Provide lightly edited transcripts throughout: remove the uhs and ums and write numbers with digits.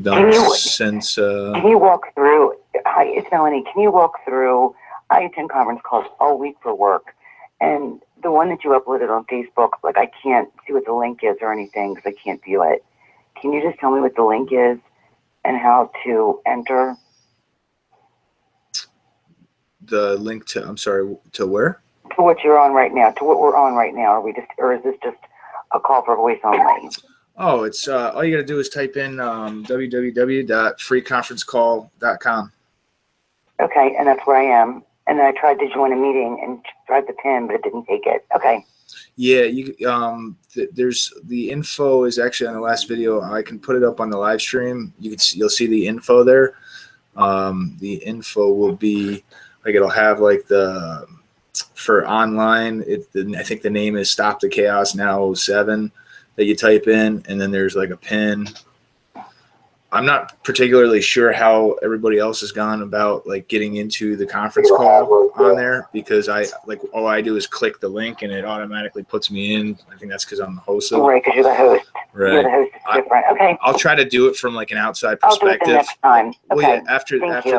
done since. Can you walk through? Hi, it's Melanie. Can you walk through? I attend conference calls all week for work, and the one that you uploaded on Facebook, like I can't see what the link is or anything because I can't view it. Can you just tell me what the link is and how to enter? The link to, I'm sorry, to where? To what you're on right now, to what we're on right now. Or is this just a call for voice only? Oh, it's all you got to do is type in www.freeconferencecall.com. Okay, and that's where I am. And then I tried to join a meeting and tried the pin, but it didn't take it. Okay. Yeah, you there's the info is actually on the last video. I can put it up on the live stream. You'll see the info there. The info will be like it'll have like the for online. I think the name is Stop the Chaos Now 07 that you type in, and then there's like a pin. I'm not particularly sure how everybody else has gone about like getting into the conference call on there, because all I do is click the link and it automatically puts me in. I think that's because I'm the host. Right, because you're the host. Right. You're the host. It's different. Okay. I'll try to do it from like an outside perspective. I'll do it the next time. Okay. Well, yeah, after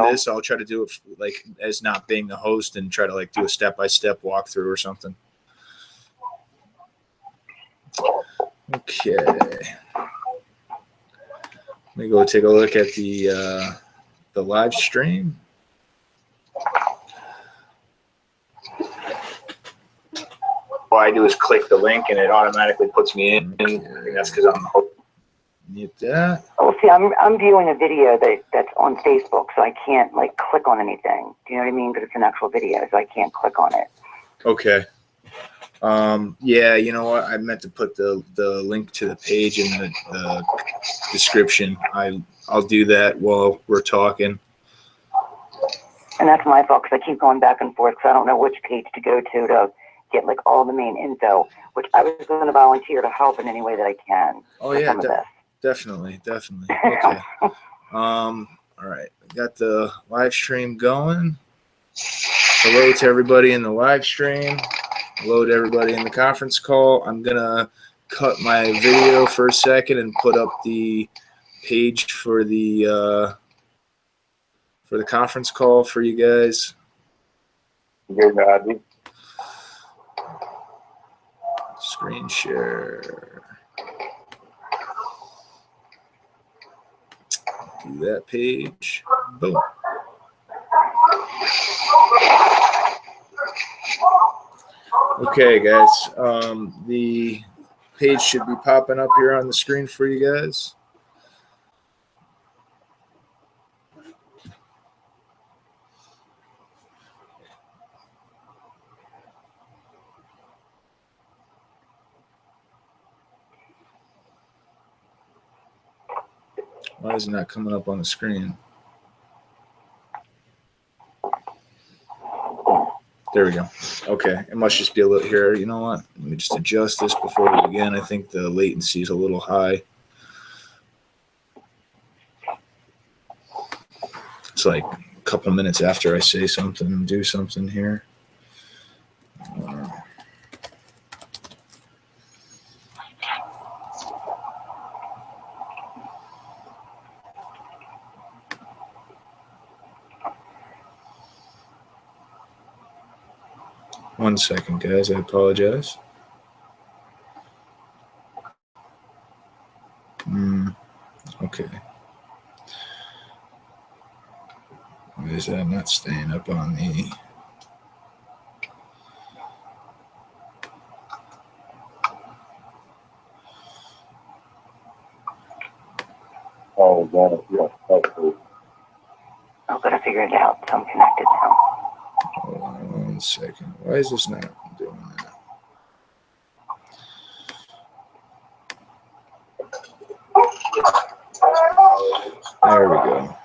this, I'll try to do it like as not being the host and try to like do a step-by-step walkthrough or something. Okay. Let me go take a look at the live stream. All I do is click the link and it automatically puts me in. I think that's because I'm mute that. Oh, see, I'm viewing a video that's on Facebook, so I can't like click on anything. Do you know what I mean? Because it's an actual video, so I can't click on it. Okay. Yeah, you know what? I meant to put the link to the page in the description. I'll do that while we're talking. And that's my fault because I keep going back and forth because I don't know which page to go to get like all the main info, which I was going to volunteer to help in any way that I can. Oh yeah, definitely. Okay. All right, got the live stream going. Hello to everybody in the live stream. Hello to everybody in the conference call. I'm gonna cut my video for a second and put up the page for the conference call for you guys. Good, Abby. Screen share. Do that page. Boom. Okay, guys. The page should be popping up here on the screen for you guys. Why is it not coming up on the screen? There we go. Okay, it must just be a little here. You know what? Let me just adjust this before we begin. I think the latency is a little high. It's like a couple minutes after I say something, do something here. 1 second, guys. I apologize. Okay. Why is that not staying up on the... Oh, God, yes, that's good. I'm going to figure it out. So I'm connected now. Hold on 1 second. Why is this not doing that? There we go.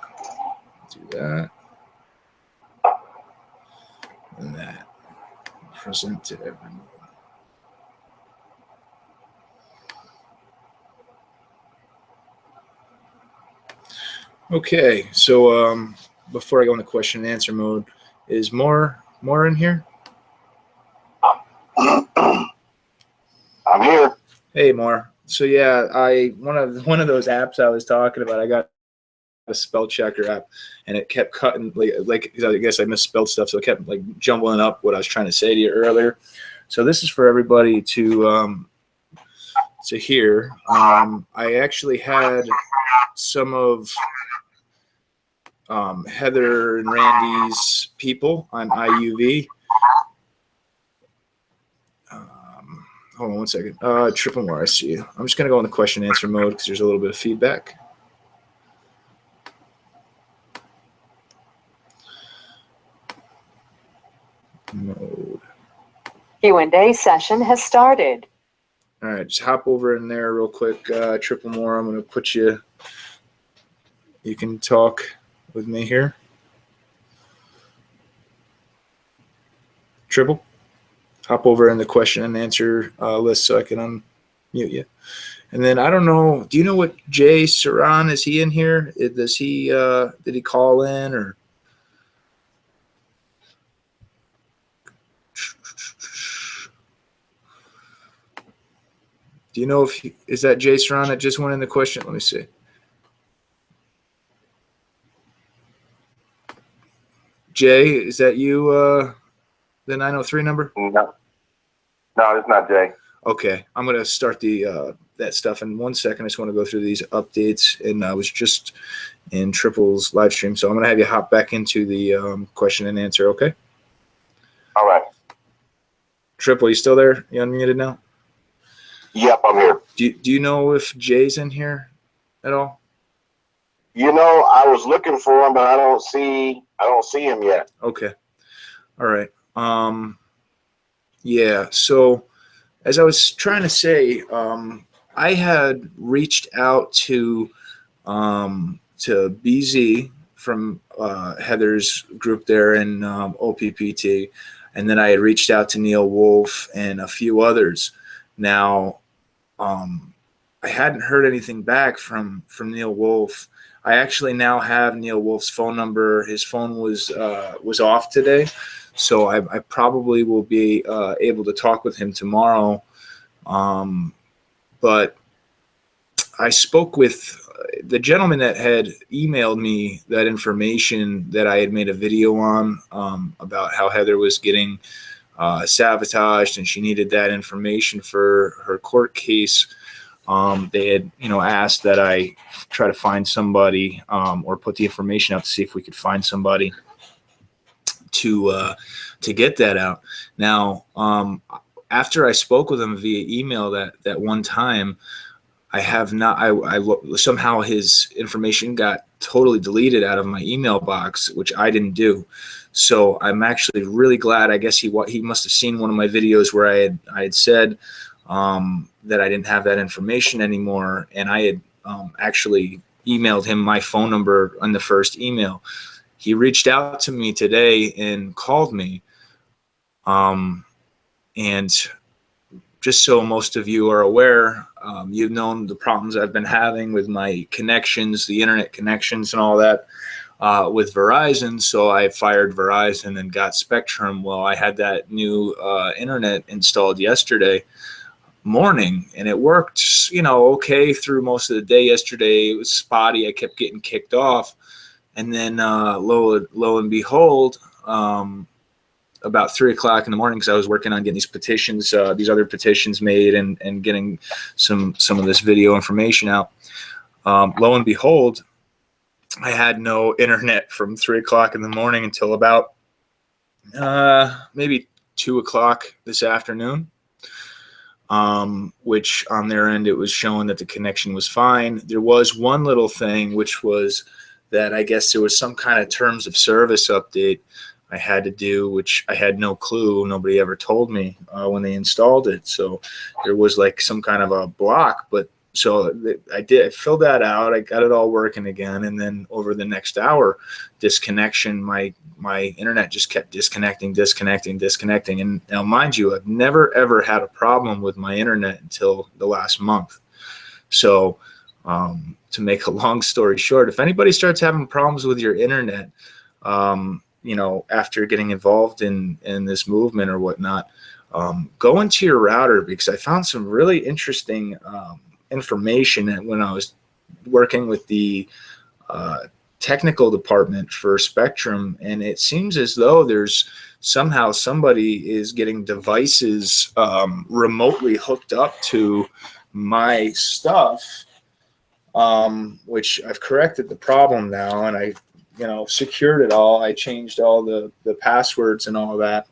Do that. And that. Present to everyone. Okay, so before I go into question and answer mode, is MOOR in here? I'm here. Hey, MOOR. So yeah, one of those apps I was talking about, I got a spell checker app, and it kept cutting like I guess I misspelled stuff, so it kept like jumbling up what I was trying to say to you earlier. So this is for everybody to hear. I actually had some of Heather and Randy's people on IUV. Hold on one second. Triple more, I see you. I'm just going to go in the question and answer mode because there's a little bit of feedback. Mode. Q&A session has started. All right, just hop over in there real quick. Triple more, I'm going to put you. You can talk with me here. Triple. Hop over in the question and answer list so I can unmute you. And then I don't know, do you know what Jay Saran, is he in here? Does he, did he call in or? Do you know if is that Jay Saran that just went in the question? Let me see. Jay, is that you, the 903 number? No, it's not Jay. Okay, I'm going to start the that stuff in 1 second. I just want to go through these updates, and I was just in Triple's live stream, so I'm going to have you hop back into the question and answer, okay? All right. Triple, you still there? You unmuted now? Yep, I'm here. Do you know if Jay's in here at all? You know, I was looking for him, but I don't see him yet. Okay. All right. Yeah, so as I was trying to say, I had reached out to BZ from Heather's group there in OPPT, and then I had reached out to Neil Wolf and a few others. Now, I hadn't heard anything back from Neil Wolf. I actually now have Neil Wolf's phone number. His phone was off today, so I probably will be able to talk with him tomorrow. But I spoke with the gentleman that had emailed me that information that I had made a video on about how Heather was getting sabotaged and she needed that information for her court case. They had, asked that I try to find somebody or put the information out to see if we could find somebody to get that out. Now, after I spoke with him via email that one time, I have not. I somehow his information got totally deleted out of my email box, which I didn't do. So I'm actually really glad. I guess he must have seen one of my videos where I had said that I didn't have that information anymore, and I had actually emailed him my phone number on the first email. He reached out to me today and called me, and just so most of you are aware, you've known the problems I've been having with my connections, the internet connections and all that with Verizon. So I fired Verizon and got Spectrum. Well, I had that new internet installed yesterday morning, and it worked, okay through most of the day yesterday. It was spotty. I kept getting kicked off. And then lo and behold, about 3 o'clock in the morning, because I was working on getting these petitions, these other petitions made and getting some of this video information out. Lo and behold, I had no internet from 3 o'clock in the morning until about maybe 2 o'clock this afternoon, which on their end, it was showing that the connection was fine. There was one little thing, which was that I guess there was some kind of terms of service update I had to do, which I had no clue. Nobody ever told me when they installed it. So there was like some kind of a block, but so I filled that out. I got it all working again. And then over the next hour, disconnection, my internet just kept disconnecting. And now, mind you, I've never, ever had a problem with my internet until the last month. So to make a long story short, if anybody starts having problems with your internet, after getting involved in this movement or whatnot, go into your router, because I found some really interesting information when I was working with the technical department for Spectrum, and it seems as though there's somehow somebody is getting devices remotely hooked up to my stuff, which I've corrected the problem now, and I, secured it all. I changed all the passwords and all of that.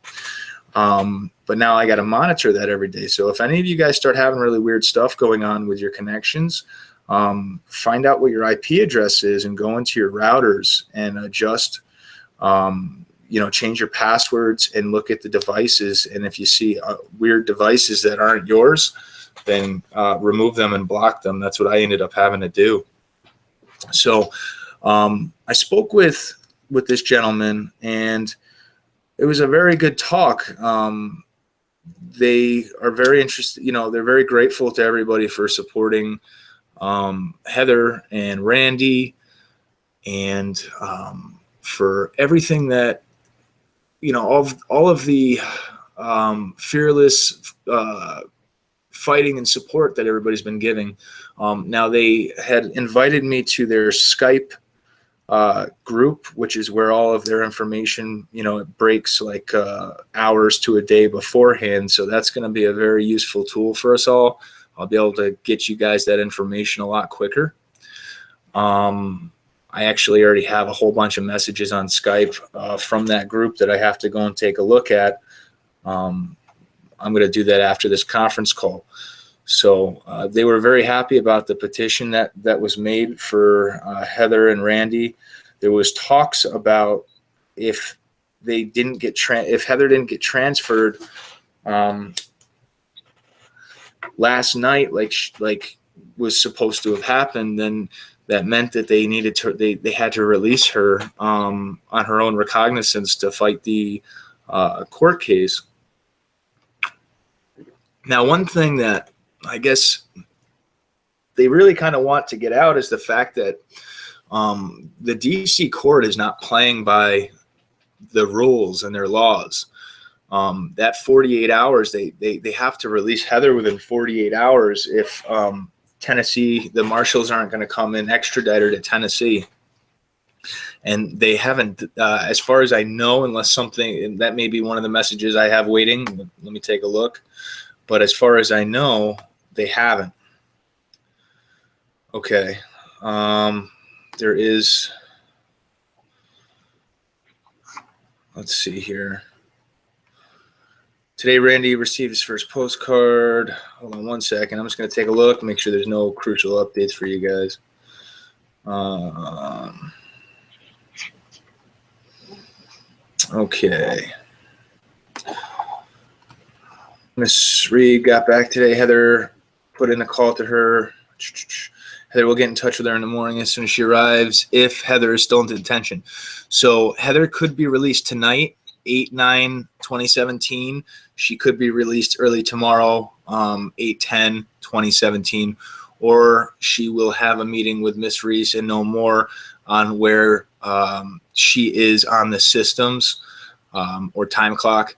But now I got to monitor that every day. So if any of you guys start having really weird stuff going on with your connections, find out what your IP address is and go into your routers and adjust, change your passwords and look at the devices. And if you see weird devices that aren't yours, then remove them and block them. That's what I ended up having to do. So I spoke with this gentleman, and it was a very good talk. They are very interested, they're very grateful to everybody for supporting Heather and Randy, and for everything that, all of the fearless fighting and support that everybody's been giving. Now, they had invited me to their Skype group, which is where all of their information, it breaks like hours to a day beforehand. So that's going to be a very useful tool for us all. I'll be able to get you guys that information a lot quicker. I actually already have a whole bunch of messages on Skype from that group that I have to go and take a look at. I'm going to do that after this conference call. So they were very happy about the petition that was made for Heather and Randy. There was talks about if they didn't get if Heather didn't get transferred last night, like was supposed to have happened, then that meant that they needed to they had to release her on her own recognizance to fight the court case. Now, one thing that I guess they really kind of want to get out is the fact that the DC court is not playing by the rules and their laws. That 48 hours, they have to release Heather within 48 hours if Tennessee, the marshals aren't going to come and extradite her to Tennessee. And they haven't, as far as I know, unless something, and that may be one of the messages I have waiting. Let me take a look. But as far as I know, they haven't. Okay. There is, let's see here. Today, Randy received his first postcard. Hold on one second. I'm just going to take a look, make sure there's no crucial updates for you guys. Okay. Miss Reed got back today. Heather put in a call to her. Heather will get in touch with her in the morning as soon as she arrives, if Heather is still in detention. So Heather could be released tonight, 8/9/2017. She could be released early tomorrow, 8/10/2017. Or she will have a meeting with Miss Reese and know more on where she is on the systems or time clock.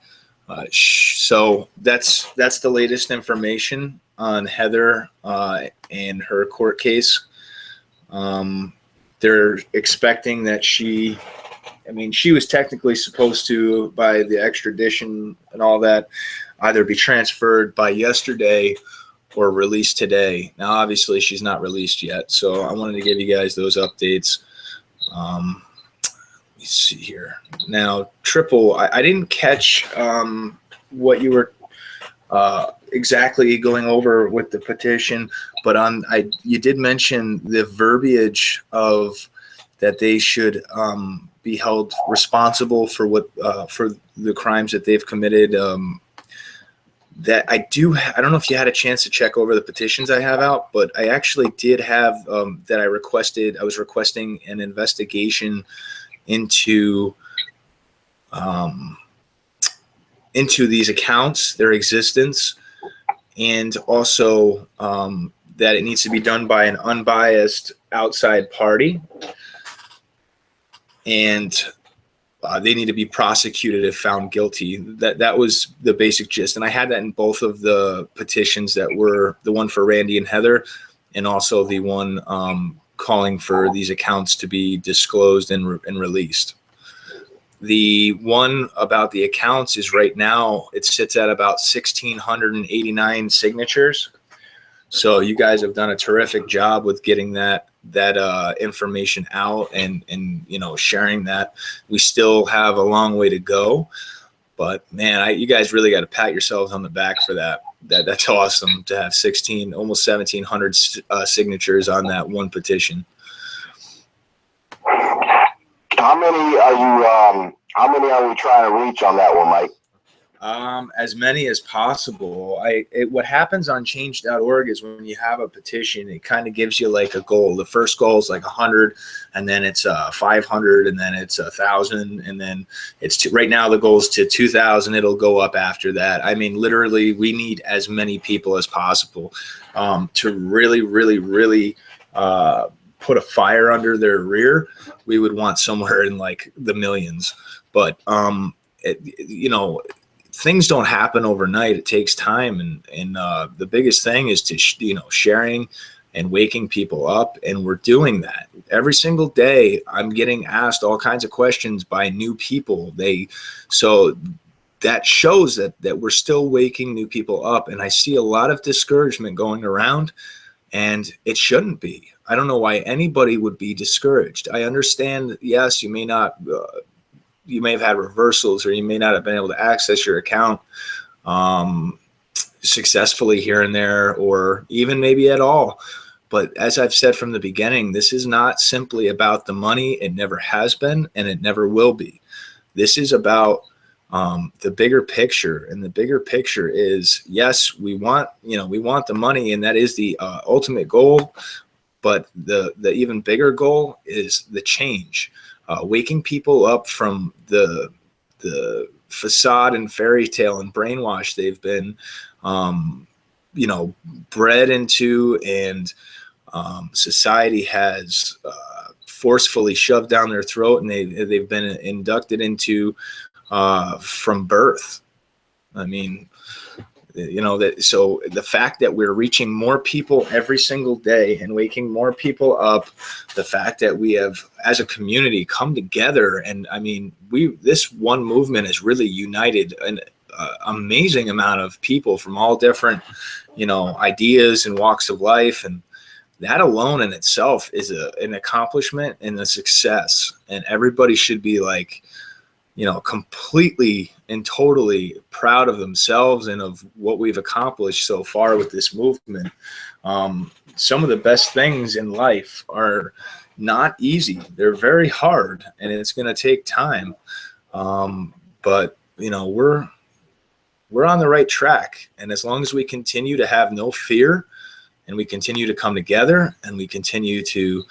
So that's the latest information on Heather and her court case. They're expecting that she was technically supposed to, by the extradition and all that, either be transferred by yesterday or released today. Now, obviously, she's not released yet, so I wanted to give you guys those updates. Let me see here. Now, Triple, I didn't catch what you were exactly going over with the petition, but you did mention the verbiage of that they should be held responsible for for the crimes that they've committed. That I don't know if you had a chance to check over the petitions I have out, but I actually did have that I was requesting an investigation into these accounts, their existence, and also that it needs to be done by an unbiased outside party, and they need to be prosecuted if found guilty. That was the basic gist, and I had that in both of the petitions that were the one for Randy and Heather, and also the one calling for these accounts to be disclosed and released. The one about the accounts is right now, it sits at about 1,689 signatures. So you guys have done a terrific job with getting that information out and you know, sharing that. We still have a long way to go, but man, you guys really got to pat yourselves on the back for that. That's awesome to have almost 1,700 signatures on that one petition. How many are we trying to reach on that one, Mike? As many as possible. What happens on change.org is when you have a petition, it kind of gives you like a goal. The first goal is like 100, and then it's 500, and then it's 1,000, and then it's right now the goal is to 2,000. It'll go up after that. I mean, literally, we need as many people as possible to really, really, really put a fire under their rear. We would want somewhere in like the millions, but you know, things don't happen overnight. It takes time, and the biggest thing is to sharing and waking people up, and we're doing that every single day. I'm getting asked all kinds of questions by new people. So that shows that we're still waking new people up, and I see a lot of discouragement going around, and it shouldn't be. I don't know why anybody would be discouraged. I understand, yes, you may not you may have had reversals, or you may not have been able to access your account successfully here and there, or even maybe at all. But as I've said from the beginning, this is not simply about the money. It never has been, and it never will be. This is about the bigger picture, and the bigger picture is, yes, we want the money, and that is the ultimate goal. But the even bigger goal is the change. Waking people up from the facade and fairy tale and brainwash they've been, bred into, and society has forcefully shoved down their throat, and they've been inducted into from birth. I mean, so the fact that we're reaching more people every single day and waking more people up, the fact that we have as a community come together, and I mean, this one movement has really united an amazing amount of people from all different ideas and walks of life, and that alone in itself is an accomplishment and a success, and everybody should be like completely and totally proud of themselves and of what we've accomplished so far with this movement. Some of the best things in life are not easy. They're very hard, and it's going to take time. But we're on the right track. And as long as we continue to have no fear, and we continue to come together, and we continue to,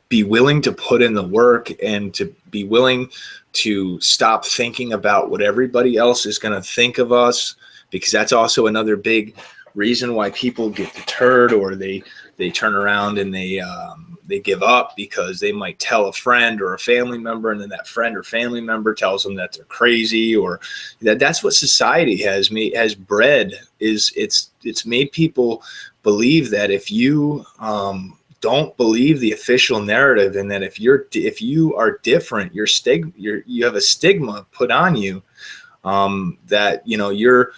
be willing to put in the work, and to be willing to stop thinking about what everybody else is going to think of us, because that's also another big reason why people get deterred, or they turn around and they give up, because they might tell a friend or a family member, and then that friend or family member tells them that they're crazy, or that's what society has bred. It's made people believe that if you don't believe the official narrative, and that if you are different, you have a stigma put on you, that you're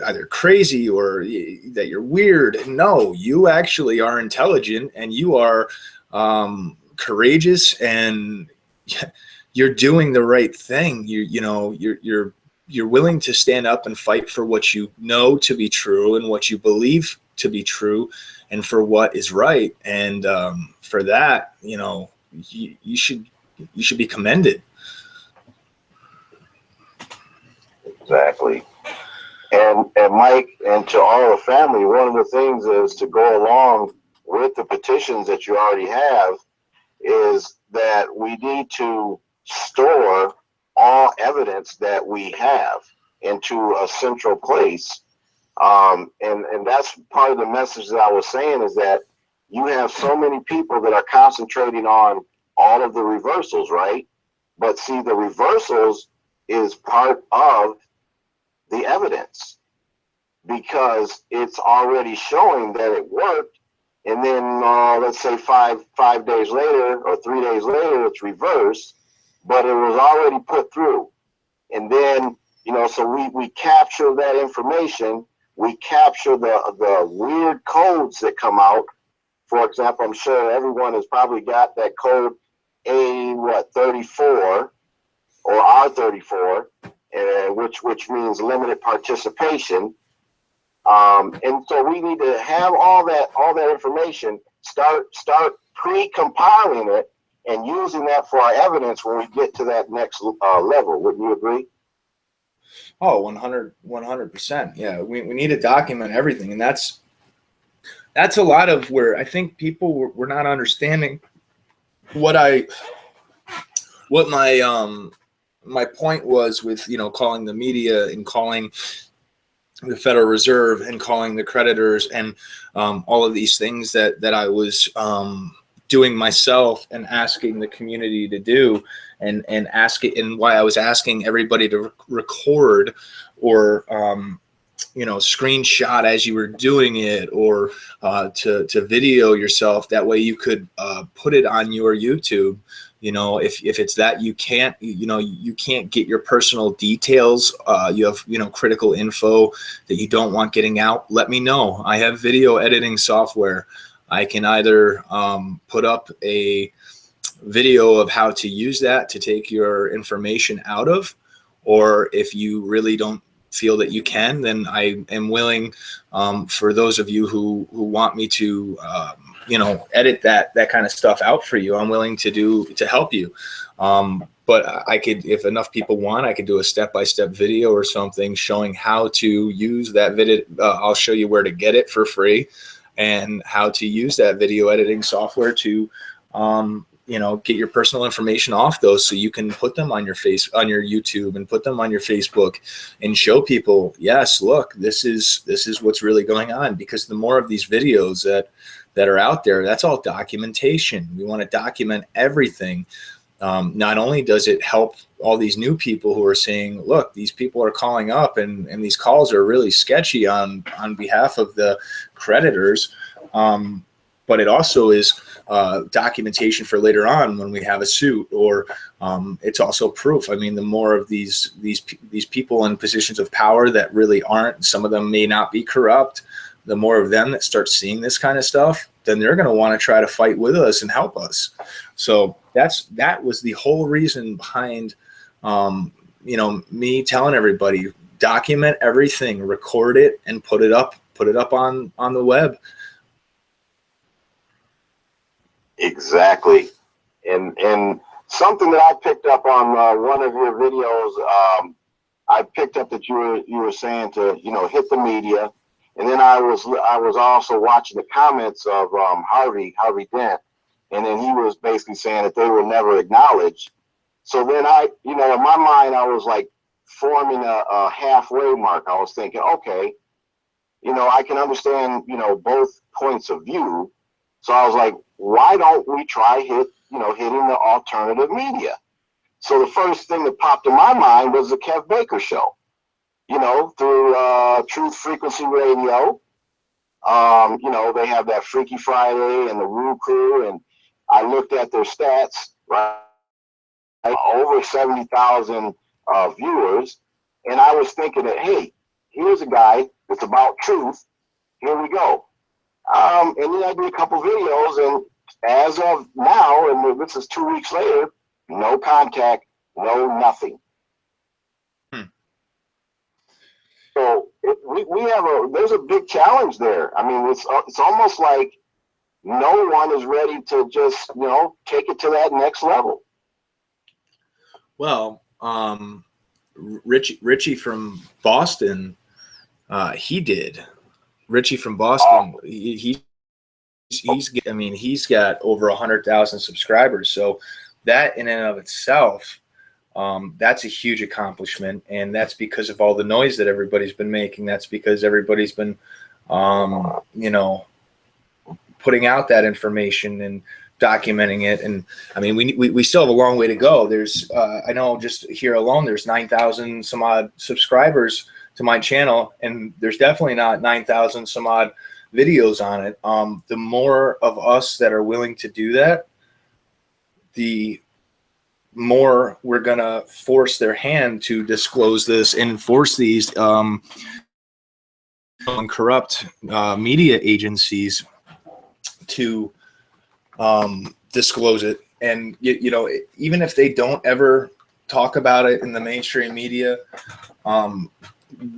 either crazy or that you're weird. No, you actually are intelligent, and you are courageous, and you're doing the right thing. You're willing to stand up and fight for what you know to be true, and what you believe to be true, and for what is right. And for that, you should be commended. Exactly. And Mike, and to all the family, one of the things is to go along with the petitions that you already have, is that we need to store all evidence that we have into a central place. And that's part of the message that I was saying, is that you have so many people that are concentrating on all of the reversals, right? But see, the reversals is part of the evidence. because it's already showing that it worked. And then let's say five days later or 3 days later, it's reversed, but it was already put through. And then, you know, so we capture that information. We capture the weird codes that come out. For example, I'm sure everyone has probably got that code A34 or R34, which means limited participation. And so we need to have all that information, start pre-compiling it and using that for our evidence when we get to that next level. Wouldn't you agree? Oh, 100%. Yeah, we need to document everything. And that's a lot of where I think people were not understanding what my point was with, you know, calling the media and calling the Federal Reserve and calling the creditors and all of these things that I was doing myself and asking the community to do, and why I was asking everybody to record or you know, screenshot as you were doing it, or to video yourself. That way you could put it on your YouTube. You know, if it's that you can't get your personal details, you have, you know, critical info that you don't want getting out, let me know. I have video editing software. I can either put up a video of how to use that to take your information out of, or if you really don't feel that you can, then I am willing, for those of you who want me to you know, edit that kind of stuff out for you, I'm willing to help you. But I could, if enough people want, I could do a step-by-step video or something showing how to use that video. I'll show you where to get it for free and how to use that video editing software to you know, get your personal information off those, so you can put them on your YouTube and put them on your Facebook and show people, yes, look, this is what's really going on. Because the more of these videos that are out there, that's all documentation. We want to document everything. Not only does it help all these new people who are saying, look, these people are calling up and these calls are really sketchy on behalf of the creditors, but it also is documentation for later on when we have a suit, or it's also proof. I mean, the more of these people in positions of power that really aren't, some of them may not be corrupt, the more of them that start seeing this kind of stuff, then they're going to want to try to fight with us and help us. So that was the whole reason behind, you know, me telling everybody, document everything, record it, and put it up on the web. Exactly. And something that I picked up on one of your videos, I picked up that you were saying to, you know, hit the media. And then I was also watching the comments of Harvey Dent, and then he was basically saying that they were never acknowledged. So then you know, in my mind, I was like forming a halfway mark. I was thinking, okay, you know, I can understand, you know, both points of view. So I was like, why don't we try hitting the alternative media? So the first thing that popped in my mind was the Kev Baker show. You know, through Truth Frequency Radio. You know, they have that Freaky Friday and the Rue Crew, and I looked at their stats, right? Over 70,000 viewers, and I was thinking that, hey, here's a guy that's about truth. Here we go. And then I did a couple videos, and as of now, and this is 2 weeks later, no contact, no nothing. So there's a big challenge there. I mean, it's almost like no one is ready to just, you know, take it to that next level. Well, Richie from Boston, he did. Richie from Boston, he's got over 100,000 subscribers. So that in and of itself, that's a huge accomplishment, and that's because of all the noise that everybody's been making. That's because everybody's been, you know, putting out that information and documenting it. And I mean, we still have a long way to go. There's, I know just here alone, there's 9,000 some odd subscribers to my channel, and there's definitely not 9,000 some odd videos on it. The more of us that are willing to do that, the more we're gonna force their hand to disclose this and force these corrupt media agencies to disclose it. And you know, even if they don't ever talk about it in the mainstream media,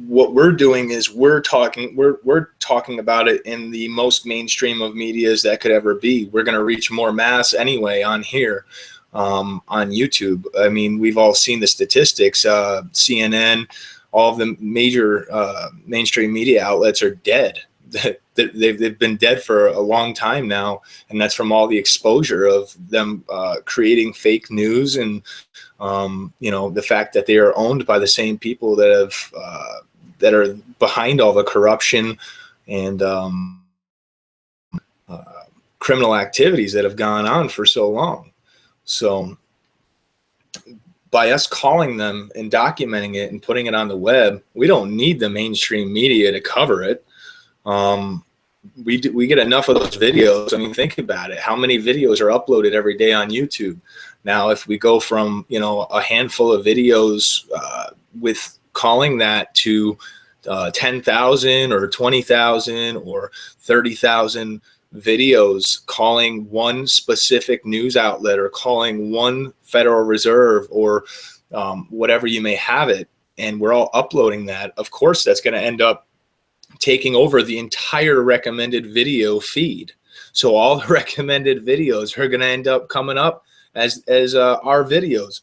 what we're doing is we're talking about it in the most mainstream of medias that could ever be. We're going to reach more mass anyway on here, on YouTube. I mean, we've all seen the statistics. CNN, all of the major mainstream media outlets are dead. They've been dead for a long time now, and that's from all the exposure of them creating fake news, and you know, the fact that they are owned by the same people that have that are behind all the corruption and criminal activities that have gone on for so long. So by us calling them and documenting it and putting it on the web, we don't need the mainstream media to cover it. We get enough of those videos. I mean, think about it. How many videos are uploaded every day on YouTube? Now, if we go from, you know, a handful of videos with calling that to 10,000 or 20,000 or 30,000 videos calling one specific news outlet or calling one Federal Reserve or whatever you may have it, and we're all uploading that, of course, that's going to end up taking over the entire recommended video feed. So all the recommended videos are going to end up coming up as our videos.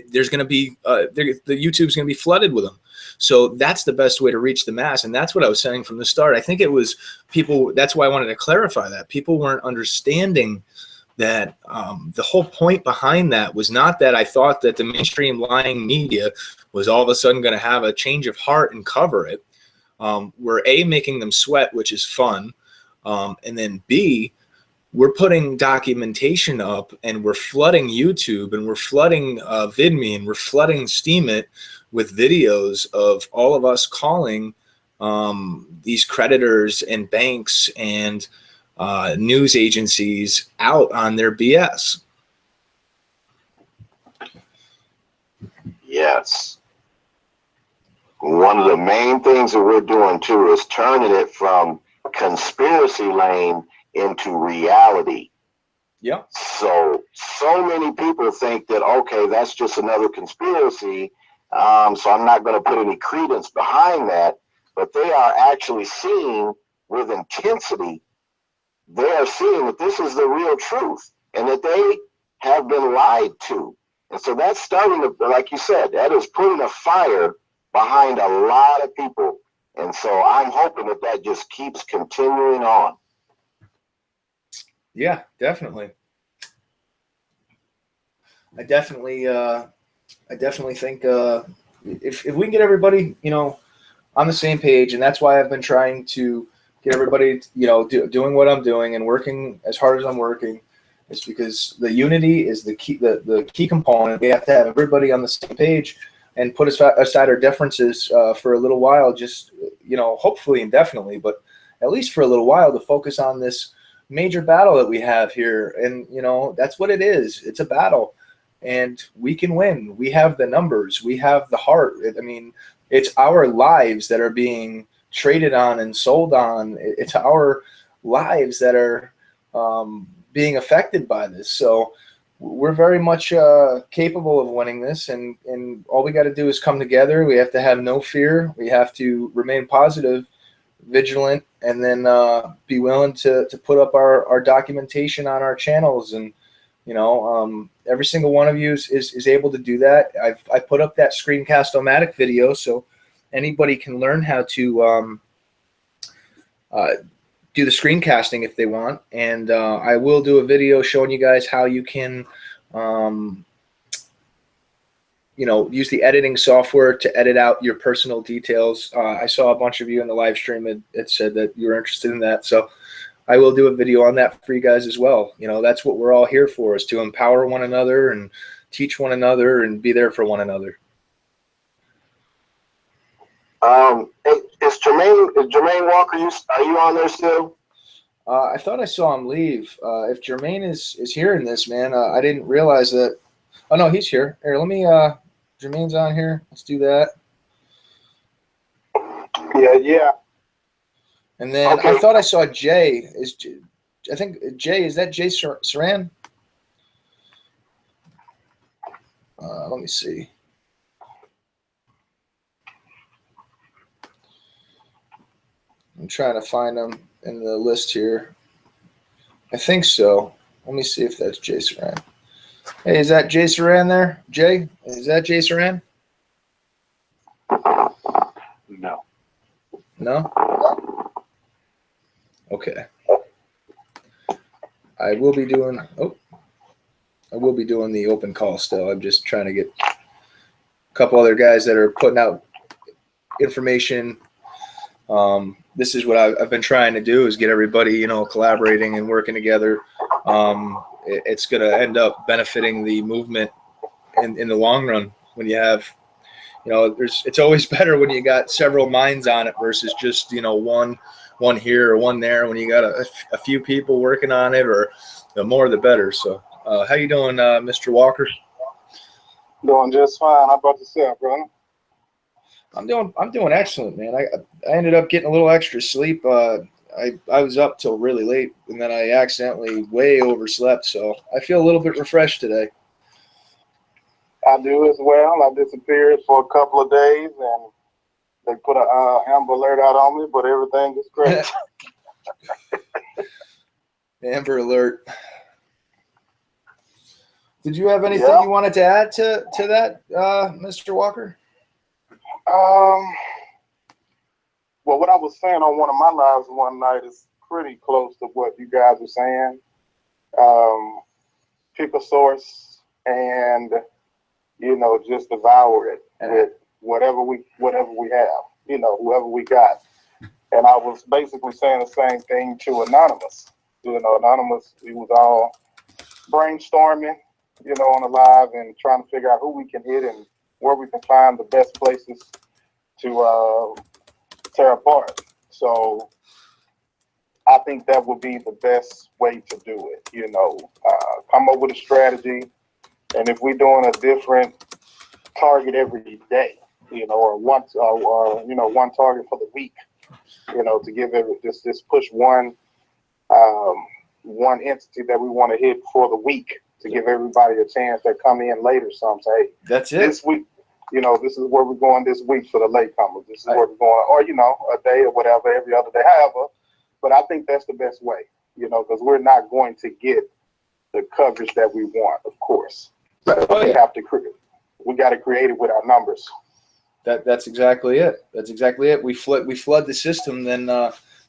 There's going to be the YouTube's going to be flooded with them. So that's the best way to reach the mass, and that's what I was saying from the start. I think it was people. That's why I wanted to clarify that people weren't understanding that the whole point behind that was not that I thought that the mainstream lying media was all of a sudden going to have a change of heart and cover it. We're A, making them sweat, which is fun, and then B, we're putting documentation up, and we're flooding YouTube, and we're flooding VidMe, and we're flooding Steemit with videos of all of us calling these creditors and banks and news agencies out on their BS. Yes. One of the main things that we're doing too is turning it from conspiracy lane into reality. Yeah. So many people think that, okay, that's just another conspiracy. So I'm not going to put any credence behind that, but they are actually seeing with intensity, they are seeing that this is the real truth and that they have been lied to. And so that's starting to, like you said, that is putting a fire behind a lot of people. And so I'm hoping that that just keeps continuing on. Yeah, definitely. I definitely think if we can get everybody, you know, on the same page, and that's why I've been trying to get everybody, you know, doing what I'm doing and working as hard as I'm working, is because the unity is the key, the key component. We have to have everybody on the same page and put aside our differences for a little while, just, you know, hopefully indefinitely, but at least for a little while, to focus on this major battle that we have here. And, you know, that's what it is. It's a battle, and we can win. We have the numbers. We have the heart. I mean, it's our lives that are being traded on and sold on. It's our lives that are being affected by this. So we're very much capable of winning this, and all we got to do is come together. We have to have no fear. We have to remain positive, vigilant, and then be willing to put up our documentation on our channels. And, you know, every single one of you is able to do that. I put up that Screencast-O-Matic video, so anybody can learn how to do the screencasting if they want. And I will do a video showing you guys how you can, you know, use the editing software to edit out your personal details. I saw a bunch of you in the live stream that said that you were interested in that. So I will do a video on that for you guys as well. You know, that's what we're all here for, is to empower one another and teach one another and be there for one another. Is Jermaine Walker? Are you on there still? I thought I saw him leave. If Jermaine is hearing this, man, I didn't realize that. Oh no, he's here. Here, let me. Jermaine's on here. Let's do that. Yeah. And then Okay. I thought I saw Jay. I think Jay, is that Jay Saran? Let me see. I'm trying to find him in the list here. I think so. Let me see if that's Jay Saran. Hey, is that Jay Saran there? Jay? Is that Jay Saran? No. No? Okay. I will be doing the open call still. I'm just trying to get a couple other guys that are putting out information. This is what I've been trying to do, is get everybody, collaborating and working together. It's going to end up benefiting the movement in the long run when you have, it's always better when you got several minds on it versus just, one here or one there. When you got a few people working on it, or the more the better. So how you doing, Mr. Walker? Doing just fine. How about yourself, brother? I'm doing excellent, man. I ended up getting a little extra sleep. I was up till really late, and then I accidentally way overslept. So I feel a little bit refreshed today. I do as well. I disappeared for a couple of days, and they put a Amber Alert out on me, but everything is great. Amber Alert. Did you have anything you wanted to add to that, Mr. Walker? Well, what I was saying on one of my lives one night is pretty close to what you guys are saying. Pick a source and, just devour it with whatever we have, whoever we got. And I was basically saying the same thing to Anonymous. Anonymous, we was all brainstorming, on the live and trying to figure out who we can hit and where we can find the best places to tear apart. So I think that would be the best way to do it. Come up with a strategy, and if we're doing a different target every day, or one target for the week, to give it just push one entity that we want to hit for the week to give everybody a chance that come in later. Some say, that's it. This week, this is where we're going this week for the latecomers. This is where we're going, or, a day or whatever, every other day, however. But I think that's the best way, because we're not going to get the coverage that we want, of course. So we have to we got to create it with our numbers. That's exactly it. That's exactly it. We flood the system, then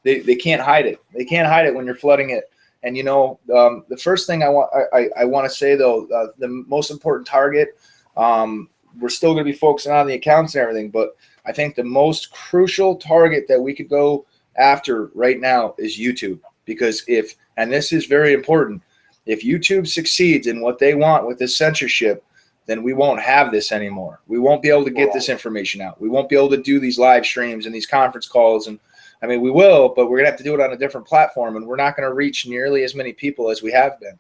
they can't hide it. They can't hide it when you're flooding it. And the first thing I want to say though, the most important target, we're still going to be focusing on the accounts and everything, but I think the most crucial target that we could go after right now is YouTube, because and this is very important, if YouTube succeeds in what they want with this censorship, then we won't have this anymore. We won't be able to get this information out. We won't be able to do these live streams and these conference calls. And I mean, we will, but we're going to have to do it on a different platform, and we're not going to reach nearly as many people as we have been.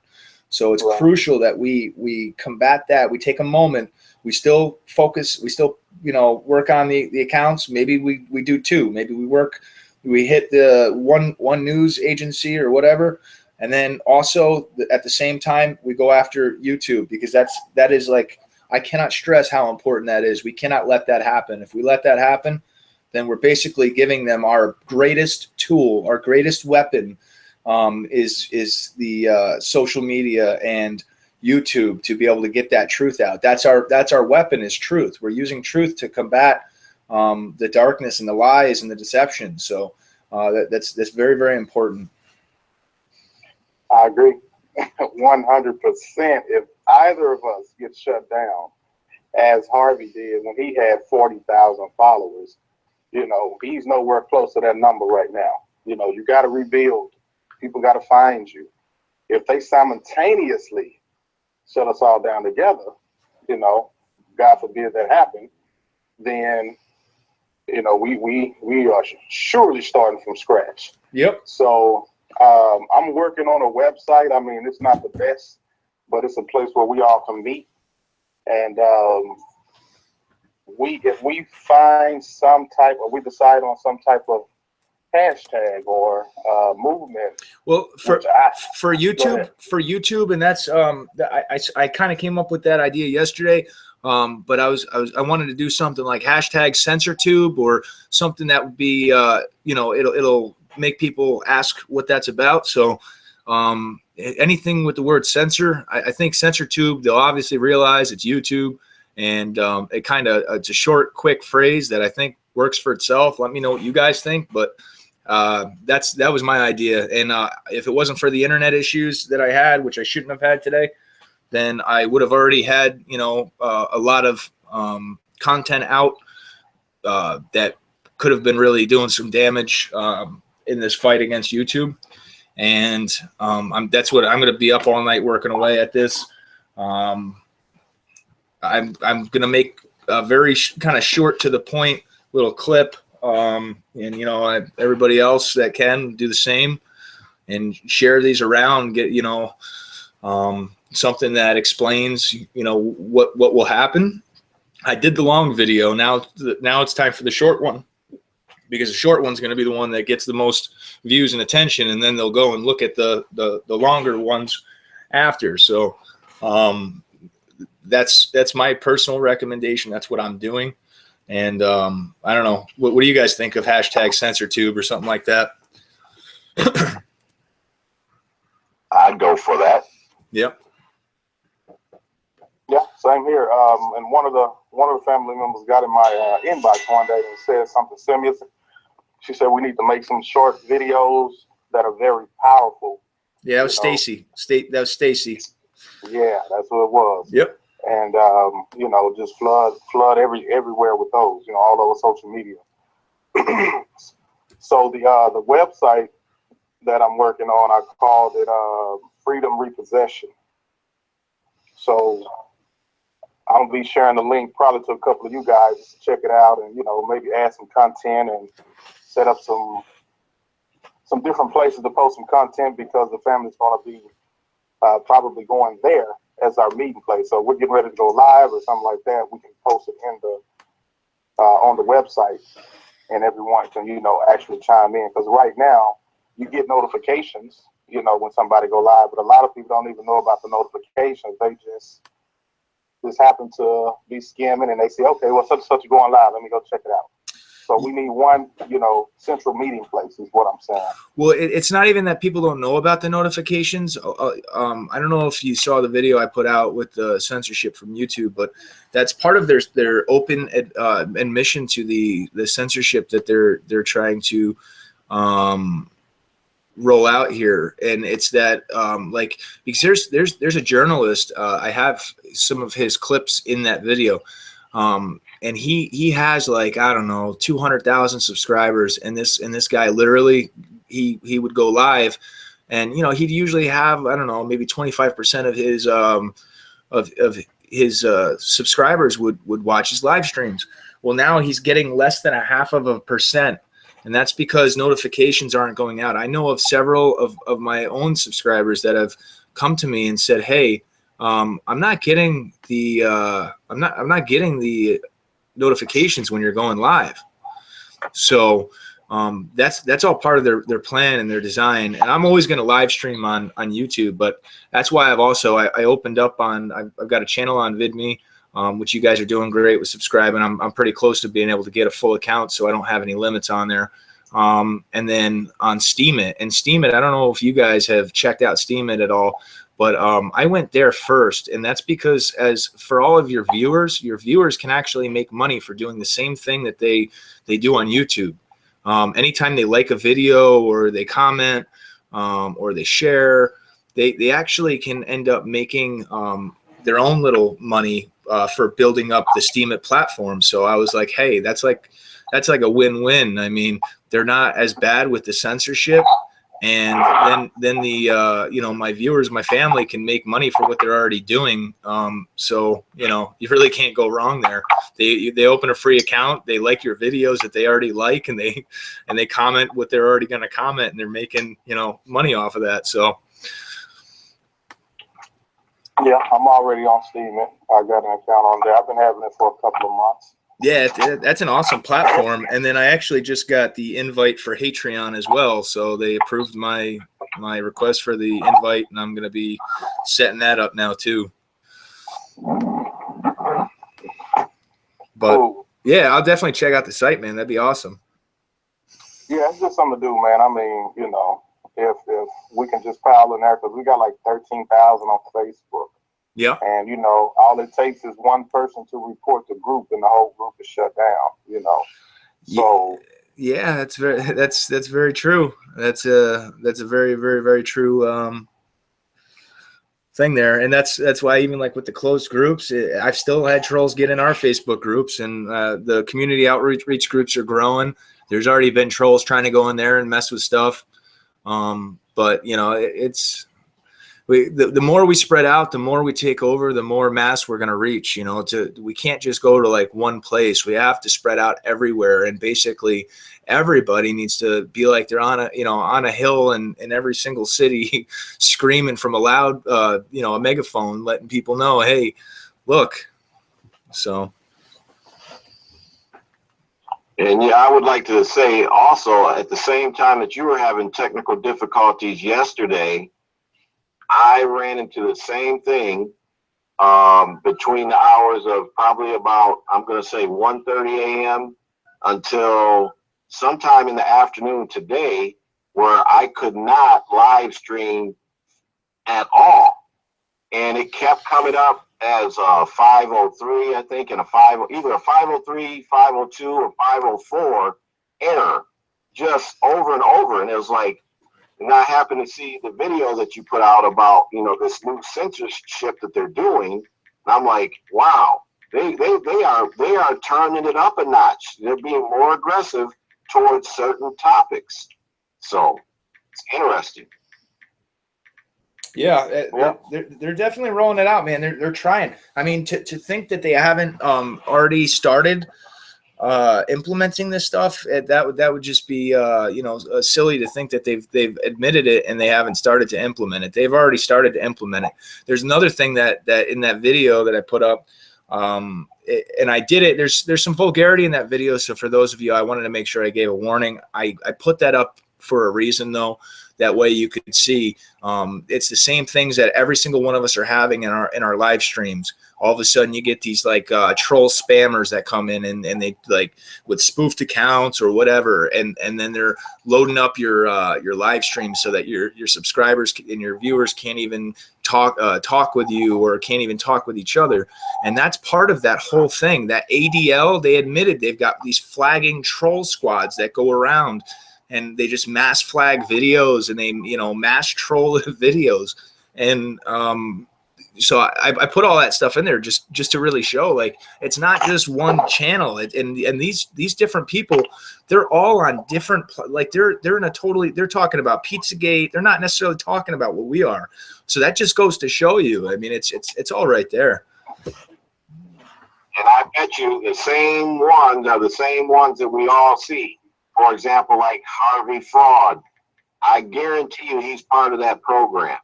So it's crucial that we combat that. We take a moment. We still focus. We still, work on the accounts. Maybe we do two. Maybe we hit the one news agency or whatever. And then also at the same time, we go after YouTube, because that is like, I cannot stress how important that is. We cannot let that happen. If we let that happen, then we're basically giving them our greatest tool, our greatest weapon, is the social media and YouTube, to be able to get that truth out. That's our weapon, is truth. We're using truth to combat the darkness and the lies and the deception. So that's very, very important. I agree 100%. If either of us gets shut down, as Harvey did when he had 40,000 followers, he's nowhere close to that number right now. You got to rebuild. People got to find you. If they simultaneously shut us all down together, God forbid that happen, then You know, we are surely starting from scratch. Yep. So I'm working on a website. I mean, it's not the best, but it's a place where we all can meet. And if we find some type, or we decide on some type of hashtag or movement. Well, for YouTube, and that's I kind of came up with that idea yesterday. But I wanted to do something like hashtag CensorTube, or something that would be you know, it'll make people ask what that's about. So anything with the word censor, I think CensorTube, they'll obviously realize it's YouTube, and it kind of, it's a short, quick phrase that I think works for itself. Let me know what you guys think, but that was my idea. And if it wasn't for the internet issues that I had, which I shouldn't have had today, then I would have already had, you know, a lot of content out that could have been really doing some damage in this fight against YouTube. And that's what I'm going to be up all night working away at this. I'm going to make a very kind of short to the point little clip. And, you know, everybody else that can do the same and share these around, get, you know, something that explains, you know, what will happen. I did the long video. Now it's time for the short one, because the short one's going to be the one that gets the most views and attention, and then they'll go and look at the longer ones after. So that's my personal recommendation. That's what I'm doing. And I don't know, what do you guys think of hashtag CensorTube or something like that? I'd go for that. Yep. Yeah, same here. And one of the family members got in my inbox one day and said something similar. She said we need to make some short videos that are very powerful. Yeah, that was Stacy. That was Stacy. Yeah, that's what it was. Yep. And you know, just flood everywhere with those, you know, all over social media. So the website that I'm working on, I called it Freedom Repossession. So I'll be sharing the link probably to a couple of you guys to check it out, and, you know, maybe add some content and set up some different places to post some content, because the family's going to be probably going there as our meeting place. So we're getting ready to go live or something like that. We can post it in the on the website, and everyone can, you know, actually chime in, because right now you get notifications, you know, when somebody go live, but a lot of people don't even know about the notifications. They just happen to be skimming, and they say, okay, well, such and such is going live, let me go check it out. So we need one, you know, central meeting place is what I'm saying. Well, it's not even that people don't know about the notifications. I don't know if you saw the video I put out with the censorship from YouTube, but that's part of their open admission to the censorship that they're trying to roll out here. And it's that like, because there's a journalist, I have some of his clips in that video, and he has, like, I don't know, 200,000 subscribers, and this guy literally he would go live, and, you know, he'd usually have, I don't know, maybe 25% of his subscribers would watch his live streams. Well, now he's getting less than 0.5%. And that's because notifications aren't going out. I know of several of my own subscribers that have come to me and said, "Hey, I'm not getting the I'm not getting the notifications when you're going live." So that's all part of their plan and their design. And I'm always going to live stream on YouTube, but that's why I've also I opened up on, I've got a channel on VidMe. Which you guys are doing great with subscribing. I'm pretty close to being able to get a full account, so I don't have any limits on there. And then on Steemit, I don't know if you guys have checked out Steemit at all, but I went there first, and that's because, as for all of your viewers can actually make money for doing the same thing that they do on YouTube. Anytime they like a video, or they comment, or they share, they actually can end up making their own little money for building up the Steemit platform. So I was like, hey, that's like a win-win. I mean, they're not as bad with the censorship, and then the you know, my viewers, my family can make money for what they're already doing. So you know, you really can't go wrong there. They open a free account, they like your videos that they already like, and they comment what they're already going to comment, and they're making, you know, money off of that. So Yeah, I'm already on Steam. I got an account on there. I've been having it for a couple of months. yeah, that's an awesome platform. And then I actually just got the invite for Patreon as well. So they approved my request for the invite, and I'm going to be setting that up now too. But Cool. yeah, I'll definitely check out the site, man. That'd be awesome. Yeah, it's just something to do, man. I mean, you know, if we can just pile in there, because we got like 13,000 on Facebook. Yeah. And, you know, all it takes is one person to report the group and the whole group is shut down, you know. So yeah, that's very true. That's a very, very, very true thing there. And that's why even like with the closed groups, I've still had trolls get in our Facebook groups, and the community outreach groups are growing. There's already been trolls trying to go in there and mess with stuff. But you know, the more we spread out, the more we take over, the more mass we're going to reach. You know, we can't just go to like one place. We have to spread out everywhere, and basically everybody needs to be like they're on a hill in every single city, screaming from a loud, you know, a megaphone, letting people know, hey, look. So. And yeah, I would like to say also, at the same time that you were having technical difficulties yesterday, I ran into the same thing between the hours of probably about, I'm going to say 1:30 a.m. until sometime in the afternoon today, where I could not live stream at all. And it kept coming up as a 503, I think, and either a 503, 502, or 504 error, just over and over. And it was like, and I happened to see the video that you put out about, you know, this new censorship that they're doing. And I'm like, wow, they are turning it up a notch. They're being more aggressive towards certain topics. So it's interesting. Yeah, they're definitely rolling it out, man. They're trying. I mean, to think that they haven't already started implementing this stuff, that would just be you know, silly to think that they've admitted it and they haven't started to implement it. They've already started to implement it. There's another thing that in that video that I put up, and I did it. There's some vulgarity in that video, so for those of you, I wanted to make sure I gave a warning. I put that up for a reason, though. That way you could see it's the same things that every single one of us are having in our live streams. All of a sudden you get these like troll spammers that come in and they like with spoofed accounts or whatever, and then they're loading up your live stream so that your subscribers and your viewers can't even talk with you or can't even talk with each other. And that's part of that whole thing. That ADL, they admitted they've got these flagging troll squads that go around and they just mass flag videos and they, you know, mass troll videos. And so I put all that stuff in there just to really show, like, it's not just one channel. And these different people, they're all on different, like they're in a totally, they're talking about Pizzagate. They're not necessarily talking about what we are. So that just goes to show you, I mean, it's all right there. And I bet you the same ones are the same ones that we all see. For example, like Harvey Fraud. I guarantee you he's part of that program.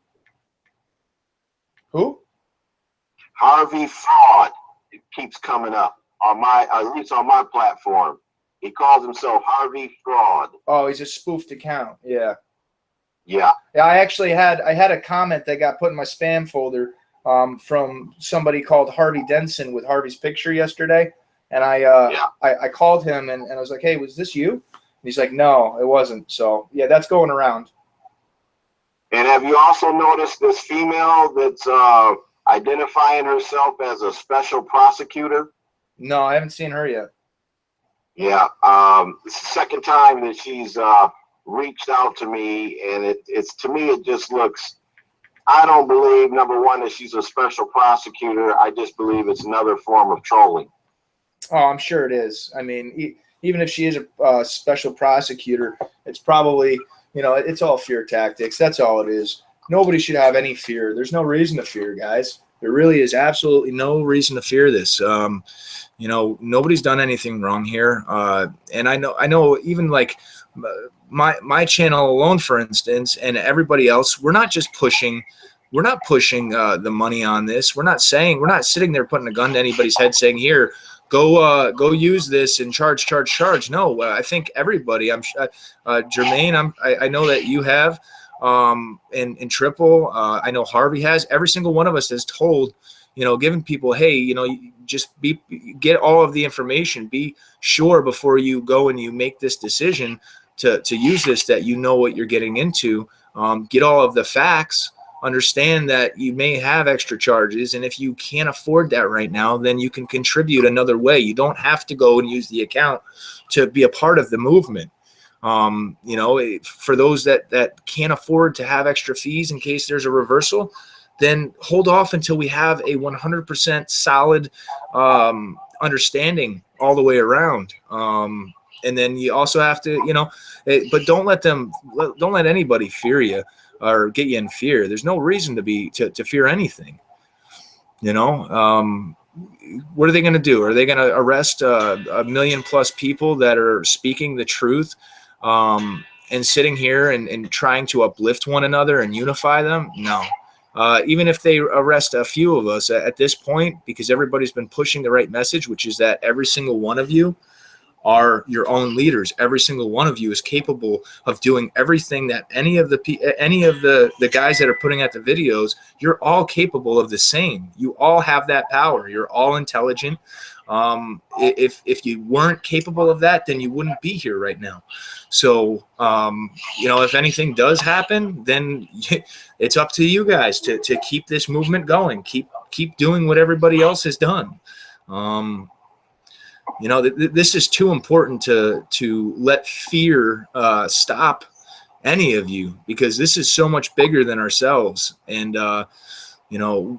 Who? Harvey Fraud. It keeps coming up on at least on my platform. He calls himself Harvey Fraud. Oh, he's a spoofed account. Yeah. Yeah. Yeah, I had a comment that got put in my spam folder from somebody called Harvey Denson with Harvey's picture yesterday. And I called him and I was like, hey, was this you? And he's like, no, it wasn't. So yeah, that's going around. And have you also noticed this female that's identifying herself as a special prosecutor? No, I haven't seen her yet. Yeah. It's the second time that she's reached out to me, and it's to me, it just looks, I don't believe, number one, that she's a special prosecutor. I just believe it's another form of trolling. Oh, I'm sure it is. I mean, even if she is a special prosecutor, it's probably it's all fear tactics. That's all it is. Nobody should have any fear. There's no reason to fear, guys. There really is absolutely no reason to fear this. Nobody's done anything wrong here. And I know even like my channel alone, for instance, and everybody else, we're not pushing the money on this. We're not sitting there putting a gun to anybody's head saying, here, go use this and charge. No, I think everybody, Jermaine, I know that you have, and Triple, I know Harvey has, every single one of us has told, giving people, hey, just get all of the information, be sure before you go and you make this decision to use this, that you know what you're getting into, get all of the facts, understand that you may have extra charges. And if you can't afford that right now, then you can contribute another way. You don't have to go and use the account to be a part of the movement. For those that can't afford to have extra fees in case there's a reversal, then hold off until we have a 100% solid understanding all the way around. And then you also have to, but don't let anybody fear you or get you in fear. There's no reason to fear anything. What are they going to do? Are they going to arrest a million plus people that are speaking the truth and sitting here and trying to uplift one another and unify them? No. Even if they arrest a few of us at this point, because everybody's been pushing the right message, which is that every single one of you are your own leaders. Every single one of you is capable of doing everything that any of the guys that are putting out the videos, you're all capable of the same. You all have that power. You're all intelligent. If you weren't capable of that, then you wouldn't be here right now. So, if anything does happen, then it's up to you guys to keep this movement going. Keep doing what everybody else has done. This is too important to let fear stop any of you, because this is so much bigger than ourselves. And,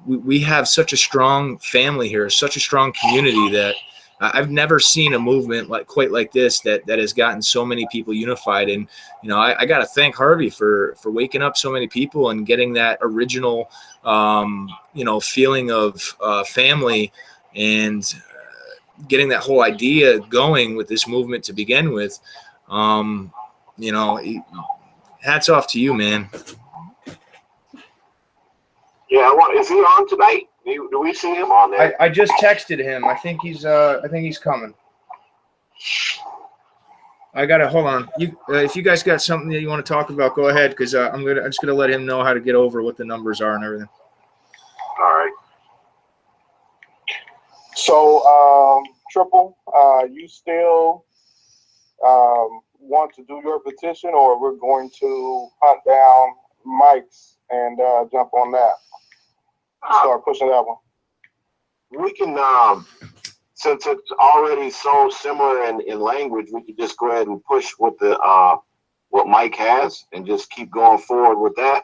we have such a strong family here, such a strong community that I've never seen a movement quite like this that has gotten so many people unified. And, I got to thank Harvey for waking up so many people and getting that original, feeling of family and getting that whole idea going with this movement to begin with. Hats off to you, man. Yeah, is he on tonight? Do we see him on there? I just texted him. I think he's coming. I gotta hold on. If you guys got something that you want to talk about, go ahead, because I'm just gonna let him know how to get over what the numbers are and everything. All right. So, Triple, you still want to do your petition, or we're going to hunt down Mike's and jump on that? Start pushing that one. We can, since it's already so similar in language, we could just go ahead and push with what Mike has and just keep going forward with that.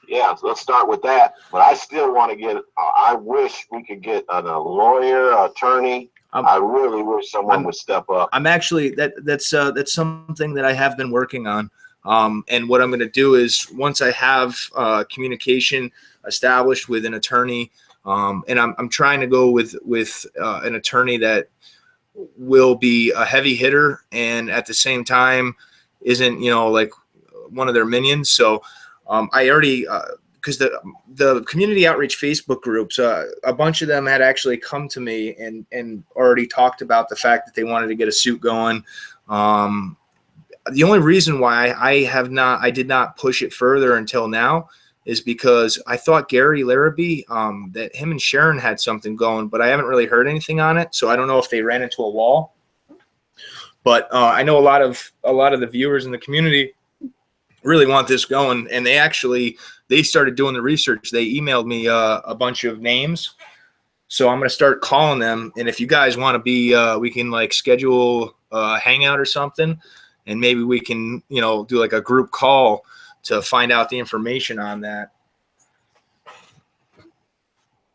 Yeah, so let's start with that. But I still want to get, I wish we could get a lawyer, attorney. I really wish someone would step up. I'm actually, that's something that I have been working on. And what I'm going to do is, once I have communication established with an attorney, and I'm trying to go with an attorney that will be a heavy hitter and at the same time isn't, like one of their minions. So I already, because the community outreach Facebook groups, a bunch of them had actually come to me and already talked about the fact that they wanted to get a suit going. The only reason why I did not push it further until now is because I thought Gary Larrabee, that him and Sharon had something going, but I haven't really heard anything on it. So I don't know if they ran into a wall. But I know a lot of the viewers in the community really want this going, and they started doing the research. They emailed me a bunch of names, so I'm going to start calling them. And if you guys want to be, we can like schedule a hangout or something, and maybe we can, do like a group call to find out the information on that.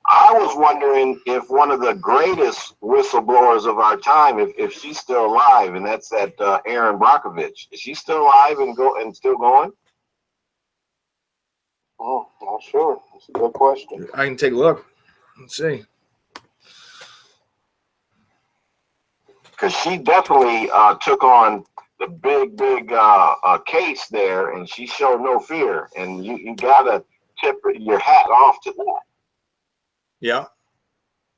I was wondering if one of the greatest whistleblowers of our time, if she's still alive, and that's that Erin Brockovich. Is she still alive and still going? Oh, not sure. That's a good question. I can take a look. Let's see. Because she definitely took on the big case there, and she showed no fear. And you gotta tip your hat off to that. Yeah.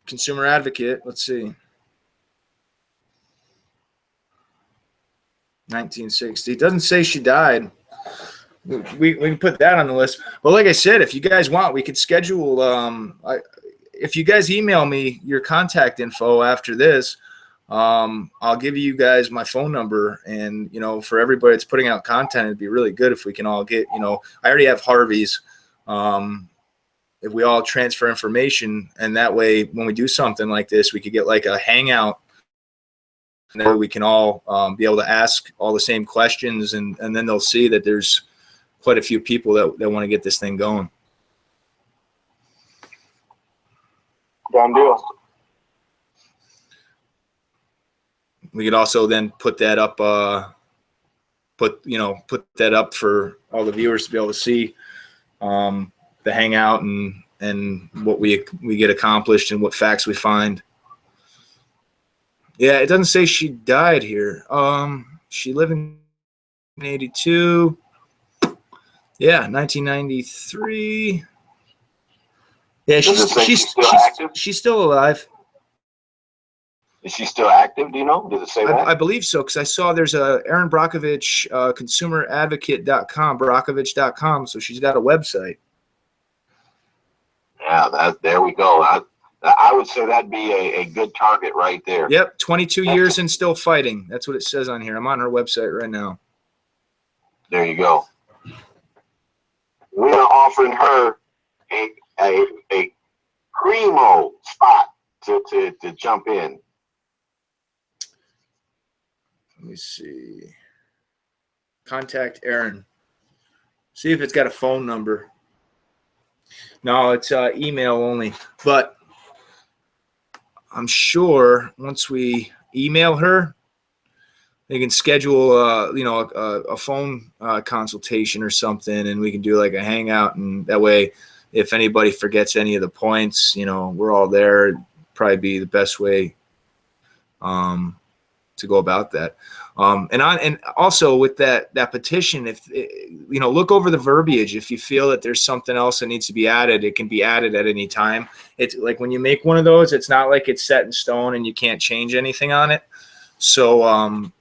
Consumer advocate. Let's see. 1960. It doesn't say she died. We can put that on the list. But like I said, if you guys want, we could schedule. If you guys email me your contact info after this, I'll give you guys my phone number. And for everybody that's putting out content, it'd be really good if we can all get. I already have Harvey's. If we all transfer information, and that way, when we do something like this, we could get like a hangout. And then we can all be able to ask all the same questions, and then they'll see that there's quite a few people that want to get this thing going. Done deal. We could also then put that up, put that up for all the viewers to be able to see the hangout and what we get accomplished and what facts we find. Yeah, it doesn't say she died here. She lived in 1982. Yeah, 1993. Yeah, she's still alive. Is she still active? Do you know? Does it say that? I believe so, because I saw there's a Erin Brockovich, consumeradvocate.com, so she's got a website. Yeah, there we go. I would say that'd be a good target right there. Yep, 22 years and still fighting. That's what it says on here. I'm on her website right now. There you go. We are offering her a primo spot to jump in. Let me see. Contact Erin. See if it's got a phone number. No, it's email only. But I'm sure once we email her, they can schedule a phone consultation or something, and we can do like a hangout, and that way if anybody forgets any of the points, we're all there. It'd probably be the best way to go about that. And also with that petition, if look over the verbiage. If you feel that there's something else that needs to be added, it can be added at any time. It's like when you make one of those, it's not like it's set in stone and you can't change anything on it. So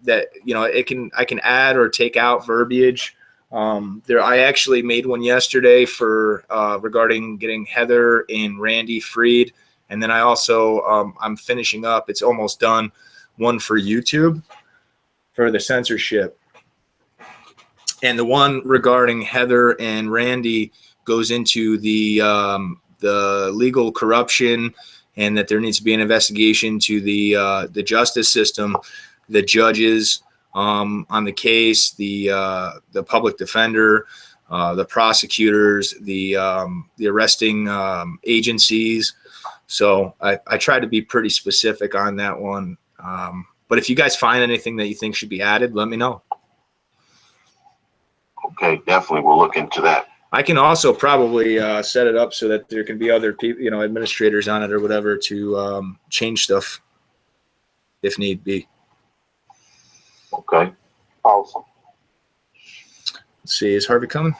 that I can add or take out verbiage. I actually made one yesterday for regarding getting Heather and Randy freed, and then I also I'm finishing up. It's almost done. One for YouTube for the censorship, and the one regarding Heather and Randy goes into the legal corruption, and that there needs to be an investigation to the justice system, the judges on the case, the public defender, the prosecutors, the arresting agencies. So I try to be pretty specific on that one. But if you guys find anything that you think should be added, let me know. Okay, definitely. We'll look into that. I can also probably set it up so that there can be other people, administrators on it or whatever to change stuff if need be. Okay. Awesome. Let's see. Is Harvey coming?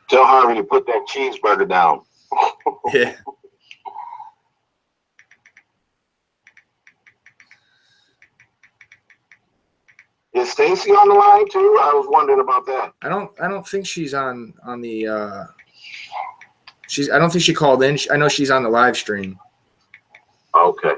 Tell Harvey to put that cheeseburger down. Yeah. Is Stacy on the line too? I was wondering about that. I don't think she's on the I don't think she called in. I know she's on the live stream. Okay.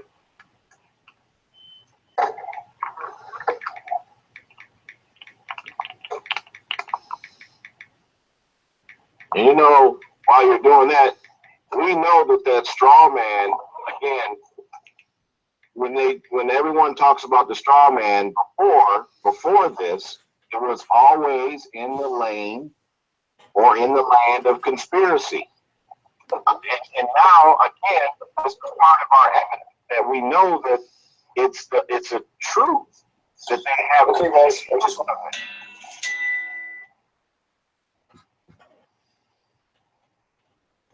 And while you're doing that, we know that straw man, again, when everyone talks about the straw man before this, it was always in the lane or in the land of conspiracy. And now, again, this is part of our evidence that we know that it's a truth that they have.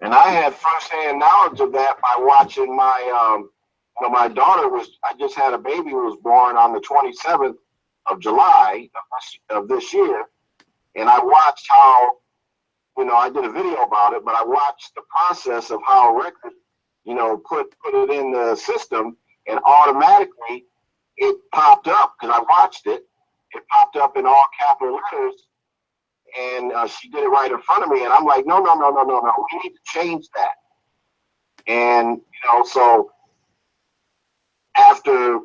And I had firsthand knowledge of that by watching my daughter I just had a baby who was born on the 27th of July of this year. And I watched how, I did a video about it, but I watched the process of how a record, put it in the system, and automatically it popped up because I watched it. It popped up in all capital letters, and she did it right in front of me. And I'm like, no. We need to change that. And, so after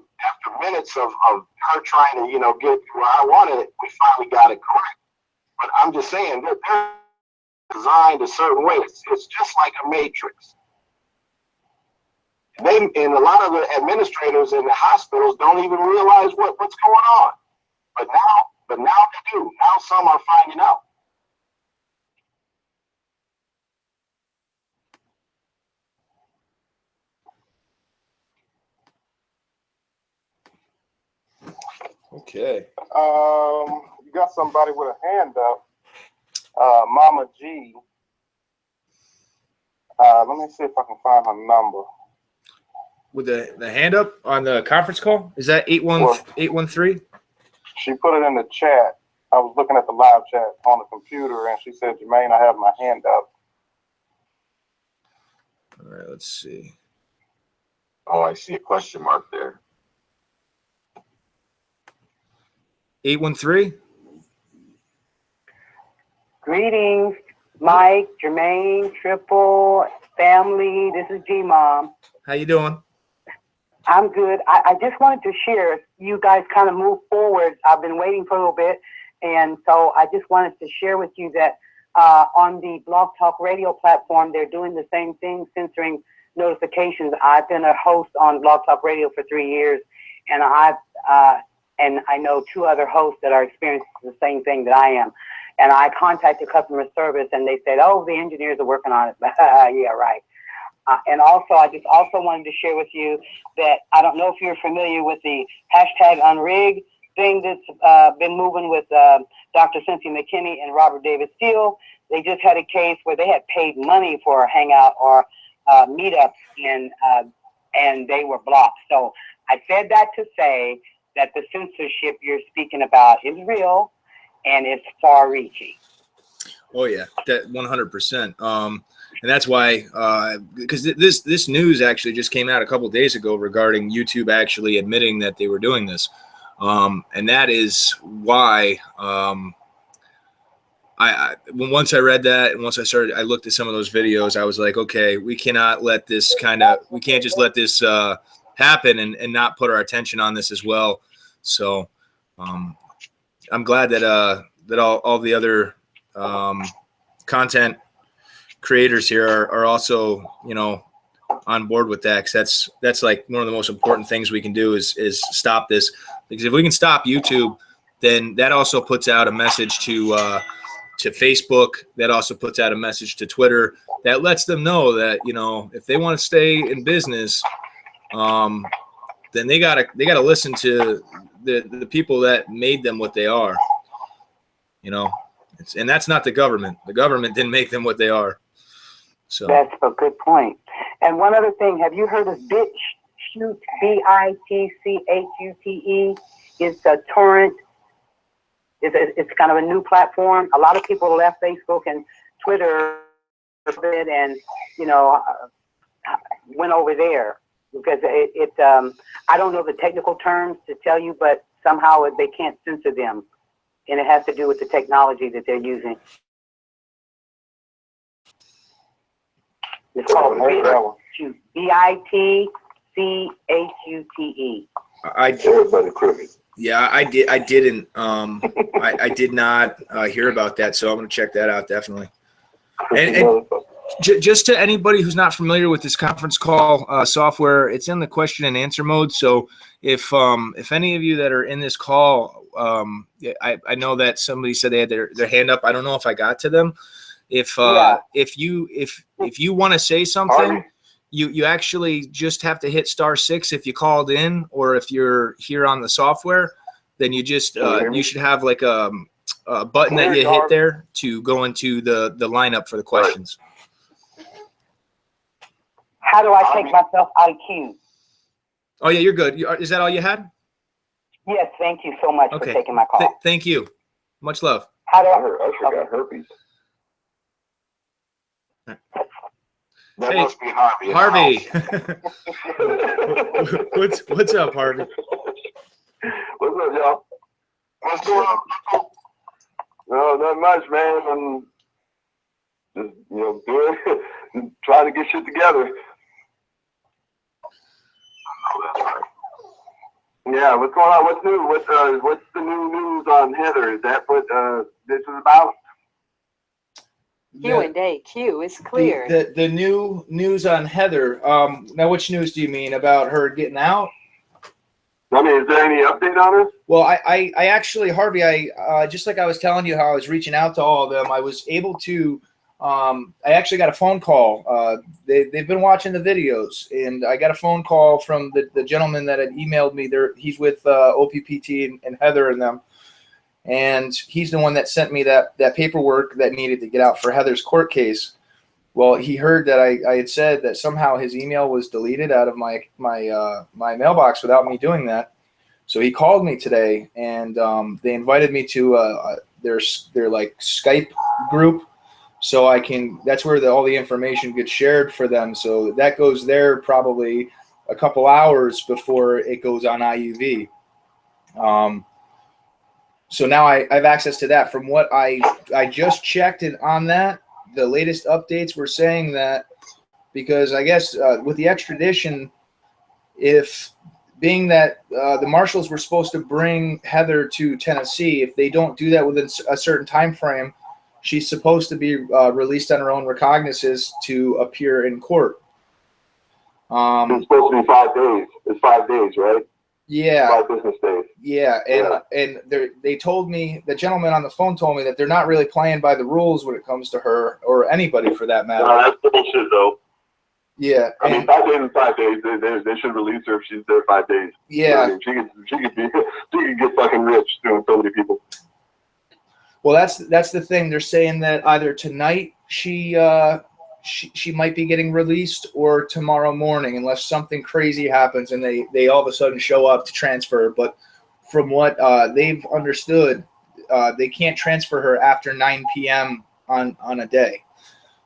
minutes of her trying to, get where I wanted it, we finally got it correct. But I'm just saying they're designed a certain way. It's just like a matrix. And a lot of the administrators in the hospitals don't even realize what's going on. But now they do. Now some are finding out. Okay. You got somebody with a hand up. Mama G. Let me see if I can find her number. With the hand up on the conference call? Is that 813? She put it in the chat. I was looking at the live chat on the computer, and she said, Jermaine, I have my hand up. All right, let's see. Oh, I see a question mark there. 813? Greetings, Mike, Jermaine, Triple, family. This is G-Mom. How you doing? I'm good. I just wanted to share. You guys kind of move forward. I've been waiting for a little bit. And so I just wanted to share with you that on the Blog Talk Radio platform, they're doing the same thing, censoring notifications. I've been a host on Blog Talk Radio for 3 years, and I know 2 other hosts that are experiencing the same thing that I am. And I contacted customer service, and they said, "Oh, the engineers are working on it." Yeah, right. And also, I just wanted to share with you that I don't know if you're familiar with the #unrig thing that's been moving with Dr. Cynthia McKinney and Robert David Steele. They just had a case where they had paid money for a hangout or meetups, and they were blocked. So I said that to say that the censorship you're speaking about is real, and it's far-reaching. Oh yeah, that 100%. And that's why, because this news actually just came out a couple of days ago regarding YouTube actually admitting that they were doing this, and that is why once I read that and once I looked at some of those videos, I was like, okay, we can't just let this happen and not put our attention on this as well. So I'm glad that all the other content creators here are also, on board with that. 'Cause that's like one of the most important things we can do is stop this, because if we can stop YouTube, then that also puts out a message to Facebook. That also puts out a message to Twitter that lets them know that, if they want to stay in business, then they gotta listen to the people that made them what they are. And that's not the government. The government didn't make them what they are. So that's a good point. And one other thing, have you heard of BitChute? BITCHUTE? It's a torrent. It's kind of a new platform. A lot of people left Facebook and Twitter and went over there because I don't know the technical terms to tell you, but somehow they can't censor them, and it has to do with the technology that they're using. It's called BitChute. BITCHUTE. Yeah, I didn't. I did not hear about that, so I'm going to check that out definitely. And just to anybody who's not familiar with this conference call software, it's in the question and answer mode. So if any of you that are in this call, I know that somebody said they had their hand up. I don't know if I got to them. If Yeah. if you want to say something, you actually just have to hit *6 if you called in, or if you're here on the software, then you just you should have like a button that you hit there to go into the lineup for the questions. How do I take myself out of queue? Oh yeah, you're good. Is that all you had? Yes, thank you so much for taking my call. Thank you. Much love. How do I got herpes. That Hey, must be Harvey. Harvey. What's up, Harvey? What's up, y'all? What's going on? No, not much, man. I'm just, doing, trying to get shit together. Yeah, what's going on? What's new? What's the new news on Heather? Is that what this is about? Q&A queue is cleared. The new news on Heather. Now, which news do you mean? About her getting out? I mean, is there any update on her? Well, I actually, Harvey, I just like I was telling you how I was reaching out to all of them, I was able to, I actually got a phone call. They've been watching the videos, and I got a phone call from the gentleman that had emailed me. He's with OPPT and Heather and them, and he's the one that sent me that paperwork that needed to get out for Heather's court case. Well, he heard that I had said that somehow his email was deleted out of my mailbox without me doing that. So he called me today, and they invited me to their like Skype group, so I can. That's where all the information gets shared for them. So that goes there probably a couple hours before it goes on IUV. So now I have access to that. From what I just checked it on that. The latest updates were saying that because I guess with the extradition, if being that the marshals were supposed to bring Heather to Tennessee, if they don't do that within a certain time frame, she's supposed to be released on her own recognizance to appear in court. It's supposed to be 5 days. It's 5 days, right? Yeah. 5 business days. Yeah, and they told me, the gentleman on the phone told me that they're not really playing by the rules when it comes to her, or anybody for that matter. No, that's bullshit, though. Yeah, I mean, 5 days is 5 days. They should release her if she's there 5 days. Yeah, I mean, she could get fucking rich doing so many people. Well, that's the thing. They're saying that either tonight she might be getting released, or tomorrow morning, unless something crazy happens and they all of a sudden show up to transfer. But from what they've understood, they can't transfer her after 9 p.m. on a day.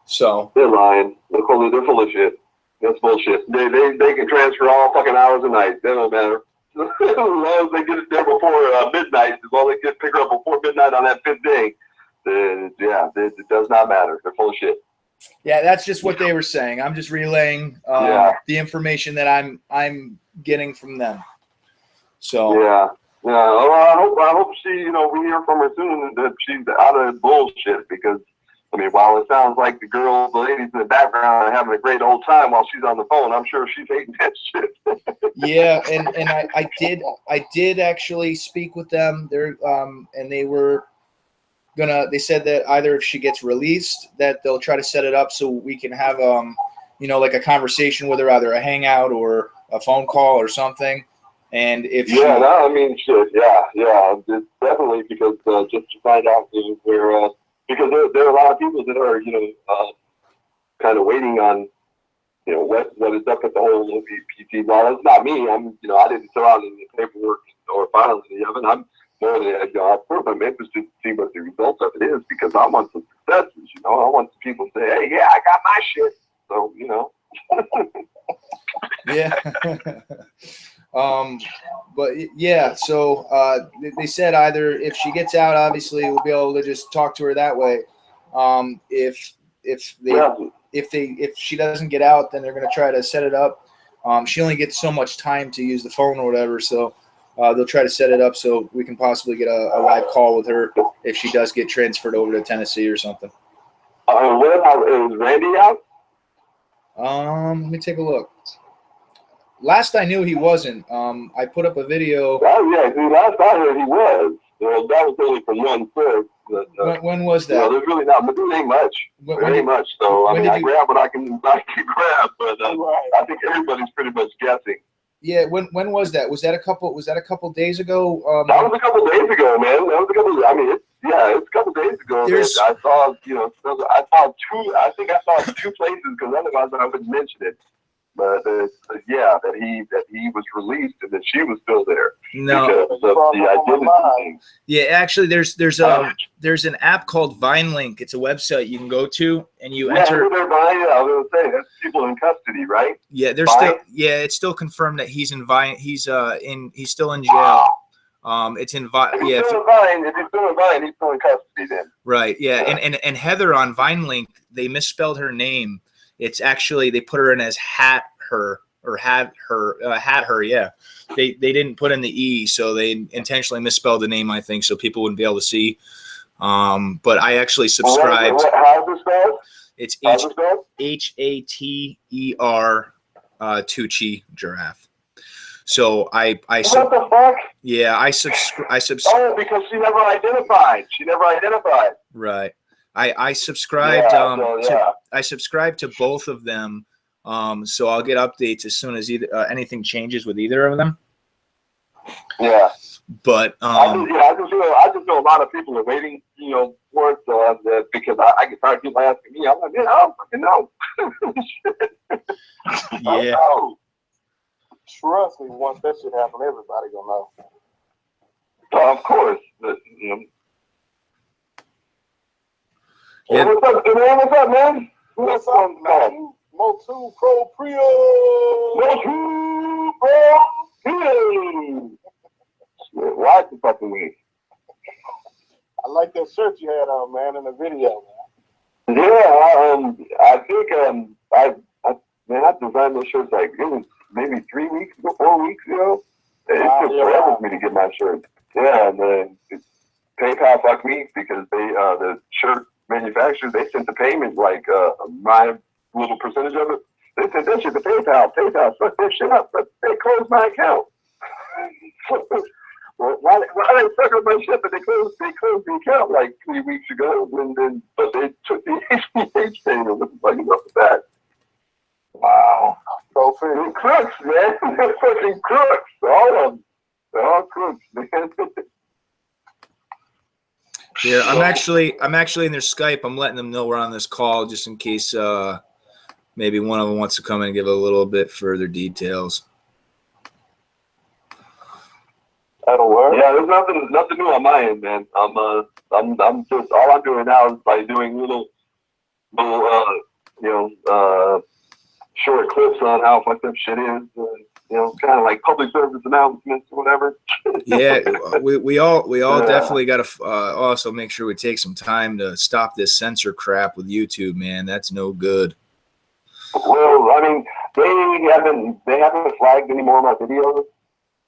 So they're lying. They're full of shit. That's bullshit. They can transfer all fucking hours of night. That don't matter. As long as they get it there before midnight, as long as they get pick her up before midnight on that 5th day, then yeah, it does not matter. They're full of shit. Yeah, that's just what they were saying. I'm just relaying the information that I'm getting from them. So yeah. Well, I hope she, we hear from her soon that she's out of bullshit, because I mean, while it sounds like the ladies in the background are having a great old time while she's on the phone, I'm sure she's hating that shit. Yeah, and I did actually speak with them. And they were they said that either if she gets released, that they'll try to set it up so we can have like a conversation with her, either a hangout or a phone call or something. And if shit, yeah, it's definitely, because just to find out where. Because there are a lot of people that are, kind of waiting on, what is up with the whole OPPT. Well, it's not me. I didn't throw out any paperwork or file any of it. I'm more than, I'm interested to see what the results of it is, because I want some successes. I want some people to say, hey, yeah, I got my shit. So, Yeah. But yeah, so they said either if she gets out, obviously we'll be able to just talk to her that way. If she doesn't get out, then they're going to try to set it up. She only gets so much time to use the phone or whatever, so they'll try to set it up so we can possibly get a live call with her if she does get transferred over to Tennessee or something. What about, is Randy out? Let me take a look. Last I knew, he wasn't. I put up a video. Oh yeah, last I heard he was. Well, that was only from one source. When was You know, that? there's really not, but there ain't much. There ain't much. So, I mean, I grab what I can grab, but I think everybody's pretty much guessing. Yeah, when was that? Was that a couple days ago? That was a couple days ago, man. That was a couple. I mean, it's a couple days ago that I saw. You know, I saw two. I think I saw two places because otherwise I wouldn't mention it. But yeah, that he was released and that she was still there. No, because of the identity thing. Yeah, actually, there's an app called VineLink. It's a website you can go to and you enter. Yeah, I was gonna say that's people in custody, right? Yeah, there's still it's still confirmed that he's in Vine. He's still in jail. It's in Vine. Yeah, if he's still in Vine, he's still in custody then. Right. Yeah, and Heather on VineLink, they misspelled her name. It's actually they put her in as Hat Her. Yeah, they didn't put in the E, so they intentionally misspelled the name, I think, so people wouldn't be able to see. But I actually subscribed. How's it spelled? It's Hater tucci giraffe. So I what the fuck? Yeah, I subscribe. Oh, because she never identified. Right. I subscribed. I subscribed to both of them. So I'll get updates as soon as anything changes with either of them. Yeah. But I just know a lot of people are waiting, you know, for it. So because I get tired of people asking me, I'm like, man, I don't fucking know. Yeah. Trust me, once that shit happen, everybody gonna know. Of course. But, you know. Yeah. What's up, man? What's up, man? What's up, man? Motu Pro Prio. Motu Pro Prio. Watch the fucking week. I like that shirt you had on, man, in the video, man. Yeah, I think I designed those shirts like it was maybe 3 weeks ago, 4 weeks ago. It took forever for me to get my shirt. Yeah, and then PayPal fucked me because they the shirt manufacturers, they sent the payment like my little percentage of it. They sent that shit to PayPal. PayPal fucked that shit up, but they closed my account. Well, why they suck up my shit? But they closed the account like 3 weeks ago. But they took the ACH payment. What the fuck is up with that? Wow. Go figure. They're crooks, man. They're fucking crooks. All of them. They're all crooks, man. Yeah, I'm actually in their Skype. I'm letting them know we're on this call just in case maybe one of them wants to come in and give a little bit further details. That'll work. Yeah, there's nothing new on my end, man. I'm just all I'm doing now is by doing little short clips on how fucked up shit is. Kind of like public service announcements or whatever. Yeah, we all definitely got to also make sure we take some time to stop this censor crap with YouTube, man. That's no good. Well, I mean, they haven't flagged any more of my videos,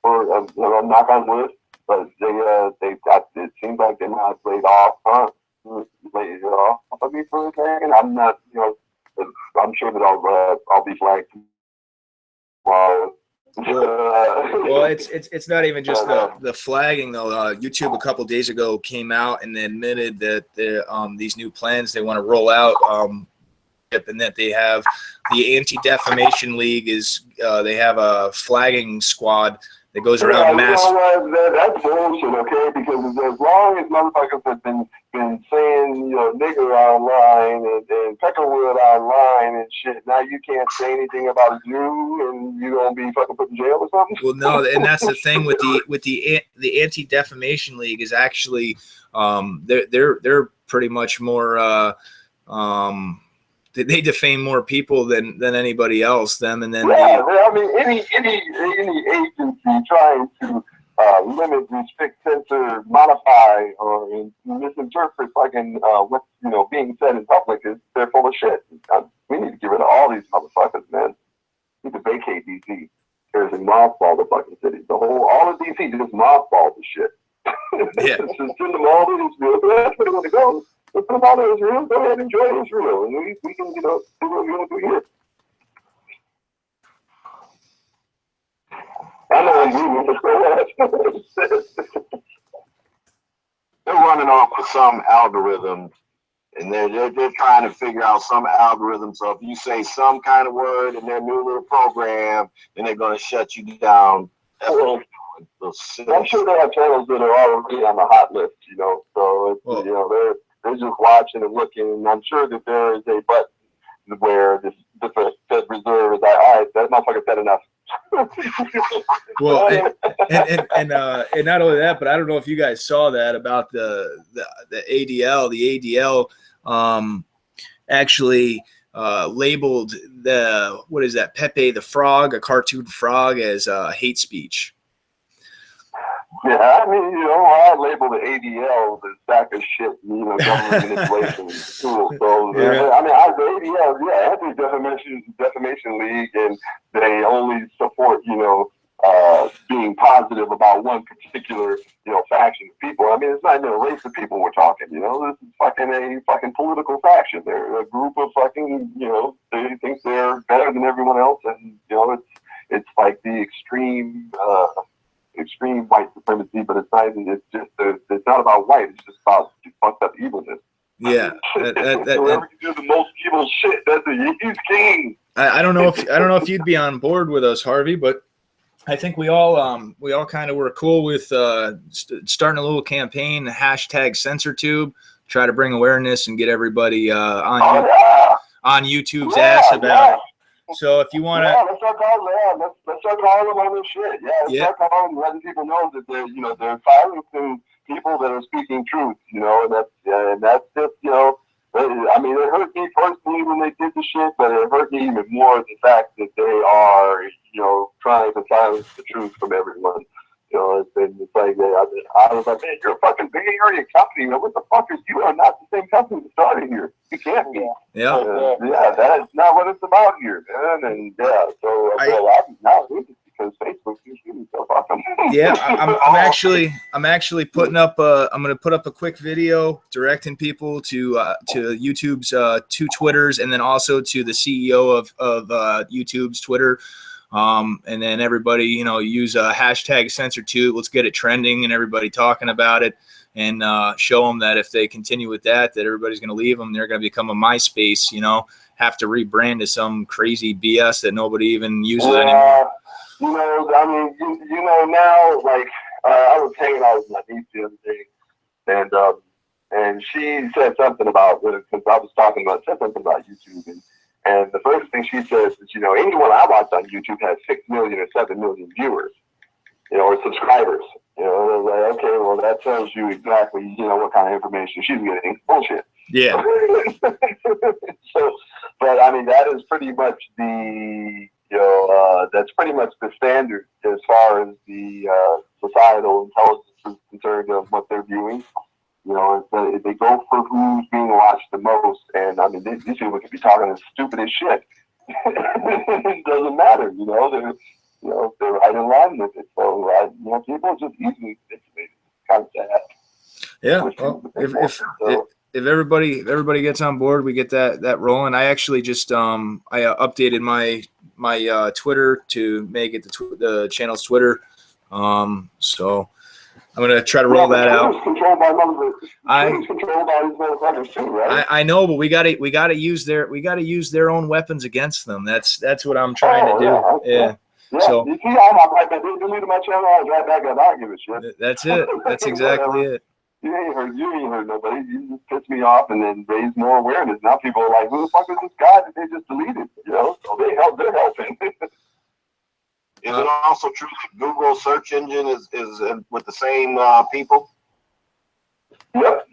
or knock on wood, but it seems like they might have laid it off of me for a second. I'm not, I'm sure that I'll be flagged tomorrow. Well, it's not even just the flagging though. YouTube a couple days ago came out and they admitted that these new plans they want to roll out, and that they have the Anti-Defamation League is they have a flagging squad that goes around mass. That's bullshit, okay? Because as long as motherfuckers have been saying, nigger online and peckerwood online and shit, now you can't say anything about a Jew and you're gonna be fucking put in jail or something. Well, no, and that's the thing with the Anti-Defamation League is actually they're pretty much more they defame more people than anybody else. Them and then I mean any agency trying to limit, restrict, censor, modify, or misinterpret fucking what's being said in public they're full of shit. We need to get rid of all these motherfuckers, man. We need to vacate DC. There's a mothball the fucking city. All of DC just mothball the shit. Yeah. Just send them all to Israel. That's where they want to go. Let's put them all to Israel. Go ahead and enjoy Israel, and we can do what we want to do here. I know I'm moving, but go ahead. they're running off with some algorithm, and they're trying to figure out some algorithm. So if you say some kind of word in their new little program, then they're going to shut you down. That's what I'm sure they have channels that are already on the hot list, you know. So it's, you know, they're just watching and looking, and I'm sure that there is a button where the Fed Reserve is like, all right, that motherfucker said enough. Well, and not only that, but I don't know if you guys saw that about the ADL. The ADL actually labeled what is that, Pepe the Frog, a cartoon frog, as hate speech. Yeah, I mean, you know, I label the ADL the sack of shit, you know, government manipulation tool. So, yeah. I mean, the ADL, yeah, Anti-Defamation League, and they only support, you know, being positive about one particular, you know, faction of people. I mean, it's not even a race of people we're talking, you know. This is a fucking political faction. They're a group of fucking, you know, they think they're better than everyone else, and, you know, it's like the extreme white supremacy, but it's not even, it's not about white, it's just about fucked up evilness. Yeah. Whoever can do the most evil shit, he's king. I don't know if you'd be on board with us, Harvey, but I think we all kind of were cool with starting a little campaign, #CensorTube, try to bring awareness and get everybody on YouTube's ass about it. So if you want to, let's start calling them on this shit. Start calling them, letting people know that they're silencing people that are speaking truth. You know, and that's just, you know, I mean, it hurt me personally when they did the shit, but it hurt me even more the fact that they are, you know, trying to silence the truth from everyone. You know, it's like, I was like, man, you're a fucking Bay Area company. What the fuck is you are not the same company that started here. You can't be. Yeah. That is not what it's about here, man. And so now because Facebook is shooting, so fuck them. Yeah, I'm actually putting up. I'm going to put up a quick video directing people to YouTube's 2 Twitters, and then also to the CEO of YouTube's Twitter. And then everybody, you know, use #CensorTube. Let's get it trending and everybody talking about it, and show them that if they continue with that everybody's going to leave them. They're going to become a MySpace, you know, have to rebrand to some crazy BS that nobody even uses anymore. You know, I mean, you know, now, like, I was hanging out with my niece the other day, and she said something about, because I was said something about YouTube, and the first thing she says is, you know, anyone I watch on YouTube has 6 million or 7 million viewers, you know, or subscribers. You know, and I was like, okay, well, that tells you exactly, you know, what kind of information she's getting. Bullshit. Yeah. So, but I mean, that is pretty much that's pretty much the standard as far as the societal intelligence is concerned of what they're viewing. You know, they go for who's being watched the most, and I mean, these people could be talking as stupid as shit. It doesn't matter, you know. They're right in line with it. So, you know, people are just easily manipulated. It's kind of sad. Yeah. Well, if everybody gets on board, we get that rolling. I actually just I updated my Twitter to make it the channel's Twitter. So I'm gonna try to roll that out. I know, but we gotta use their own weapons against them. That's what I'm trying to do. Yeah. So you see, I'm they deleted my channel. I was right back up. I don't give a shit. That's it. That's exactly it. You ain't heard nobody. You just pissed me off and then raise more awareness. Now people are like, who the fuck is this guy that they just deleted? You know, so they're helping. Is it also true that Google search engine is with the same people? Yep.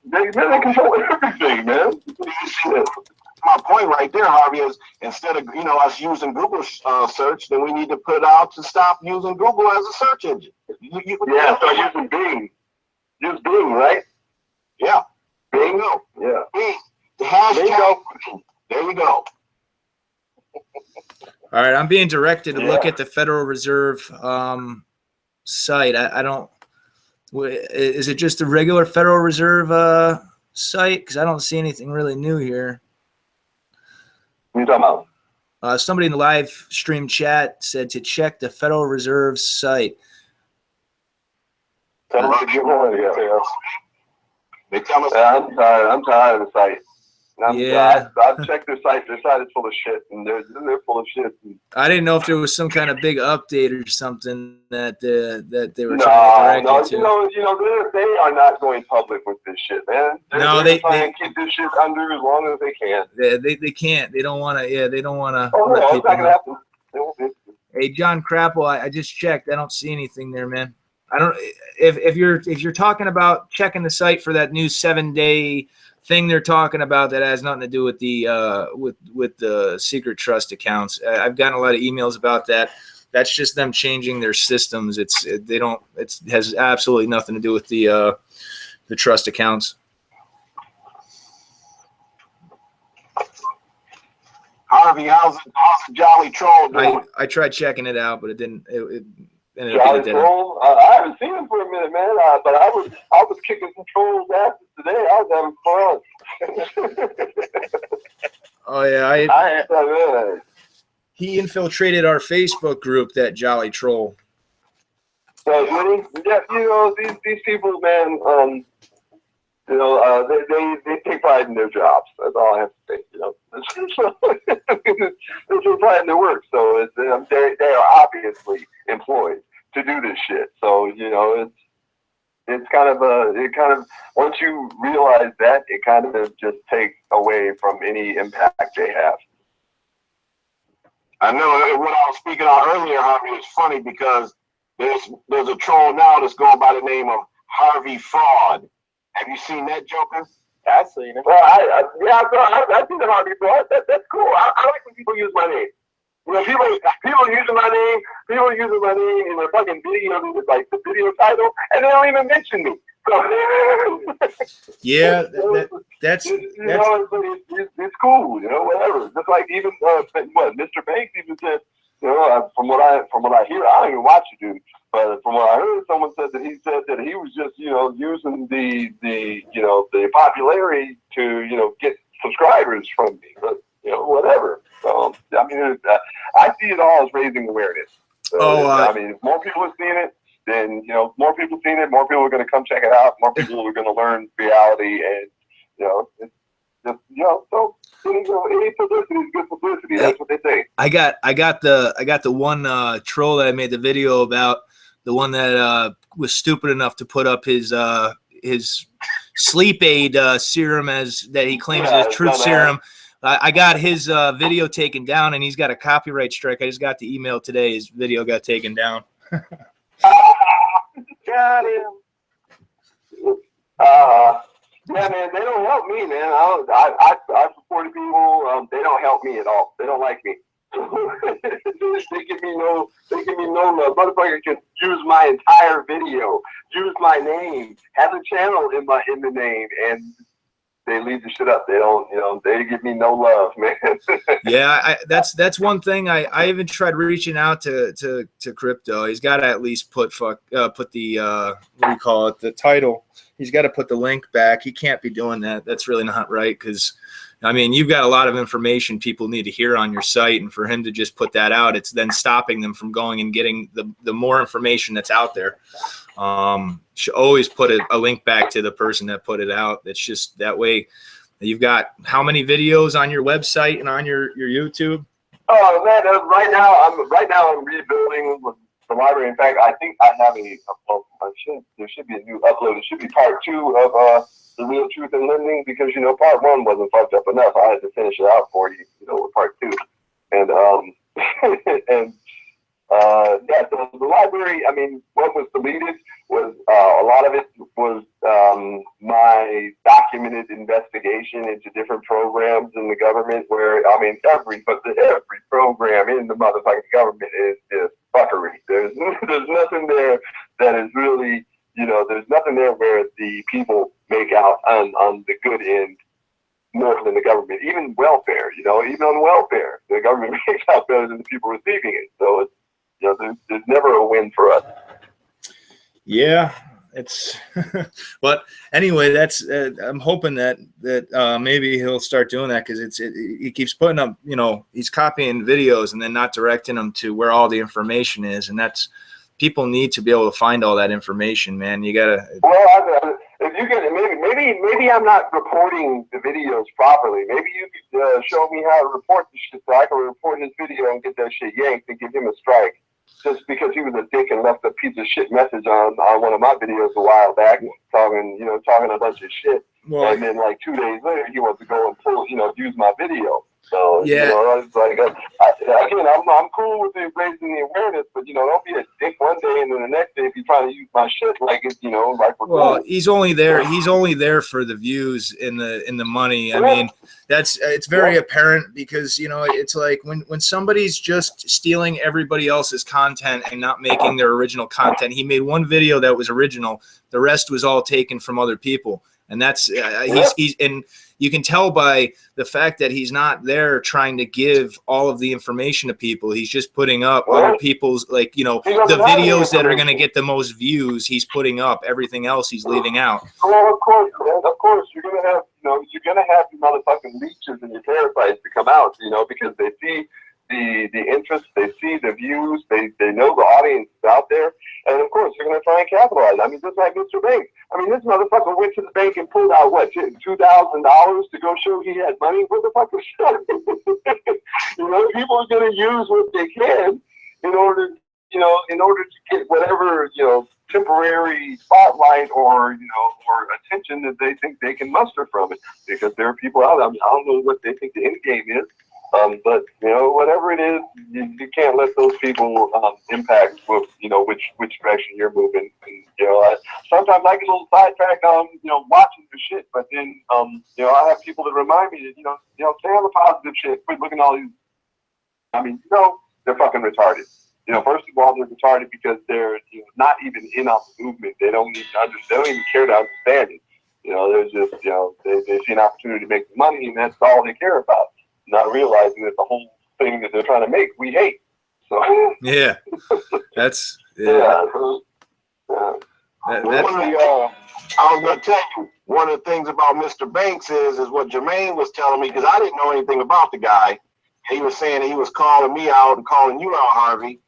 They control everything, man. My point right there, Harvey, is instead of, you know, us using Google search, then we need to put out to stop using Google as a search engine. Start using Bing. Use Bing, right? Yeah. Bingo. Yeah. Bing. The hashtag. There we go. All right, I'm being directed to look at the Federal Reserve site. I don't. Is it just the regular Federal Reserve site? Because I don't see anything really new here. What are you talking about? Somebody in the live stream chat said to check the Federal Reserve site. They tell us. I'm tired of the site. Yeah. I've checked their site. Their site is full of shit, and they're full of shit. I didn't know if there was some kind of big update or something that they were trying to direct you to. They are not going public with this shit, man. They're trying to keep this shit under as long as they can. They can't. They don't want to. Yeah, they don't want to. Oh no, it's not gonna happen. Hey, John Crapple, I just checked. I don't see anything there, man. I don't. If you're talking about checking the site for that new 7-day thing they're talking about that has nothing to do with the with the secret trust accounts. I've gotten a lot of emails about that. That's just them changing their systems. It has absolutely nothing to do with the trust accounts. Harvey, how's the Jolly Troll doing? I tried checking it out, but it didn't. It ended Jolly up Troll? I haven't seen him for a minute, man. But I was kicking some trolls' asses today. I was having fun. Oh yeah, he infiltrated our Facebook group, that Jolly Troll. So yeah, these people, man. They take pride in their jobs. That's all I have to say. They take pride in their work. So they are obviously employed to do this shit. So it's kind of once you realize that, it kind of just takes away from any impact they have. I know what I was speaking on earlier, Harvey, is funny because there's a troll now that's going by the name of Harvey Fraud. Have you seen that, Joker? I've seen it. Well, I've seen the Harvey Fraud. That's cool. I like when people use my name. People using my name in the fucking video, like the video title, and they don't even mention me. So, yeah, that's it's cool, whatever. Just like even Mr. Banks even said, from what I hear, I don't even watch you, dude. But from what I heard, someone said that he was just, using the popularity to, get subscribers from me. But, whatever. So, I mean, I see it all as raising awareness. So, I mean, if more people are seeing it, then, more people seeing it, more people are going to come check it out, more people are going to learn reality, and, it's just, so, any publicity is good publicity. That's what they say. I got the one troll that I made the video about, the one that was stupid enough to put up his sleep aid serum as that he claims is truth serum. I got his video taken down, and he's got a copyright strike. I just got the email today. His video got taken down. Got him. Yeah, man, they don't help me, man. I supported people. They don't help me at all. They don't like me. They give me no love. Motherfucker can use my entire video, use my name, have a channel in the name, and they leave the shit up. They don't, they give me no love, man. Yeah, that's one thing. I even tried reaching out to Crypto. He's got to at least put the what do you call it, the title. He's got to put the link back. He can't be doing that. That's really not right, because I mean, you've got a lot of information people need to hear on your site, and for him to just put that out, it's then stopping them from going and getting the more information that's out there. Should always put a link back to the person that put it out. It's just that way. You've got how many videos on your website and on your YouTube? Oh man, right now I'm rebuilding the library. In fact, I think I have there should be a new upload. It should be part 2 of The Real Truth in Lending, because part 1 wasn't fucked up enough. I had to finish it out for you, with part 2. And yeah, so the library, I mean, what was deleted was a lot of it was my documented investigation into different programs in the government, where, I mean, every program in the motherfucking government is just fuckery. There's nothing there that is really, there's nothing there where the people make out on the good end more than the government. Even welfare, even on welfare, the government makes out better than the people receiving it. So it's, there's never a win for us. Yeah, it's but anyway, that's I'm hoping that maybe he'll start doing that, because he keeps putting up, he's copying videos and then not directing them to where all the information is, and that's, people need to be able to find all that information, man. You gotta. Well, if you can, maybe I'm not reporting the videos properly. Maybe you could show me how to report this shit so I can report his video and get that shit yanked and give him a strike. Just because he was a dick and left a piece of shit message on one of my videos a while back, talking a bunch of shit. Well, and then like 2 days later, he wants to go and use my video. So, yeah. It's like, again, I'm cool with raising the awareness, but, don't be a dick one day and then the next day if you're trying to use my shit like it's, like we're well, cool. he's only there for the views and the money. I mean, it's very apparent because, it's like when somebody's just stealing everybody else's content and not making their original content. He made one video that was original. The rest was all taken from other people. And that's he's and you can tell by the fact that he's not there trying to give all of the information to people. He's just putting up other people's the videos that are going to get the most views. He's putting up everything else he's leaving out. Well, of course, you're going to have your motherfucking leeches and your parasites to come out, because they see the interest, they see the views, they know the audience is out there, and of course they're going to try and capitalize. I mean, just like Mr. Banks. I mean, this motherfucker went to the bank and pulled out what, $2,000 to go show he had money. What the fuck was that? People are going to use what they can in order to get whatever temporary spotlight or attention that they think they can muster from it. Because there are people out there. I mean, I don't know what they think the end game is. But whatever it is, you can't let those people impact which direction you're moving. And sometimes I get a little sidetracked on watching the shit, but then I have people that remind me that stay on the positive shit. Quit looking at all these. I mean, they're fucking retarded. First of all, they're retarded because they're not even in on the movement. They don't even understand. They don't even care to understand it. They're just they see an opportunity to make some money, and that's all they care about. Not realizing that the whole thing that they're trying to make, we hate. So yeah, that's I was going to tell you, one of the things about Mr. Banks is what Jermaine was telling me, because I didn't know anything about the guy. He was saying he was calling me out and calling you out, Harvey.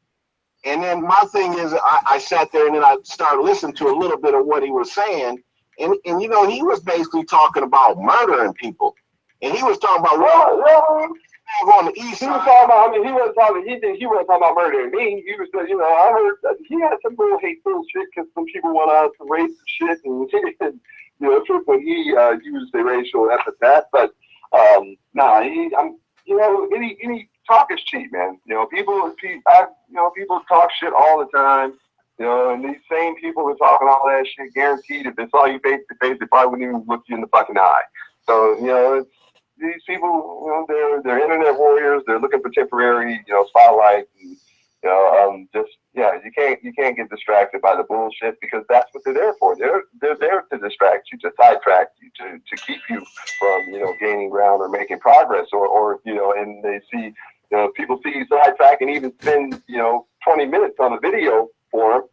And then my thing is, I sat there and then I started listening to a little bit of what he was saying. And he was basically talking about murdering people. And he was talking about on the east side. He was talking about. I mean, he wasn't talking about murdering me. He was, I heard that he had some little hateful shit because some people went out to race shit, and when he used the racial epithet. But any talk is cheap, man. People talk shit all the time. And these same people are talking all that shit. Guaranteed, if they saw you face to face, they probably wouldn't even look you in the fucking eye. So it's. These people, they're internet warriors. They're looking for temporary, spotlight. And, you can't get distracted by the bullshit because that's what they're there for. They're there to distract you, to sidetrack you, to keep you from, gaining ground or making progress, or and they see, people see you sidetrack and even spend, 20 minutes on a video for them,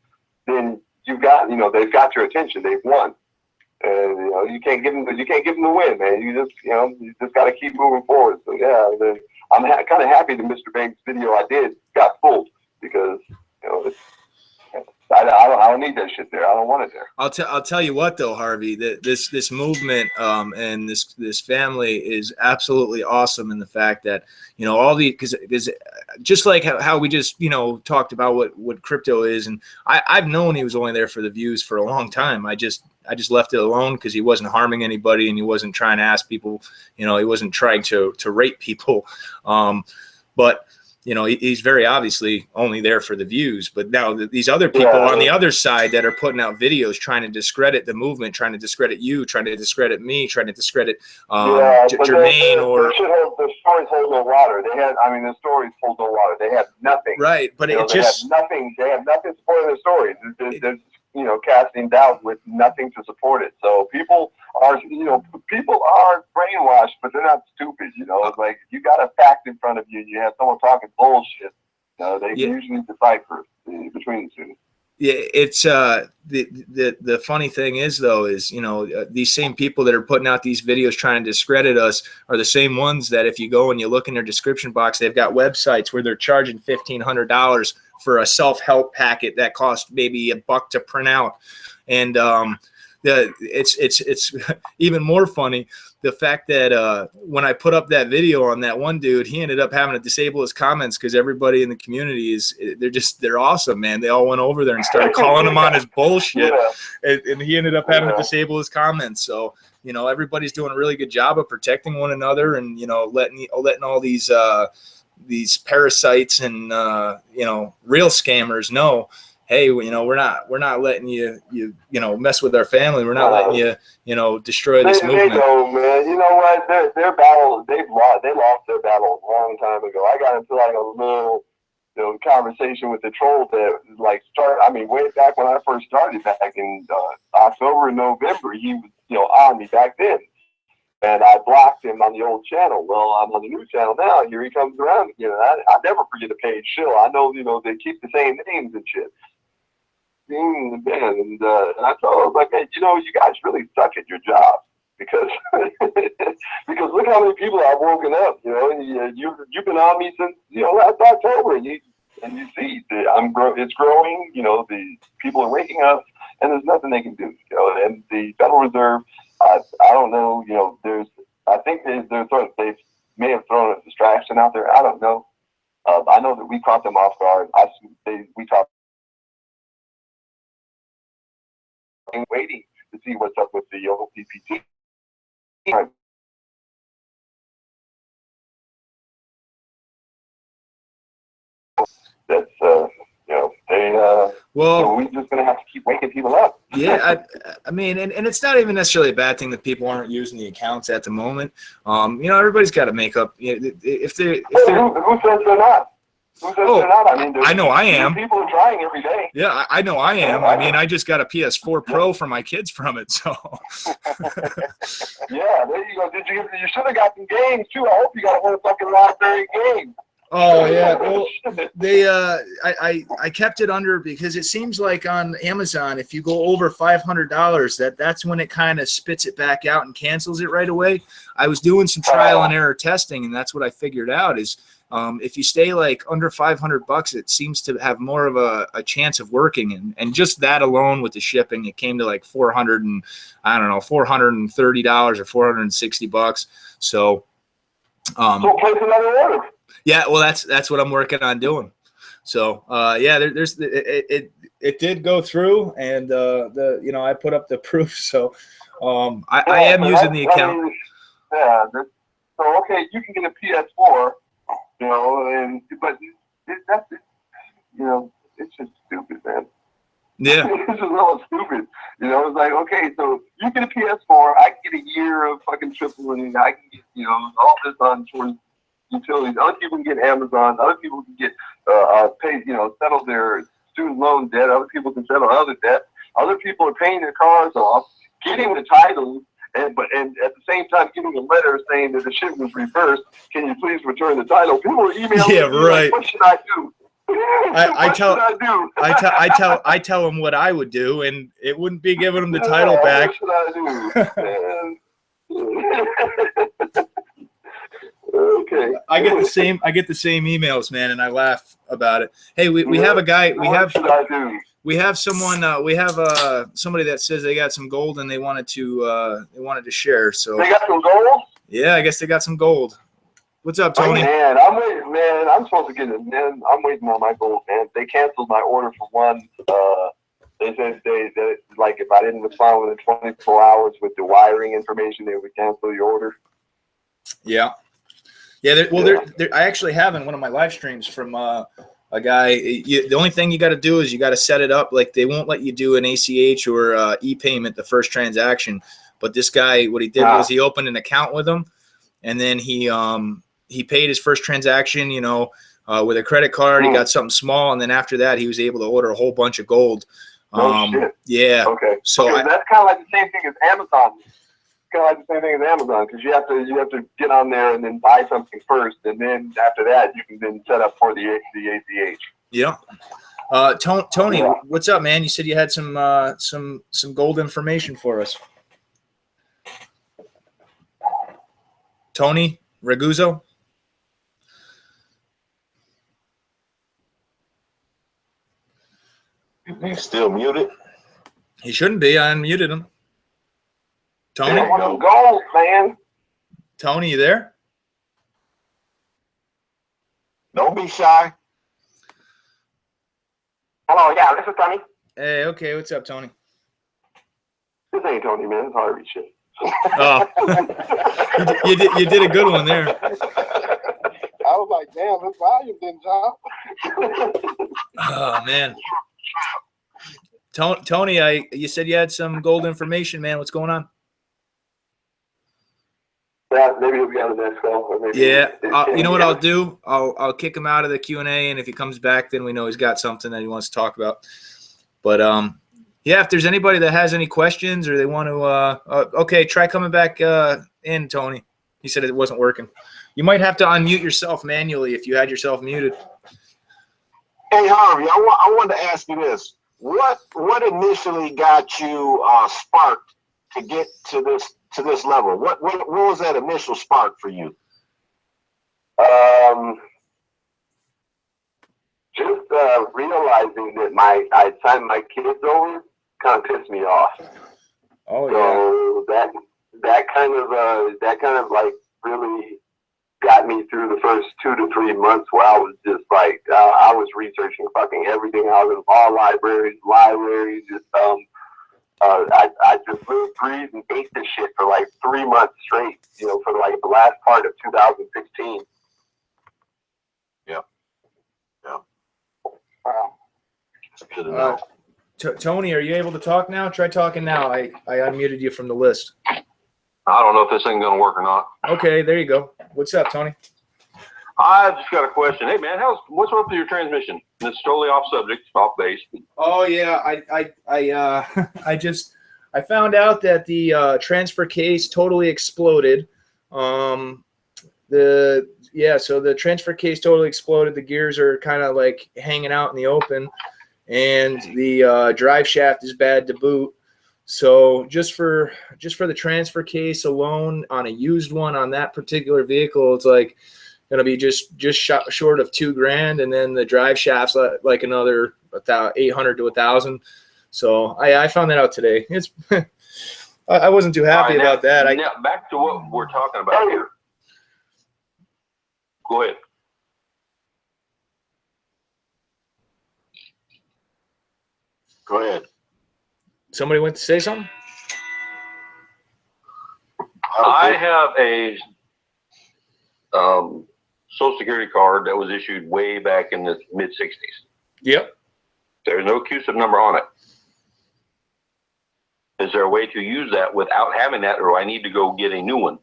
then you've got, they've got your attention. They've won. And you can't give them the win, man. You just got to keep moving forward. So I'm kind of happy that Mr. Banks' video I did got pulled because I don't need that shit there. I don't want it there. I'll tell you what though, Harvey, that this movement and this family is absolutely awesome in the fact that all the because just like how we just talked about what crypto is, and I've known he was only there for the views for a long time. I just left it alone because he wasn't harming anybody and he wasn't trying to ask people, he wasn't trying to rape people. But he's very obviously only there for the views. But now these other people on the other side that are putting out videos trying to discredit the movement, trying to discredit you, trying to discredit me, trying to discredit Jermaine the stories hold no water. The stories hold no water. They have nothing. Right, but they have nothing. They have nothing supporting their stories. There's casting doubt with nothing to support it. So people are brainwashed, but they're not stupid. It's like you got a fact in front of you, and you have someone talking bullshit. They usually decipher between the two. Yeah, it's the funny thing is though is these same people that are putting out these videos trying to discredit us are the same ones that if you go and you look in their description box, they've got websites where they're charging $1,500 for a self-help packet that costs maybe $1 to print out, and it's even more funny the fact that when I put up that video on that one dude, he ended up having to disable his comments because everybody in the community they're awesome, man. They all went over there and started calling him on his bullshit, and he ended up having to disable his comments. So you know, everybody's doing a really good job of protecting one another, and you know, letting all these parasites and you know, real scammers know, hey, you know, we're not letting you mess with our family. We're not letting you know, destroy this movement. They know, man. You know what? Their battle, they lost their battle a long time ago. I got into like a little, you know, conversation with the troll that like way back when I first started back in October and November. He was, you know, on me back then. And I blocked him on the old channel. Well, I'm on the new channel now. Here he comes around again. I never forget a page shill. I know, you know, they keep the same names and shit. And I told him, like, hey, you know, you guys really suck at your job because because look how many people I've woken up. You know, and you've been on me since, you know, last October, and you see that it's growing. You know, the people are waking up, and there's nothing they can do. You know, and the Federal Reserve. I don't know, you know, I think they may have thrown a distraction out there. I don't know. I know that we caught them off guard. We caught them waiting to see what's up with the OPPT. That's, you know, we're just going to have to keep waking people up. Yeah, I mean, and it's not even necessarily a bad thing that people aren't using the accounts at the moment. You know, everybody's got to make up. You know, if they're who says they're not? Who says they're not? I mean, I know I am. People are trying every day. Yeah, I know I am. I mean, I just got a PS4 Pro for my kids from it, so. Yeah, there you go. You should have got some games too. I hope you got a whole fucking library of games. Oh yeah, well, I kept it under because it seems like on Amazon, if you go over $500, that's when it kind of spits it back out and cancels it right away. I was doing some trial and error testing, and that's what I figured out is if you stay like under $500, it seems to have more of a chance of working, and just that alone with the shipping, it came to like $430 or $460. So place another order. Yeah, well, that's what I'm working on doing. So yeah, it did go through, and you know, I put up the proof. So I am using the account. I mean, yeah. So okay, you can get a PS4, you know, but that's you know, it's just stupid, man. Yeah, it's just all stupid. You know, it's like, okay, so you get a PS4, I can get a year of fucking triple, and I can get, you know, all this on towards utilities. Other people can get Amazon. Other people can get pay, you know, settle their student loan debt. Other people can settle other debt. Other people are paying their cars off, getting the title, and at the same time getting a letter saying that the shit was reversed. Can you please return the title? People are emailing me. Right. Like, what should I do? I tell them what I would do, and it wouldn't be giving them the title back. What should I do? Okay. I get the same emails, man, and I laugh about it. Hey, we have a guy. We have someone. We have somebody that says they got some gold and they wanted to share. So they got some gold. Yeah, I guess they got some gold. What's up, Tony? Man, I'm waiting. Man, I'm supposed to get it. Man, I'm waiting on my gold. Man, they canceled my order for one. They said that like if I didn't respond within 24 hours with the wiring information, they would cancel the order. Yeah. Yeah, I actually have in one of my live streams from a guy. The only thing you got to do is you got to set it up. Like they won't let you do an ACH or e-payment the first transaction. But this guy, what he did was he opened an account with him, and then he paid his first transaction, you know, with a credit card. He got something small, and then after that, he was able to order a whole bunch of gold. Shit. Yeah. Okay. So that's kind of like the same thing as Amazon. Kind of like the same thing as Amazon, because you have to get on there and then buy something first, and then after that you can then set up for the ACH. Yeah. Tony, what's up, man? You said you had some gold information for us. Tony Raguzzo. He's still muted. He shouldn't be. I unmuted him. Tony? I want some gold, man. Tony, you there? Don't be shy. Hello, yeah, this is Tony. Hey, okay. What's up, Tony? This ain't Tony, man. It's Harvey shit. Oh, you did a good one there. I was like, damn, this volume didn't jump. Oh man, Tony, you said you had some gold information, man. What's going on? Yeah, maybe he'll be on the next call. Or maybe Yeah, you know what I'll do? I'll kick him out of the Q&A, and if he comes back, then we know he's got something that he wants to talk about. But yeah, if there's anybody that has any questions or they want to, okay, try coming back in, Tony. He said it wasn't working. You might have to unmute yourself manually if you had yourself muted. Hey, Harvey, I wanted to ask you this. What initially got you sparked to get to this level? What was that initial spark for you? Just realizing that I signed my kids over kind of pissed me off. Oh yeah. So that kind of like really got me through the first 2 to 3 months where I was just like I was researching fucking everything. I was in all libraries. Just I just lived, breathed, and ate this shit for like 3 months straight. You know, for like the last part of 2016. Yeah. Wow. That's good to know. Tony, are you able to talk now? Try talking now. I unmuted you from the list. I don't know if this thing's gonna work or not. Okay, there you go. What's up, Tony? I've just got a question. Hey man, what's up with your transmission? This is totally off subject, off base. Oh yeah, I found out that the transfer case totally exploded. So the transfer case totally exploded. The gears are kind of like hanging out in the open, and the drive shaft is bad to boot. So just for the transfer case alone on a used one on that particular vehicle, it's like gonna be just short of $2,000, and then the drive shaft's like another 800 to 1,000. So I found that out today. It's I wasn't too happy about that. Now back to what we're talking about here. Go ahead. Go ahead. Somebody went to say something? I have a Social Security card that was issued way back in the mid-'60s. Yep. There's no CUSIP number on it. Is there a way to use that without having that, or do I need to go get a new one?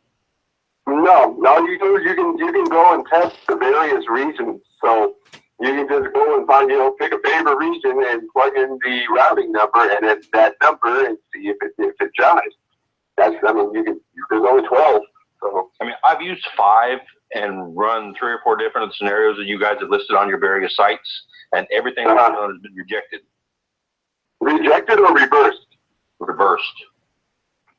No, you can go and test the various regions. So you can just go and find, pick a favorite region and plug in the routing number and then that number and see if it jives. There's only 12. So I mean, I've used 5 and run 3 or 4 different scenarios that you guys have listed on your various sites, and everything I've done has been rejected. Rejected or reversed? Reversed.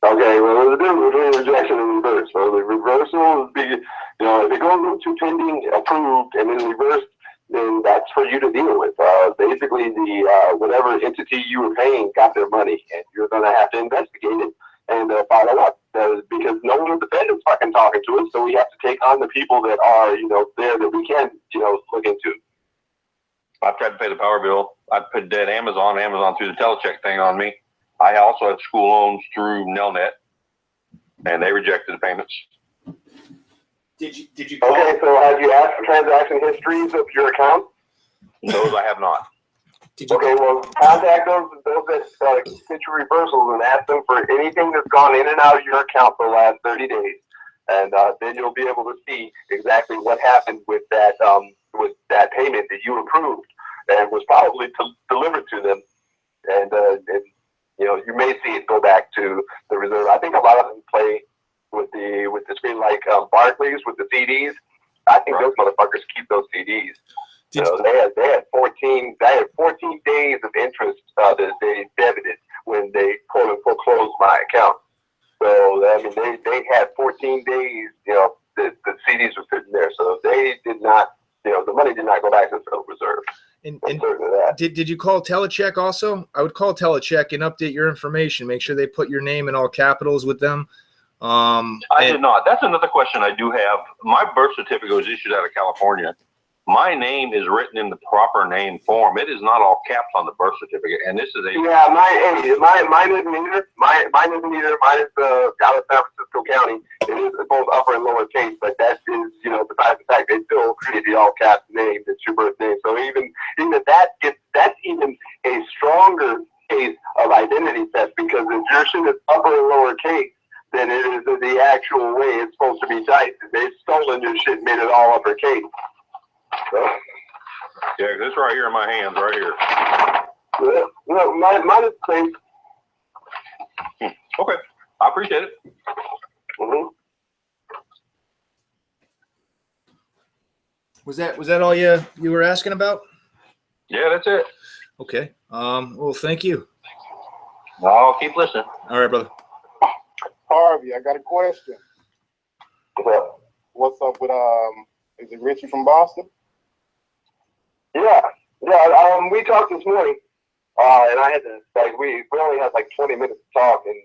Okay, well, there's a difference between rejection and reverse. So the reversal would be, if it goes into pending, approved, and then reversed, then that's for you to deal with. Basically, the whatever entity you were paying got their money, and you're going to have to investigate it and follow up because no one in the Fed is fucking talking to us. So we have to take on the people that are, there that we can, look into. I've tried to pay the power bill. I put dead Amazon through the telecheck thing on me. I also have school loans through Nelnet, and they rejected the payments. Did you call? Okay, so have you asked for transaction histories of your account? Those I have not. Okay, well, contact those that get your reversals and ask them for anything that's gone in and out of your account for the last 30 days. And then you'll be able to see exactly what happened with that payment that you approved and was probably delivered to them. And you may see it go back to the reserve. I think a lot of them play with the screen like Barclays with the CDs. I think those motherfuckers keep those CDs. They had 14 days of interest that they debited when they quote unquote closed my account. So I mean they had 14 days. The CDs were sitting there, so they did not. The money did not go back to the Federal Reserve. And certain of that. did you call Telecheck also? I would call Telecheck and update your information. Make sure they put your name in all capitals with them. I did not. That's another question I do have. My birth certificate was issued out of California. My name is written in the proper name form. It is not all caps on the birth certificate, and this is a Yeah, mine isn't either. Mine isn't either. Mine is out of San Francisco County. It is both upper and lower case, but that is, besides the fact they still create the all caps name, it's your birth name. So even that's even a stronger case of identity theft, because if your shit is upper and lower case, then it is the actual way it's supposed to be typed. They've stolen your shit and made it all uppercase. So, yeah, this right here in my hands, right here. yeah, mine is the same. Okay, I appreciate it. Mm-hmm. Was that all you were asking about? Yeah, that's it. Okay. Well, thank you. I'll keep listening. All right, brother. Harvey, I got a question. What's up with is it Richie from Boston? Yeah. We talked this morning, and I had to we only had 20 minutes to talk, and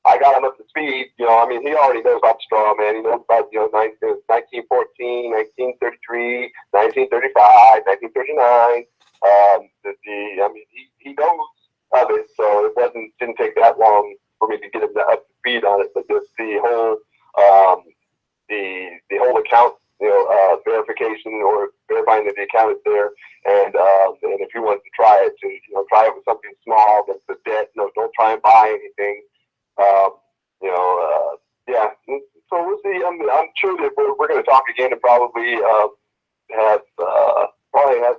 I got him up to speed. He already knows about straw man. He knows about 1914, 1933, 1935, 1939. He knows of it, so it didn't take that long for me to get him up to speed on it. But just the whole the whole account, verification or verifying that the account is there, and if you want to try it, try it with something small that's the debt. Don't try and buy anything. Yeah. So we'll see. I'm sure that we're going to talk again, and probably he'll probably have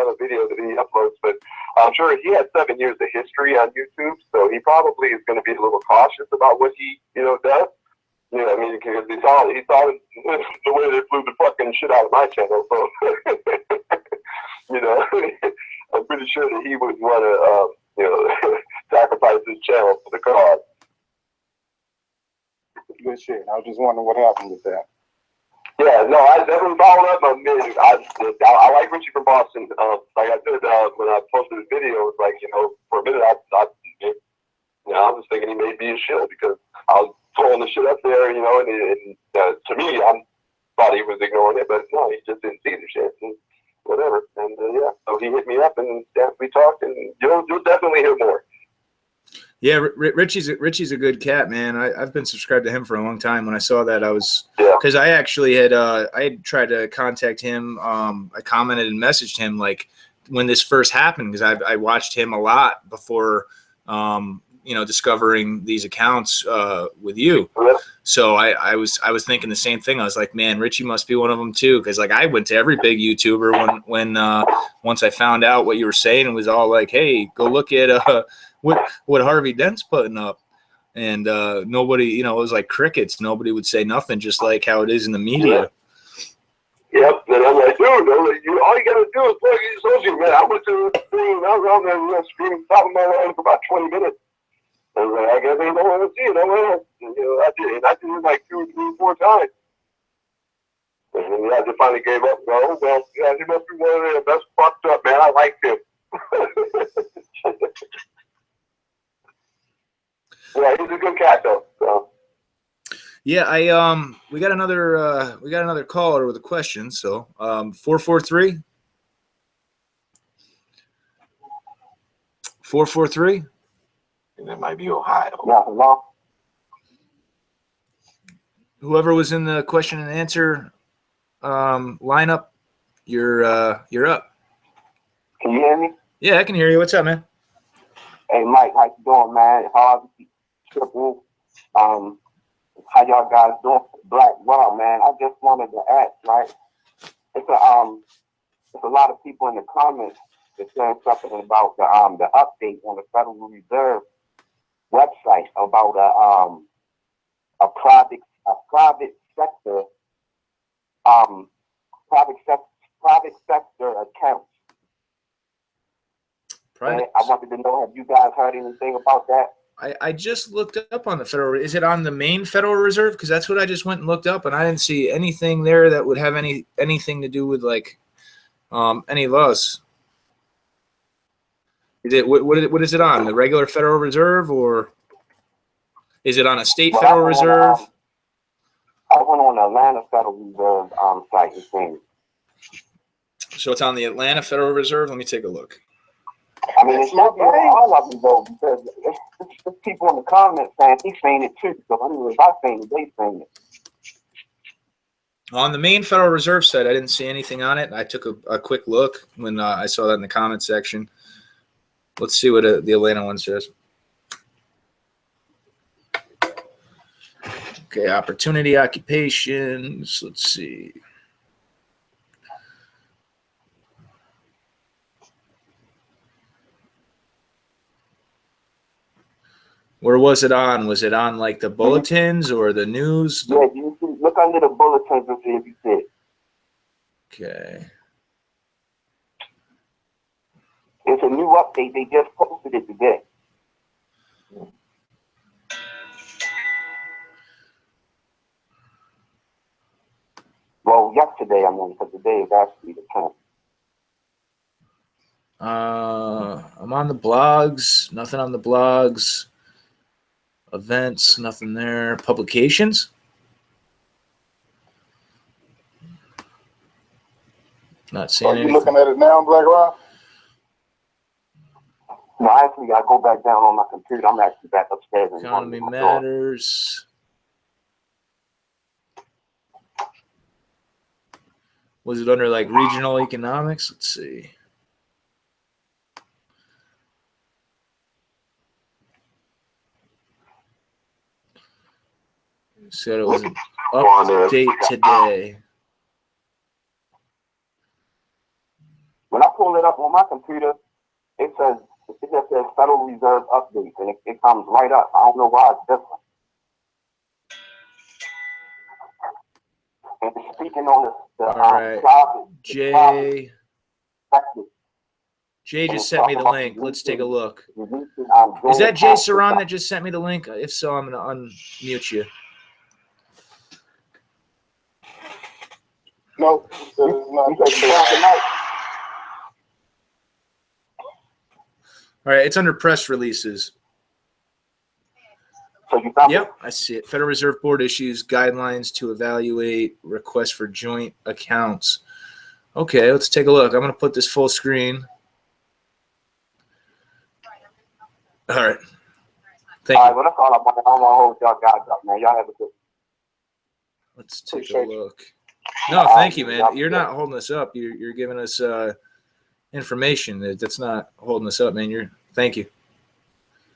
a video that he uploads. But I'm sure he has 7 years of history on YouTube, so he probably is going to be a little cautious about what he does. Because he saw the way they flew the fucking shit out of my channel. So, I'm pretty sure that he would want to, sacrifice his channel for the cause. Good shit. I was just wondering what happened with that. Yeah, no, I definitely followed up on this. I like Richie from Boston. Like I said, when I posted the video, it was for a minute, I was thinking he may be a shill because I was throwing the shit up there, and to me, I thought he was ignoring it, but no, he just didn't see the shit and whatever. And so he hit me up, and we talked, and you'll definitely hear more. Yeah, Richie's a good cat, man. I've been subscribed to him for a long time. When I saw that, because I actually had I had tried to contact him. I commented and messaged him when this first happened, because I watched him a lot before discovering these accounts with you. So I was thinking the same thing. I was like, man, Richie must be one of them too, because I went to every big YouTuber when once I found out what you were saying, and was all like, hey, go look at what Harvey Dent's putting up, and nobody, it was like crickets. Nobody would say nothing, just like how it is in the media. Yep, and I'm like, dude, all you gotta do is plug your social, man. I went to the thing, I was on there screaming top of my lungs for about 20 minutes. I was like, I guess they don't want to see it. I did it 2, 3, 4 times. And then I just finally gave up. Oh, well, yeah, he must be one of the best fucked up, man. I like him. Yeah, he's a good cat, though. So. Yeah, we got another caller with a question. So 443. 443. And it might be Ohio. Yeah, hello. Whoever was in the question and answer lineup, you're up. Can you hear me? Yeah, I can hear you. What's up, man? Hey, Mike, how you doing, man? Harvey, Triple, how y'all guys doing? Black Wow, man. I just wanted to ask, right? It's a lot of people in the comments that's saying something about the update on the Federal Reserve website about a private sector account. Private. I wanted to know, have you guys heard anything about that? I just looked up on the Federal. Is it on the main Federal Reserve? Because that's what I just went and looked up, and I didn't see anything there that would have anything to do with any laws. Is it what is it on? The regular Federal Reserve, or is it on a state Federal Reserve? I went on the Atlanta Federal Reserve site and seen it. So it's on the Atlanta Federal Reserve. Let me take a look. I mean, it's not all of them though, because it's people in the comments saying he's saying it too. So I mean, if I saying it, they saying it. On the main Federal Reserve site, I didn't see anything on it. I took a quick look when I saw that in the comment section. Let's see what the Atlanta one says. Okay, opportunity occupations. Let's see. Where was it on? Was it on like the bulletins or the news? Yeah, you can look under the bulletins and see if you see it. Okay. It's a new update. They just posted it today. Well, yesterday, I mean, because today is actually the 10th. I'm on the blogs. Nothing on the blogs. Events, nothing there. Publications. Not seeing Are you anything. looking at it now, Black Rock? No, actually, I go back down on my computer. I'm actually back upstairs. Economy Matters. Was it under like regional economics? Let's see. Said it was an update today. When I pull it up on my computer, it just says Federal Reserve update, and it comes right up. I don't know why it's different. And speaking on the All right. Jay just sent me the link. Let's take a look. Is that Jay Saran that just sent me the link? If so, I'm going to unmute you. No, it's not. All right, it's under press releases. So you found Yep, I see it. Federal Reserve Board issues guidelines to evaluate requests for joint accounts. Okay, let's take a look. I'm going to put this full screen. All right. Thank you. Well, that's all I want. I don't want to hold y'all guys up, man. Y'all have a good. Let's take a look. No, thank you, man. You're not holding us up. You're giving us information. That's not holding us up, man. Thank you.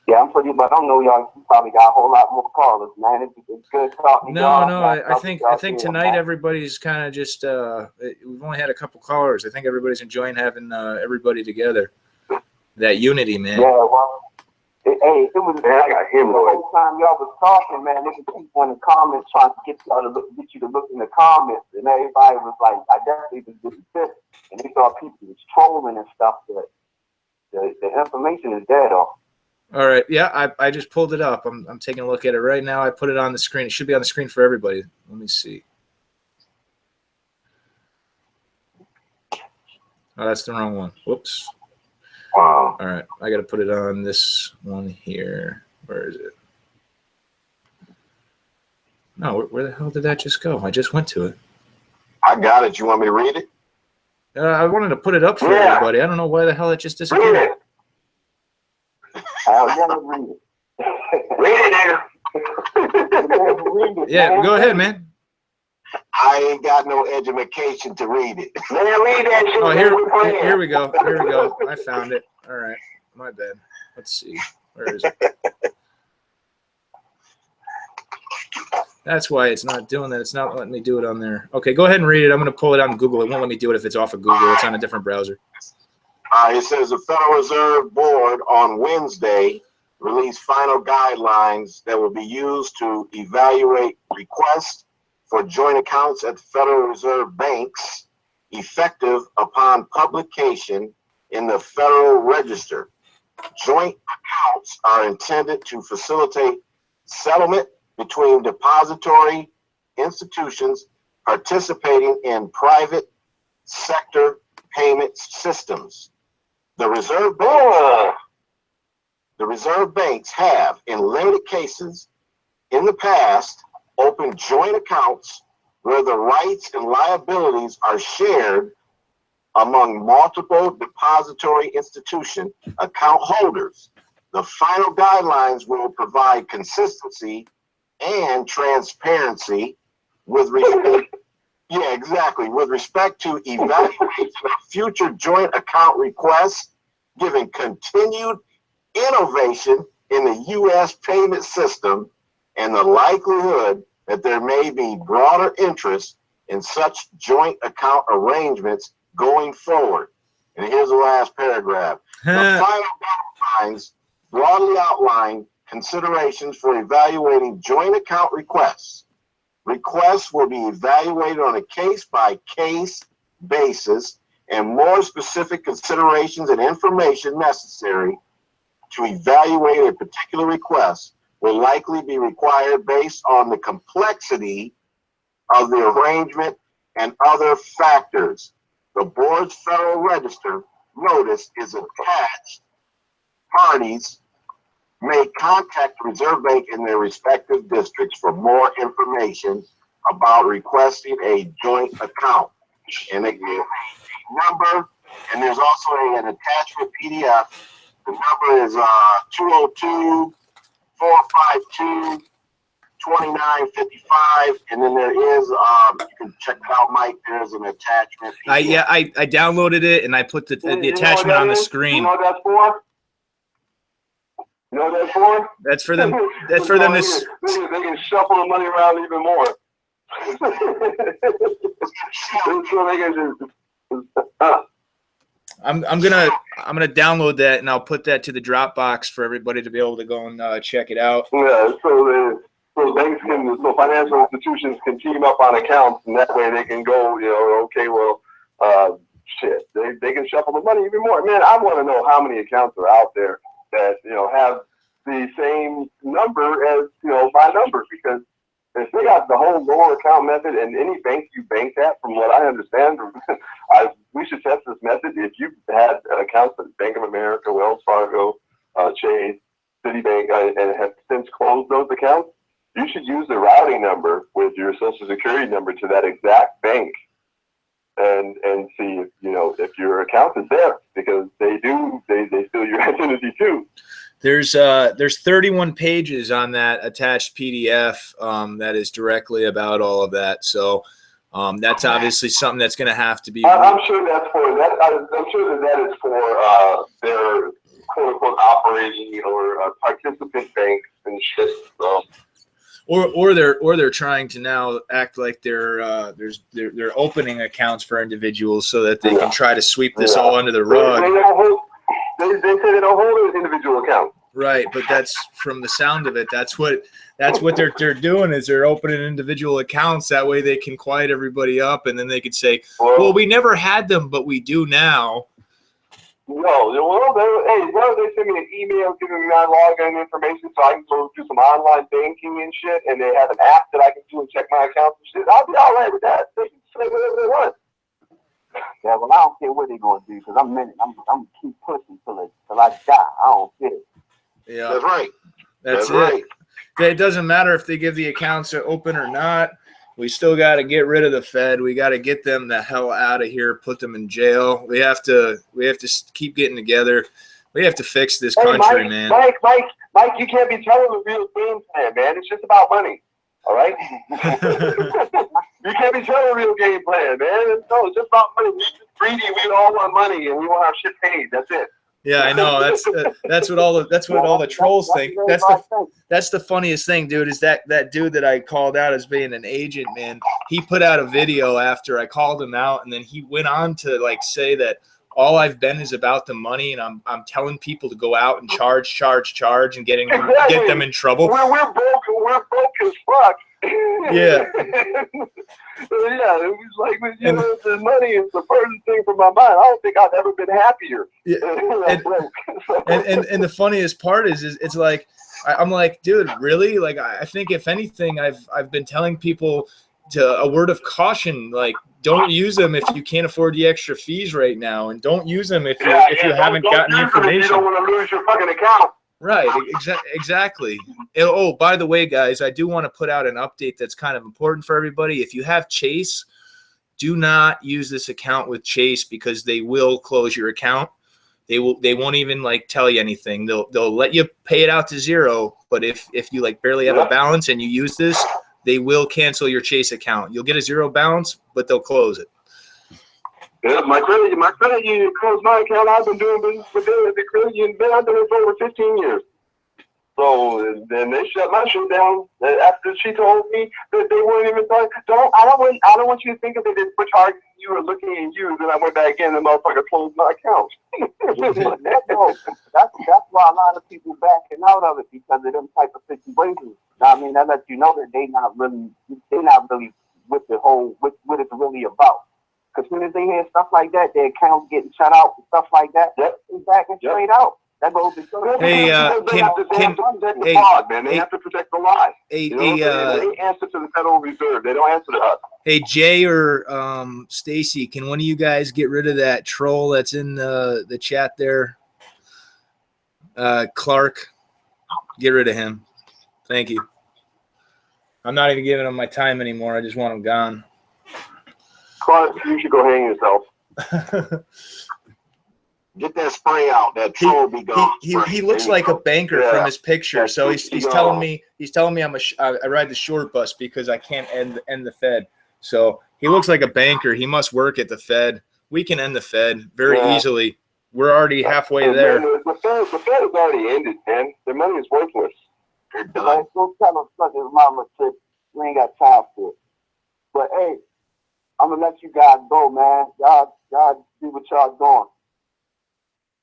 Yeah, I'm pretty, but I don't know y'all. You probably got a whole lot more callers, man. It's good talking. No, I think tonight everybody's kind of just. We've only had a couple callers. I think everybody's enjoying having everybody together. That unity, man. Yeah, well, it was. I got him the whole time y'all was talking, man. There was people in the comments trying to get you to look in the comments, and everybody was like, I definitely was pissed, and they thought people was trolling and stuff. But the information is there, though. All right. Yeah, I just pulled it up. I'm taking a look at it right now. I put it on the screen. It should be on the screen for everybody. Let me see. Oh, that's the wrong one. Whoops. Wow. All right. I got to put it on this one here. Where is it? No, where the hell did that just go? I just went to it. I got it. You want me to read it? I wanted to put it up for everybody. I don't know why the hell it just disappeared. Read it. I'll never read it. Read it, nigga. Yeah, go ahead, man. I ain't got no education to read it. Man, read that shit. Oh, here we go. Here we go. I found it. All right. My bad. Let's see. Where is it? That's why it's not doing that. It's not letting me do it on there. Okay, go ahead and read it. I'm going to pull it on Google. It won't let me do it if it's off of Google. It's on a different browser. It says the Federal Reserve Board on Wednesday released final guidelines that will be used to evaluate requests for joint accounts at the Federal Reserve banks effective upon publication in the Federal Register. Joint accounts are intended to facilitate settlement between depository institutions participating in private sector payment systems. The reserve banks have, in limited cases in the past, opened joint accounts where the rights and liabilities are shared among multiple depository institution account holders. The final guidelines will provide consistency and transparency with respect, with respect to evaluation of future joint account requests, giving continued innovation in the U.S. payment system and the likelihood that there may be broader interest in such joint account arrangements going forward. And here's the last paragraph. The final guidelines broadly outline considerations for evaluating joint account requests. Requests will be evaluated on a case-by-case basis, and more specific considerations and information necessary to evaluate a particular request will likely be required based on the complexity of the arrangement and other factors. The board's Federal Register notice is attached. Parties may contact the Reserve Bank in their respective districts for more information about requesting a joint account. And they give a number, and there's also an attachment PDF. The number is 202-452-2955, and then there is you can check it out, Mike. There's an attachment. I downloaded it and I put the attachment on the screen. You know what that's for? You know what that's for? That's for them. That's for them to. They can shuffle the money around even more. So they can just. I'm gonna download that and I'll put that to the Dropbox for everybody to be able to go and check it out. Yeah, so banks can, so financial institutions can team up on accounts, and that way they can go, okay, well, shit, they can shuffle the money even more. Man, I want to know how many accounts are out there that have the same number as my number, because if they got the whole lower account method, and any bank you bank at, from what I understand, we should test this method. If you've had accounts at Bank of America, Wells Fargo, Chase, Citibank, and have since closed those accounts, you should use the routing number with your Social Security number to that exact bank, and see if your account is there, because they steal your identity too. There's 31 pages on that attached PDF that is directly about all of that. So that's obviously something that's going to have to be. I'm sure that's for that. I'm sure that is for their quote unquote operating or participant banks and shit. So. Or they're trying to now act like they're opening accounts for individuals so that they can try to sweep this all under the rug. They say they don't hold an individual account. Right, but that's, from the sound of it, that's what they're doing, is they're opening individual accounts. That way they can quiet everybody up, and then they could say, well, we never had them, but we do now. No, well, they send me an email giving me my login information so I can go do some online banking and shit, and they have an app that I can do and check my account and shit. I'll be all right with that. They can say whatever they want. Yeah, well, I don't care what they're gonna do, because I'm keep pushing till I die. I don't care. Yeah, that's right. That's it. It doesn't matter if they give the accounts open or not. We still got to get rid of the Fed. We got to get them the hell out of here. Put them in jail. We have to keep getting together. We have to fix this country, man. Mike, you can't be telling the real game plan, man. It's just about money. All right? You can't be telling a real game plan, man. No, it's just about money. We're just greedy. We all want money, and we want our shit paid. That's it. Yeah, I know. That's what all the trolls think. That's the funniest thing, dude. Is that dude that I called out as being an agent, man? He put out a video after I called him out, and then he went on to say that all I've been is about the money, and I'm telling people to go out and charge, and get them in trouble. We're broke as fuck. Yeah. Yeah, it was like, the money is the furthest thing from my mind. I don't think I've ever been happier. Yeah. And the funniest part is it's like, I'm like, dude, really? Like, I think if anything, I've been telling people a word of caution, like, don't use them if you can't afford the extra fees right now, and don't use them if you haven't gotten the information. You don't want to lose your fucking account. Right, exactly. Oh, by the way, guys, I do want to put out an update that's kind of important for everybody. If you have Chase, do not use this account with Chase because they will close your account. They won't even like tell you anything. They'll let you pay it out to zero, but if you like barely have a balance and you use this, they will cancel your Chase account. You'll get a zero balance, but they'll close it. Yeah, my credit union closed my account. I've been doing business with them at the credit union. I've been there for over 15 years. So then they shut my shit down after she told me that they weren't even talking. I don't want you to think of it as which hard you were looking at you. Then I went back in and the motherfucker closed my account. that's why a lot of people backing out of it because of them type of situations. I mean, that lets you know that they're not really with the whole what it's really about. Because as soon as they hear stuff like that, their accounts getting shut out and stuff like that, they're backing straight out. That goes to show. Hey, they have to protect the lie. They answer to the Federal Reserve. They don't answer to us. Hey, Jay or Stacy, can one of you guys get rid of that troll that's in the chat there? Clark, get rid of him. Thank you. I'm not even giving him my time anymore. I just want him gone. Clark, you should go hang yourself. Get that spray out. That troll be gone. He looks like a banker from his picture. So he's telling me I ride the short bus because I can't end the Fed. So he looks like a banker. He must work at the Fed. We can end the Fed very easily. We're already halfway there. The Fed has already ended, man. Their money is worthless. They're done. Go tell him suck his mama shit. We ain't got time for it. But hey, I'm gonna let you guys go, man. Y'all do what y'all doing.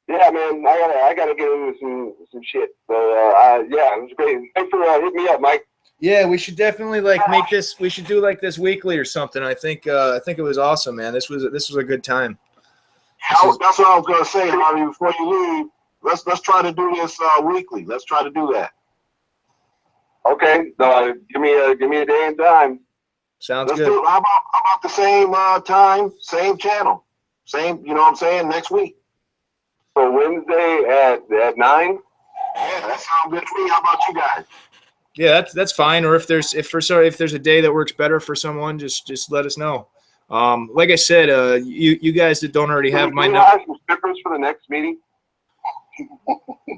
Yeah, man, I gotta get into some shit. So yeah, it was great. Thanks for hitting me up, Mike. Yeah, we should definitely make this. We should do like this weekly or something. I think it was awesome, man. This was a good time. That's what I was gonna say, Harvey. Before you leave, let's try to do this weekly. Let's try to do that. Okay, give me a day and time. Sounds good. How about the same time, same channel, same? You know what I'm saying? Next week. So Wednesday at 9. Yeah, that sounds good to me. How about you guys? Yeah, that's fine. Or if there's a day that works better for someone, just let us know. Like I said, you guys that don't already have my number. Can we hire some strippers for the next meeting?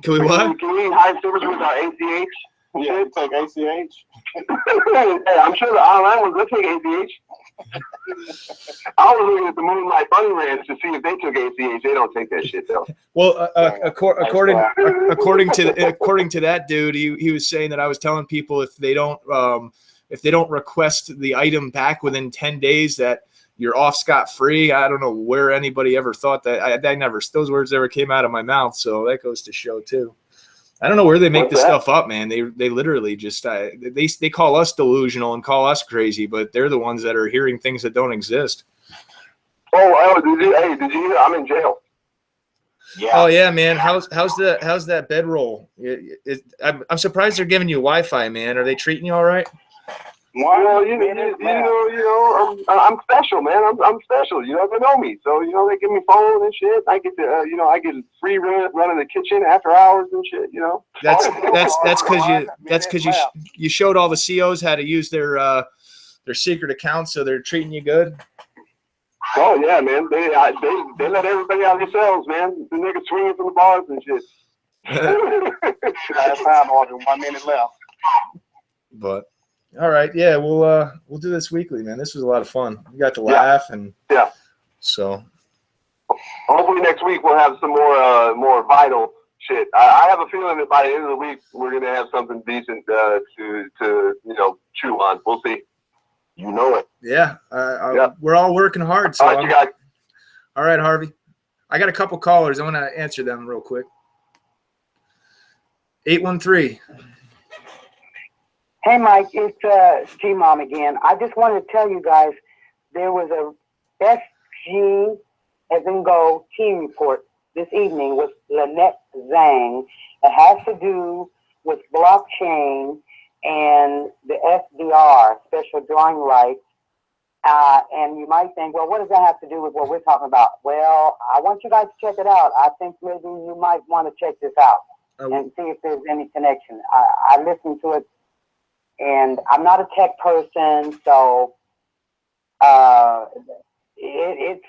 Can we what? Can we hire strippers with our ACH? Yeah, take ACH. Hey, I'm sure the online ones will take ACH. I was looking at the Moonlight Bunny Ranch to see if they took ACH. They don't take that shit though. Well, according to that dude, he was saying that I was telling people if they don't request the item back within 10 days that you're off scot-free. I don't know where anybody ever thought that. Those words never came out of my mouth. So that goes to show too. I don't know where they make this stuff up, man. They literally just they call us delusional and call us crazy, but they're the ones that are hearing things that don't exist. Oh, did you? I'm in jail. Yeah. Oh yeah, man. How's that bedroll? I'm surprised they're giving you Wi-Fi, man. Are they treating you all right? Well, you know, I'm special, man. I'm special. You know, they know me, so you know they give me phone and shit. I get to, I get free run in the kitchen after hours and shit. You know. That's because you showed all the COs how to use their secret accounts, so they're treating you good. Oh yeah, man. They let everybody out of their cells, man. The niggas swinging from the bars and shit. Last time, only 1 minute left. But. All right, yeah, we'll do this weekly, man. This was a lot of fun. We got to laugh and so. Hopefully next week we'll have some more vital shit. I have a feeling that by the end of the week we're gonna have something decent to chew on. We'll see. You know it. Yeah, we're all working hard. So all right, you guys. All right, Harvey. I got a couple callers. I want to answer them real quick. 813. Hey, Mike, it's G-Mom again. I just wanted to tell you guys there was a SG as in go team report this evening with Lynette Zhang. It has to do with blockchain and the SDR, special drawing rights, And you might think, well, what does that have to do with what we're talking about? Well, I want you guys to check it out. I think maybe you might want to check this out and see if there's any connection. I listened to it, and I'm not a tech person, so it's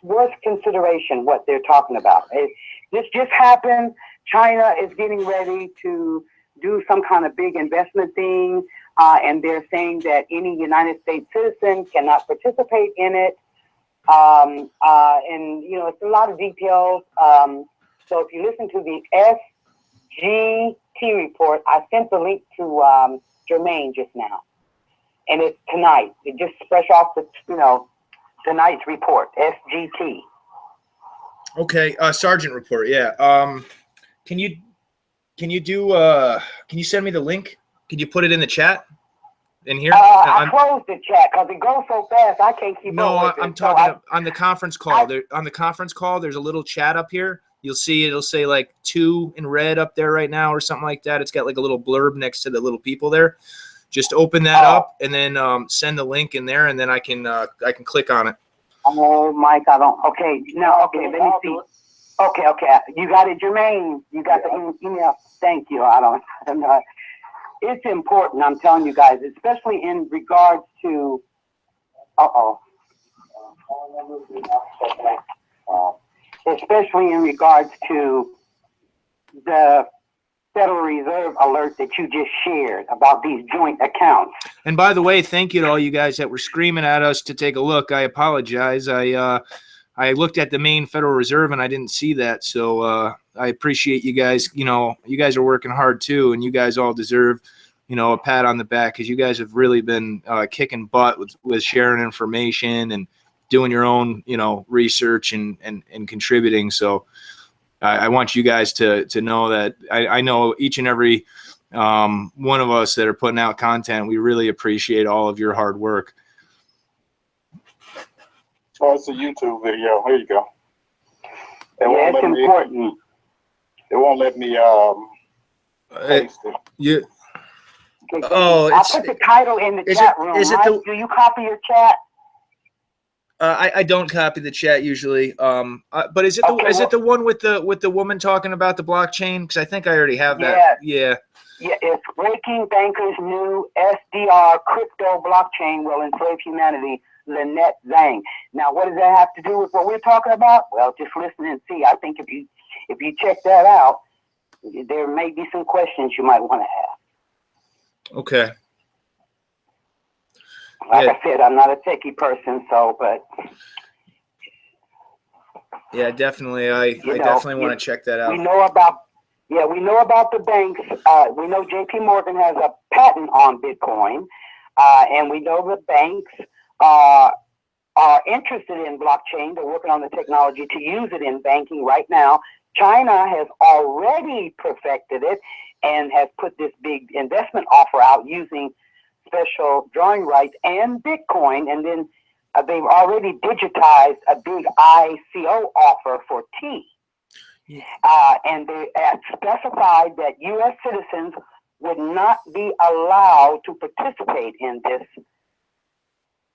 worth consideration what they're talking about. This just happened. China is getting ready to do some kind of big investment thing, and they're saying that any United States citizen cannot participate in it. And, you know, it's a lot of details. So if you listen to the SGT report, I sent the link to Jermaine just now. And it's tonight. It just fresh off the, you know, tonight's report, SGT. Okay, Sergeant report. Yeah. Can you send me the link? Can you put it in the chat in here? I closed the chat because it goes so fast. I can't keep no, up with I'm it. talking on the conference call. On the conference call, there's a little chat up here. You'll see it'll say like 2 in red up there right now or something like that. It's got like a little blurb next to the little people there. Just open that up and then send the link in there, and then I can click on it. Oh, Mike, I don't. Okay, now, okay, let me see. Okay, you got it, Jermaine. You got the email. Thank you. I'm not. It's important. I'm telling you guys, especially in regards to. Especially in regards to the Federal Reserve alert that you just shared about these joint accounts. And by the way, thank you to all you guys that were screaming at us to take a look. I apologize. I looked at the main Federal Reserve and I didn't see that. So I appreciate you guys. You know, you guys are working hard too, and you guys all deserve, you know, a pat on the back because you guys have really been kicking butt with sharing information and doing your own, you know, research and contributing. So I want you guys to know that I know each and every one of us that are putting out content, we really appreciate all of your hard work. Oh, it's a YouTube video. Here you go. Yeah, it's important. It won't let me paste it. You. I'll put the title in the chat room. Do you copy your chat? I don't copy the chat usually. But is it the one with the woman talking about the blockchain? Because I think I already have that. Yeah. Yeah, it's Breaking Bankers' New SDR Crypto Blockchain Will Enslave Humanity, Lynette Zhang. Now, what does that have to do with what we're talking about? Well, just listen and see. I think if you check that out, there may be some questions you might want to have. Okay. Like I said, I'm not a techie person, but yeah, definitely. I definitely want to check that out. We know about the banks. We know JP Morgan has a patent on Bitcoin, and we know the banks are interested in blockchain. They're working on the technology to use it in banking right now. China has already perfected it and has put this big investment offer out using special drawing rights and Bitcoin, and then they've already digitized a big ICO offer for T. And they specified that U.S. citizens would not be allowed to participate in this.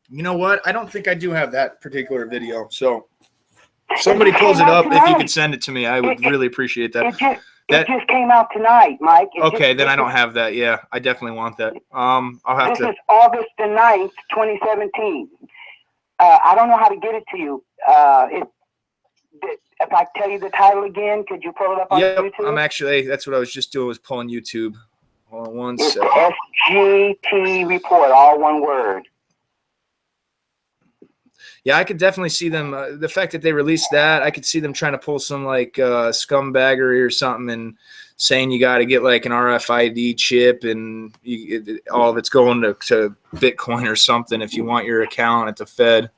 You know what? I don't think I do have that particular video. So if somebody pulls it up, if you could send it to me, I would really appreciate that. It just came out tonight, Mike. Then I don't have that. Yeah, I definitely want that. I'll have to. This is August the 9th, 2017. I don't know how to get it to you. If I tell you the title again, could you pull it up on YouTube? That's what I was just doing, was pulling YouTube. Hold on one it's second. SGT report, all one word. Yeah, I could definitely see them. The fact that they released that, I could see them trying to pull some like scumbaggery or something and saying you got to get like an RFID chip and all of it's going to Bitcoin or something if you want your account at the Fed.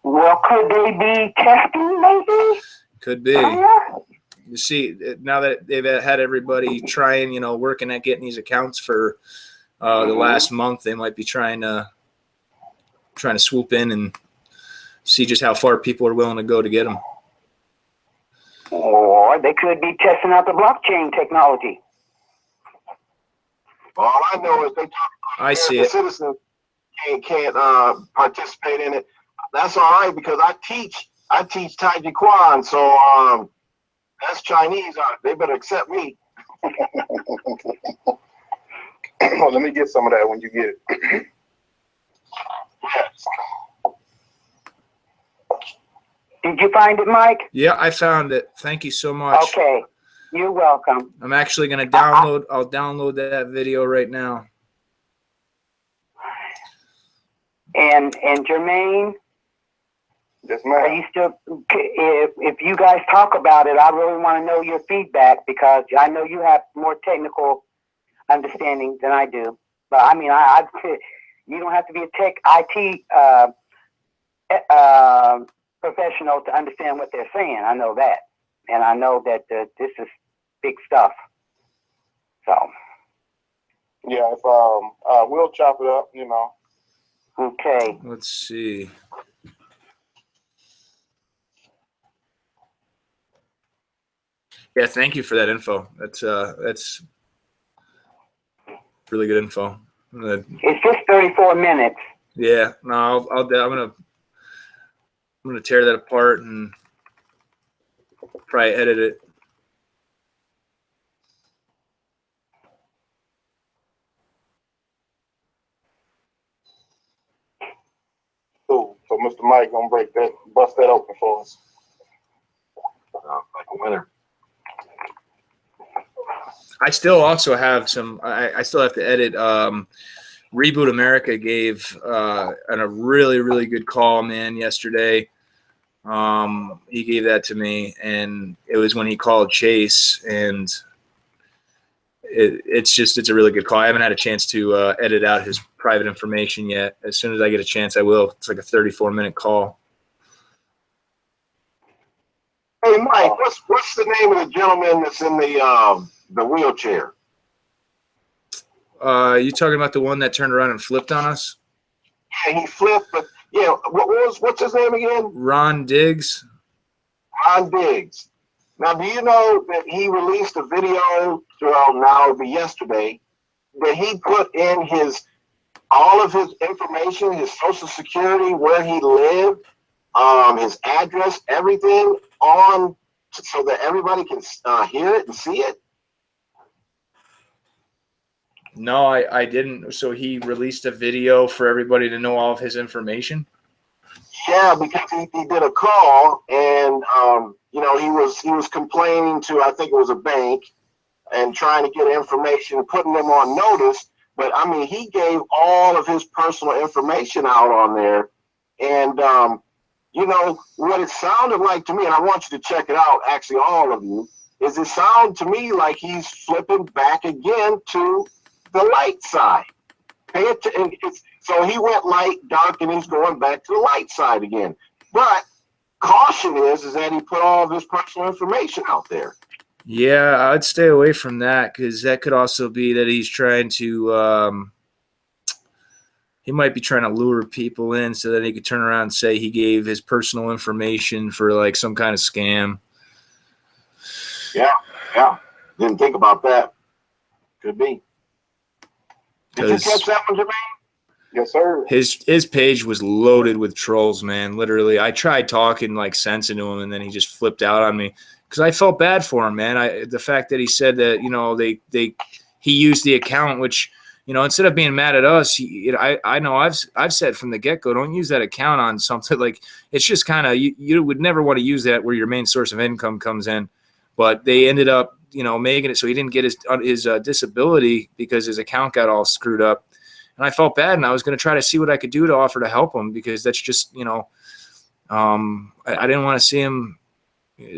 Well, could they be testing maybe? Could be. You see, now that they've had everybody trying, working at getting these accounts for the last month, they might be trying to swoop in and see just how far people are willing to go to get them. Or they could be testing out the blockchain technology. All I know is they talk about the citizens can't participate in it, that's all right because I teach Tai Chi Quan, so that's Chinese. They better accept me. Well, let me get some of that when you get it. Did you find it, Mike? Yeah, I found it. Thank you so much. Okay. You're welcome. I'm actually going to download. I'll download that video right now. And Jermaine, Yes, are ma'am. you still? If you guys talk about it, I really want to know your feedback because I know you have more technical understanding than I do. But I mean, you don't have to be a tech IT professional to understand what they're saying. I know that, and I know that this is big stuff. So Yeah, if we'll chop it up, you know. okay. Let's see. Yeah, thank you for that info. That's really good info. It's just 34 minutes. Yeah, no, I'm gonna tear that apart and probably edit it. Cool. So Mr. Mike gonna bust that open for us. Like a winner. I still also have some. I still have to edit. Reboot America gave a really, really good call, man, yesterday. He gave that to me, and it was when he called Chase, and it's a really good call. I haven't had a chance to edit out his private information yet. As soon as I get a chance, I will. It's like a 34-minute call. Hey, Mike, what's the name of the gentleman that's in the wheelchair? You talking about the one that turned around and flipped on us? Yeah, he flipped, but yeah, what's his name again? Ron Diggs. Ron Diggs. Now, do you know that he released a video, well, now it'll be yesterday, that he put in all of his information, his social security, where he lived, his address, everything on so that everybody can hear it and see it? No, I didn't. So he released a video for everybody to know all of his information? Yeah, because he did a call and you know, he was complaining to, I think it was a bank, and trying to get information, putting them on notice. But I mean, he gave all of his personal information out on there, and you know what it sounded like to me, and I want you to check it out. Actually, all of you, is it sound to me like he's flipping back again to the light side. So he went light, dark, and he's going back to the light side again. But caution is that he put all of his personal information out there. Yeah, I'd stay away from that because that could also be that he's trying to he might be trying to lure people in so that he could turn around and say he gave his personal information for like some kind of scam. Yeah. Didn't think about that. Could be. Did you catch that one, Jermaine? Yes, sir. His page was loaded with trolls, man. Literally, I tried talking like sense into him, and then he just flipped out on me because I felt bad for him, man. The fact that he said that, you know, he used the account, which, you know, instead of being mad at us, I know I've said from the get-go, don't use that account on something like, it's just kind of, you would never want to use that where your main source of income comes in. But they ended up, you know, making it so he didn't get his disability because his account got all screwed up. And I felt bad, and I was going to try to see what I could do to offer to help him because that's just, you know, I didn't want to see him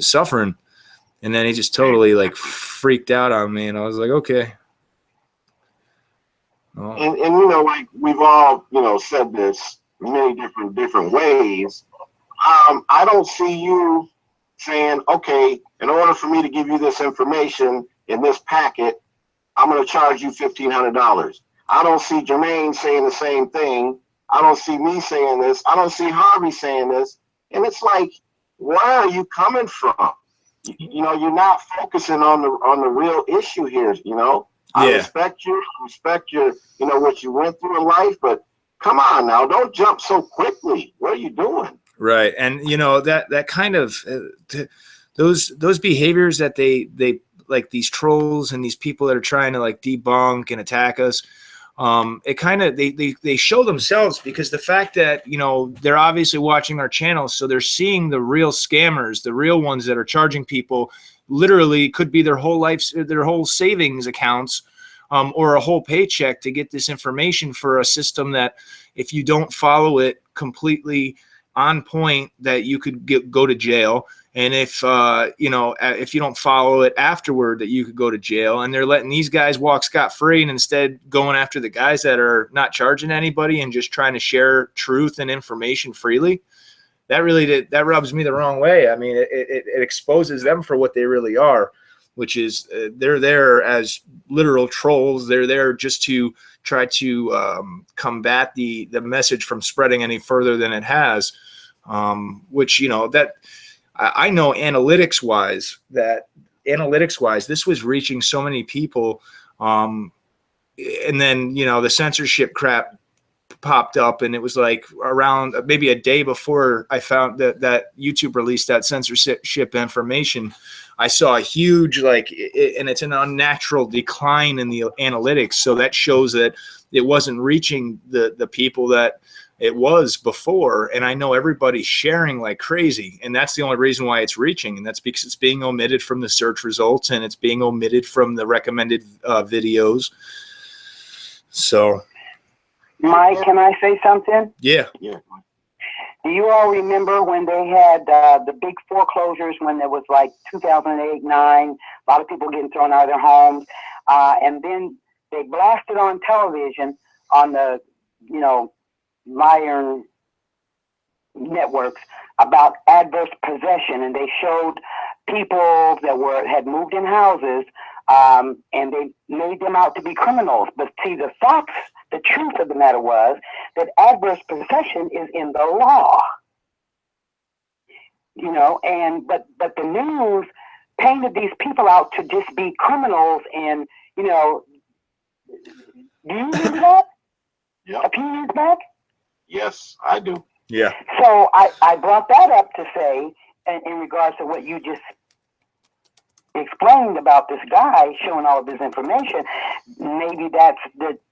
suffering. And then he just totally like freaked out on me, and I was like, okay. Well, and you know, like we've all, you know, said this many different ways. I don't see you saying, okay, in order for me to give you this information in this packet, I'm going to charge you $1,500. I don't see Jermaine saying the same thing. I don't see me saying this. I don't see Harvey saying this. And it's like, where are you coming from? You know, you're not focusing on the real issue here. You know, I respect you. I respect your, you know, what you went through in life, but Come on now, don't jump so quickly. What are you doing? Right. And you know, that kind of those behaviors that they like, these trolls and these people that are trying to like debunk and attack us, it kind of they show themselves, because the fact that, you know, they're obviously watching our channel, so they're seeing the real scammers, the real ones that are charging people literally could be their whole life, their whole savings accounts, or a whole paycheck to get this information for a system that, if you don't follow it completely on point, that you could go to jail. And if you know, if you don't follow it afterward, that you could go to jail. And they're letting these guys walk scot-free, and instead going after the guys that are not charging anybody and just trying to share truth and information freely. That really that rubs me the wrong way. I mean, it exposes them for what they really are, which is they're there as literal trolls. They're there just to try to combat the message from spreading any further than it has, which, you know, that I know analytics wise, this was reaching so many people. And then, you know, the censorship crap popped up, and it was like around maybe a day before I found that YouTube released that censorship information, I saw a huge, like, and it's an unnatural decline in the analytics. So that shows that it wasn't reaching the people that it was before. And I know everybody's sharing like crazy, and that's the only reason why it's reaching. And that's because it's being omitted from the search results, and it's being omitted from the recommended videos. So, Mike, can I say something? Yeah. Do you all remember when they had the big foreclosures, when there was like 2008, 9, a lot of people getting thrown out of their homes, and then they blasted on television on the, you know, liar networks about adverse possession, and they showed people that had moved in houses, and they made them out to be criminals. But see, the facts, the truth of the matter was that adverse possession is in the law, you know, and but the news painted these people out to just be criminals. And, you know, do you remember that? Yeah. A few years back? Yes, I do. Yeah. So I brought that up to say, in regards to what you just explained about this guy showing all of his information, maybe that's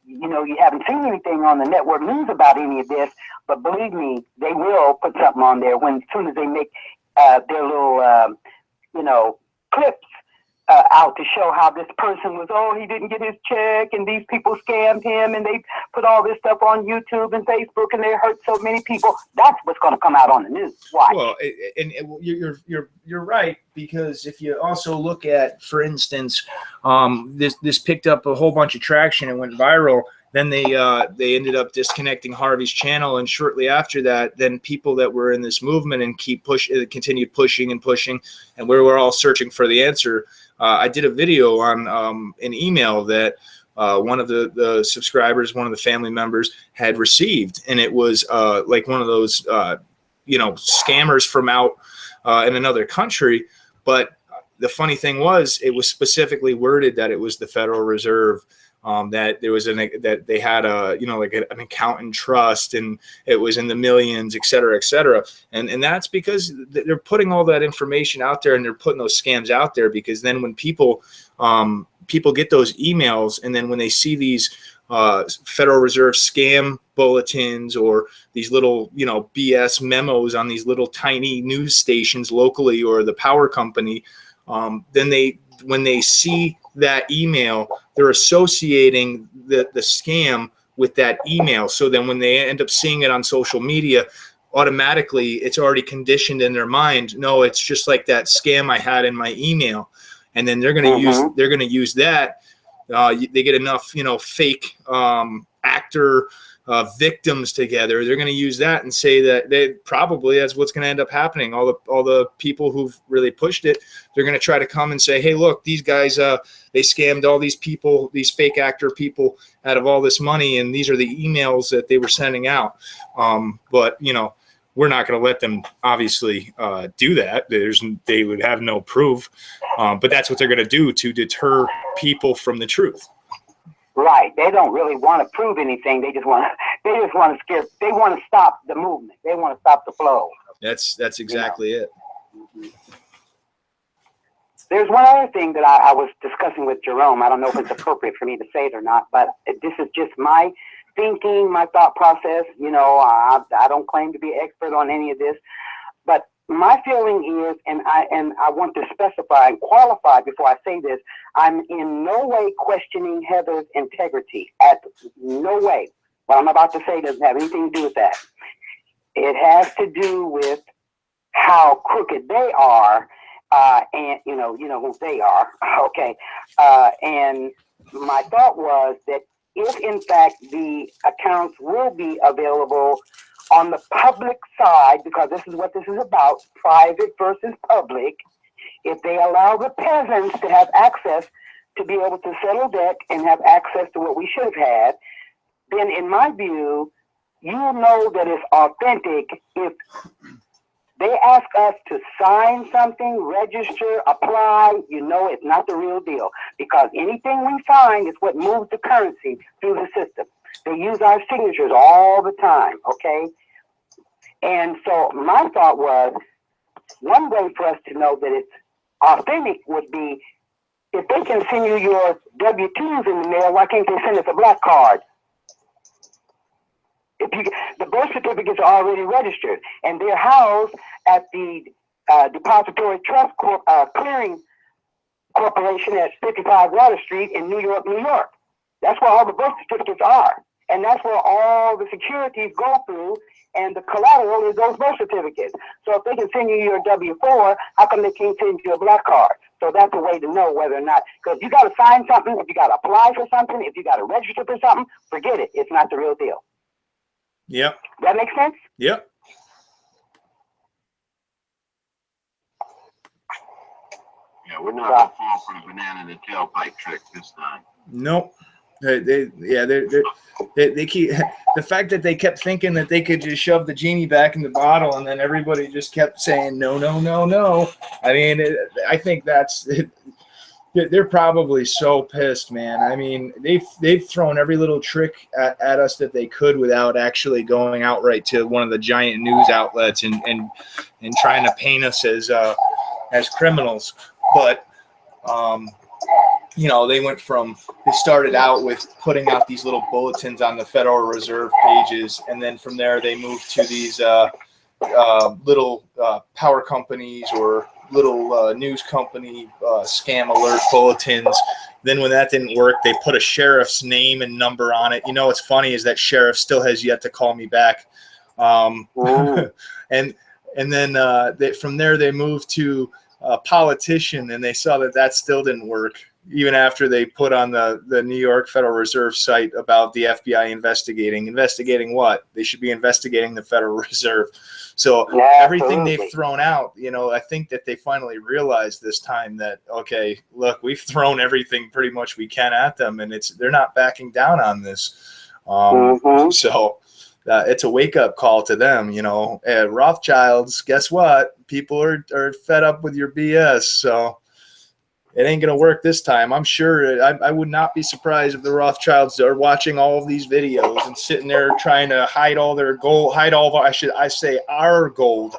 you know, you haven't seen anything on the network news about any of this, but believe me, they will put something on there as soon as they make their little, you know, clips out to show how this person was, he didn't get his check, and these people scammed him, and they put all this stuff on YouTube and Facebook, and they hurt so many people. That's what's going to come out on the news. Why? Well, and you're right, because if you also look at, for instance, this picked up a whole bunch of traction and went viral. Then they ended up disconnecting Harvey's channel, and shortly after that, then people that were in this movement and continued pushing, and we were all searching for the answer. I did a video on an email that one of the subscribers, one of the family members, had received, and it was like one of those you know, scammers from out in another country. But the funny thing was, it was specifically worded that it was the Federal Reserve. That there was that they had a, you know, like an accountant trust, and it was in the millions, et cetera, and that's because they're putting all that information out there, and they're putting those scams out there, because then when people get those emails, and then when they see these Federal Reserve scam bulletins, or these little, you know, BS memos on these little tiny news stations locally, or the power company, then when they see that email, they're associating the scam with that email. So then when they end up seeing it on social media, automatically it's already conditioned in their mind. No, it's just like that scam I had in my email. And then they're going to use that. They get enough, you know, fake actor victims together. They're going to use that and say that that's what's going to end up happening. All the people who've really pushed it, they're going to try to come and say, hey, look, these guys, they scammed all these people, these fake actor people, out of all this money, and these are the emails that they were sending out. But, you know, we're not going to let them obviously do that. They would have no proof, but that's what they're going to do to deter people from the truth. Right. They don't really want to prove anything. They just want to They just want to skip. They want to stop the movement. They want to stop the flow. That's exactly it. There's one other thing that I was discussing with Jerome. I don't know if it's appropriate for me to say it or not, but this is just my thinking, my thought process. You know, I don't claim to be an expert on any of this, but my feeling is, and I want to specify and qualify before I say this, I'm in no way questioning Heather's integrity. At no way. What I'm about to say doesn't have anything to do with that. It has to do with how crooked they are. And you know who they are, okay. And my thought was that if in fact the accounts will be available on the public side, because this is what this is about, private versus public, if they allow the peasants to have access to be able to settle debt and have access to what we should have had, then in my view, you'll know that it's authentic if they ask us to sign something, register, apply. You know it's not the real deal, because anything we sign is what moves the currency through the system. They use our signatures all the time, okay? And so my thought was, one way for us to know that it's authentic would be, if they can send you your W-2s in the mail, why can't they send us a black card? The birth certificates are already registered, and they're housed at the Depository Trust Clearing Corporation at 55 Water Street in New York, New York. That's where all the birth certificates are, and that's where all the securities go through, and the collateral is those birth certificates. So if they can send you your W-4, how come they can't send you a black card? So that's a way to know whether or not, because you got to sign something, if you got to apply for something, if you got to register for something, forget it. It's not the real deal. Yep. That makes sense? Yep. Yeah, we're not gonna fall for the banana in the tailpipe trick this time. Nope. They keep the fact that they kept thinking that they could just shove the genie back in the bottle, and then everybody just kept saying no, no, no, no. I mean, I think that's it. They're probably so pissed, man. I mean, they've thrown every little trick at us that they could without actually going outright to one of the giant news outlets and trying to paint us as criminals. But you know, they started out with putting out these little bulletins on the Federal Reserve pages, and then from there they moved to these little power companies or little news company scam alert bulletins. Then when that didn't work, they put a sheriff's name and number on it. You know what's funny is that sheriff still has yet to call me back. And then from there they moved to a politician, and they saw that still didn't work, even after they put on the New York Federal Reserve site about the FBI investigating what? They should be investigating the Federal Reserve. So yeah, everything absolutely. they've thrown out, you know, I think that they finally realized this time that, okay, look, we've thrown everything pretty much we can at them, and they're not backing down on this. So it's a wake-up call to them, you know. Rothschilds, guess what? People are fed up with your BS, so it ain't going to work this time. I'm sure I would not be surprised if the Rothschilds are watching all of these videos and sitting there trying to hide all their gold, I say our gold.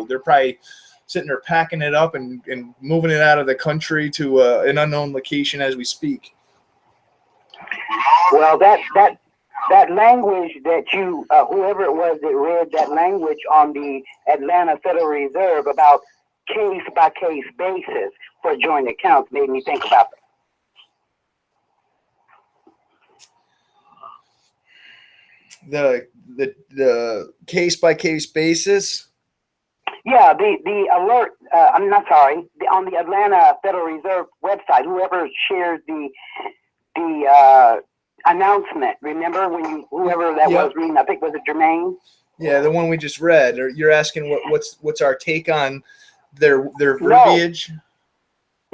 They're probably sitting there packing it up and moving it out of the country to an unknown location as we speak. Well, that language that you, whoever it was that read that language on the Atlanta Federal Reserve about case-by-case basis for joint accounts made me think about that. The case-by-case basis? Yeah, the alert, I'm not sorry, on the Atlanta Federal Reserve website, whoever shared the announcement, remember when whoever that was reading, I think was it Jermaine? Yeah, the one we just read. You're asking what's our take on their verbiage?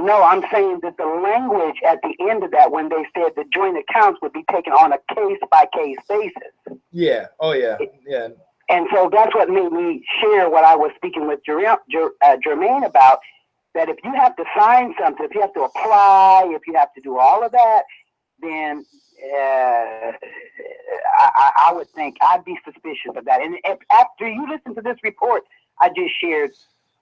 No, I'm saying that the language at the end of that, when they said the joint accounts would be taken on a case-by-case basis. Yeah. Oh, yeah. Yeah. And so that's what made me share what I was speaking with Jermaine about, that if you have to sign something, if you have to apply, if you have to do all of that, then I would think I'd be suspicious of that. And after you listen to this report I just shared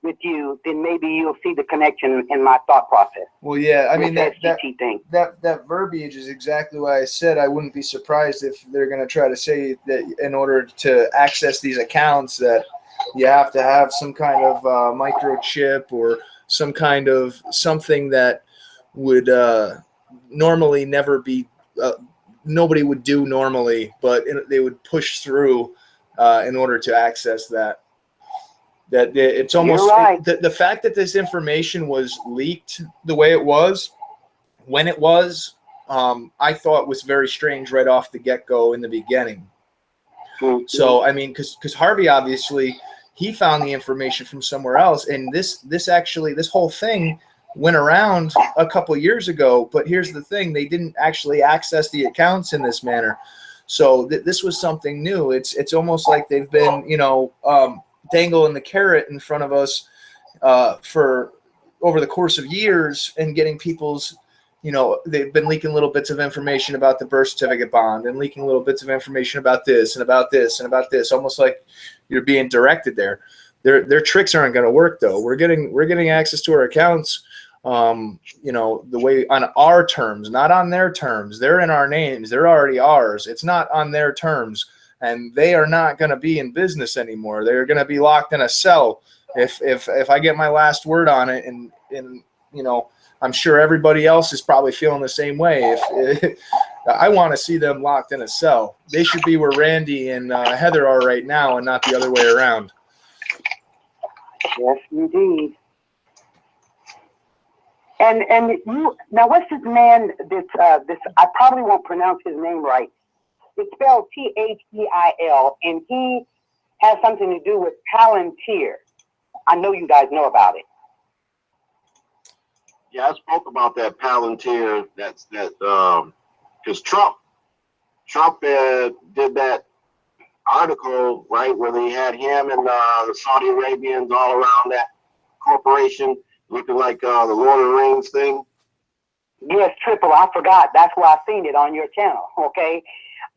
with you, then maybe you'll see the connection in my thought process. Well, yeah, I mean that thing. That verbiage is exactly why I said I wouldn't be surprised if they're going to try to say that in order to access these accounts that you have to have some kind of microchip or some kind of something that would normally never be nobody would do normally, but they would push through in order to access that. That it's almost right. The fact that this information was leaked the way it was, when it was, I thought was very strange right off the get-go in the beginning. Mm-hmm. So I mean, because Harvey obviously he found the information from somewhere else, and this whole thing went around a couple years ago. But here's the thing: they didn't actually access the accounts in this manner. So this was something new. It's almost like they've been, dangling the carrot in front of us for over the course of years and getting people's, they've been leaking little bits of information about the birth certificate bond and leaking little bits of information about this and about this and about this, almost like you're being directed there. Their tricks aren't going to work though. We're getting access to our accounts, the way on our terms, not on their terms. They're in our names. They're already ours. It's not on their terms. And they are not going to be in business anymore. They're going to be locked in a cell if I get my last word on it. And I'm sure everybody else is probably feeling the same way. If I want to see them locked in a cell, they should be where Randy and Heather are right now, and not the other way around. Yes, indeed. And you now, what's this man? This I probably won't pronounce his name right. It's spelled Theel, and he has something to do with Palantir. I know you guys know about it. Yeah, I spoke about that Palantir. Because Trump did that article, right, where they had him and the Saudi Arabians all around that corporation, looking like the Lord of the Rings thing. Yes, Triple. I forgot. That's why I seen it on your channel. Okay.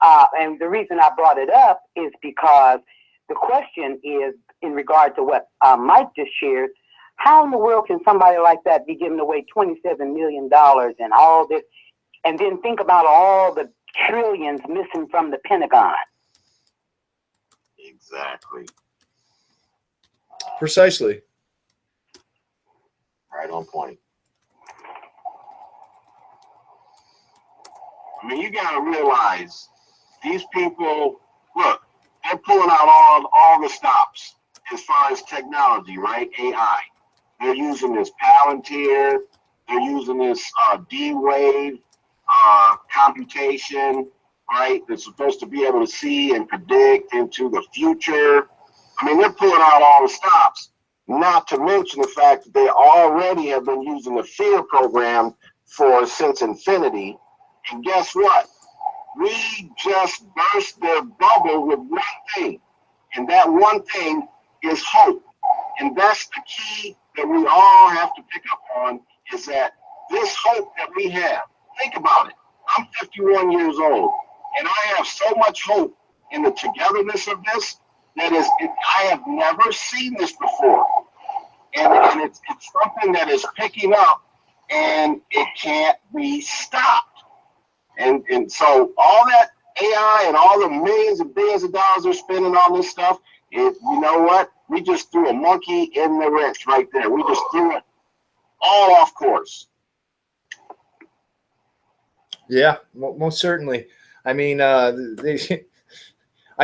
And the reason I brought it up is because the question is in regard to what Mike just shared. How in the world can somebody like that be giving away $27 million and all this, and then think about all the trillions missing from the Pentagon? Exactly. Precisely. Right on point. I mean, you got to realize these people, look, they're pulling out all the stops as far as technology, right? AI. They're using this Palantir. They're using this D-Wave computation, right? They're supposed to be able to see and predict into the future. I mean, they're pulling out all the stops, not to mention the fact that they already have been using the fear program since infinity. And guess what? We just burst their bubble with one thing, and that one thing is hope. And that's the key that we all have to pick up on, is that this hope that we have, think about it. I'm 51 years old, and I have so much hope in the togetherness of this I have never seen this before. And it's something that is picking up, and it can't be stopped. And so all that AI and all the millions and billions of dollars they're spending on this stuff, you know what? We just threw a monkey in the wrench right there. We just threw it all off course. Yeah, most certainly. I mean, I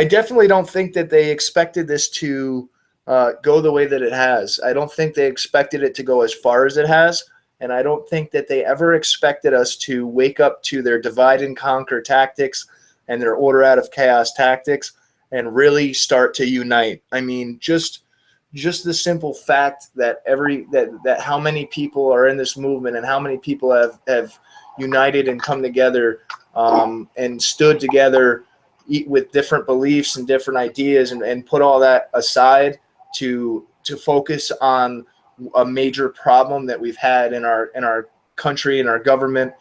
definitely don't think that they expected this to go the way that it has. I don't think they expected it to go as far as it has. And I don't think that they ever expected us to wake up to their divide and conquer tactics and their order out of chaos tactics and really start to unite. I mean, just the simple fact that that how many people are in this movement and how many people have united and come together and stood together with different beliefs and different ideas and put all that aside to focus on a major problem that we've had in our country and our government.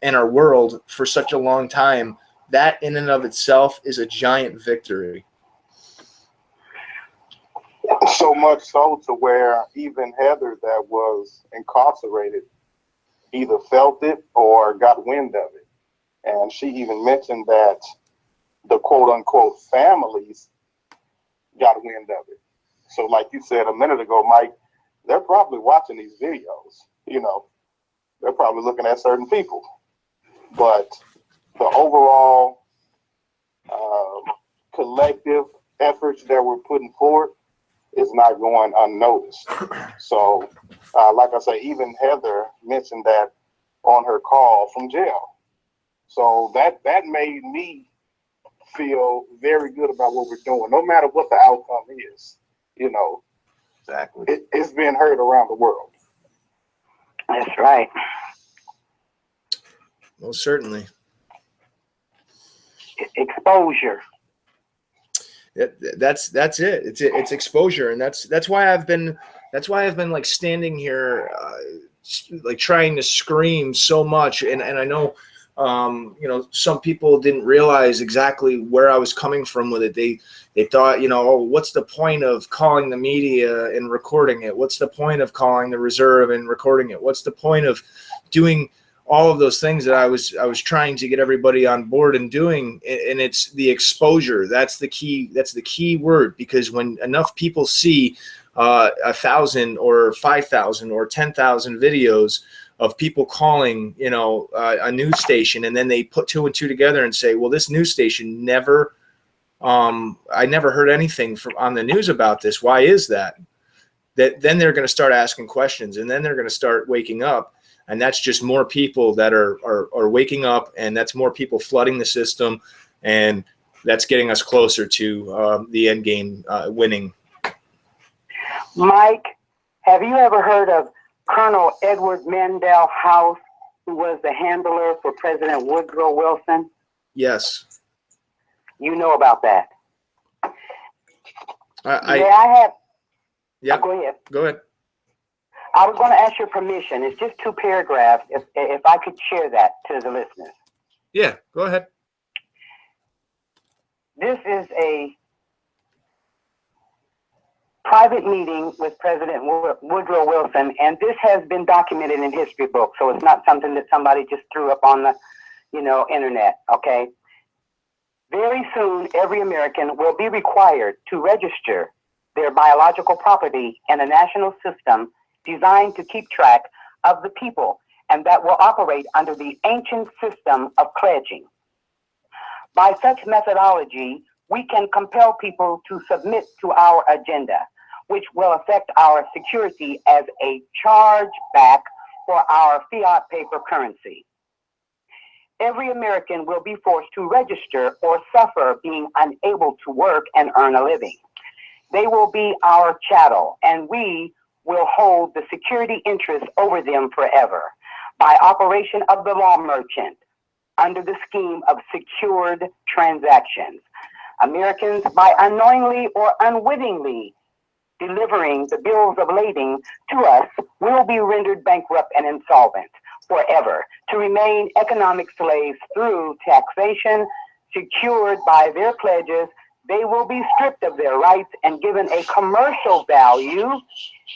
in our world for such a long time, that in and of itself is a giant victory. So much so to where even Heather, that was incarcerated, either felt it or got wind of it. And she even mentioned that the quote unquote families got wind of it. So like you said a minute ago, Mike, they're probably watching these videos, you know, they're probably looking at certain people, but the overall collective efforts that we're putting forth is not going unnoticed. So like I say, even Heather mentioned that on her call from jail. So that made me feel very good about what we're doing, no matter what the outcome is. You know, Exactly. It's been heard around the world. That's right. Well, certainly. Exposure. That's it. It's exposure, and that's why I've been like standing here, like trying to scream so much, and I know. You know, some people didn't realize exactly where I was coming from with it. They thought, you know, oh, what's the point of calling the media and recording it? What's the point of calling the reserve and recording it? What's the point of doing all of those things that I was trying to get everybody on board and doing? And it's the exposure. That's the key. That's the key word, because when enough people see 1,000 or 5,000 or 10,000 videos of people calling, you know, a news station, and then they put 2 and 2 together and say, well, this news station never, I never heard anything on the news about this. Why is that? Then they're going to start asking questions, and then they're going to start waking up. And that's just more people that are waking up, and that's more people flooding the system, and that's getting us closer to the end game winning. Mike, have you ever heard of Colonel Edward Mandell House, who was the handler for President Woodrow Wilson? Yes. You know about that? Yeah. Go ahead. Go ahead. I was going to ask your permission. It's just 2 paragraphs. If I could share that to the listeners. Yeah, go ahead. This is a private meeting with President Woodrow Wilson, and this has been documented in history books, so it's not something that somebody just threw up on the, you know, internet, okay? Very soon, every American will be required to register their biological property in a national system designed to keep track of the people, and that will operate under the ancient system of pledging. By such methodology, we can compel people to submit to our agenda, which will affect our security as a charge back for our fiat paper currency. Every American will be forced to register or suffer being unable to work and earn a living. They will be our chattel, and we will hold the security interest over them forever by operation of the law merchant under the scheme of secured transactions. Americans, by unknowingly or unwittingly delivering the bills of lading to us, will be rendered bankrupt and insolvent forever, to remain economic slaves through taxation secured by their pledges. They will be stripped of their rights and given a commercial value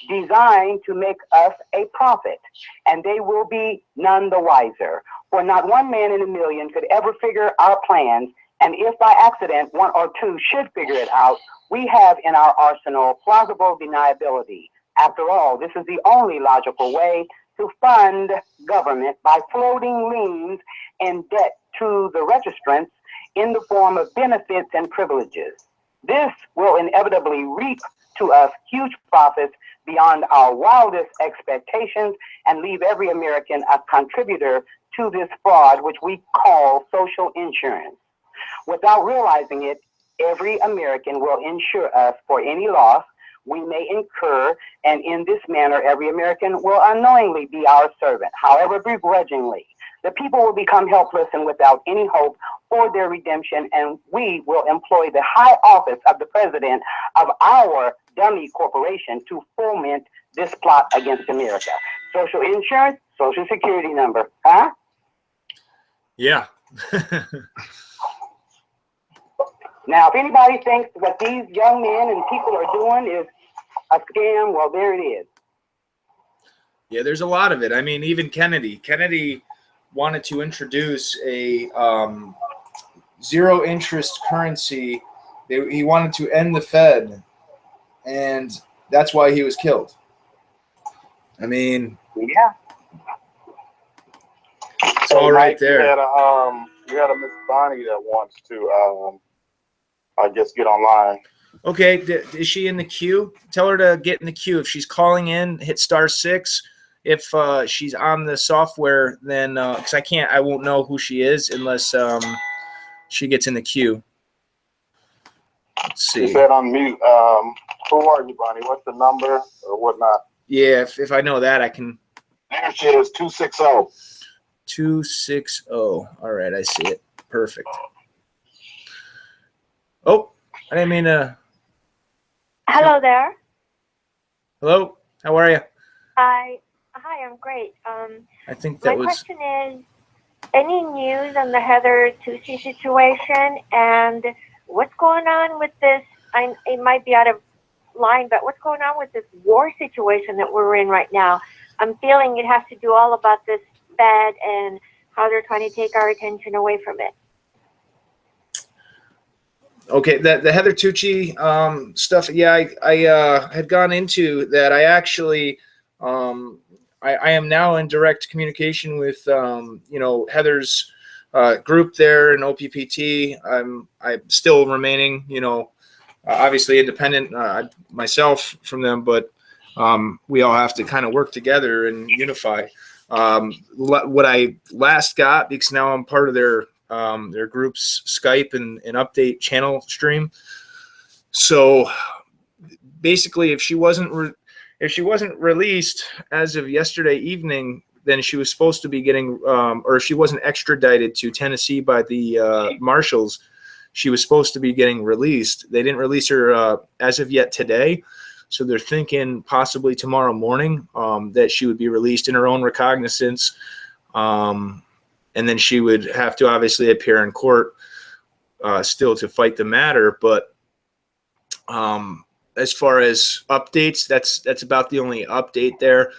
designed to make us a profit, and they will be none the wiser, for not one man in a million could ever figure our plans, and if by accident 1 or 2 should figure it out, we have in our arsenal plausible deniability. After all, this is the only logical way to fund government, by floating liens and debt to the registrants in the form of benefits and privileges. This will inevitably reap to us huge profits beyond our wildest expectations and leave every American a contributor to this fraud, which we call social insurance. Without realizing it, every American will insure us for any loss we may incur, and in this manner, every American will unknowingly be our servant, however begrudgingly. The people will become helpless and without any hope for their redemption, and we will employ the high office of the president of our dummy corporation to foment this plot against America. Social insurance, social security number, huh? Yeah. Now, if anybody thinks what these young men and people are doing is a scam, well, there it is. Yeah, there's a lot of it. I mean, even Kennedy wanted to introduce a zero interest currency. He wanted to end the Fed, and that's why he was killed. I mean, yeah, it's all right there. You had a Miss Bonnie that wants to, I guess, get online. Okay, is she in the queue? Tell her to get in the queue. If she's calling in, hit *6. If she's on the software, then because I won't know who she is unless she gets in the queue. Let's see. You said on mute. Who are you, Bonnie? What's the number or whatnot? Yeah, if I know that, I can. There she is, 260. 260. All right, I see it. Perfect. Oh, I didn't mean to. Hello there. Hello, how are you? Hi, I'm great. I think that my was. question is, any news on the Heather Tucci situation and what's going on with this? It might be out of line, but what's going on with this war situation that we're in right now? I'm feeling it has to do all about this Fed and how they're trying to take our attention away from it. Okay, the Heather Tucci stuff. Yeah, I had gone into that. I actually, I am now in direct communication with Heather's group there in OPPT. I'm still remaining, obviously independent myself from them, but we all have to kind of work together and unify. What I last got, because now I'm part of their group's Skype and update channel stream. So basically, if she wasn't released as of yesterday evening, then she was supposed to be getting, or if she wasn't extradited to Tennessee by the marshals, she was supposed to be getting released. They didn't release her as of yet today. So they're thinking possibly tomorrow morning that she would be released in her own recognizance. And then she would have to obviously appear in court still to fight the matter. But as far as updates, that's about the only update there.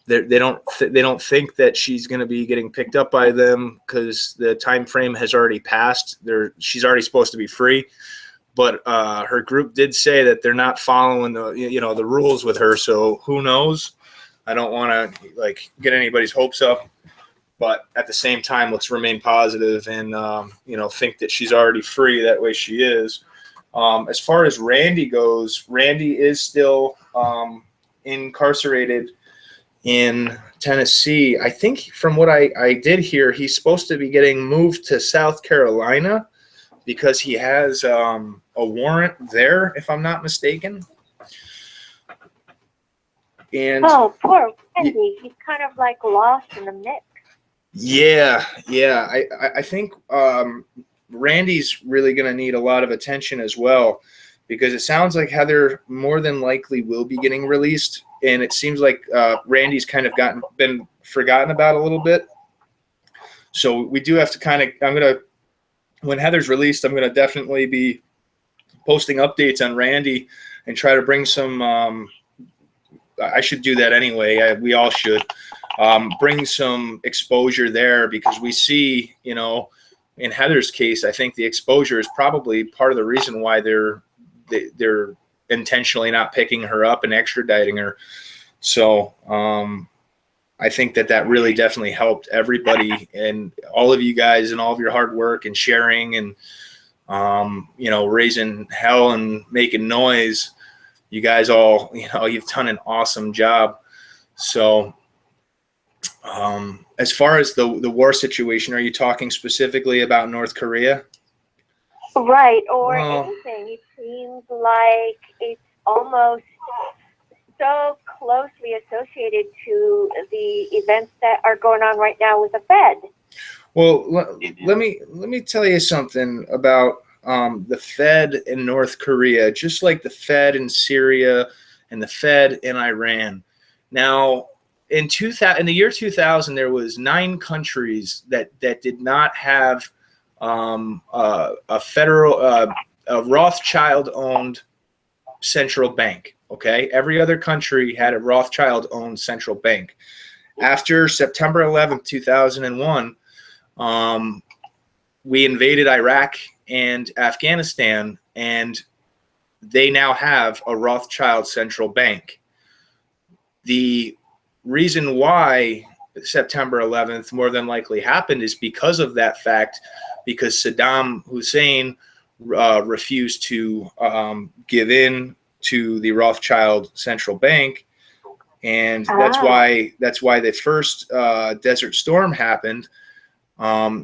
They don't think that she's going to be getting picked up by them because the time frame has already passed. She's already supposed to be free. But her group did say that they're not following the rules with her. So who knows? I don't want to get anybody's hopes up. But at the same time, let's remain positive and, think that she's already free. That way she is. As far as Randy goes, Randy is still incarcerated in Tennessee. I think from what I did hear, he's supposed to be getting moved to South Carolina because he has a warrant there, if I'm not mistaken. And poor Randy. He's kind of lost in the mix. Yeah. I think Randy's really going to need a lot of attention as well, because it sounds like Heather more than likely will be getting released, and it seems like Randy's kind of been forgotten about a little bit. So we do have to when Heather's released, I'm going to definitely be posting updates on Randy and try to bring some. I should do that anyway. We all should. Bring some exposure there, because we see, in Heather's case, I think the exposure is probably part of the reason why they're intentionally not picking her up and extraditing her. So I think that really definitely helped everybody and all of you guys and all of your hard work and sharing and, raising hell and making noise. You guys all, you've done an awesome job. So as far as the war situation, are you talking specifically about North Korea? Right, or anything. It seems like it's almost so closely associated to the events that are going on right now with the Fed. Well, let me tell you something about the Fed in North Korea, just like the Fed in Syria and the Fed in Iran. Now, in the year 2000, there was 9 countries that did not have a federal a Rothschild-owned central bank. Okay, every other country had a Rothschild-owned central bank. After September 11th, 2001, we invaded Iraq and Afghanistan, and they now have a Rothschild central bank. The reason why September 11th more than likely happened is because of that fact, because Saddam Hussein refused to give in to the Rothschild central bank, and that's why the first Desert Storm happened.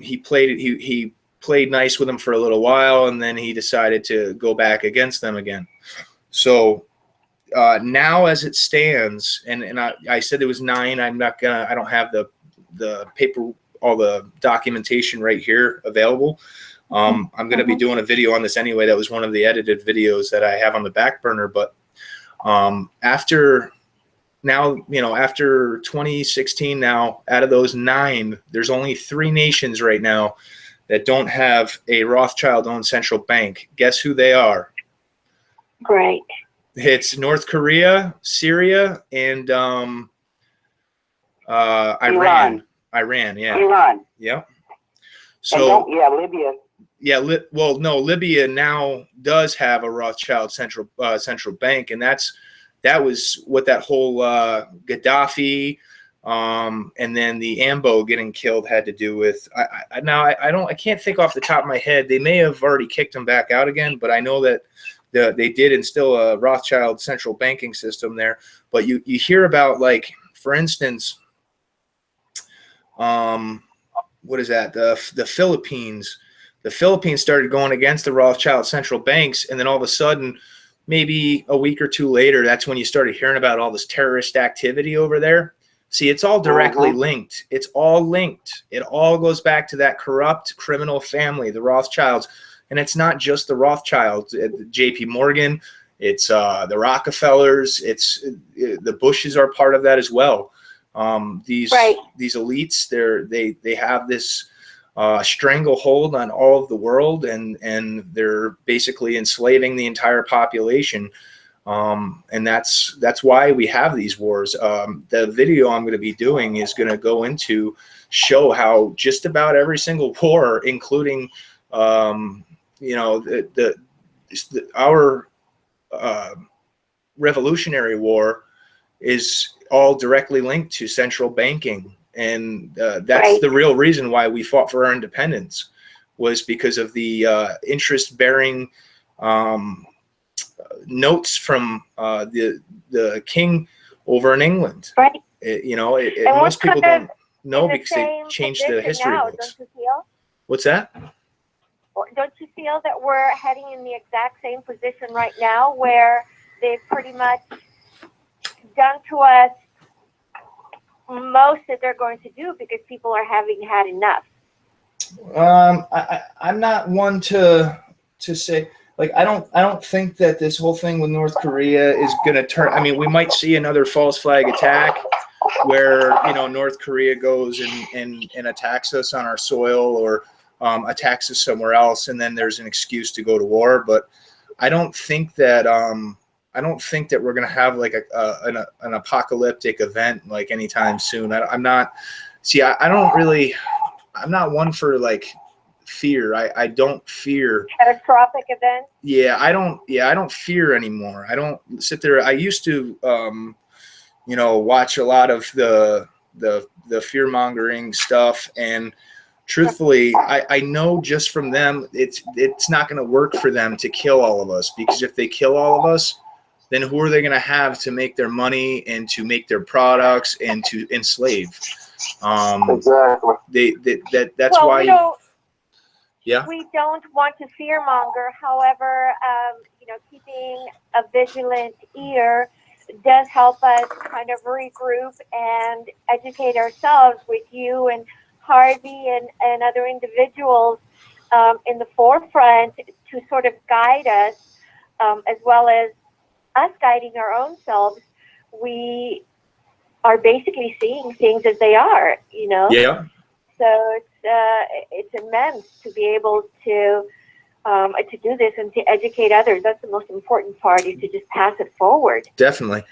He played nice with them for a little while, and then he decided to go back against them again. So now, as it stands, and I said it was 9. I don't have the paper, all the documentation right here available. I'm gonna be doing a video on this anyway. That was one of the edited videos that I have on the back burner. But after 2016, now out of those 9, there's only 3 nations right now that don't have a Rothschild-owned central bank. Guess who they are? Great. It's North Korea, Syria, and Iran. Iran, yeah. Iran. Yep. So Libya. Yeah, well, no, Libya now does have a Rothschild central bank, and that was what that whole Gaddafi and then the AMBO getting killed had to do with. I can't think off the top of my head. They may have already kicked him back out again, but I know that they did instill a Rothschild central banking system there. But you hear about, like, for instance, what is that? The Philippines. The Philippines started going against the Rothschild central banks, and then all of a sudden, maybe a week or 2 later, that's when you started hearing about all this terrorist activity over there. See, it's all directly linked. It's all linked. It all goes back to that corrupt criminal family, the Rothschilds. And it's not just the Rothschilds, JP Morgan, it's the Rockefellers, it's the Bushes are part of that as well. These elites, they have this stranglehold on all of the world, and they're basically enslaving the entire population. And that's why we have these wars. The video I'm going to be doing is going to go into show how just about every single war, including our Revolutionary War, is all directly linked to central banking. And that's the real reason why we fought for our independence, was because of the interest-bearing notes from the king over in England. Right. Most people don't know because they changed the history books. Don't you feel? What's that? Don't you feel that we're heading in the exact same position right now, where they've pretty much done to us most that they're going to do because people are having had enough? I'm not one to say, like, I don't think that this whole thing with North Korea is going to turn. I mean, we might see another false flag attack where, North Korea goes and attacks us on our soil, or attacks us somewhere else, and then there's an excuse to go to war. But I don't think that we're going to have like an apocalyptic event like anytime soon. I'm not one for like fear. I don't fear catastrophic events. I don't fear anymore. I don't sit there. I used to watch a lot of the fear mongering stuff, and truthfully, I know just from them it's not going to work for them to kill all of us, because if they kill all of us, then who are they going to have to make their money and to make their products and to enslave? Exactly. That's why. We don't want to fearmonger. However, keeping a vigilant ear does help us kind of regroup and educate ourselves with you and Harvey and other individuals in the forefront to sort of guide us, as well as us guiding our own selves. We are basically seeing things as they are, you know? Yeah. So it's immense to be able to do this and to educate others. That's the most important part, is to just pass it forward. Definitely.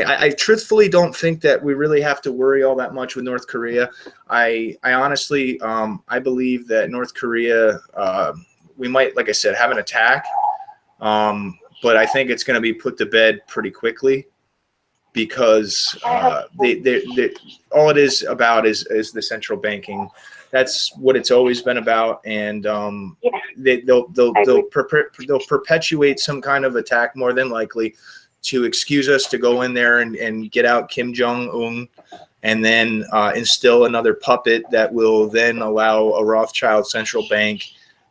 I truthfully don't think that we really have to worry all that much with North Korea. I honestly, I believe that North Korea, we might, like I said, have an attack, but I think it's going to be put to bed pretty quickly, because they all it is about is the central banking. That's what it's always been about, and they'll perpetuate some kind of attack, more than likely, to excuse us to go in there and get out Kim Jong-un, and then instill another puppet that will then allow a Rothschild central bank,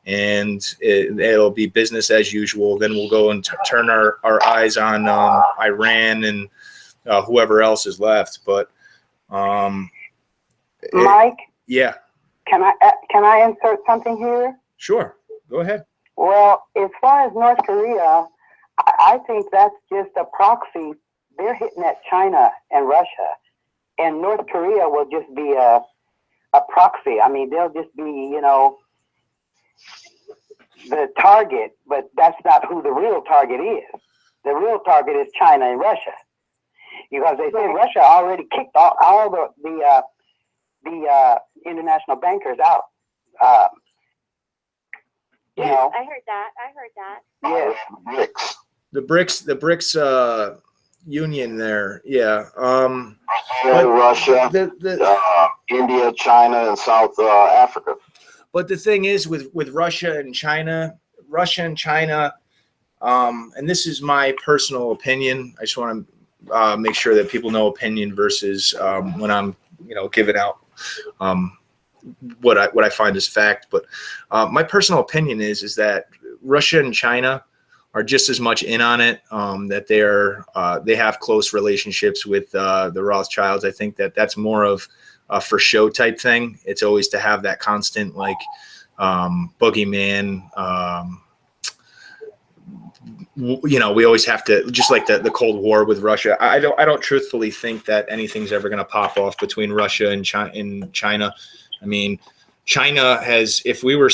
and it'll be business as usual. Then we'll go and turn our eyes on Iran and whoever else is left. But Mike? Yeah. Can I insert something here? Sure. Go ahead. Well, as far as North Korea, I think that's just a proxy. They're hitting at China and Russia, and North Korea will just be a proxy. I mean, they'll just be, you know, the target, but that's not who the real target is. The real target is China and Russia, because they say Russia already kicked all the international bankers out. You know. I heard that. Yes. The BRICS union there. Yeah. Russia, India, China, and South Africa. But the thing is, with Russia and China, and this is my personal opinion. I just want to make sure that people know opinion versus when I'm, giving out what I find is fact. But my personal opinion is that Russia and China are just as much in on it. That they have close relationships with the Rothschilds. I think that's more of a for show type thing. It's always to have that constant boogeyman. We always have to, just like the Cold War with Russia. I don't truthfully think that anything's ever going to pop off between Russia and China. I mean, China has, if we were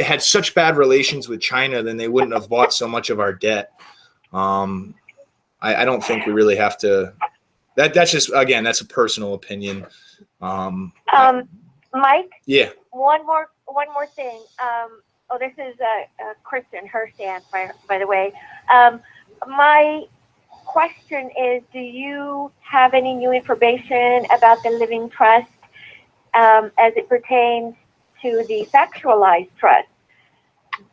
had such bad relations with China, then they wouldn't have bought so much of our debt. I don't think we really have to. That's just, again, that's a personal opinion. Mike. Yeah. One more thing. This is Kristen Herstand, by the way. My question is, do you have any new information about the living trust as it pertains to the factualized trust?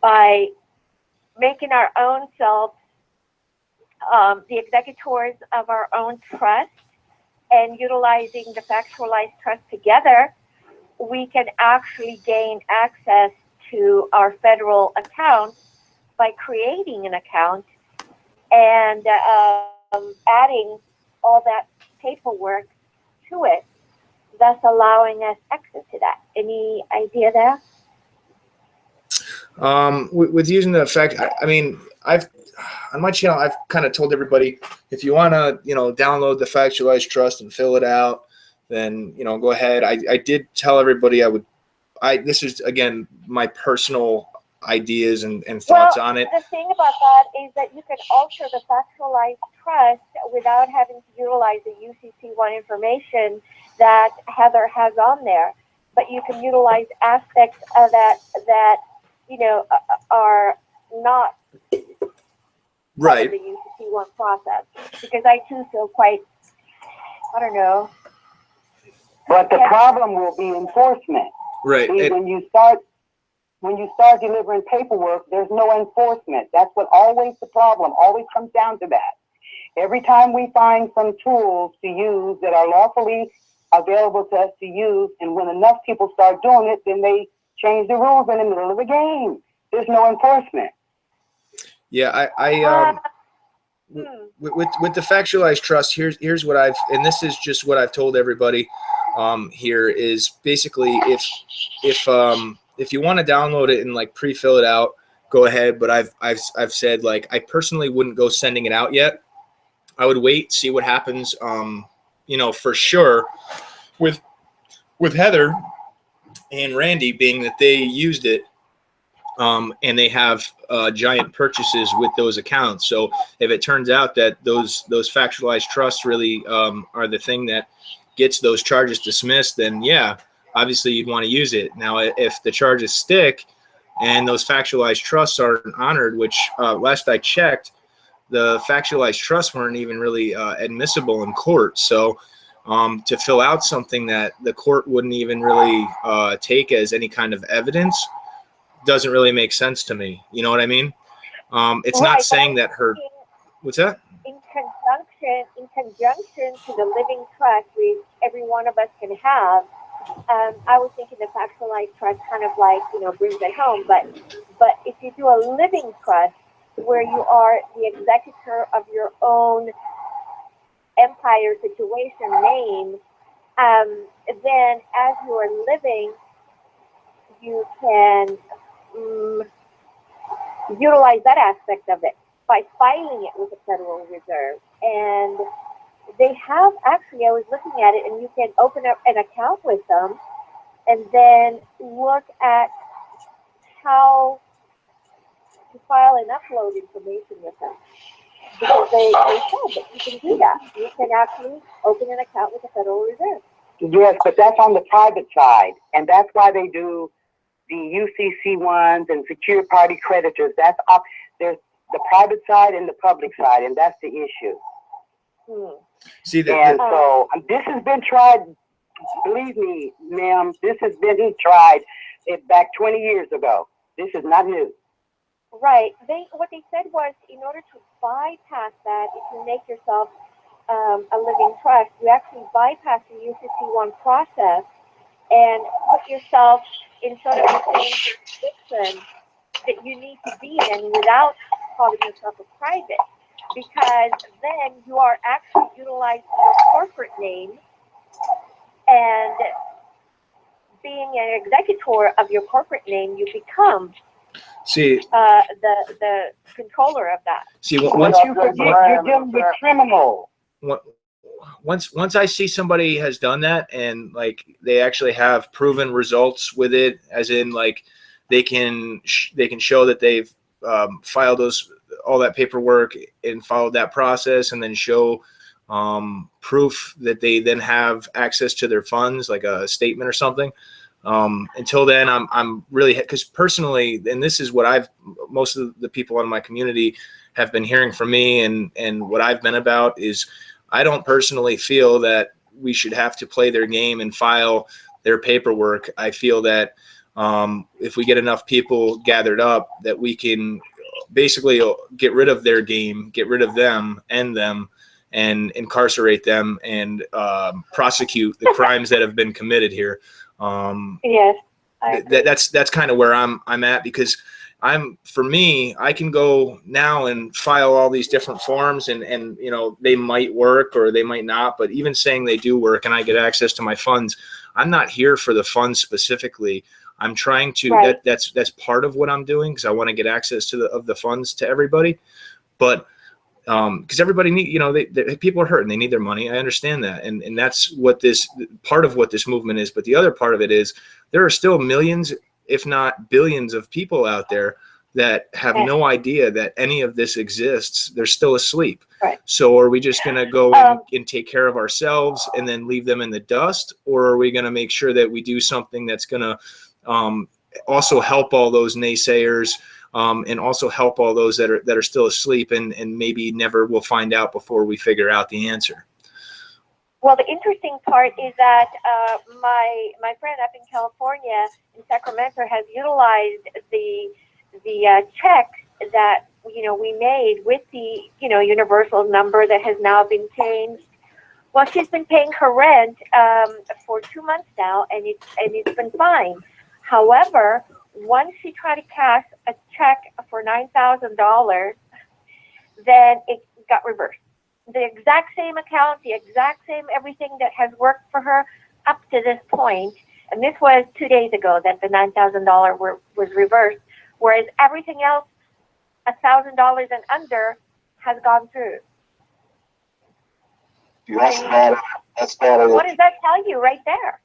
By making our own selves the executors of our own trust and utilizing the factualized trust together, we can actually gain access to our federal account by creating an account and adding all that paperwork to it, thus allowing us access to that. Any idea there? With using the fact, I mean, on my channel, I've kind of told everybody, if you want to, download the factualized trust and fill it out, then, go ahead. I did tell everybody this is, again, my personal ideas and thoughts on it. The thing about that is that you can alter the factualized trust without having to utilize the UCC1 information that Heather has on there. But you can utilize aspects of that are not right the UCC1 process. Because I too feel quite, I don't know. But the problem will be enforcement. Right. See, when you start delivering paperwork, there's no enforcement. That's what always the problem always comes down to that. Every time we find some tools to use that are lawfully available to us to use, and when enough people start doing it, then they change the rules in the middle of the game. There's no enforcement. Yeah, with the factualized trust, here's what and this is just what I've told everybody here, is basically if you want to download it and pre-fill it out, go ahead. But I've said I personally wouldn't go sending it out yet. I would wait, see what happens. You know, for sure with Heather and Randy, being that they used it, and they have giant purchases with those accounts. So if it turns out that those factualized trusts really are the thing that gets those charges dismissed, then yeah, obviously you'd want to use it. Now, if the charges stick and those factualized trusts aren't honored, which last I checked, the factualized trusts weren't even really admissible in court. So to fill out something that the court wouldn't even really take as any kind of evidence doesn't really make sense to me. You know what I mean? It's not saying that her. What's that? In conjunction to the living trust, which every one of us can have. I was thinking the factualized trust kind of like, you know, brings it home. But if you do a living trust where you are the executor of your own empire situation name, then as you are living, you can utilize that aspect of it by filing it with the Federal Reserve. And they have actually, I was looking at it, and you can open up an account with them and then look at how to file and upload information with them. Because they said that you can do that. You can actually open an account with the Federal Reserve. Yes, but that's on the private side, and that's why they do the UCC ones and secured party creditors. That's up. There's the private side and the public side, and that's the issue. See that? And so this has been tried. Believe me, ma'am, this has been tried back 20 years ago. This is not new. Right. What they said was, in order to bypass that, if you make yourself a living trust, you actually bypass the UCC1 process and put yourself in sort of the same jurisdiction that you need to be in without calling yourself a private, because then you are actually utilizing your corporate name and being an executor of your corporate name, you become the controller of that. See, once you forget, you're dealing with criminal. Once I see somebody has done that and like they actually have proven results with it, as in like they can show that they've filed all that paperwork and followed that process, and then show proof that they then have access to their funds, like a statement or something. Until then, I'm really, because personally, and this is what most of the people in my community have been hearing from me, and what I've been about is, I don't personally feel that we should have to play their game and file their paperwork. I feel that if we get enough people gathered up, that we can basically get rid of their game, get rid of them, end them, and incarcerate them and prosecute the crimes that have been committed here. Yes, that's kind of where I'm at, because for me, I can go now and file all these different forms, and you know, they might work or they might not, but even saying they do work and I get access to my funds, I'm not here for the funds specifically. I'm trying to, right. That's part of what I'm doing, because I want to get access to the funds to everybody. But because everybody people are hurting, they need their money. I understand that, and that's what this part of what this movement is. But the other part of it is, there are still millions, if not billions, of people out there that have no idea that any of this exists. They're still asleep. Right. So are we just going to go and take care of ourselves and then leave them in the dust? Or are we going to make sure that we do something that's going to also help all those naysayers, and also help all those that are still asleep and maybe never will find out before we figure out the answer? Well, the interesting part is that my friend up in California, in Sacramento, has utilized the check that we made with the universal number that has now been changed. Well, she's been paying her rent for 2 months now, and it's been fine. However, once she tried to cash a check for $9,000, then it got reversed. The exact same account, the exact same everything that has worked for her up to this point, and this was 2 days ago that the $9,000 was reversed, whereas everything else, $1,000 and under, has gone through. That's bad. What does that tell you right there?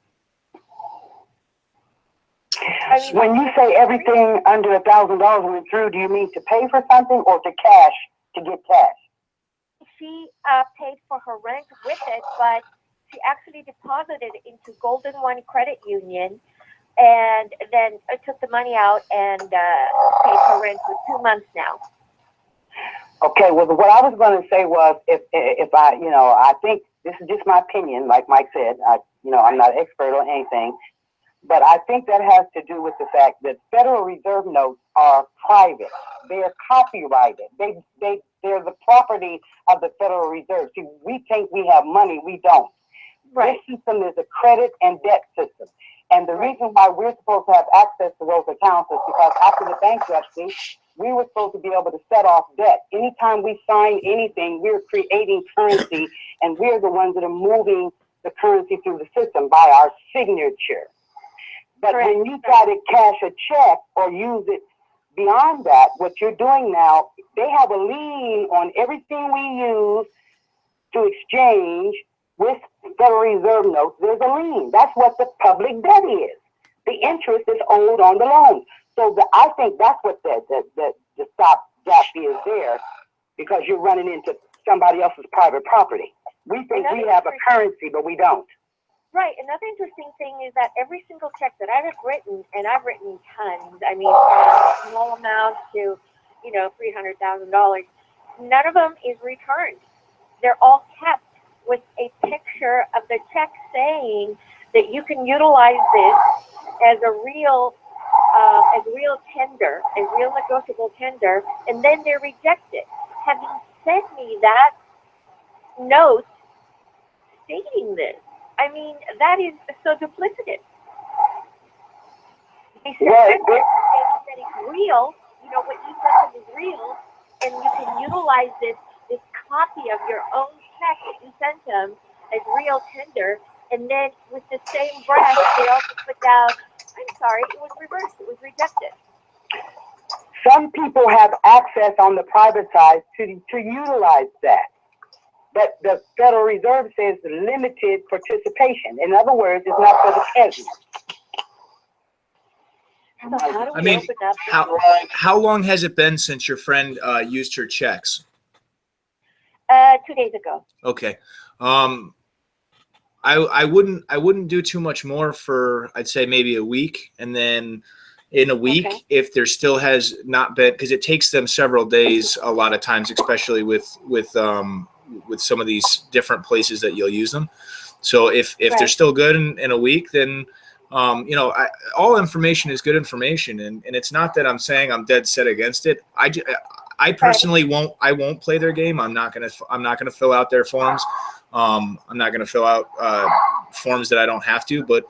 I mean, When you say everything under $1,000 went through, do you mean to pay for something or to get cash? she paid for her rent with it, but she actually deposited into Golden One Credit Union, and then took the money out and paid her rent for 2 months now. Okay, well, what I was going to say was, if I, I think this is just my opinion, like Mike said, I'm not an expert on anything, but I think that has to do with the fact that Federal Reserve notes are private. They're copyrighted. They're the property of the Federal Reserve. See, we think we have money, we don't. Right. This system is a credit and debt system. And the reason why we're supposed to have access to those accounts is because after the bankruptcy, we were supposed to be able to set off debt. Anytime we sign anything, we're creating currency, and we're the ones that are moving the currency through the system by our signature. But when you try to cash a check or use it beyond that, what you're doing now, they have a lien on everything we use to exchange with Federal Reserve notes. There's a lien. That's what the public debt is. The interest is owed on the loan. So I think that's what the stopgap is there, because you're running into somebody else's private property. We think we have a currency, but we don't. Right. Another interesting thing is that every single check that I have written, and I've written tons, I mean, from small amounts to, $300,000, none of them is returned. They're all kept with a picture of the check saying that you can utilize this as a real tender, a real negotiable tender, and then they're rejected. Having sent me that note stating this, I mean, that is so duplicitous. They said that it's real, what you sent is real, and you can utilize this copy of your own check that you sent them as real tender, and then with the same breath, they also put down, I'm sorry, it was reversed, it was rejected. Some people have access on the private side to utilize that. But the Federal Reserve says limited participation. In other words, it's not for the peasants. So I mean, how long has it been since your friend used her checks? 2 days ago. Okay. I wouldn't do too much more for, I'd say maybe a week, and then in a week, if there still has not been, because it takes them several days a lot of times, especially with some of these different places that you'll use them. So if they're still good in a week, then all information is good information, and it's not that I'm saying I'm dead set against it. I personally won't play their game. I'm not gonna fill out their forms. I'm not gonna fill out forms that I don't have to. But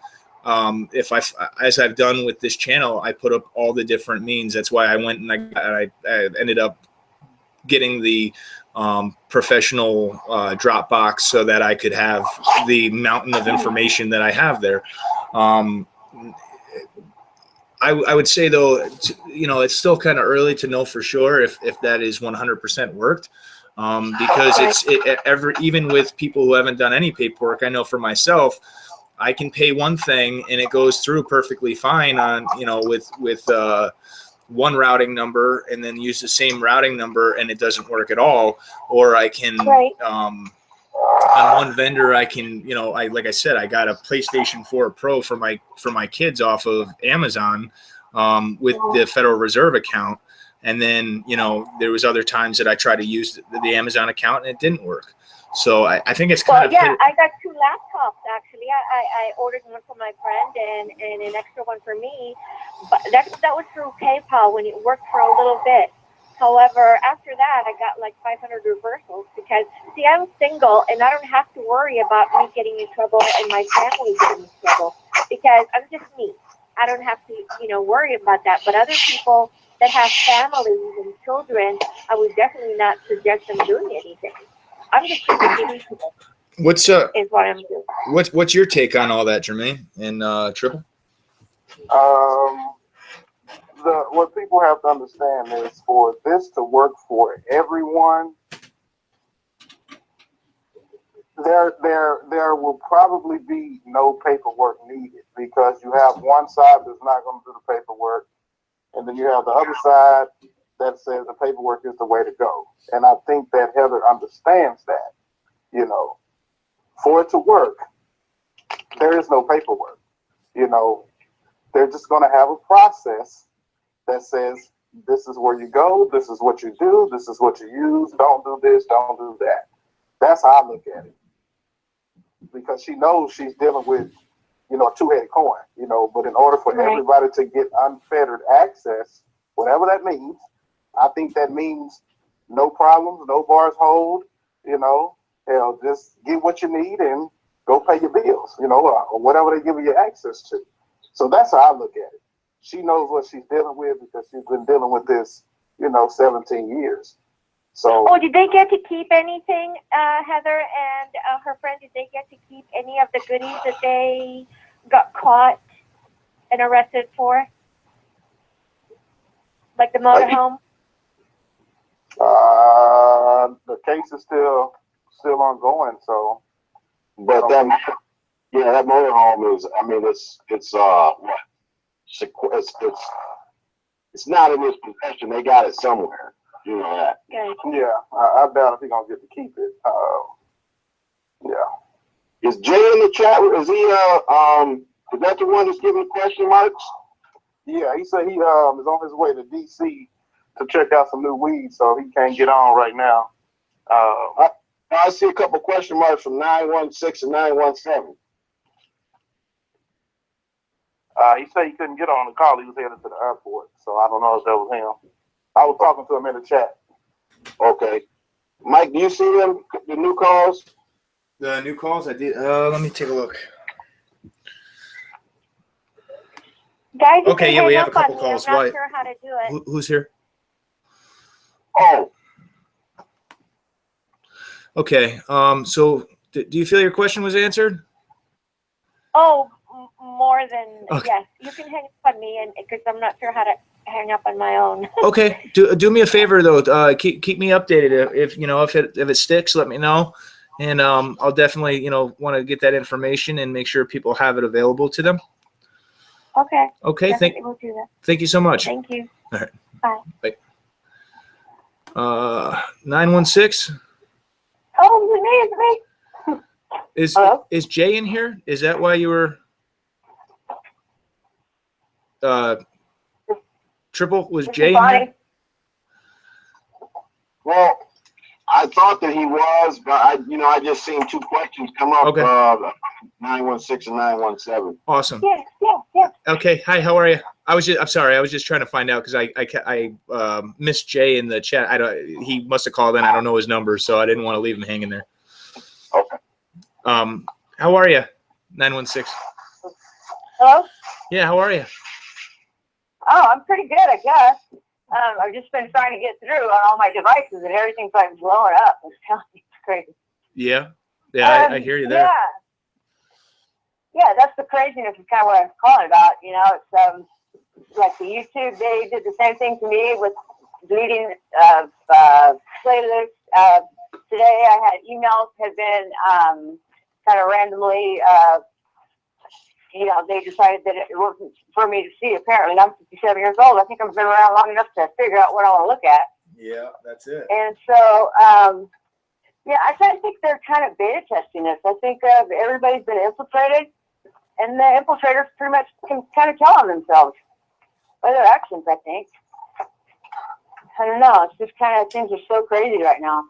as I've done with this channel, I put up all the different means. That's why I went and I ended up getting the professional Dropbox so that I could have the mountain of information that I have there. I would say though, it's still kind of early to know for sure if that is 100% worked, because even with people who haven't done any paperwork, I know for myself, I can pay one thing and it goes through perfectly fine on with one routing number, and then use the same routing number and it doesn't work at all. Or I can on one vendor, I can, like I said, I got a PlayStation 4 Pro for my kids off of Amazon with the Federal Reserve account. And then, there was other times that I tried to use the Amazon account and it didn't work. So I think it's kind of. Yeah, I got 2 laptops actually. I ordered one for my friend and an extra one for me. But that was through PayPal when it worked for a little bit. However, after that, I got like 500 reversals because, see, I'm single and I don't have to worry about me getting in trouble and my family getting in trouble because I'm just me. I don't have to, worry about that. But other people that have families and children, I would definitely not suggest them doing anything. I'm just giving people. What's is what I'm doing. What's your take on all that, Jermaine and Triple? What people have to understand is for this to work for everyone, There will probably be no paperwork needed because you have one side that's not going to do the paperwork, and then you have the other side that says the paperwork is the way to go. And I think that Heather understands that. You know, for it to work, there is no paperwork. You know, they're just going to have a process that says this is where you go, this is what you do, this is what you use. Don't do this, don't do that. That's how I look at it. Because she knows she's dealing with, you know, a two-headed coin, you know, but in order for everybody to get unfettered access, whatever that means, I think that means no problems, no bars hold, you know, hell, just get what you need and go pay your bills, you know, or whatever they give you access to. So that's how I look at it. She knows what she's dealing with because she's been dealing with this, you know, 17 years. So. Oh, did they get to keep anything, Heather and her friend? Did they get to keep any of the goodies that they got caught and arrested for? Like the motorhome? The case is still ongoing, so. But that motorhome is, I mean, it's not in his possession. They got it somewhere. You know that. Okay. Yeah, I doubt if he's gonna get to keep it. Yeah. Is Jay in the chat? Is he is that the one that's giving question marks? Yeah, he said he is on his way to DC to check out some new weed, so he can't get on right now. I see a couple question marks from 916 and 917. He said he couldn't get on the call. He was headed to the airport, so I don't know if that was him. I was talking to him in the chat. Okay. Mike, do you see them, the new calls? The new calls? I did. Let me take a look. Guys, you Okay, can yeah, we hang have a up on couple me. calls. I'm not Why? sure how to do it. Who's here? Oh. Okay. So do you feel your question was answered? Oh, more than Okay. yes. You can hang up on me, and because I'm not sure how to hang up on my own. Okay. Do me a favor though. Keep me updated. If you know if it sticks, let me know, and I'll definitely want to get that information and make sure people have it available to them. Okay. Okay. We'll do that. Thank you so much. Thank you. All right. Bye. Bye. 916. Oh, it's me. Is Jay in here? Is that why you were triple? Was Jay in here? Well, I thought that he was, but I just seen two questions come up. Okay. 916 and 917. Awesome. Yeah. Okay. Hi. How are you? I'm sorry. I was just trying to find out because I missed Jay in the chat. He must have called in. I don't know his number, so I didn't want to leave him hanging there. Okay. How are you? 916. Hello? Yeah. How are you? Oh, I'm pretty good, I guess. I've just been trying to get through on all my devices, and everything's like blowing up. It's crazy. Yeah. Yeah. I hear you there. Yeah, that's the craziness is kind of what I was calling about. It's like the YouTube, they did the same thing to me with deleting playlists. Today I had emails have been kind of randomly, they decided that it wasn't for me to see, apparently. I'm 57 years old. I think I've been around long enough to figure out what I want to look at. Yeah, that's it. And so, I kind of think they're kind of beta testing this. I think everybody's been infiltrated, and the infiltrators pretty much can kind of tell on themselves by their actions, I think. I don't know. It's just kind of, things are so crazy right now.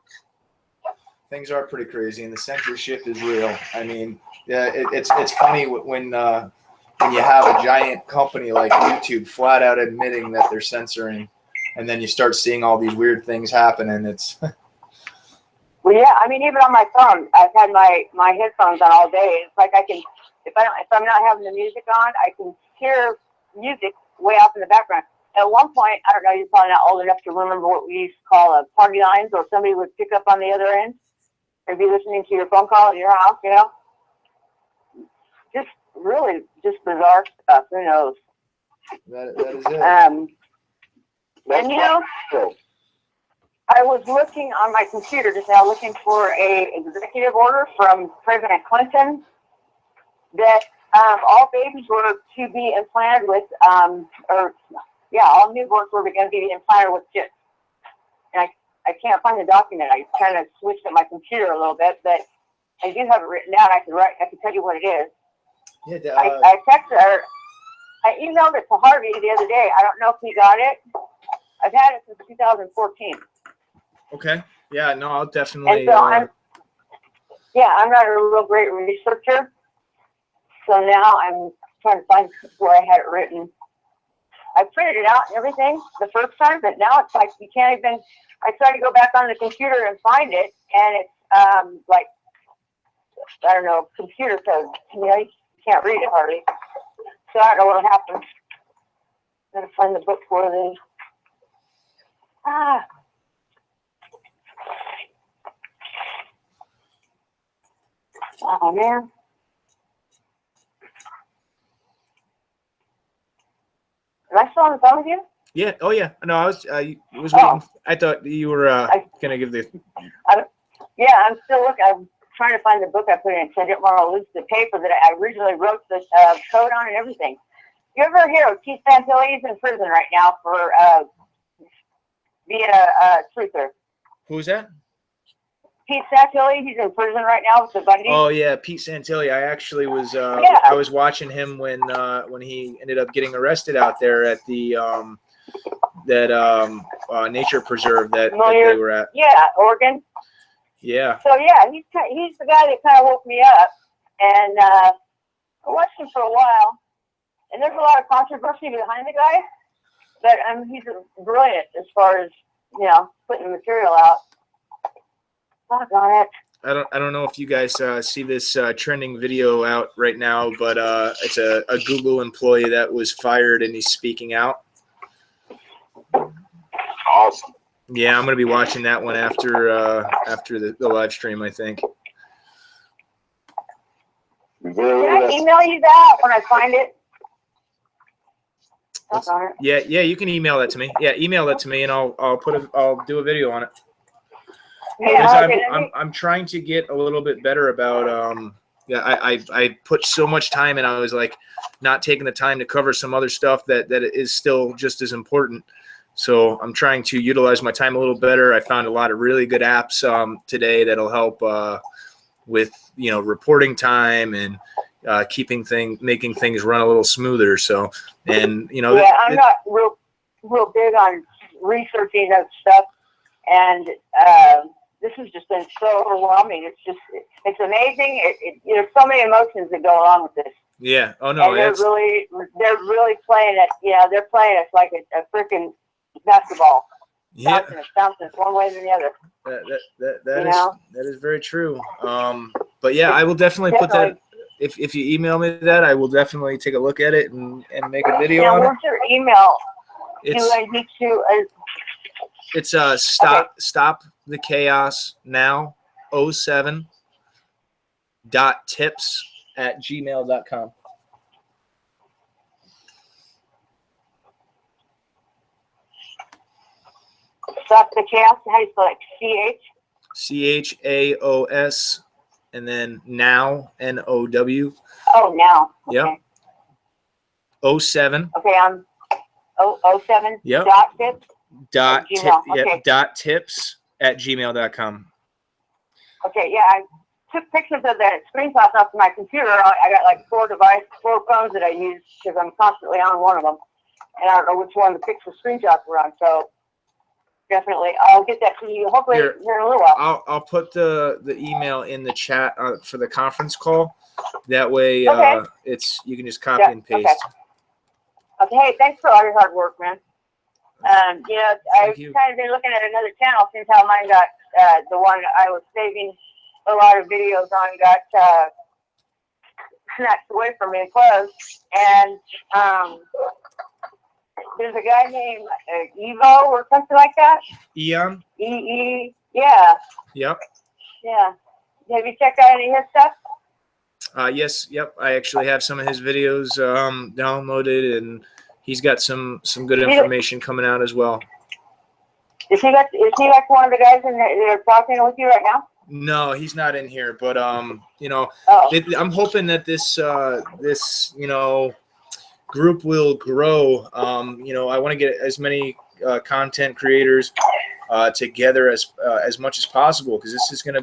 Things are pretty crazy, and the censorship is real. I mean, yeah, it's funny when you have a giant company like YouTube flat out admitting that they're censoring, and then you start seeing all these weird things happen, and it's. Well, yeah. I mean, even on my phone, I've had my headphones on all day. It's like I can, if I'm not having the music on, I can hear music way off in the background. At one point, I don't know, you're probably not old enough to remember what we used to call party lines, or somebody would pick up on the other end or be listening to your phone call at your house, Just really just bizarre stuff. Who knows? That is it. I was looking on my computer just now, looking for a executive order from President Clinton that all babies were to be implanted with, all newborns were going to be implanted with chips. And I can't find the document. I kind of switched up my computer a little bit, but I do have it written down. I can tell you what it is. Yeah, I texted her. I emailed it to Harvey the other day. I don't know if he got it. I've had it since 2014. okay. Yeah, no, I'll definitely. And so I'm not a real great researcher. So now I'm trying to find where I had it written. I printed it out and everything the first time, but now it's like you can't even. I tried to go back on the computer and find it, and it's like, I don't know, computer code. You can't read it hardly. So I don't know what happened. I'm gonna find the book for this. Oh man. Am I still on the phone with you? Yeah. Oh, yeah. No, I was waiting. I thought you were gonna give the. Yeah, I'm still looking. I'm trying to find the book I put in because I didn't want to lose the paper that I originally wrote the code on and everything. You ever hear of Keith Santilli? He's in prison right now for being a truther. Who's that? Pete Santilli, he's in prison right now with the Bundy. Oh yeah, Pete Santilli. I actually was I was watching him when he ended up getting arrested out there at the nature preserve that they were at. Yeah, Oregon. Yeah. So yeah, he's the guy that kind of woke me up, and I watched him for a while. And there's a lot of controversy behind the guy, but he's brilliant as far as putting the material out. Doggone it. I don't know if you guys see this trending video out right now, but it's a Google employee that was fired and he's speaking out. Awesome. Yeah, I'm gonna be watching that one after the live stream, I think. Can I email you that when I find it? Yeah, you can email that to me. Yeah, email that to me, and I'll do a video on it. Yeah, I'm trying to get a little bit better about I put so much time, and I was like not taking the time to cover some other stuff that is still just as important. So I'm trying to utilize my time a little better. I found a lot of really good apps today that'll help with reporting time and making things run a little smoother. So and I'm not real big on researching that stuff, and this has just been so overwhelming. It's amazing. There's so many emotions that go along with this. Yeah. Oh no. And they're really playing it. They're playing it like a freaking basketball. Yeah. Bouncing one way than the other. That is very true. But yeah, I will definitely put that. If you email me that, I will definitely take a look at it and make a video on it. What's your email? It's stop the chaos now 07 .tips@gmail.com. Stop the chaos. How do you spell it? CHAOS and then now NOW. Oh, now. Okay. Yep. 07. Okay, I'm 07. Yep. .tips@gmail.com. .tips@gmail.com. Okay, yeah, I took pictures of that screenshots off my computer. I got like four phones that I use because I'm constantly on one of them, and I don't know which one the picture screenshots were on. So definitely, I'll get that to you. Hopefully, here in a little while. I'll put the email in the chat for the conference call. That way, you can just copy and paste. Okay. Hey, thanks for all your hard work, man. I've kind of been looking at another channel since how mine got the one I was saving a lot of videos on got snatched away from me and closed. And there's a guy named Evo or something like that. Eon. Yeah. Yep. Yeah. Have you checked out any of his stuff? Yes. Yep. I actually have some of his videos downloaded, and he's got some good information coming out as well. Is he like one of the guys that are talking with you right now? No, he's not in here. But you know, Oh. I'm hoping that this you know, group will grow. You know, I want to get as many content creators together as much as possible, because this is gonna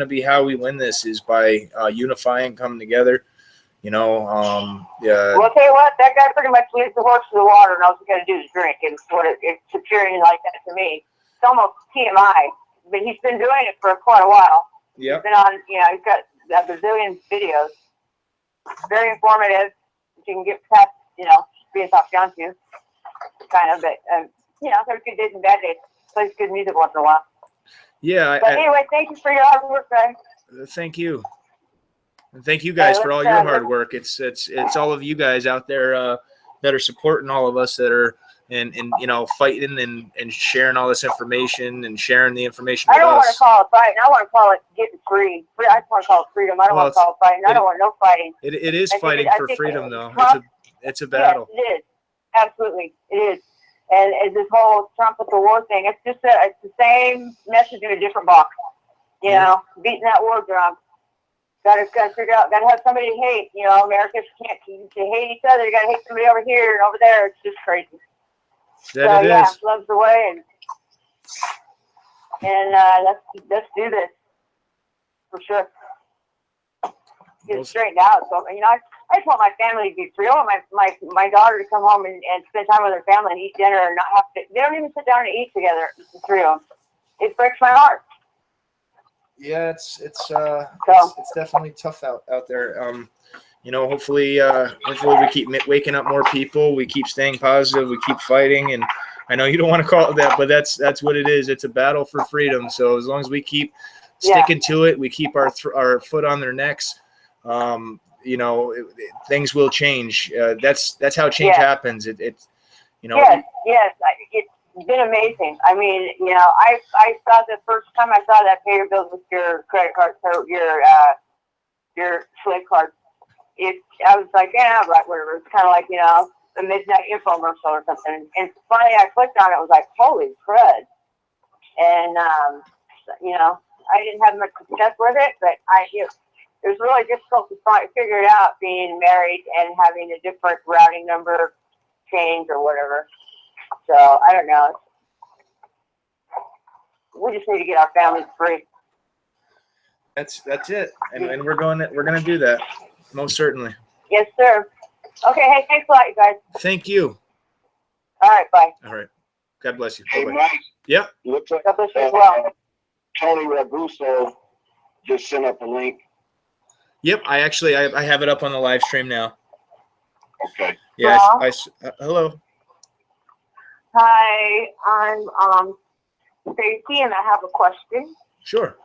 be how we win. This is by unifying, coming together. You know, yeah. Well, I'll tell you what, that guy pretty much leads the horse to the water, and all he's got to do is drink. And it's security like that to me. It's almost TMI, but he's been doing it for quite a while. Yep. He's been on, you know, he's got a bazillion videos. Very informative. You can get past, you know, being talked down to, kind of. But you know, there's good days and bad days. Plays good music once in a while. Yeah. But anyway, thank you for your hard work, guys. Thank you. And thank you guys for all your hard work. It's all of you guys out there that are supporting all of us, that are and you know, fighting and sharing all this information and sharing the information with us. I don't want to call it fighting. I want to call it getting free. I just want to call it freedom. I don't want to call it fighting. I don't want no fighting. It is fighting for freedom, though. It's a battle. Yes, it is. Absolutely, it is. And this whole Trump with the war thing, it's just it's the same message in a different box. You know, beating that war drum. Gotta figure out. Gotta have somebody to hate. You know, Americans can't hate each other. You gotta hate somebody over here and over there. It's just crazy. Love's the way, and let's do this for sure. Get it straightened out. So you know, I just want my family to be free. I want my daughter to come home and spend time with her family and eat dinner and not have to. They don't even sit down and eat together. The three of them. It breaks my heart. Yeah, it's definitely tough out there. You know, hopefully we keep waking up more people. We keep staying positive. We keep fighting. And I know you don't want to call it that, but that's what it is. It's a battle for freedom. So as long as we keep sticking to it, we keep our foot on their necks. You know, things will change. That's how change happens. It's you know. Yes. It's been amazing. I mean, you know, I saw the first time I saw that pay your bills with your credit card, so your slave card. I was like, yeah, right, whatever. It's kind of like, you know, a midnight infomercial or something. And finally, I clicked on it. I was like, holy crud! And you know, I didn't have much success with it, but it was really difficult to figure it out, being married and having a different routing number change or whatever. So I don't know. We just need to get our families free. That's it, and we're gonna do that, most certainly. Yes, sir. Okay, hey, thanks a lot, you guys. Thank you. All right, bye. All right. God bless you. Hey, Bye-bye. Mike. Yep. Looks like God bless you as well. Tony Raguso just sent up a link. Yep. I have it up on the live stream now. Okay. Yeah. Hello. Hi, I'm Stacy, and I have a question. Sure.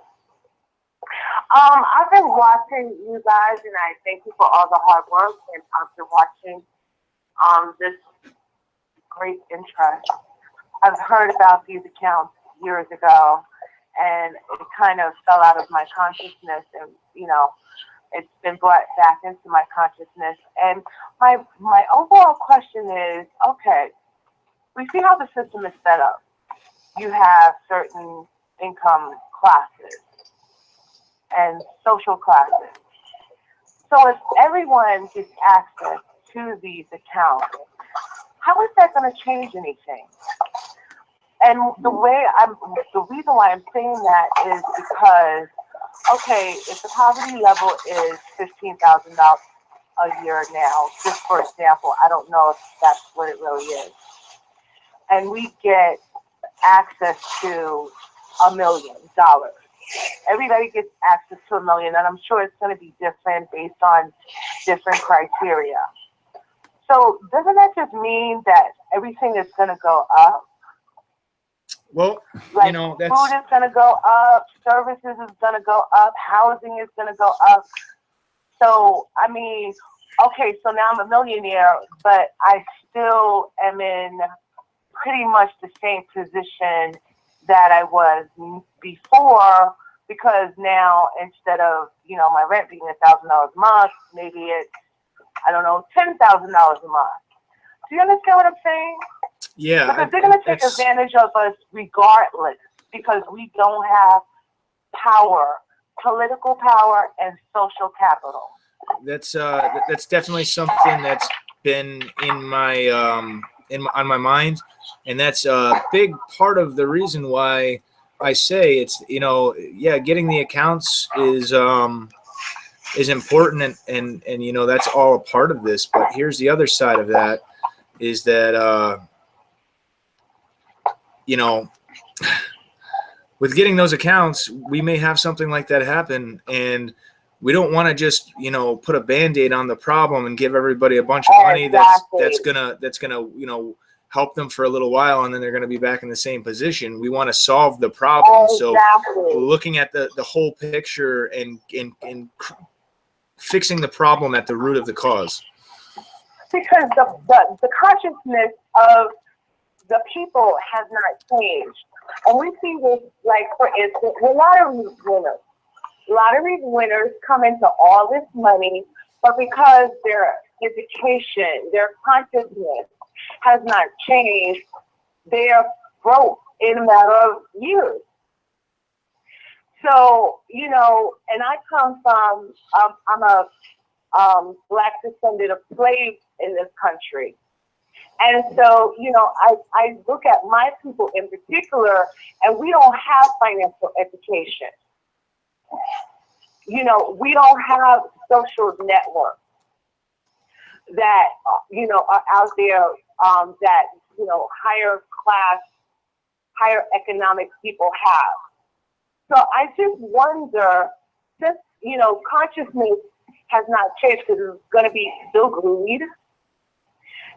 I've been watching you guys, and I thank you for all the hard work, and I've been watching this great interest. I've heard about these accounts years ago, and it kind of fell out of my consciousness, and you know, it's been brought back into my consciousness. And my overall question is, okay, we see how the system is set up. You have certain income classes and social classes. So if everyone gets access to these accounts, how is that going to change anything? And the reason why I'm saying that is because, okay, if the poverty level is $15,000 a year now, just for example, I don't know if that's what it really is, and we get access to $1 million. Everybody gets access to $1 million, and I'm sure it's going to be different based on different criteria. So doesn't that just mean that everything is going to go up? Well, like, you know, that's food is going to go up, services is going to go up, housing is going to go up. So, I mean, okay, so now I'm a millionaire, but I still am in pretty much the same position that I was before, because now instead of, you know, my rent being $1,000 a month, maybe it's, I don't know, $10,000 a month. Do you understand what I'm saying? Yeah, because they're going to take advantage of us regardless, because we don't have power, political power, and social capital. That's definitely something that's been in my on my mind, and that's a big part of the reason why I say it's, you know, yeah, getting the accounts is important, and you know, that's all a part of this. But here's the other side of that, is that you know, with getting those accounts, we may have something like that happen, and we don't want to just, you know, put a Band-Aid on the problem and give everybody a bunch of money Exactly. that's gonna you know, help them for a little while, and then they're going to be back in the same position. We want to solve the problem. Exactly. So looking at the whole picture and fixing the problem at the root of the cause. Because the consciousness of the people has not changed. And we see this, like, for instance, with lottery winners. Lottery winners come into all this money, but because their education, their consciousness has not changed, they're broke in a matter of years. So, you know, and I come from, I'm a Black descendant of slaves in this country. And so, you know, I look at my people in particular, and we don't have financial education. You know, we don't have social networks that, you know, are out there that, you know, higher class, higher economic people have. So I just wonder, since, you know, consciousness has not changed, because there's going to be still greed.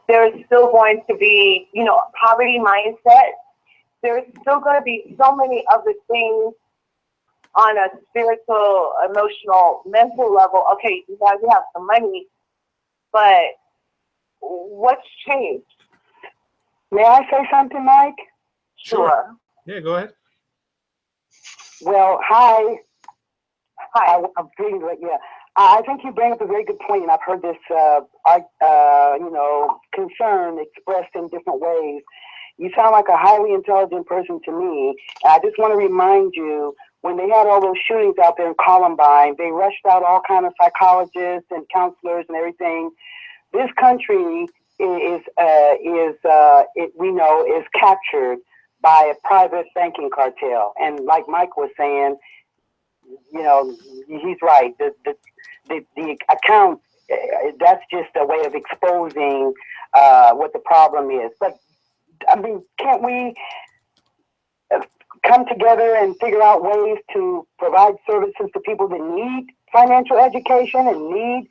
There's still going to be, you know, poverty mindset. There's still going to be so many other things on a spiritual, emotional, mental level. Okay, you guys have some money, but what's changed? May I say something, Mike? Sure. Yeah, go ahead. Well, hi. Hi. I'm feeling like, yeah. I think you bring up a very good point, and I've heard this, you know, concern expressed in different ways. You sound like a highly intelligent person to me. I just want to remind you, when they had all those shootings out there in Columbine, they rushed out all kind of psychologists and counselors and everything. This country is we know, is captured by a private banking cartel. And like Mike was saying, you know, he's right. The account, that's just a way of exposing what the problem is. But I mean, can't we come together and figure out ways to provide services to people that need financial education and need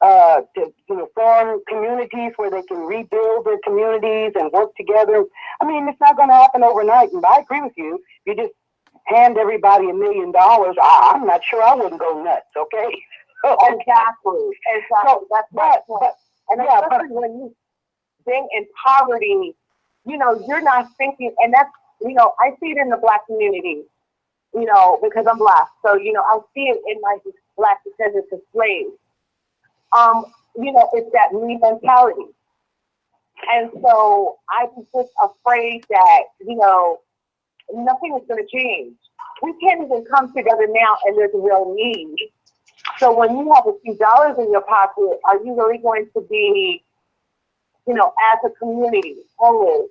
to form communities where they can rebuild their communities and work together? I mean, it's not going to happen overnight. And I agree with you. You just hand everybody $1 million. I'm not sure I wouldn't go nuts. Okay. Exactly. So, that's my point. And especially when you being in poverty, you know, you're not thinking, and that's, you know, I see it in the Black community, you know, because I'm Black. So, you know, I see it in my Black descendants of slaves. You know, it's that me mentality. And so I'm just afraid that, you know, nothing is going to change. We can't even come together now and there's a real need. So when you have a few dollars in your pocket, are you really going to be, you know, as a community, always,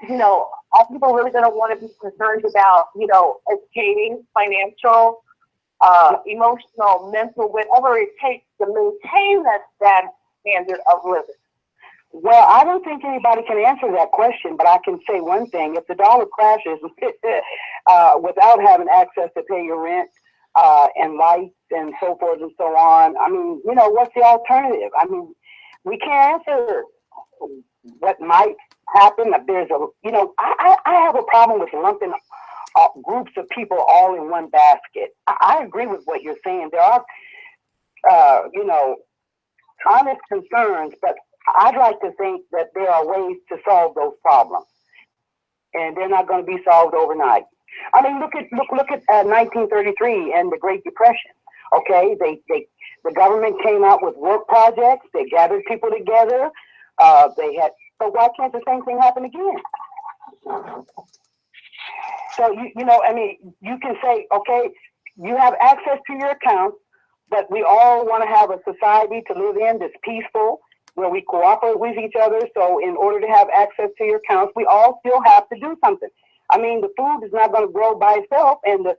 you know, are people really going to want to be concerned about, you know, educating, financial, emotional, mental, whatever it takes to maintain that standard of living? Well, I don't think anybody can answer that question, but I can say one thing. If the dollar crashes without having access to pay your rent and lights and so forth and so on, I mean, you know, what's the alternative? I mean, we can't answer what might happen. There's a, you know, I have a problem with lumping groups of people all in one basket. I agree with what you're saying. There are, you know, honest concerns, but I'd like to think that there are ways to solve those problems, and they're not going to be solved overnight. I mean, look at 1933 and the Great Depression. Okay, the government came out with work projects. They gathered people together. They had So why can't the same thing happen again? So, you know, I mean, you can say, okay, you have access to your account, but we all want to have a society to live in that's peaceful, where we cooperate with each other. So in order to have access to your accounts, we all still have to do something. I mean, the food is not going to grow by itself, and the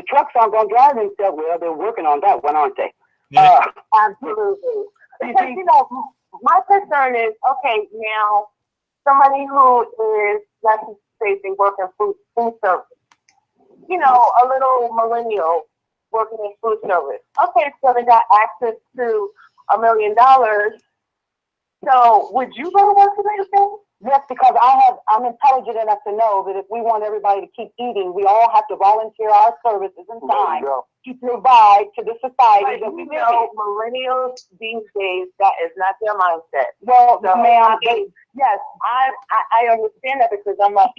trucks aren't going to drive themselves. Well, they're working on that one, aren't they? Yeah. Absolutely. Because, you know, my concern is, okay, now, somebody who is, let's say they work in food service, you know, a little millennial working in food service. Okay, so they got access to $1 million. So would you go to work for anything? Yes, because I'm intelligent enough to know that if we want everybody to keep eating, we all have to volunteer our services and time to provide to the society that we live in. Millennials these days, that is not their mindset. Well, So, ma'am, yes, I understand that because I'm a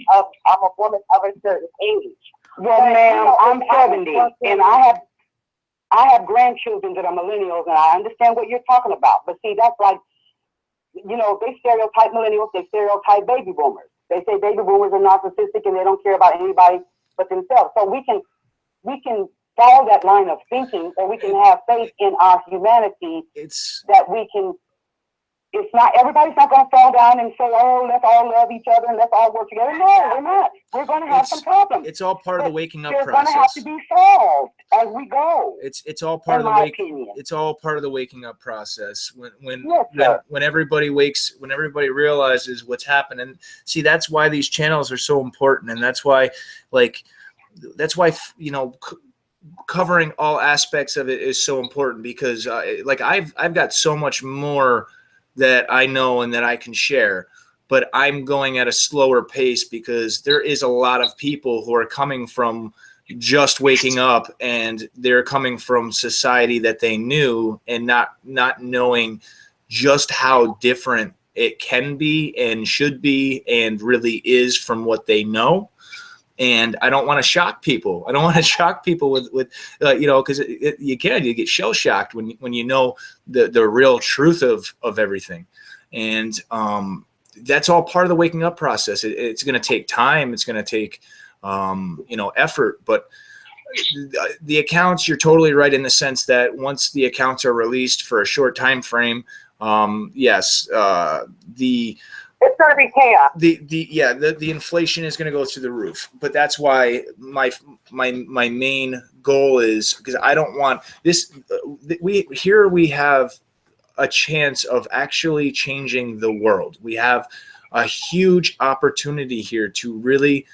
woman of a certain age. well, ma'am, I'm 70, and I have grandchildren that are millennials, and I understand what you're talking about. But see, that's like, you know, they stereotype millennials, they stereotype baby boomers. They say baby boomers are narcissistic and they don't care about anybody but themselves. So we can follow that line of thinking, or we can have faith in our humanity. That we can. It's not, everybody's not going to fall down and say, oh, let's all love each other and let's all work together. No, we're not. We're going to have some problems. It's all part of the waking up They're process. going to have to be solved as we go. It's all part of the it's all part of the waking up process. When everybody realizes what's happening. See, that's why these channels are so important, and that's why you know, covering all aspects of it is so important, because like I've got so much more that I know and that I can share, but I'm going at a slower pace because there is a lot of people who are coming from just waking up, and they're coming from society that they knew and not knowing just how different it can be and should be and really is from what they know. And I don't want to shock people. I don't want to shock people with you know, because you get shell shocked when you know the real truth of everything. And that's all part of the waking up process. It's going to take time. It's going to take you know, effort. But the accounts, you're totally right in the sense that once the accounts are released for a short time frame, yes, it's going to be chaos. The inflation is going to go through the roof. But that's why my main goal is, because I don't want this. We have a chance of actually changing the world. We have a huge opportunity here to really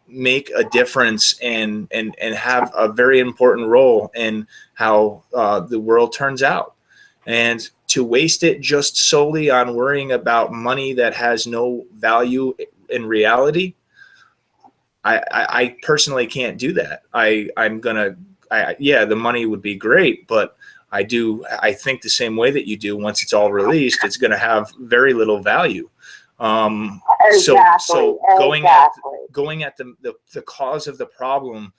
make a difference and have a very important role in how the world turns out. And to waste it just solely on worrying about money that has no value in reality, I personally can't do that. The money would be great, but I think the same way that you do. Once it's all released, it's going to have very little value. So going at the cause of the problem,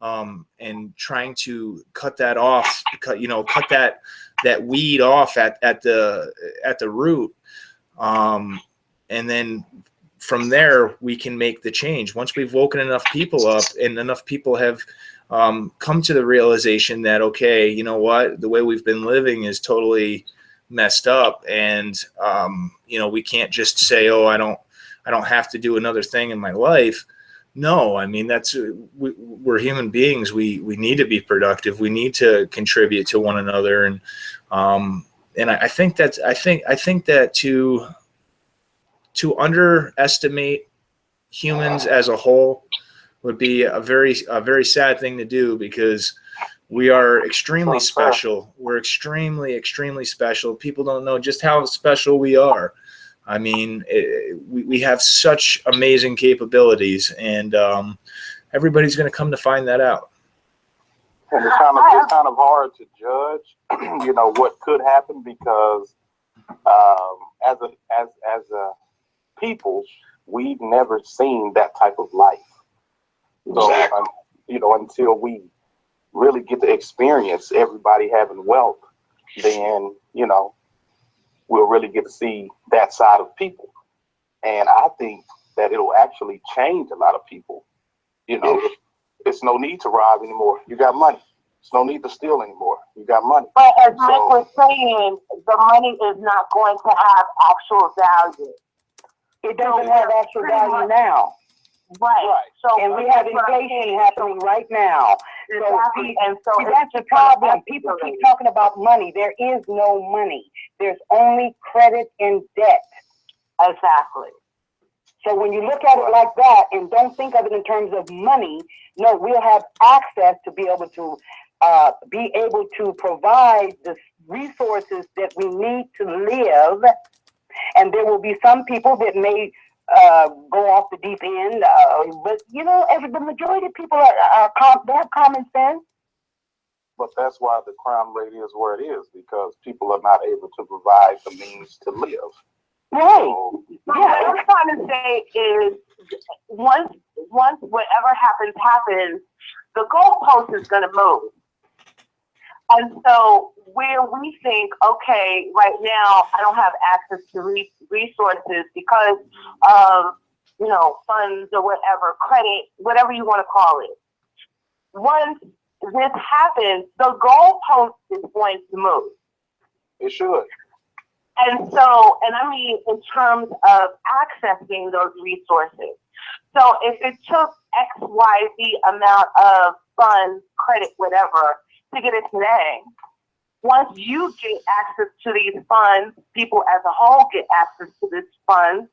and trying to cut that off, cut that weed off at the root, and then from there we can make the change. Once we've woken enough people up and enough people have come to the realization that, okay, you know what, the way we've been living is totally messed up, and you know, we can't just say, oh, I don't have to do another thing in my life. No, I mean, we're human beings. We need to be productive. We need to contribute to one another, and I think that to underestimate humans as a whole would be a very sad thing to do, because we are extremely special. We're extremely, extremely special. People don't know just how special we are. I mean, we have such amazing capabilities, and everybody's going to come to find that out. And it's kind of hard to judge, you know, what could happen, because as a people, we've never seen that type of life. So, you know, until we really get to experience everybody having wealth, then, you know, we'll really get to see that side of people. And I think that it'll actually change a lot of people. You know, it's no need to rob anymore. You got money. It's no need to steal anymore. You got money. But as Mike was saying, the money is not going to have actual value. It doesn't have actual value now. Right. So And we have inflation happening right now. Exactly. And so that's the problem. People keep talking about money. There is no money. There's only credit and debt. Exactly. So when you look at it like that and don't think of it in terms of money, no, we'll have access to be able to provide the resources that we need to live. And there will be some people that may go off the deep end, but you know, the majority of people they have common sense. But that's why the crime rate is where it is, because people are not able to provide the means to live. Right. So, what I'm trying to say is, once whatever happens, the goalpost is going to move. And so where we think, okay, right now I don't have access to resources because of, you know, funds or whatever, credit, whatever you want to call it. Once this happens, the goalpost is going to move. it should. And so, and I mean in terms of accessing those resources. So if it took X, Y, Z amount of funds, credit, whatever, to get it today, once you get access to these funds, people as a whole get access to these funds,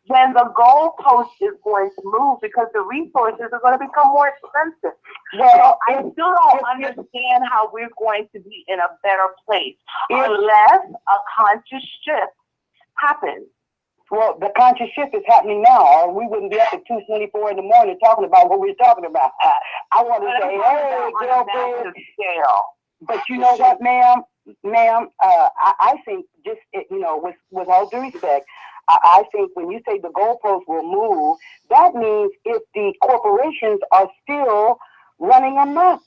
then the goalpost is going to move because the resources are going to become more expensive. Well, I still don't understand how we're going to be in a better place unless a conscious shift happens. Well, the conscious shift is happening now, or we wouldn't be up at 2:24 in the morning talking about what we're talking about. I want to say, hey, girlfriend. But you know what, ma'am, I think just, you know, with all due respect, I think when you say the goalpost will move, that means if the corporations are still running amok.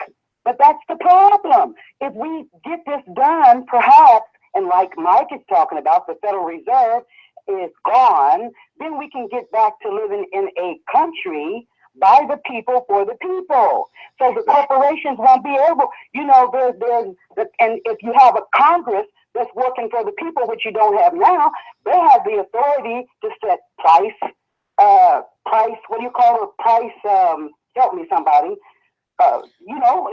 But that's the problem. If we get this done, perhaps, and like Mike is talking about, the Federal Reserve is gone, then we can get back to living in a country by the people, for the people. So the corporations won't be able, you know, and if you have a Congress that's working for the people, which you don't have now, they have the authority to set price, what do you call it? Price, help me somebody. You know,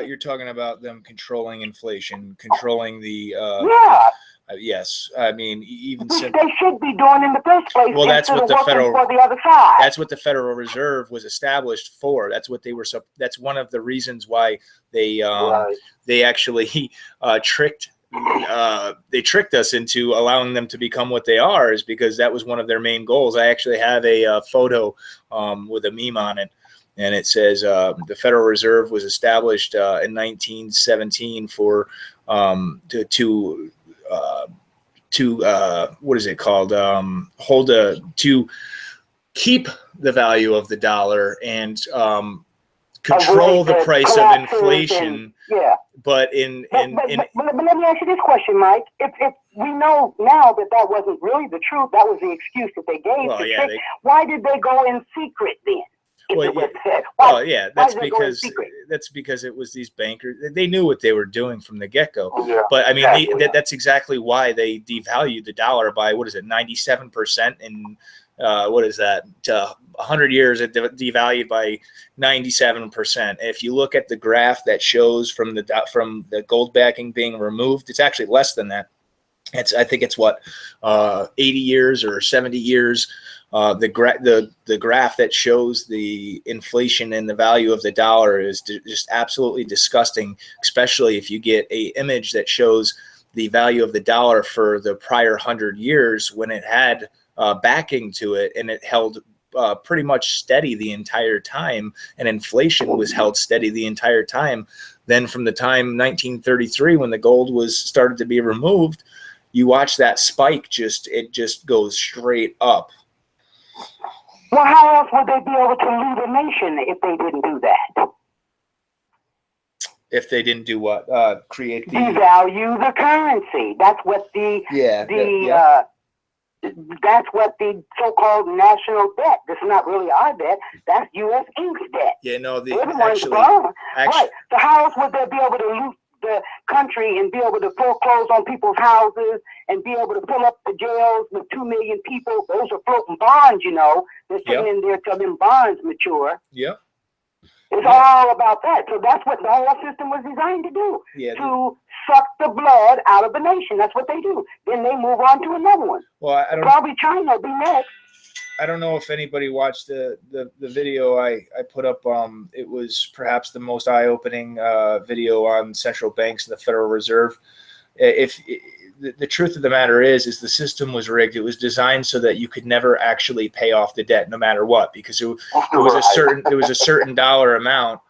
you're talking about them controlling inflation, controlling the yes, I mean, even which they should be doing in the first place. Well, that's what the other side. That's what the Federal Reserve was established for. That's what they were. That's one of the reasons why they actually tricked us into allowing them to become what they are, is because that was one of their main goals. I actually have a photo with a meme on it. And it says the Federal Reserve was established in 1917 for to what is it called? To keep the value of the dollar and control the price of inflation. But let me ask you this question, Mike. If we know now that wasn't really the truth, that was the excuse that they gave. Why did they go in secret then? That's because it was these bankers. They knew what they were doing from the get-go. But I mean, that's exactly why they devalued the dollar by 97% in what is that? 100 years, it devalued by 97%. If you look at the graph that shows from the gold backing being removed, it's actually less than that. I think it's 80 years or 70 years. The graph that shows the inflation and the value of the dollar is just absolutely disgusting, especially if you get an image that shows the value of the dollar for the prior 100 years when it had backing to it, and it held pretty much steady the entire time, and inflation was held steady the entire time. Then from the time 1933, when the gold was started to be removed, you watch that spike, it just goes straight up. Well, how else would they be able to lead a nation if they didn't do that? If they didn't do what? Create the devalue the currency. That's what that's what the so-called national debt. This is not really our debt. That's U.S. Inc.'s debt. Yeah, no, Everyone's gone. Right. So how else would they be able to loot the country and be able to foreclose on people's houses and be able to fill up the jails with 2 million people? Those are floating bonds, you know. They're sitting in there till them bonds mature. Yep. It's all about that. So that's what the whole system was designed to do. Yeah, to suck the blood out of the nation. That's what they do. Then they move on to another one. Well, I don't probably China will be next. I don't know if anybody watched the video I put up. It was perhaps the most eye-opening video on central banks and the Federal Reserve. The truth of the matter is the system was rigged. It was designed so that you could never actually pay off the debt, no matter what, because it was a certain dollar amount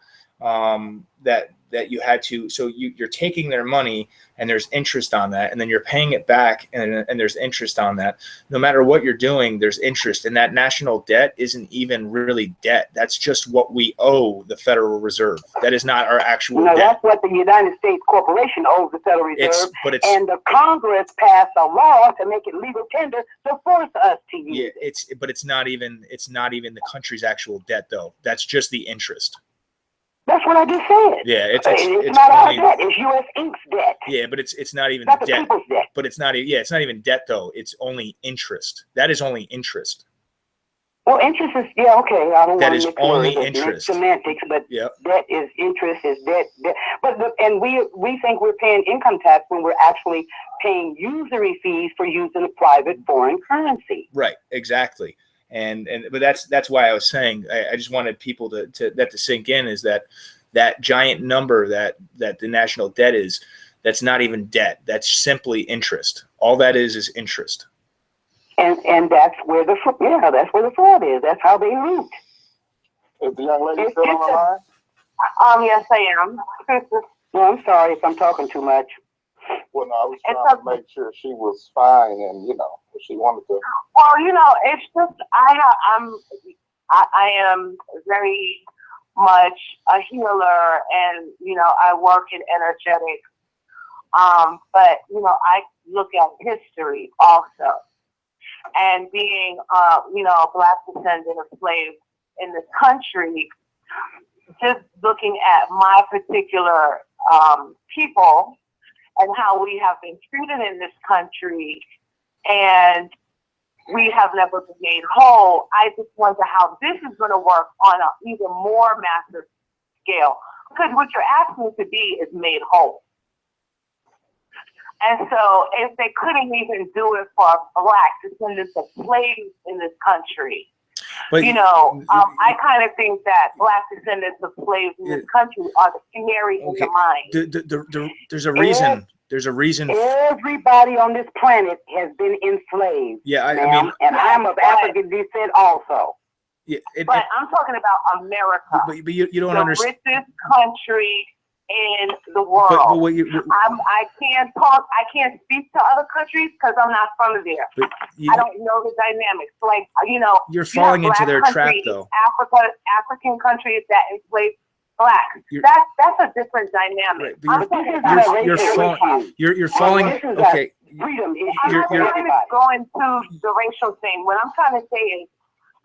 that you had to. So you're taking their money and there's interest on that, and then you're paying it back and there's interest on that. No matter what you're doing, there's interest, and that national debt isn't even really debt. That's just what we owe the Federal Reserve. That is not our actual debt. That's what the United States Corporation owes the Federal Reserve, and the Congress passed a law to make it legal tender to force us to use it. But it's not even the country's actual debt, though. That's just the interest. That's what I just said. Yeah, it's not our debt. It's U.S. Inc.'s debt. Yeah, but it's not even not debt. The people's debt. But it's not. Yeah, it's not even debt though. It's only interest. That is only interest. Well, interest is okay. I don't that want is to only interest. Semantics, but yep. Debt is interest is debt. And we think we're paying income tax when we're actually paying usury fees for using a private foreign currency. Right. Exactly. But that's why I was saying I just wanted people to sink in, is that giant number that the national debt is, that's not even debt. That's simply interest. All that is interest. And that's where the fraud is. That's how they loot. Is the young lady still on the line? Yes, I am. Well, I'm sorry if I'm talking too much. Well, no, I was trying to make sure she was fine, and if she wanted to. Well, it's just I am very much a healer, and I work in energetics. But I look at history also, and being a Black descendant of slaves in this country, just looking at my particular people and how we have been treated in this country, and we have never been made whole. I just wonder how this is going to work on an even more massive scale, because what you're asking to be is made whole. And so if they couldn't even do it for Black descendants of slaves in this country, but, I kind of think that Black descendants of slaves in this country are the canary in the mine. There's a reason. There's a reason. Everybody on this planet has been enslaved. Yeah, I mean, and I'm of African descent also. Yeah, but I'm talking about America. But you don't understand. The richest country in the world. But what I can't speak to other countries because I'm not from there. I don't know the dynamics. Like, you're falling into their trap, though. African countries that enslave Blacks. That's a different dynamic. Right, you're falling. Okay. Freedom is I'm not trying to go into the racial thing. What I'm trying to say is,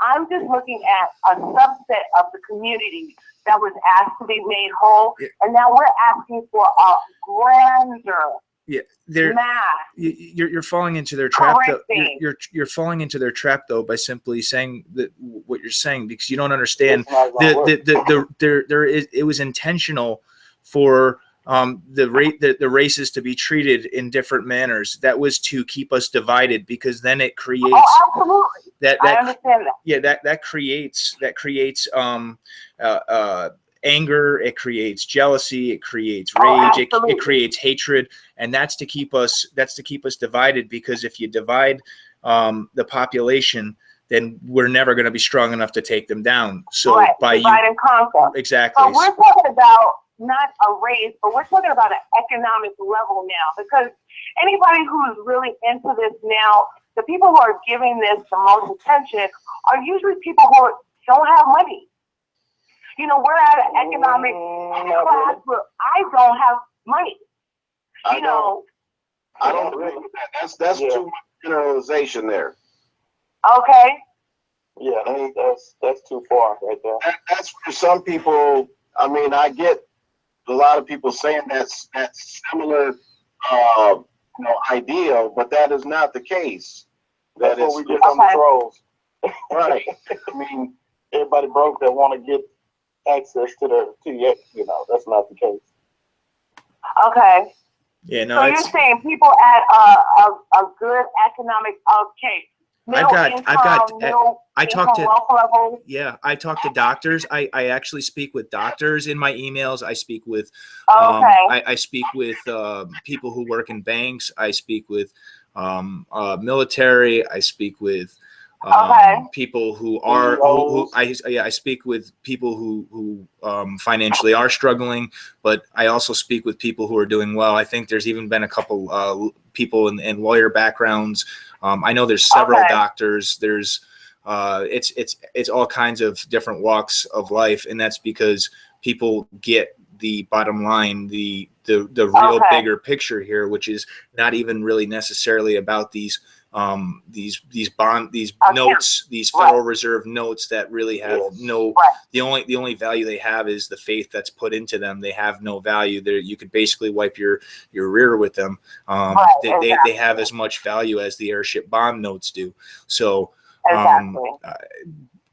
I'm just looking at a subset of the community that was asked to be made whole, and now we're asking for a grander. Yeah, you're falling into their trap. You're falling into their trap, though, by simply saying that what you're saying, because you don't understand. It was intentional for the races to be treated in different manners. That was to keep us divided, because then it creates. Oh, absolutely. I understand that. Yeah, that creates anger, it creates jealousy, it creates rage, it creates hatred, and that's to keep us divided, because if you divide the population, then we're never going to be strong enough to take them down. So divide and conquer. Exactly. So we're talking about not a race, but we're talking about an economic level now, because anybody who's really into this now, the people who are giving this the most attention are usually people who don't have money. You know, we're at an economic class where I don't have money. You know. I don't agree with that. That's too much generalization there. Okay. Yeah, that's too far right there. That's for some people. I mean, I get a lot of people saying that's similar, ideal, but that is not the case. That's what we get from the trolls. Right. I mean, everybody broke that want to get access to the, that's not the case. Okay. Yeah, no. So you're saying people at a good economic I talk to doctors. I actually speak with doctors in my emails. I speak with I speak with people who work in banks. I speak with military. I speak with people who are I speak with people who financially are struggling, but I also speak with people who are doing well. I think there's even been a couple people in lawyer backgrounds. I know there's several doctors. There's it's all kinds of different walks of life, and that's because people get the bottom line, the real bigger picture here, which is not even really necessarily about these notes, these Federal Reserve notes that really have the only value they have is the faith that's put into them. They have no value. You could basically wipe your rear with them. They have as much value as the airship bond notes do. So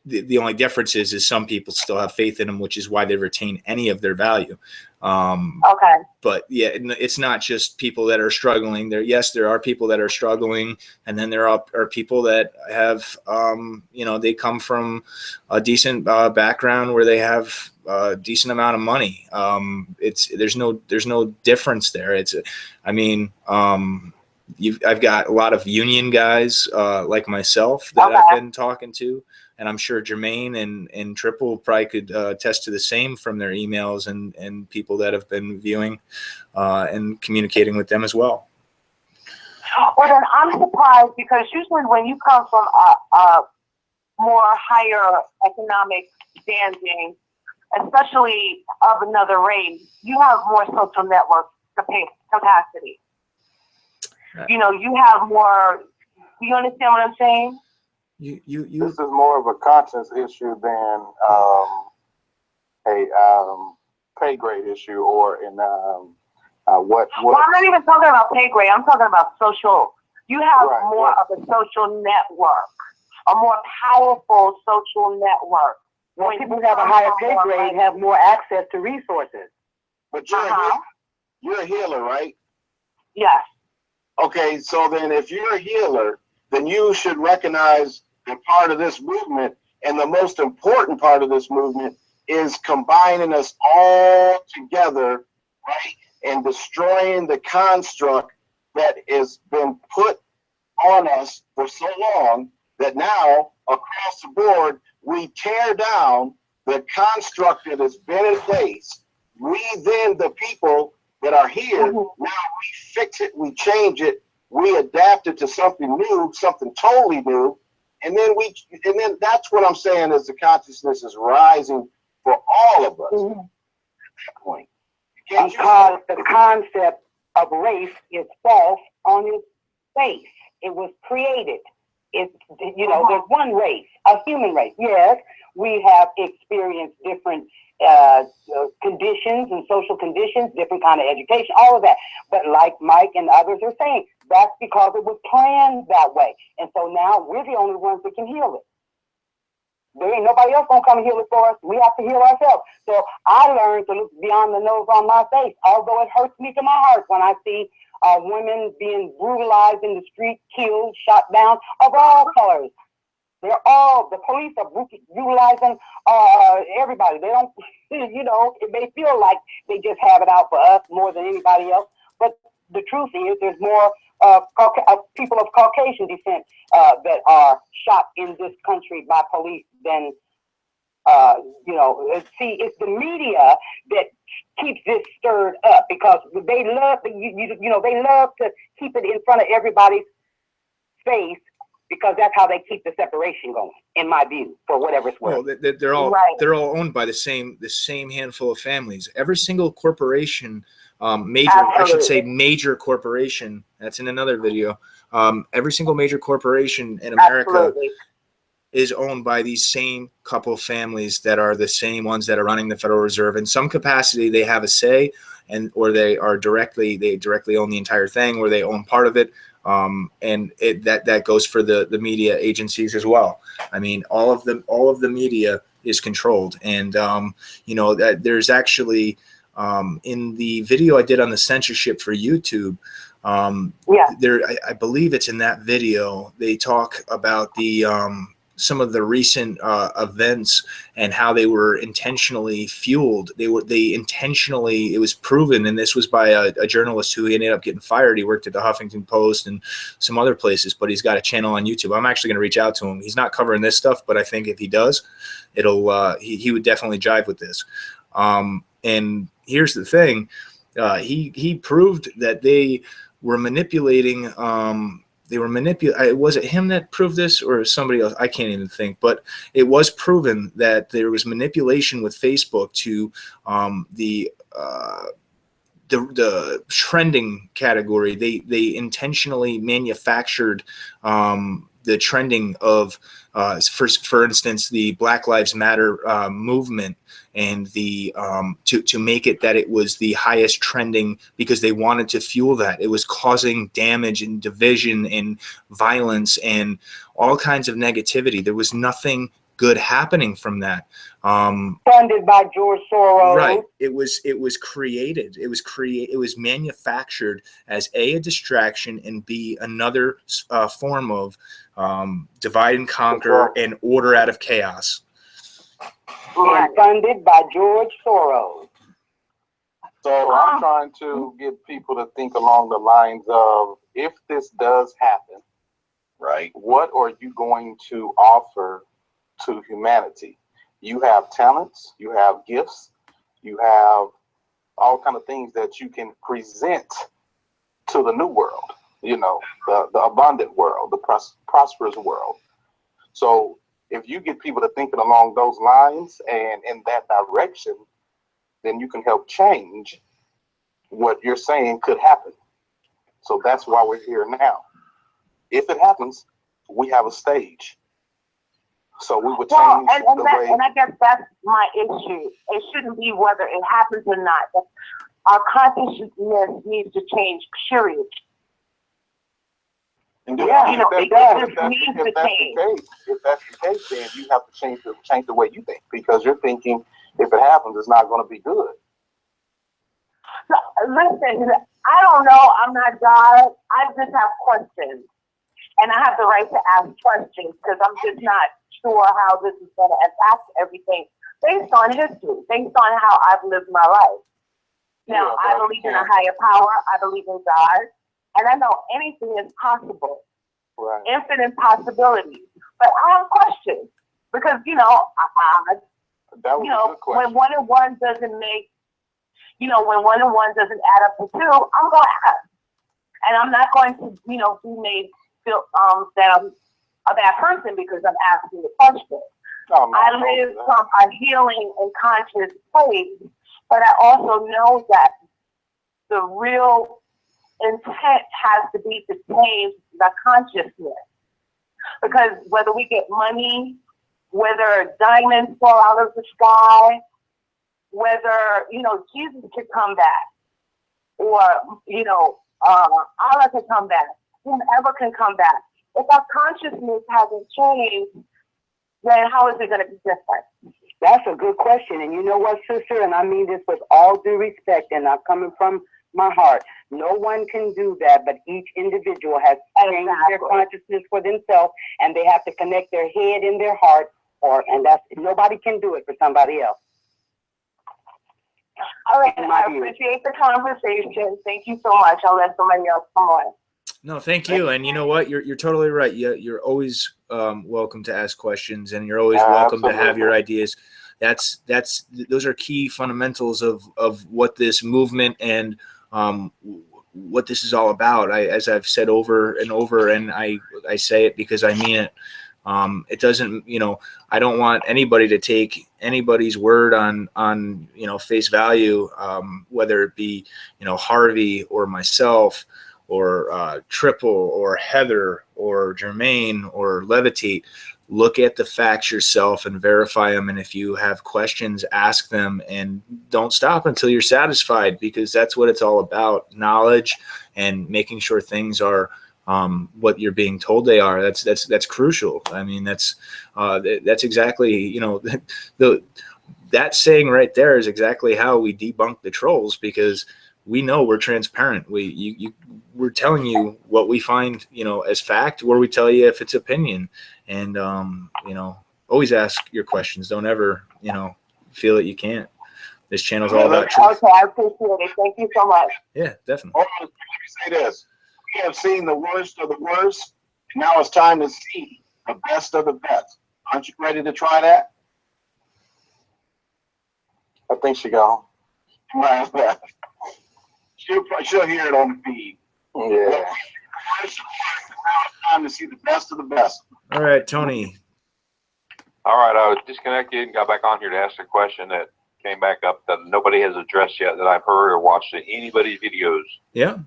the only difference is some people still have faith in them, which is why they retain any of their value. But yeah, it's not just people that are struggling. There are people that are struggling, and then there are people that have, they come from a decent background where they have a decent amount of money. There's no difference there. I've got a lot of union guys like myself that I've been talking to, and I'm sure Jermaine and Triple probably could attest to the same from their emails and people that have been viewing and communicating with them as well. Well, then I'm surprised because usually when you come from a more higher economic standing, especially of another race, you have more social network capacity. You have more. You understand what I'm saying? This is more of a conscience issue than a pay grade issue or in what. Well, I'm not even talking about pay grade. I'm talking about social. You have more of a social network, a more powerful social network. When people have a higher pay grade, have more access to resources. But you're a healer, right? Yes. Okay, so then if you're a healer, then you should recognize that part of this movement, and the most important part of this movement, is combining us all together, right, and destroying the construct that has been put on us for so long that now, across the board, we tear down the construct that has been in place. We then, the people that are here, now we fix it, we change it, we adapt it to something new, something totally new, and then that's what I'm saying is the consciousness is rising for all of us. At that point. Because the concept of race is false on its face. It was created. There's one race, a human race. Yes, we have experienced different conditions and social conditions, different kind of education, all of that. But like Mike and others are saying, that's because it was planned that way. And so now we're the only ones that can heal it. There ain't nobody else gonna come and heal it for us. We have to heal ourselves. So I learned to look beyond the nose on my face, although it hurts me to my heart when I see women being brutalized in the street, killed, shot down, of all colors. The police are brutalizing everybody. They don't, it may feel like they just have it out for us more than anybody else. But the truth is there's more people of Caucasian descent that are shot in this country by police than, it's the media that keeps this stirred up because they love, they love to keep it in front of everybody's face because that's how they keep the separation going, in my view, for whatever it's worth. Well, they're all owned by the same handful of families. Every single corporation, I should say major corporation. That's in another video. Every single major corporation in America is owned by these same couple of families that are the same ones that are running the Federal Reserve. In some capacity, they have a say, or they directly own the entire thing, or they own part of it. And that goes for the media agencies as well. I mean, all of the media is controlled, and that there's actually in the video I did on the censorship for YouTube. I believe it's in that video. They talk about the some of the recent events and how they were intentionally fueled. They intentionally, it was proven, and this was by a journalist who ended up getting fired. He worked at the Huffington Post and some other places, but he's got a channel on YouTube. I'm actually going to reach out to him. He's not covering this stuff, but I think if he does, he would definitely jive with this. And here's the thing. He proved that they were manipulating, was it him that proved this or somebody else? I can't even think, but it was proven that there was manipulation with Facebook to the trending category. They intentionally manufactured the trending of, for instance, the Black Lives Matter movement, and the to make it that it was the highest trending because they wanted to fuel that. It was causing damage and division and violence and all kinds of negativity. There was nothing good happening from that. Funded by George Soros. Right. It was created. It was manufactured as a distraction, and B, another form of divide and conquer and order out of chaos. And funded by George Soros. So I'm trying to get people to think along the lines of, if this does happen, right, what are you going to offer to humanity? You have talents, you have gifts, you have all kind of things that you can present to the new world, the abundant world, the prosperous world. So if you get people to thinking along those lines and in that direction, then you can help change what you're saying could happen. So that's why we're here now. If it happens, we have a stage. So we would change the way. And I guess that's my issue. It shouldn't be whether it happens or not. Our consciousness needs to change, period. And If that's the case, then you have to change the way you think, because you're thinking if it happens, it's not going to be good. Listen, I don't know. I'm not God. I just have questions, and I have the right to ask questions because I'm just not sure how this is going to impact everything based on history, based on how I've lived my life. Now, I believe in a higher power. I believe in God. And I know anything is possible, right. Infinite possibilities. But I have questions because, when 1 and 1 doesn't make, when 1 and 1 doesn't add up to 2, I'm going to ask. And I'm not going to, be made feel that I'm a bad person because I'm asking the question. I live from a healing and conscious place, but I also know that the real intent has to be to change the consciousness, because whether we get money, whether diamonds fall out of the sky, whether Jesus could come back, or Allah could come back, whomever can come back, if our consciousness hasn't changed, then how is it going to be different? That's a good question. And you know what, sister, and I mean this with all due respect and not coming from my heart, no one can do that, but each individual has to change their consciousness for themselves, and they have to connect their head and their heart, and that's, nobody can do it for somebody else. All right, I appreciate the conversation. Thank you so much. I'll let somebody else come on. No, thank you. And you know what? You're totally right. You're always welcome to ask questions, and you're always welcome to have your ideas. Those are key fundamentals of what this movement and what this is all about. As I've said over and over, and I say it because I mean it. It doesn't, I don't want anybody to take anybody's word on face value, whether it be, Harvey or myself or Triple or Heather or Jermaine or Levitate. Look at the facts yourself and verify them. And if you have questions, ask them, and don't stop until you're satisfied, because that's what it's all about. Knowledge and making sure things are what you're being told they are. That's crucial. I mean, that's exactly, that saying right there is exactly how we debunk the trolls, because we know we're transparent. We're telling you what we find, as fact, or we tell you if it's opinion. And, always ask your questions. Don't ever, feel that you can't. This channel's all about truth. Okay, I appreciate it. Thank you so much. Yeah, definitely. Hold on, let me say this. We have seen the worst of the worst, and now it's time to see the best of the best. Aren't you ready to try that? I think she gone. She'll hear it on the feed. Yeah. Now it's time to see the best of the best. All right, Tony. All right, I was disconnected and got back on here to ask a question that came back up that nobody has addressed yet, that I've heard or watched in anybody's videos. Yeah.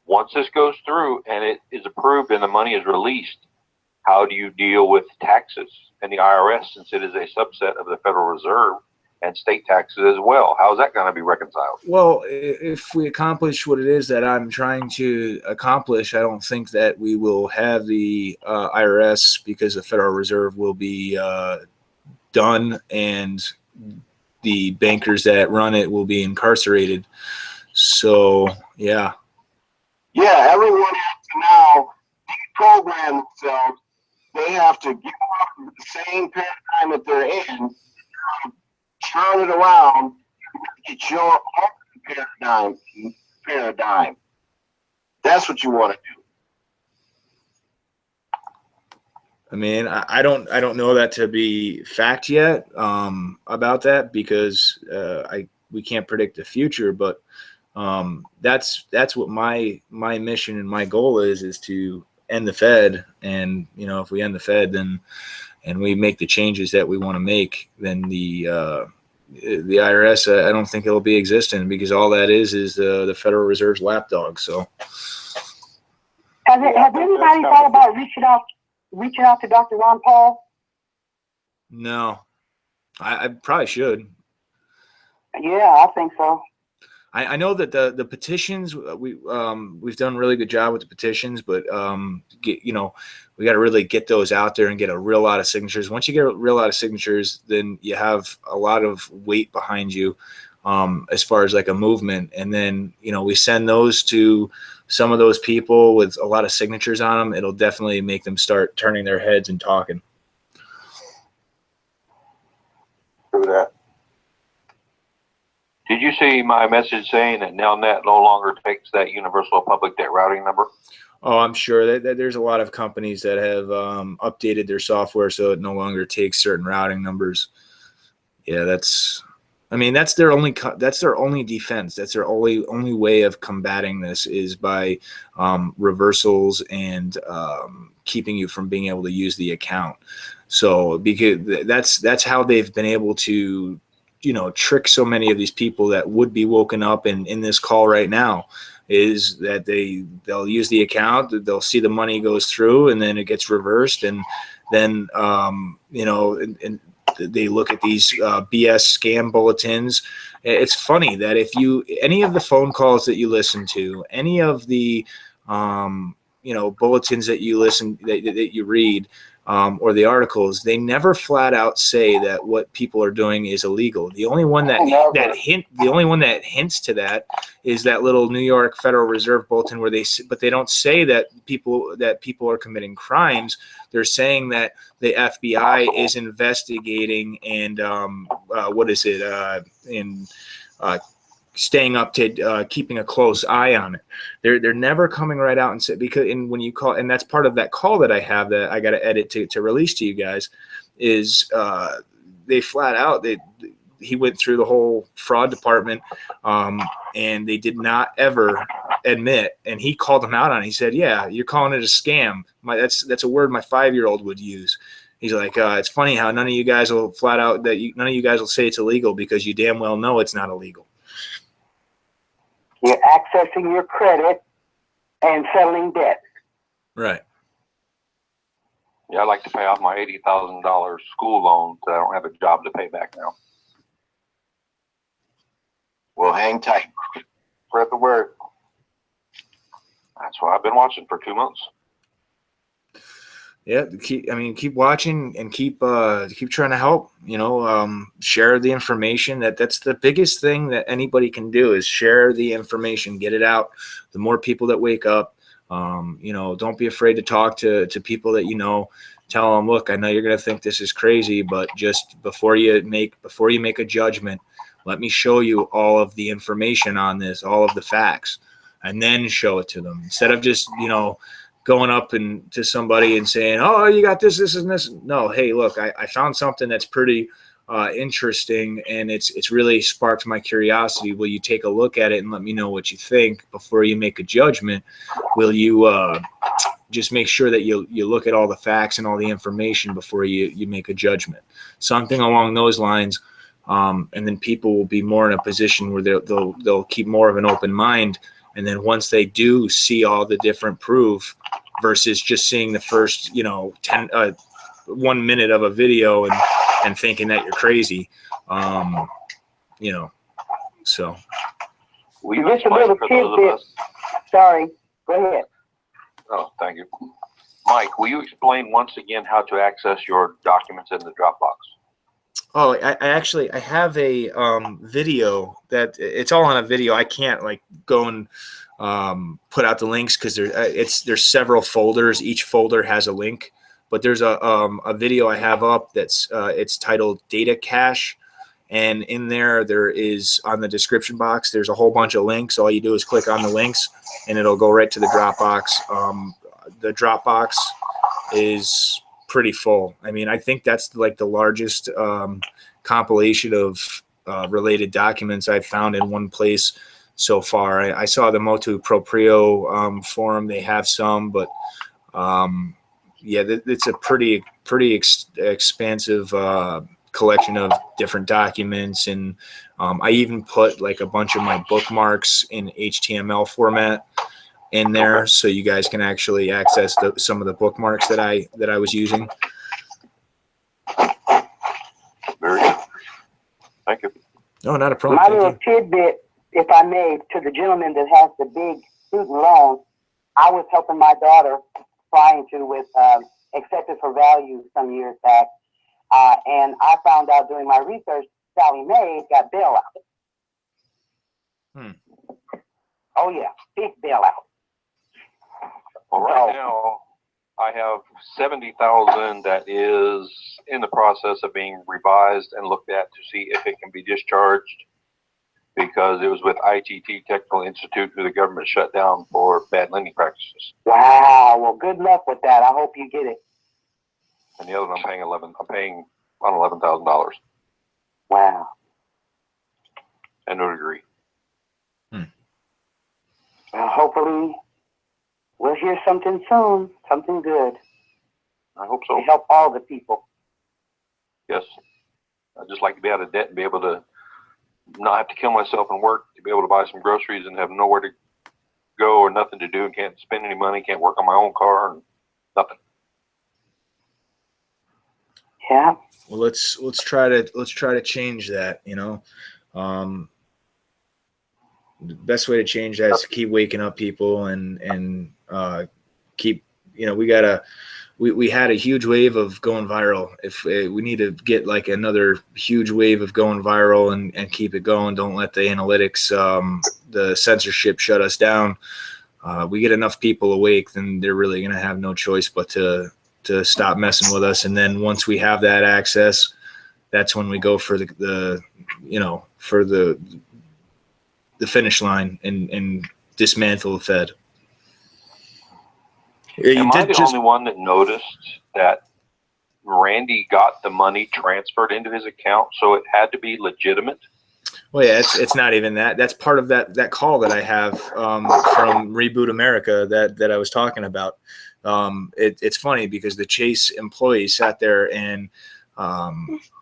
Once this goes through and it is approved and the money is released, how do you deal with taxes and the IRS, since it is a subset of the Federal Reserve, and state taxes as well? How is that going to be reconciled? Well, if we accomplish what it is that I'm trying to accomplish, I don't think that we will have the IRS, because the Federal Reserve will be done, and the bankers that run it will be incarcerated. So, yeah. Yeah, everyone has to now deprogram themselves. They have to give up the same paradigm that they're in, turn it around, get your own paradigm. That's what you want to do. I mean, I don't know that to be fact yet about that, because we can't predict the future, but that's what my mission and my goal is to end the Fed. And if we end the Fed, then and we make the changes that we want to make, then the IRS, I don't think it'll be existent, because all that is the Federal Reserve's lapdog. So has anybody thought about reaching out to Dr. Ron Paul? No, I probably should. Yeah, I think so. I know that the petitions, we've done a really good job with the petitions, but we got to really get those out there and get a real lot of signatures. Once you get a real lot of signatures, then you have a lot of weight behind you, as far as like a movement. And then we send those to some of those people with a lot of signatures on them. It'll definitely make them start turning their heads and talking. Do that. Did you see my message saying that Nelnet no longer takes that universal public debt routing number? Oh, I'm sure that there's a lot of companies that have updated their software so it no longer takes certain routing numbers. Yeah, that's their only defense. That's their only way of combating this, is by reversals and keeping you from being able to use the account. So because that's how they've been able to trick so many of these people that would be woken up in this call right now, is that they'll use the account, they'll see the money goes through, and then it gets reversed, and then and they look at these BS scam bulletins. It's funny that if any of the phone calls that you listen to, any of the bulletins that you listen that you read, or the articles, they never flat out say that what people are doing is illegal. The only one that hints to that is that little New York Federal Reserve bulletin, but they don't say that people are committing crimes. They're saying that the FBI is investigating and staying up to keeping a close eye on it. They're never coming right out and say, when you call, and that's part of that call that I have that I got to edit to release to you guys, is they flat out he went through the whole fraud department, and they did not ever admit. And he called them out on it. He said, "Yeah, you're calling it a scam. That's a word my 5-year-old would use." He's like, "It's funny how none of you guys will flat out none of you guys will say it's illegal because you damn well know it's not illegal." You're accessing your credit and settling debt. Right. Yeah, I'd like to pay off my $80,000 school loan that I don't have a job to pay back now. Well, hang tight. Spread the word. That's why I've been watching for 2 months. Yeah, keep watching and keep trying to help. Share the information. That's the biggest thing that anybody can do is share the information, get it out. The more people that wake up, don't be afraid to talk to people that Tell them, look, I know you're gonna think this is crazy, but just before you make a judgment, let me show you all of the information on this, all of the facts, and then show it to them instead of just going up to somebody and saying, "Oh, you got this, this, and this." No, hey, look, I found something that's pretty interesting, and it's really sparked my curiosity. Will you take a look at it and let me know what you think before you make a judgment? Will you just make sure that you look at all the facts and all the information before you make a judgment? Something along those lines, and then people will be more in a position where they'll keep more of an open mind. And then once they do see all the different proof versus just seeing the first, 1 minute of a video and thinking that you're crazy, so. Will you Just a explain little for those of tidbit. us? Sorry, go ahead. Oh, thank you. Mike, will you explain once again how to access your documents in the Dropbox? Oh, I have a video that it's all on a video. I can't go and put out the links because there's several folders. Each folder has a link, but there's a video I have up that's it's titled Data Cache, and in there is on the description box. There's a whole bunch of links. All you do is click on the links, and it'll go right to the Dropbox. The Dropbox is pretty full. I mean, I think that's the largest compilation of related documents I've found in one place so far. I saw the Motu Proprio forum. They have some, but it's a pretty expansive collection of different documents. And I even put a bunch of my bookmarks in HTML format in there, so you guys can actually access some of the bookmarks that I was using. Very good. Thank you. No, not a problem. My little tidbit, if I may, to the gentleman that has the big student loan, I was helping my daughter trying to with acceptance for value some years back, and I found out during my research, Sally Mae got bailout. Oh yeah, big bailout. Well, right now, I have 70,000 that is in the process of being revised and looked at to see if it can be discharged, because it was with ITT Technical Institute, who the government shut down for bad lending practices. Wow. Well, good luck with that. I hope you get it. And the other one, I'm paying on $11,000. Wow. And no degree. Well, hopefully we'll hear something soon, something good. I hope so. To help all the people. Yes. I'd just like to be out of debt and be able to not have to kill myself and work, to be able to buy some groceries and have nowhere to go or nothing to do, and can't spend any money, can't work on my own car, and nothing. Yeah. Well, let's try to change that. The best way to change that is to keep waking up people and keep, we had a huge wave of going viral. If we need to get another huge wave of going viral and keep it going, don't let the analytics, the censorship shut us down. We get enough people awake, then they're really going to have no choice but to stop messing with us. And then once we have that access, that's when we go for the finish line and dismantle the Fed. Am I the only one that noticed that Randy got the money transferred into his account, so it had to be legitimate. Well, yeah, it's not even that. That's part of that call that I have from Reboot America that I was talking about. It's funny because the Chase employee sat there and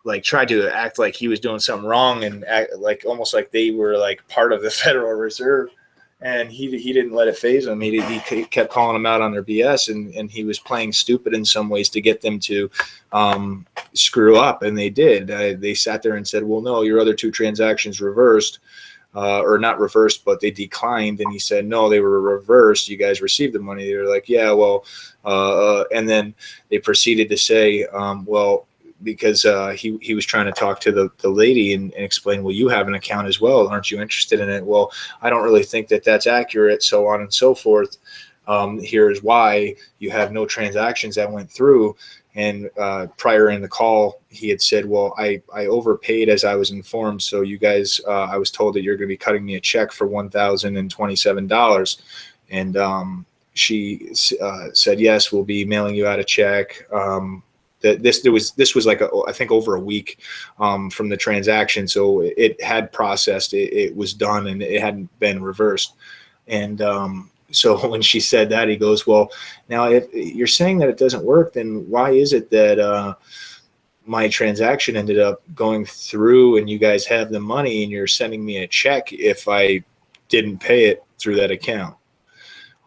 like tried to act like he was doing something wrong and act like almost like they were like part of the Federal Reserve. And he didn't let it faze him. He kept calling them out on their BS, and he was playing stupid in some ways to get them to screw up, and they did. They sat there and said, well, no, your other two transactions reversed, or not reversed, but they declined. And he said, no, they were reversed. You guys received the money. They were like, yeah, well, and then they proceeded to say, well, because he was trying to talk to the lady and explain, well, you have an account as well. Aren't you interested in it? Well, I don't really think that that's accurate, so on and so forth. Here's why: you have no transactions that went through. And prior in the call, he had said, well, I overpaid as I was informed. So you guys, I was told that you're going to be cutting me a check for $1,027. And she said, yes, we'll be mailing you out a check. This was like I think over a week from the transaction, so it had processed, it was done, and it hadn't been reversed. And so when she said that, he goes, well, now if you're saying that it doesn't work, then why is it that my transaction ended up going through and you guys have the money and you're sending me a check if I didn't pay it through that account?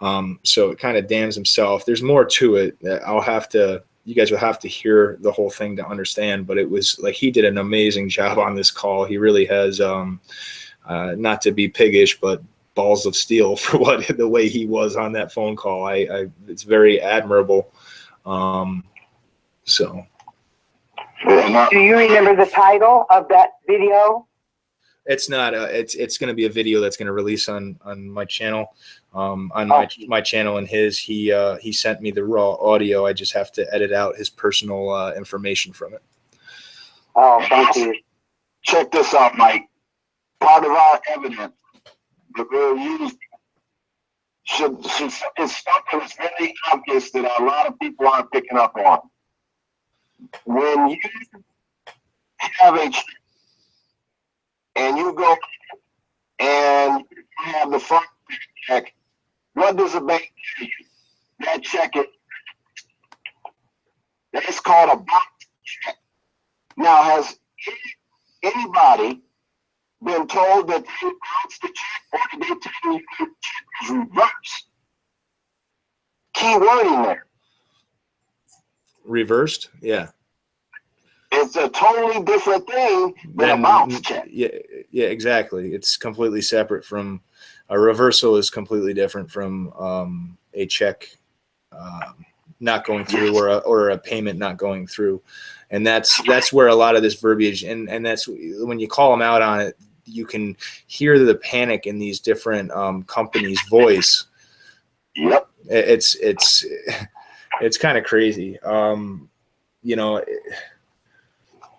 So it kind of damns himself. There's more to it that you guys will have to hear the whole thing to understand, but it was like he did an amazing job on this call. He really has, not to be piggish, but balls of steel for the way he was on that phone call. It's very admirable. So. Do you remember the title of that video? It's not. It's going to be a video that's going to release on my channel, my channel and his. He sent me the raw audio. I just have to edit out his personal information from it. Oh, thank you. Check this out, Mike. Part of our evidence that we'll use is something that's very obvious that a lot of people aren't picking up on. When you have a and you go and you have the front check, what does a bank give you? That check it's called a box check. Now, has anybody been told that they bounced the check, or did they tell you the check is reversed? Key wording there. Reversed? Yeah. It's a totally different thing than a bounce check. Yeah, exactly. It's completely separate from a reversal is completely different from a check not going through or a payment not going through. And that's where a lot of this verbiage and that's when you call them out on it, you can hear the panic in these different companies' voice. Yep. It's kind of crazy. You know,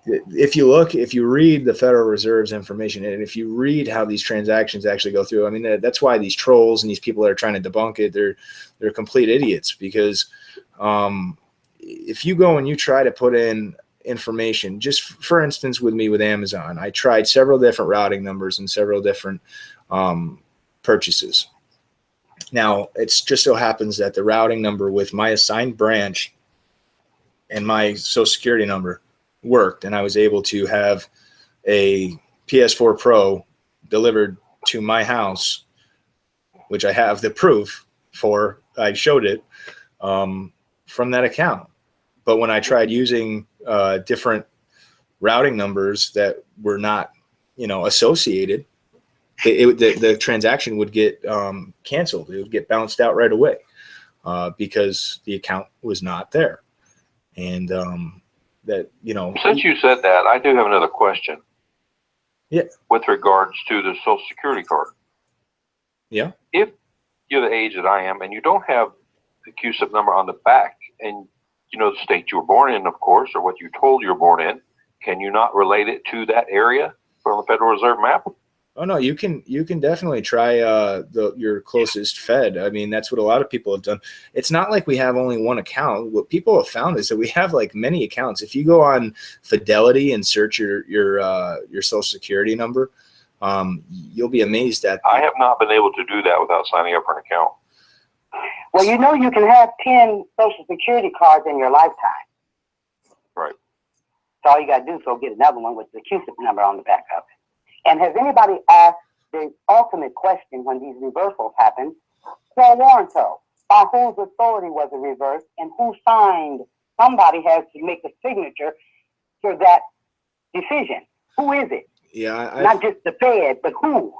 if you read the Federal Reserve's information, and if you read how these transactions actually go through, I mean, that's why these trolls and these people that are trying to debunk it, they're complete idiots. Because if you go and you try to put in information, just for instance, with me with Amazon, I tried several different routing numbers and several different purchases. Now, it's just so happens that the routing number with my assigned branch and my Social Security number worked, and I was able to have a PS4 Pro delivered to my house, which I have the proof for. I showed it from that account. But when I tried using different routing numbers that were not, associated, the transaction would get canceled. It would get bounced out right away because the account was not there. And since you said that, I do have another question. Yeah. With regards to the Social Security card. Yeah. If you're the age that I am and you don't have the CUSIP number on the back and the state you were born in, of course, or what you told you were born in, can you not relate it to that area from the Federal Reserve map? Oh no, you can definitely try your closest Fed. I mean, that's what a lot of people have done. It's not like we have only one account. What people have found is that we have like many accounts. If you go on Fidelity and search your Social Security number, you'll be amazed at. I have not been able to do that without signing up for an account. Well, you know, you can have 10 Social Security cards in your lifetime. Right. So all you got to do is go get another one with the CUSIP number on the back of it. And has anybody asked the ultimate question when these reversals happen? Pro warranto. By whose authority was it reversed and who signed? Somebody has to make a signature for that decision. Who is it? Yeah, not just the Fed, but who?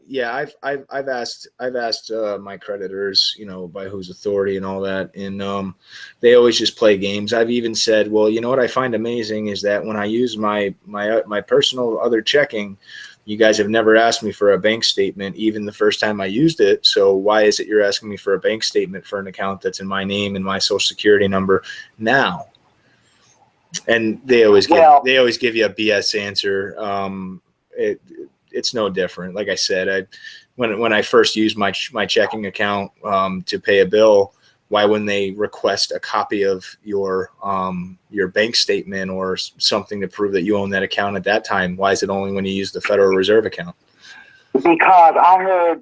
Yeah, I've asked my creditors, you know, by whose authority and all that, and they always just play games. I've even said, well, you know what I find amazing is that when I use my personal other checking, you guys have never asked me for a bank statement, even the first time I used it. So why is it you're asking me for a bank statement for an account that's in my name and my Social Security number now? And they always give you a BS answer. It's no different. Like I said, when I first used my checking account to pay a bill, why wouldn't they request a copy of your bank statement or something to prove that you own that account at that time? Why is it only when you use the Federal Reserve account? Because I heard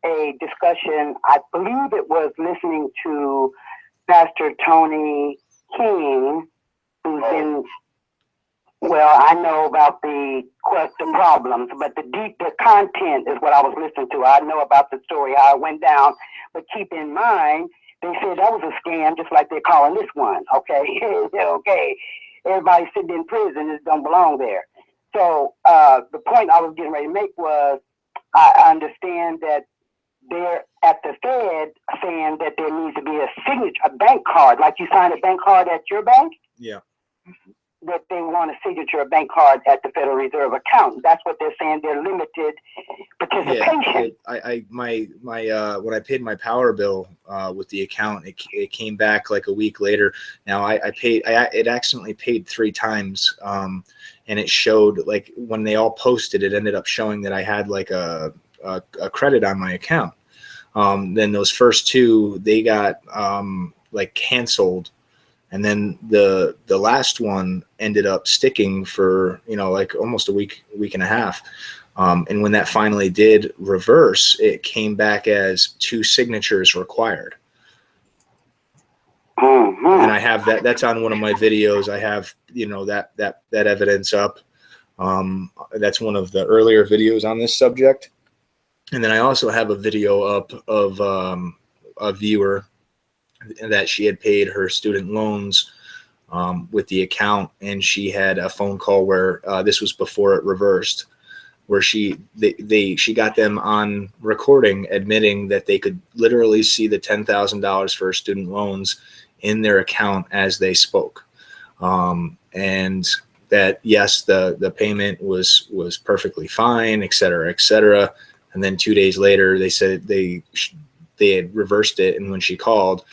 a discussion, I believe it was listening to Pastor Tony King, who's been, well, I know about the problems, but the content is what I was listening to. I know about the story, how it went down, but keep in mind, they said that was a scam, just like they're calling this one, okay? Okay, everybody sitting in prison, this don't belong there. So the point I was getting ready to make was, I understand that they're at the Fed saying that there needs to be a signature, a bank card, like you sign a bank card at your bank. Yeah. That they want a signature, a bank card at the Federal Reserve account. That's what they're saying. They're limited participation. Yeah, when I paid my power bill with the account, it came back like a week later. Now it accidentally paid 3 times, and it showed like when they all posted, it ended up showing that I had like a credit on my account. Then those first 2, they got like canceled. And then the last one ended up sticking for, you know, like almost a week and a half. And when that finally did reverse, it came back as 2 signatures required. Mm-hmm. And I have that's on one of my videos. I have, you know, that evidence up. That's one of the earlier videos on this subject. And then I also have a video up of a viewer that she had paid her student loans with the account, and she had a phone call where this was before it reversed, where she got them on recording admitting that they could literally see the $10,000 for her student loans in their account as they spoke, and that yes, the payment was perfectly fine, et cetera. And then 2 days later, they said they had reversed it, and when she called,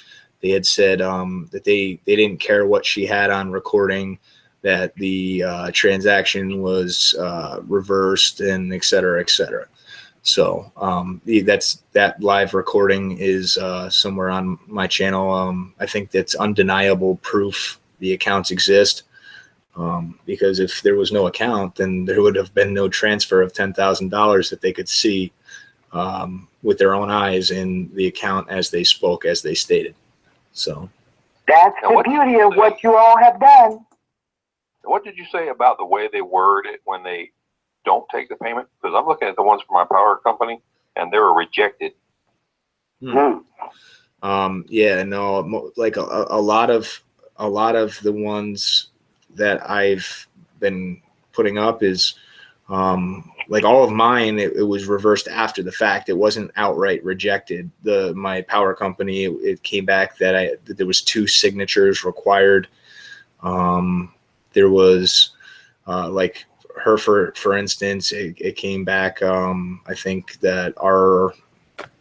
they had said that they didn't care what she had on recording, that the transaction was reversed, and et cetera. So that live recording is somewhere on my channel. I think that's undeniable proof the accounts exist, because if there was no account, then there would have been no transfer of $10,000 that they could see with their own eyes in the account as they spoke, as they stated. So that's the beauty of what you all have done. What did you say about the way they word it when they don't take the payment? Because I'm looking at the ones for my power company, and they were rejected. Yeah, no, like a lot of the ones that I've been putting up is like all of mine, it was reversed after the fact. It wasn't outright rejected. My power company, it came back that there was 2 signatures required. There was like her, for instance, it came back. I think that our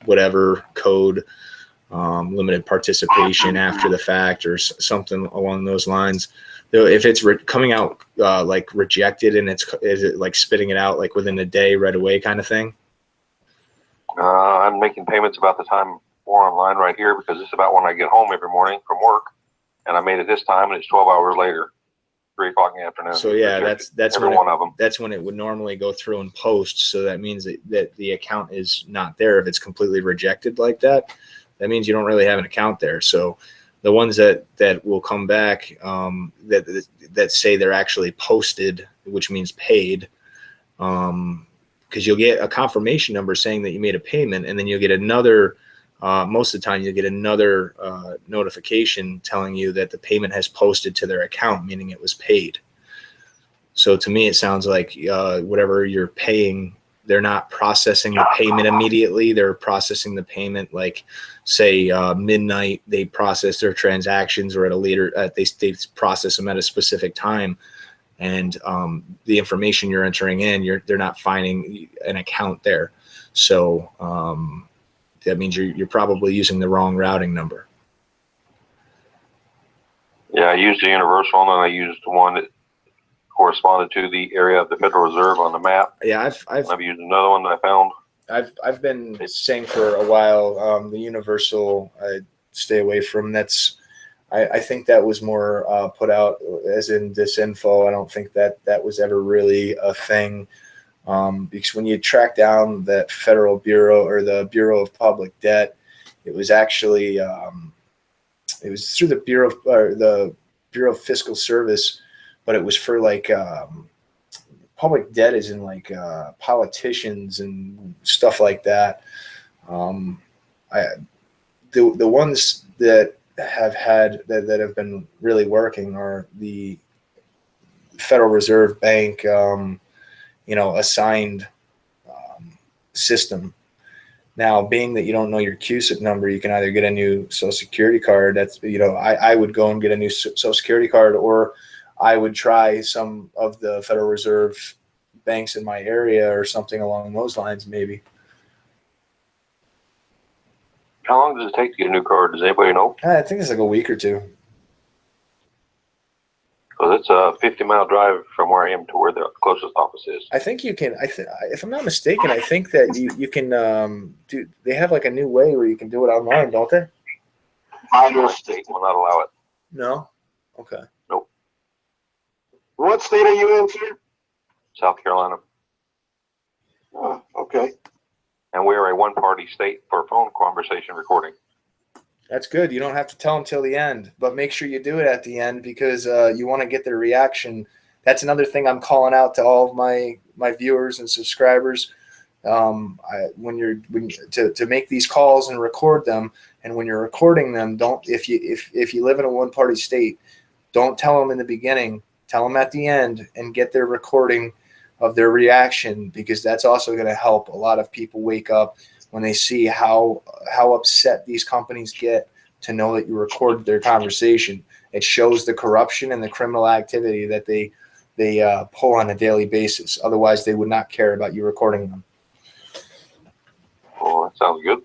whatever code, limited participation after the fact or something along those lines. if it's coming out like rejected and is it like spitting it out like within a day right away kind of thing? I'm making payments about the time more online right here because it's about when I get home every morning from work, and I made it this time, and it's 12 hours later, 3 o'clock in the afternoon. So yeah, that's every one of them. That's when it would normally go through and post. So that means that the account is not there. If it's completely rejected like that, that means you don't really have an account there. So the ones that will come back that say they're actually posted, which means paid, because you'll get a confirmation number saying that you made a payment, and then you'll get another. Most of the time, you'll get another notification telling you that the payment has posted to their account, meaning it was paid. So to me, it sounds like whatever you're paying, they're not processing the payment immediately. They're processing the payment, like say midnight. They process their transactions, or at a later, they process them at a specific time. And the information you're entering in, they're not finding an account there. So that means you're probably using the wrong routing number. Yeah, I used the universal, and then I used the one that corresponded to the area of the Federal Reserve on the map. Yeah, I've used another one that I found. I've been saying for a while, the universal I stay away from. I think that was more put out as in disinfo. I don't think that was ever really a thing. Because when you track down that Federal Bureau or the Bureau of Public Debt, it was actually it was through the Bureau of Fiscal Service, but it was for like public debt is in like politicians and stuff like that. The ones that have had that have been really working are the Federal Reserve Bank. Assigned system. Now, being that you don't know your CUSIP number, you can either get a new Social Security card. That's, I would go and get a new Social Security card, or I would try some of the Federal Reserve banks in my area or something along those lines, maybe. How long does it take to get a new card? Does anybody know? I think it's like a week or two. Because it's a 50-mile drive from where I am to where the closest office is. I think you can. If I'm not mistaken, I think that you can do. They have like a new way where you can do it online, don't they? My state will not allow it. No. Okay. Nope. What state are you in, sir? South Carolina. Oh, okay. And we are a one-party state for phone conversation recording. That's good. You don't have to tell them till the end, but make sure you do it at the end because you want to get their reaction. That's another thing I'm calling out to all of my viewers and subscribers. To make these calls and record them, and when you're recording them, if you live in a one-party state, don't tell them in the beginning. Tell them at the end and get their recording of their reaction, because that's also going to help a lot of people wake up when they see how upset these companies get to know that you recorded their conversation. It shows the corruption and the criminal activity that they pull on a daily basis. Otherwise, they would not care about you recording them. Oh, that sounds good.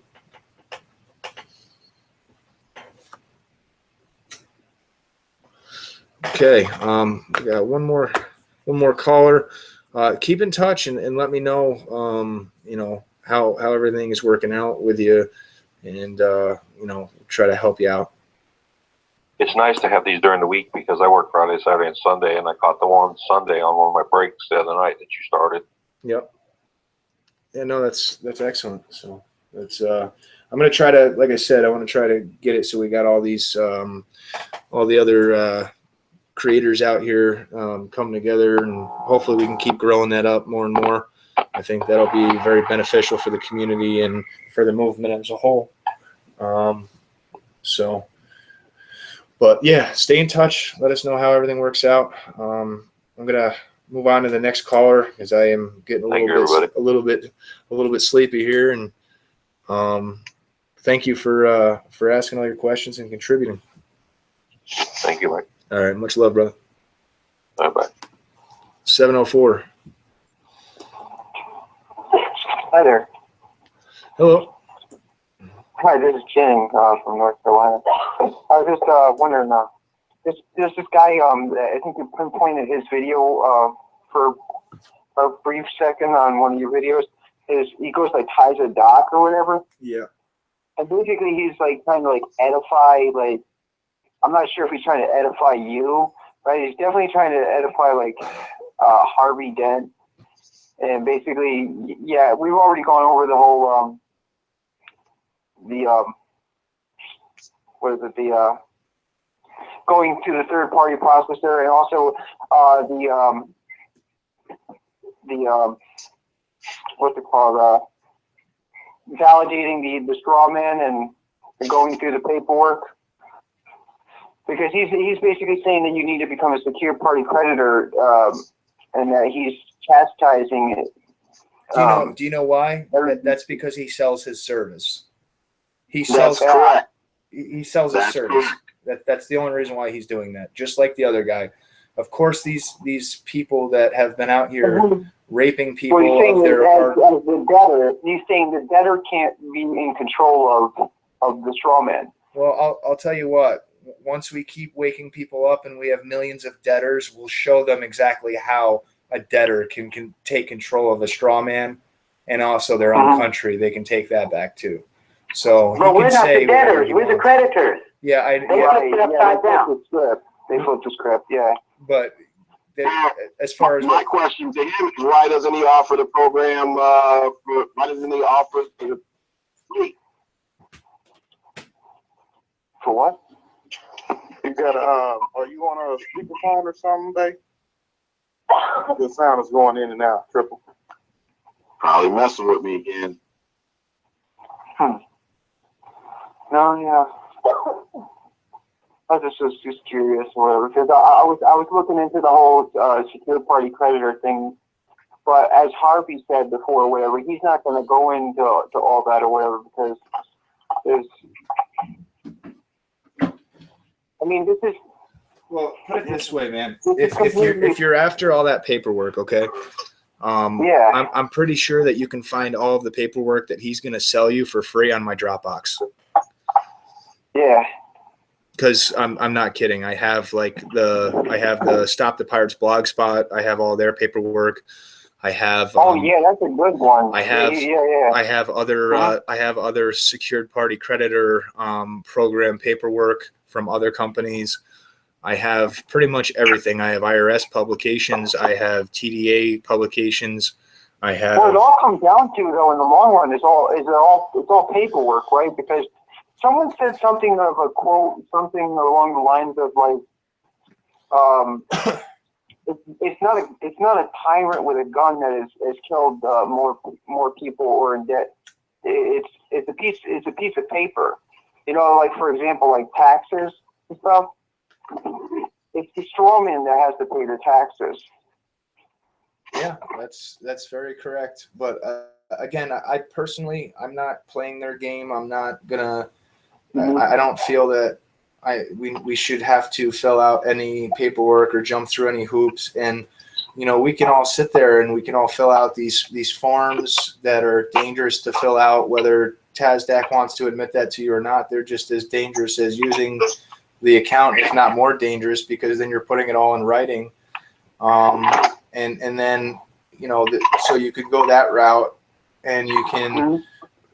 Okay, we got one more caller. Keep in touch and let me know, how everything is working out with you, and try to help you out. It's nice to have these during the week because I work Friday, Saturday, and Sunday, and I caught the one Sunday on one of my breaks the other night that you started. Yep. Yeah, no, that's excellent. So that's I'm gonna try to, like I said, I want to try to get it so we got all these all the other creators out here come together, and hopefully we can keep growing that up more and more. I think that'll be very beneficial for the community and for the movement as a whole. But yeah, stay in touch. Let us know how everything works out. I'm gonna move on to the next caller because I am getting a little bit sleepy here. And thank you for asking all your questions and contributing. Thank you, Mike. All right, much love, brother. Bye-bye. 704. Hi there. Hello. Hi, this is Jen from North Carolina. I was just wondering, there's this guy. I think you pinpointed his video for a brief second on one of your videos. He goes like ties a dock or whatever. Yeah. And basically he's like trying to like edify, like, I'm not sure if he's trying to edify you, right? He's definitely trying to edify like Harvey Dent. And basically, yeah, we've already gone over the whole going to the third party process there, and also the what's it called, validating the straw man and going through the paperwork, because he's basically saying that you need to become a secure party creditor, and that he's chastising it. Do you know why? That's because he sells his service. He That's sells correct. he sells his That's service. correct. That's the only reason why he's doing that. Just like the other guy. Of course, these people that have been out here raping people Well, he's saying of their art. as the debtor, he's saying the debtor can't be in control of the straw man. Well, I'll tell you what. Once we keep waking people up and we have millions of debtors, we'll show them exactly how a debtor can take control of a straw man, and also their own country. They can take that back too. So But we're not the debtors. We're the creditors. Yeah, They flipped it upside down. They flipped the script, yeah. But as far as my question to him is, why doesn't he offer the program? Why doesn't he offer the free? For what? You got are you on a speakerphone or something, babe? The sound is going in and out, triple. Probably messing with me again. No, yeah. I was just curious or whatever, because I was looking into the whole secure party creditor thing, but as Harvey said before, or whatever, he's not going to go into all that or whatever, because there's, I mean, this is. Well, put it this way, man. If you're after all that paperwork, okay. Yeah. I'm pretty sure that you can find all of the paperwork that he's going to sell you for free on my Dropbox. Yeah. Because I'm not kidding. I have the Stop the Pirates blog spot. I have all their paperwork. I have. Yeah, that's a good one. I have. Yeah. I have other. I have other secured party creditor program paperwork from other companies. I have pretty much everything. I have IRS publications. I have TDA publications. I have. Well, it all comes down to, though, in the long run, it's all paperwork, right? Because someone said something of a quote, something along the lines of like, it's not a tyrant with a gun that has killed more people or in debt. It's a piece of paper. You know, like for example, like taxes and stuff. It's the straw man that has to pay the taxes. Yeah, that's very correct. But again, I personally, I'm not playing their game. I'm not gonna. I don't feel that we should have to fill out any paperwork or jump through any hoops. And you know, we can all sit there and we can all fill out these forms that are dangerous to fill out. Whether TASDAQ wants to admit that to you or not, they're just as dangerous as using the account, if not more dangerous, because then you're putting it all in writing. And then, you know, so you could go that route, and you can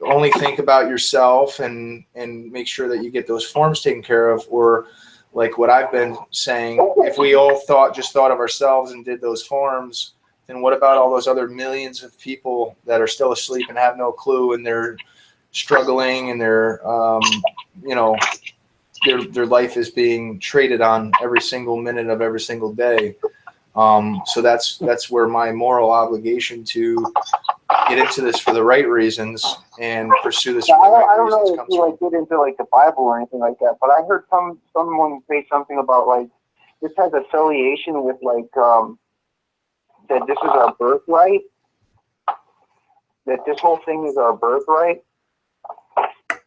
only think about yourself and make sure that you get those forms taken care of. Or like what I've been saying, if we all thought of ourselves and did those forms, then what about all those other millions of people that are still asleep and have no clue, and they're struggling, and they're, you know, their life is being traded on every single minute of every single day. So that's where my moral obligation to get into this for the right reasons and pursue this for the right I don't reasons know if comes you like get into like the Bible or anything like that, but I heard someone say something about like this has affiliation with like that this is our birthright, that this whole thing is our birthright.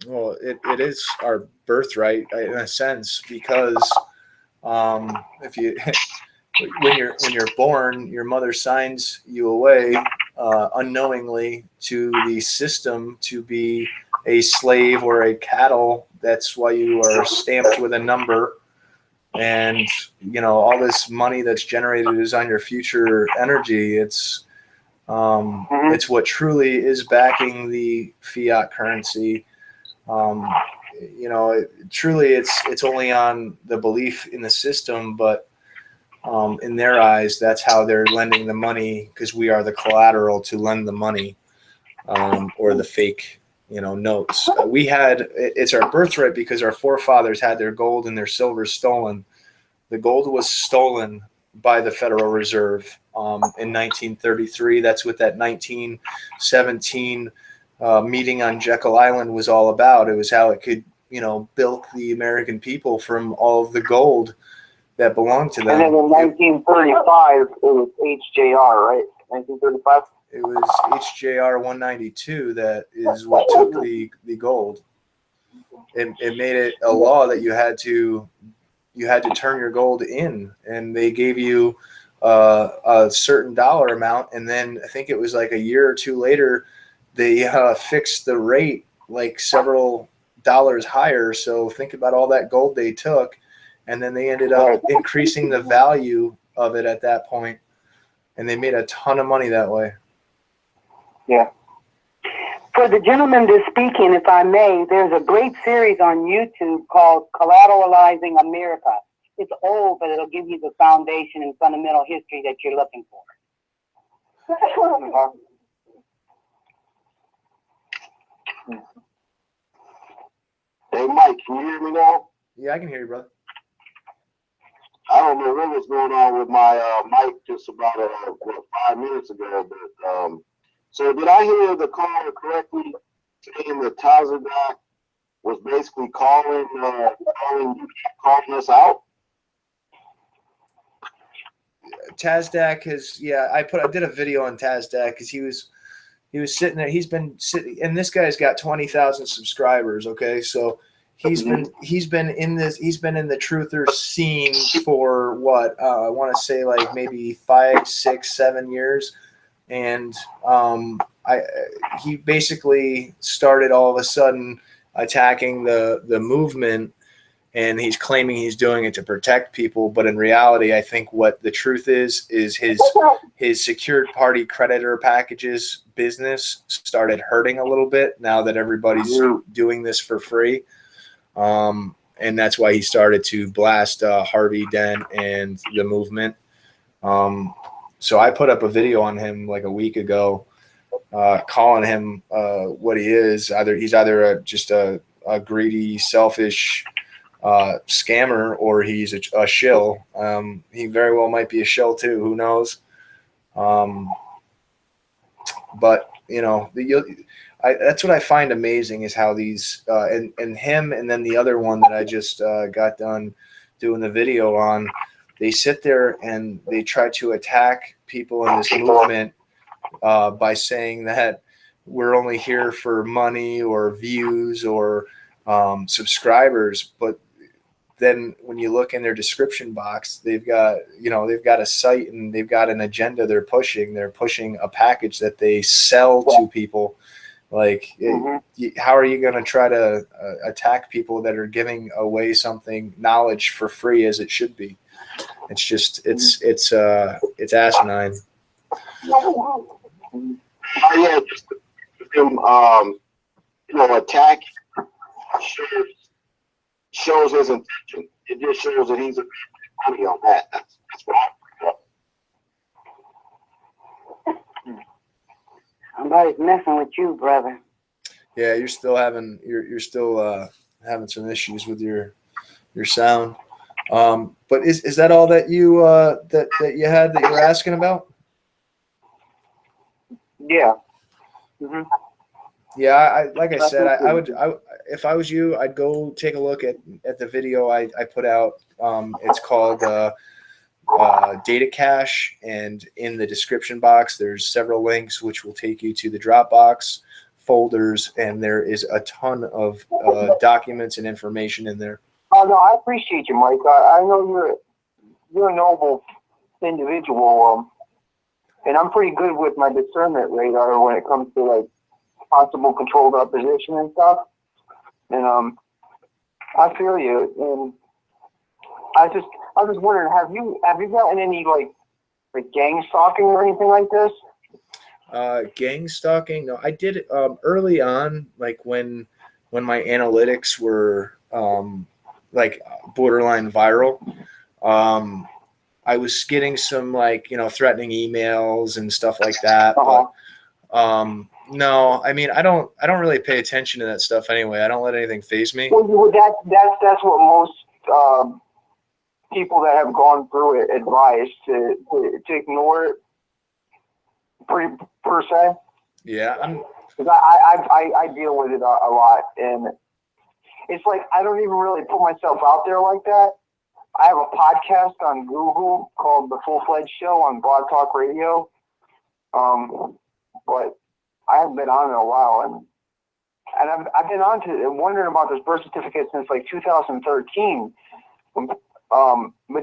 Well, it is our birthright in a sense, because if you when you're born, your mother signs you away unknowingly to the system to be a slave or a cattle. That's why you are stamped with a number, and you know, all this money that's generated is on your future energy. It's what truly is backing the fiat currency. You know, truly it's only on the belief in the system, but in their eyes, that's how they're lending the money, because we are the collateral to lend the money, or the fake, you know, notes. It's our birthright because our forefathers had their gold and their silver stolen. The gold was stolen by the Federal Reserve in 1933. That's what that 1917 meeting on Jekyll Island was all about. It was how it could, you know, bilk the American people from all of the gold that belonged to them. And then in 1935, it was HJR, right? 1935? It was HJR 192 that is what took the gold. It made it a law that you had to turn your gold in, and they gave you a certain dollar amount, and then I think it was like a year or two later, they fixed the rate like several dollars higher. So think about all that gold they took, and then they ended up increasing the value of it at that point, and they made a ton of money that way. Yeah. For the gentleman that's speaking, if I may, there's a great series on YouTube called Collateralizing America. It's old, but it'll give you the foundation and fundamental history that you're looking for. Hey, Mike, can you hear me now? Yeah, I can hear you, brother. I don't know what was going on with my mic just about 5 minutes ago, but so did I hear the caller correctly saying that Tazadak was basically calling us out? Tazdak has, yeah, I did a video on Tazdak because he was sitting there. He's been sitting, and this guy's got 20,000 subscribers. Okay, so he's been in the truther scene for what I want to say like maybe 5, 6, 7 years, and he basically started all of a sudden attacking the movement. And he's claiming he's doing it to protect people, but in reality, I think what the truth is his secured party creditor packages business started hurting a little bit now that everybody's doing this for free, and that's why he started to blast Harvey Dent and the movement. So I put up a video on him like a week ago, calling him what he is. He's either just a greedy, selfish scammer, or he's a shill. He very well might be a shill too. Who knows? But you know, that's what I find amazing is how these and him, and then the other one that I just got done doing the video on. They sit there and they try to attack people in this movement by saying that we're only here for money or views or subscribers, but then when you look in their description box, they've got a site and they've got an agenda they're pushing. They're pushing a package that they sell to people. Like, how are you going to try to attack people that are giving away something, knowledge for free as it should be? It's just, it's asinine. Yeah, just attack shows his intention. It just shows that he's a money on that. That's what Somebody's messing with you, brother. Yeah, you're still having some issues with your sound. But is that all that you that you had that you were asking about? Yeah. Yeah, like I said, I would if I was you, I'd go take a look at the video I put out. It's called Data Cache, and in the description box, there's several links which will take you to the Dropbox folders, and there is a ton of documents and information in there. Oh no, I appreciate you, Mike. I know you're a noble individual, and I'm pretty good with my discernment radar when it comes to like possible controlled opposition and stuff. And I feel you. And I was wondering, have you gotten any like gang stalking or anything like this? Gang stalking? No, I did it early on, like when my analytics were like borderline viral. I was getting some like, you know, threatening emails and stuff like that. Uh-huh. But no, I mean, I don't really pay attention to that stuff anyway. I don't let anything faze me. Well, that's what most people that have gone through it advise to ignore it per se. Yeah, because I deal with it a lot, and it's like I don't even really put myself out there like that. I have a podcast on Google called The Full Fledged Show on Blog Talk Radio, but I haven't been on in a while, and I've been on to wondering about this birth certificate since like 2013. But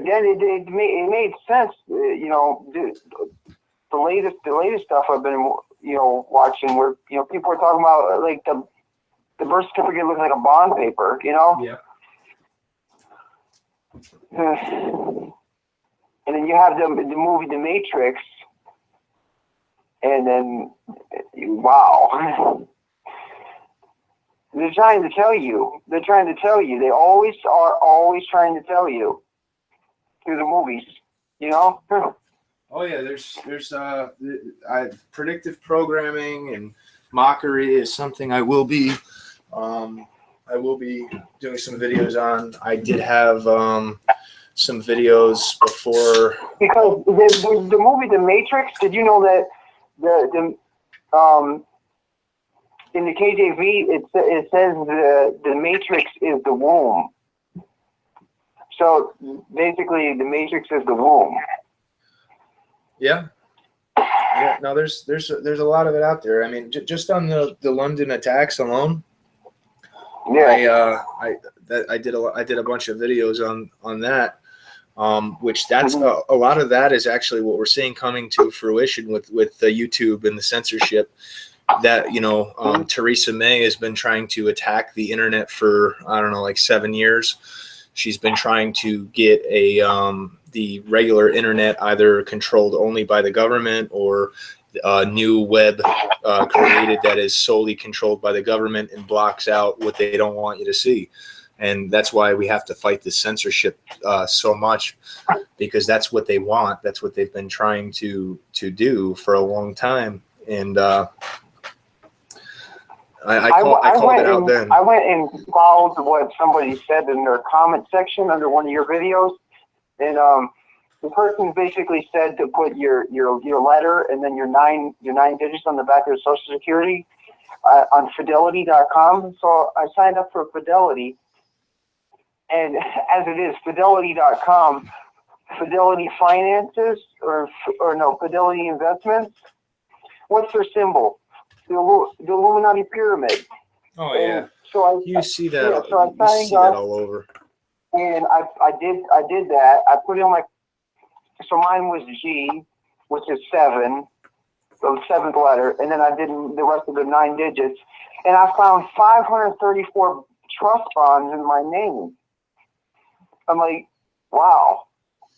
then it made sense, you know, the latest stuff I've been, you know, watching where, you know, people are talking about like the birth certificate looks like a bond paper, you know? Yeah. And then you have the movie The Matrix, and then, wow. They're trying to tell you. They always are trying to tell you through the movies, you know? Oh yeah, there's predictive programming and mockery is something I will be doing some videos on. I did have some videos before, because the movie The Matrix. Did you know that the in the KJV it says the Matrix is the womb. So basically, the Matrix is the womb. Yeah. No, there's a lot of it out there. I mean, just on the London attacks alone. Yeah. I did a bunch of videos on that, which that's a lot of that is actually what we're seeing coming to fruition with the YouTube and the censorship. That, you know, Theresa May has been trying to attack the internet for, I don't know, like 7 years. She's been trying to get the regular internet either controlled only by the government or a new web created that is solely controlled by the government and blocks out what they don't want you to see. And that's why we have to fight the censorship so much, because that's what they want. That's what they've been trying to do for a long time. And I called it out then. I went and followed what somebody said in their comment section under one of your videos, and the person basically said to put your letter and then your nine digits on the back of your Social Security on Fidelity.com. So I signed up for Fidelity, and as it is, Fidelity.com, Fidelity Finances or no, Fidelity Investments. What's their symbol? The Illuminati pyramid. Oh yeah. And so you see that. Yeah, so I you signed see up, that all over. And I did that. I put in so mine was G, which is 7, the 7th letter, and then I did the rest of the 9 digits, and I found 534 trust bonds in my name. I'm like, wow.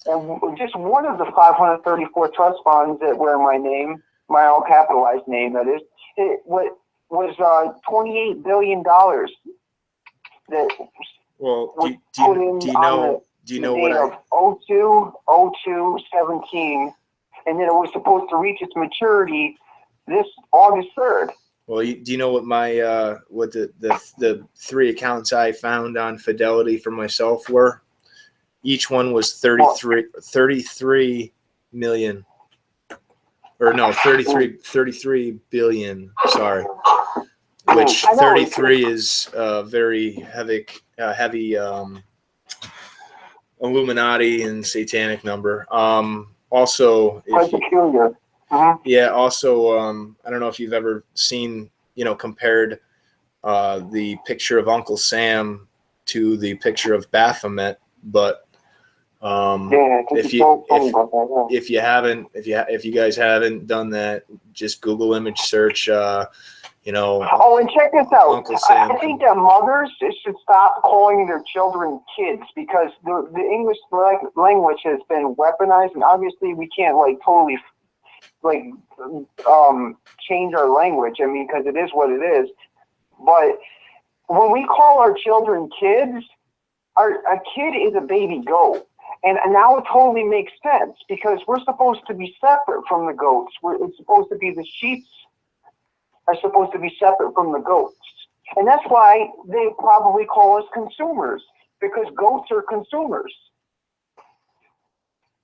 And just one of the 534 trust bonds that were in my name, my all capitalized name, that is, it was $28 billion. That well, do you know what of 02/02/17, and then it was supposed to reach its maturity this August 3rd. Well, do you know what my what the 3 accounts I found on Fidelity for myself were? Each one was 33 million. Or no, 33 billion. Sorry, which 33 is very heavy Illuminati and satanic number. Also, peculiar. Yeah. Also, I don't know if you've ever seen, you know, compared the picture of Uncle Sam to the picture of Baphomet, but if you guys haven't done that, just Google image search Oh, and check this out. Uncle Sam. I think that mothers should stop calling their children kids, because the English language has been weaponized, and obviously we can't totally change our language. I mean, because it is what it is. But when we call our children kids, a kid is a baby goat. And now it totally makes sense, because we're supposed to be separate from the goats. It's supposed to be the sheep are supposed to be separate from the goats. And that's why they probably call us consumers, because goats are consumers.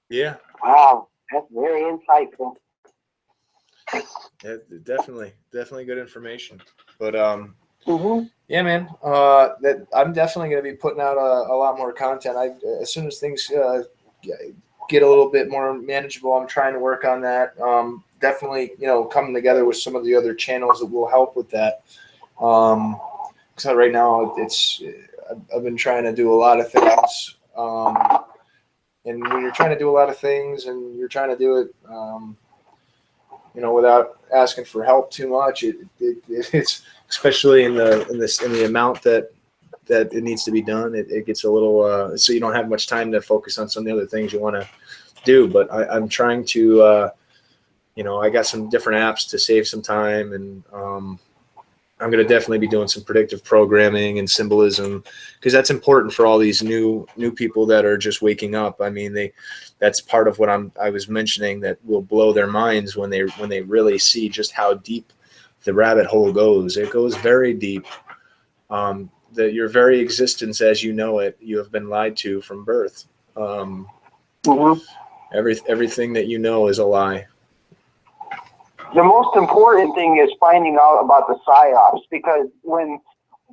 Yeah. Wow, that's very insightful. Yeah, definitely good information. But Mm-hmm. yeah, man. That I'm definitely going to be putting out a lot more content. As soon as things get a little bit more manageable, I'm trying to work on that. Definitely, coming together with some of the other channels that will help with that. So right now, I've been trying to do a lot of things. And when you're trying to do a lot of things and you're trying to do it, without asking for help too much, it's especially in the amount that it needs to be done. It gets a little so you don't have much time to focus on some of the other things you want to do. But I'm trying to. I got some different apps to save some time, and I'm going to definitely be doing some predictive programming and symbolism, because that's important for all these new people that are just waking up. I mean, that's part of what I was mentioning that will blow their minds when they really see just how deep the rabbit hole goes. It goes very deep. That your very existence as you know it, you have been lied to from birth. Mm-hmm. Everything that you know is a lie. The most important thing is finding out about the psyops, because when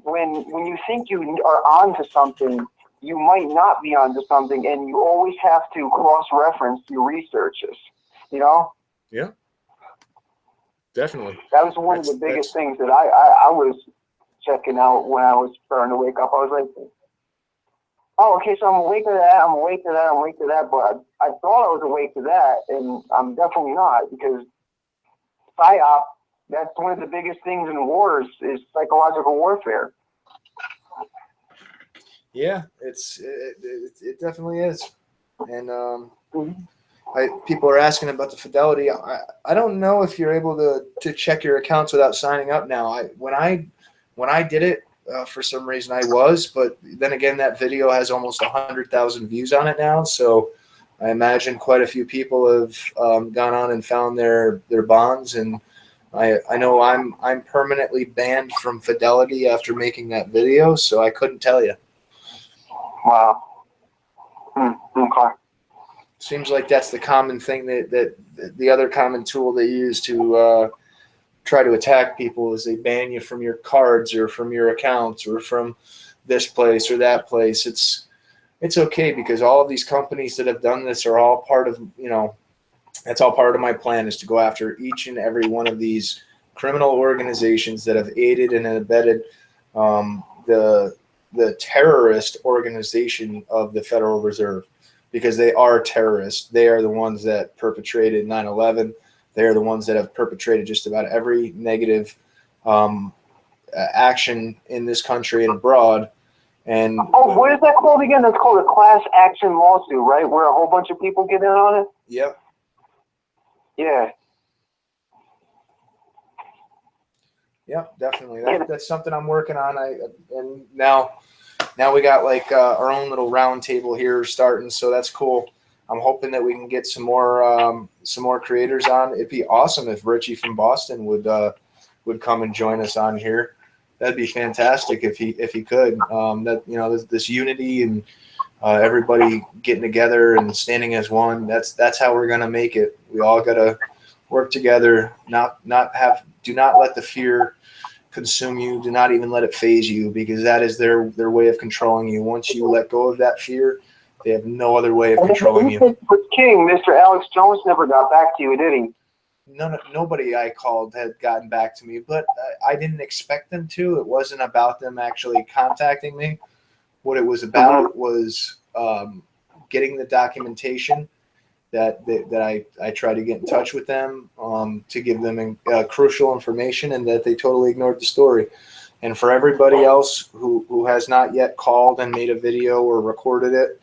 you think you are onto something, you might not be onto something, and you always have to cross-reference your researches. Yeah, definitely. That was one of the biggest things that I was checking out when I was starting to wake up. I was like, oh, okay, so I'm awake to that, I'm awake to that, I'm awake to that, but I thought I was awake to that, and I'm definitely not, because psyop, that's one of the biggest things in wars, is psychological warfare. Yeah, it definitely is. And people are asking about the fidelity. I don't know if you're able to check your accounts without signing up now. When I did it, for some reason I was, but then again, that video has almost 100,000 views on it now. So I imagine quite a few people have gone on and found their bonds, and I know I'm permanently banned from Fidelity after making that video, so I couldn't tell you. Wow. Okay. Seems like that's the common thing that the other common tool they use to try to attack people is they ban you from your cards or from your accounts or from this place or that place. It's okay, because all of these companies that have done this are all part of, that's all part of my plan, is to go after each and every one of these criminal organizations that have aided and abetted the terrorist organization of the Federal Reserve, because they are terrorists. They are the ones that perpetrated 9/11. They are the ones that have perpetrated just about every negative action in this country and abroad. And what is that called again? That's called a class action lawsuit, right? Where a whole bunch of people get in on it? Yep. Yeah. Yep, definitely. That's something I'm working on. And now we got our own little round table here starting, so that's cool. I'm hoping that we can get some more creators on. It'd be awesome if Richie from Boston would come and join us on here. That'd be fantastic if he could. This unity and everybody getting together and standing as one. That's how we're gonna make it. We all gotta work together. Do not let the fear consume you. Do not even let it phase you, because that is their way of controlling you. Once you let go of that fear, they have no other way of controlling you. King, Mr. Alex Jones never got back to you, did he? Nobody I called had gotten back to me, but I didn't expect them to. It wasn't about them actually contacting me. What it was about was getting the documentation that I try to get in touch with them to give them crucial information, and that they totally ignored the story. And for everybody else who has not yet called and made a video or recorded it,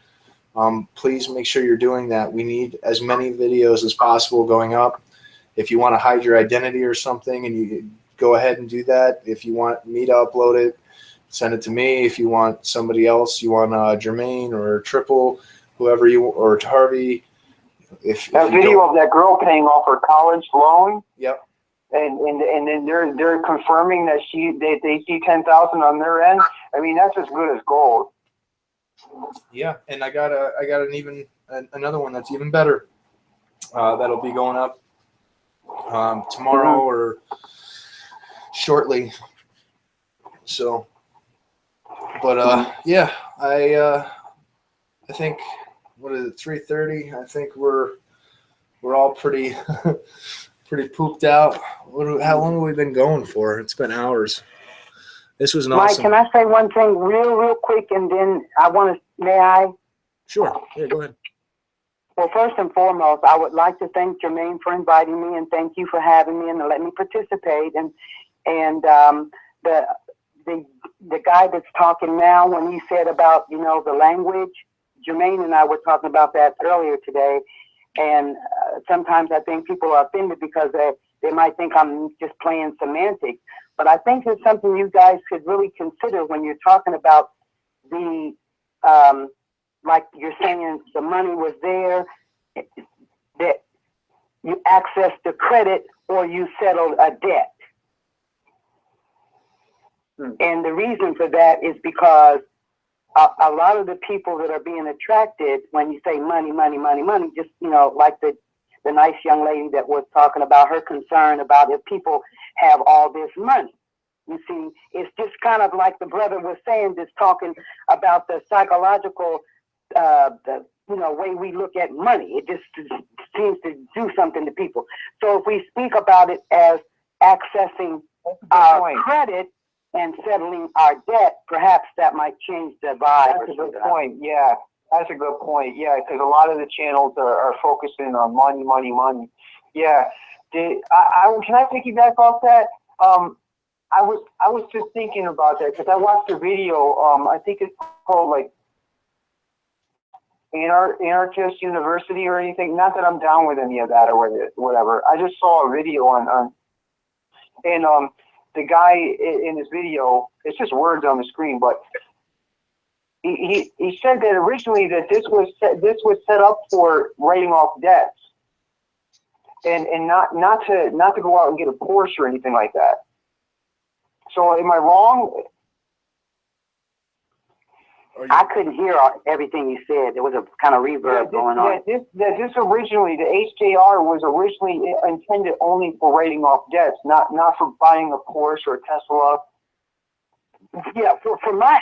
please make sure you're doing that. We need as many videos as possible going up. If you want to hide your identity or something, and you go ahead and do that. If you want me to upload it, send it to me. If you want somebody else, you want Jermaine or Triple, whoever you, or Harvey. If that video of that girl paying off her college loan. Yep. And then they're confirming that they see 10,000 on their end. I mean, that's as good as gold. Yeah, and I got another one that's even better. That'll be going up tomorrow or shortly. So, but yeah, I think, what is it, 3:30? I think we're all pretty pretty pooped out. How long have we been going for? It's been hours. This was an awesome. Mike, can I say one thing real quick, and then may I? Sure. Yeah, go ahead. Well, first and foremost, I would like to thank Jermaine for inviting me, and thank you for having me and to let me participate. And the guy that's talking now, when he said about, the language, Jermaine and I were talking about that earlier today. And sometimes I think people are offended because they might think I'm just playing semantics. But I think it's something you guys could really consider when you're talking about the, like you're saying, the money was there, that you accessed the credit or you settled a debt. And the reason for that is because a lot of the people that are being attracted, when you say money, just, like the nice young lady that was talking about her concern about if people have all this money. You see, it's just kind of like the brother was saying, just talking about the psychological, way we look at money. It just seems to do something to people. So if we speak about it as accessing our credit and settling our debt, perhaps that might change the vibe. That's a good point. Yeah, that's a good point. Yeah, because a lot of the channels are focusing on money. Yeah. Can I piggyback off that? I was just thinking about that because I watched a video. I think it's called like Anarchist University or anything. Not that I'm down with any of that or whatever. I just saw a video and the guy in this video, it's just words on the screen, but he said that originally that this was set up for writing off debts, and not to go out and get a Porsche or anything like that. So am I wrong? I couldn't hear everything you said. There was a kind of reverb going on. This originally, the HJR was originally intended only for writing off debts, not for buying a Porsche or a Tesla. Yeah, from my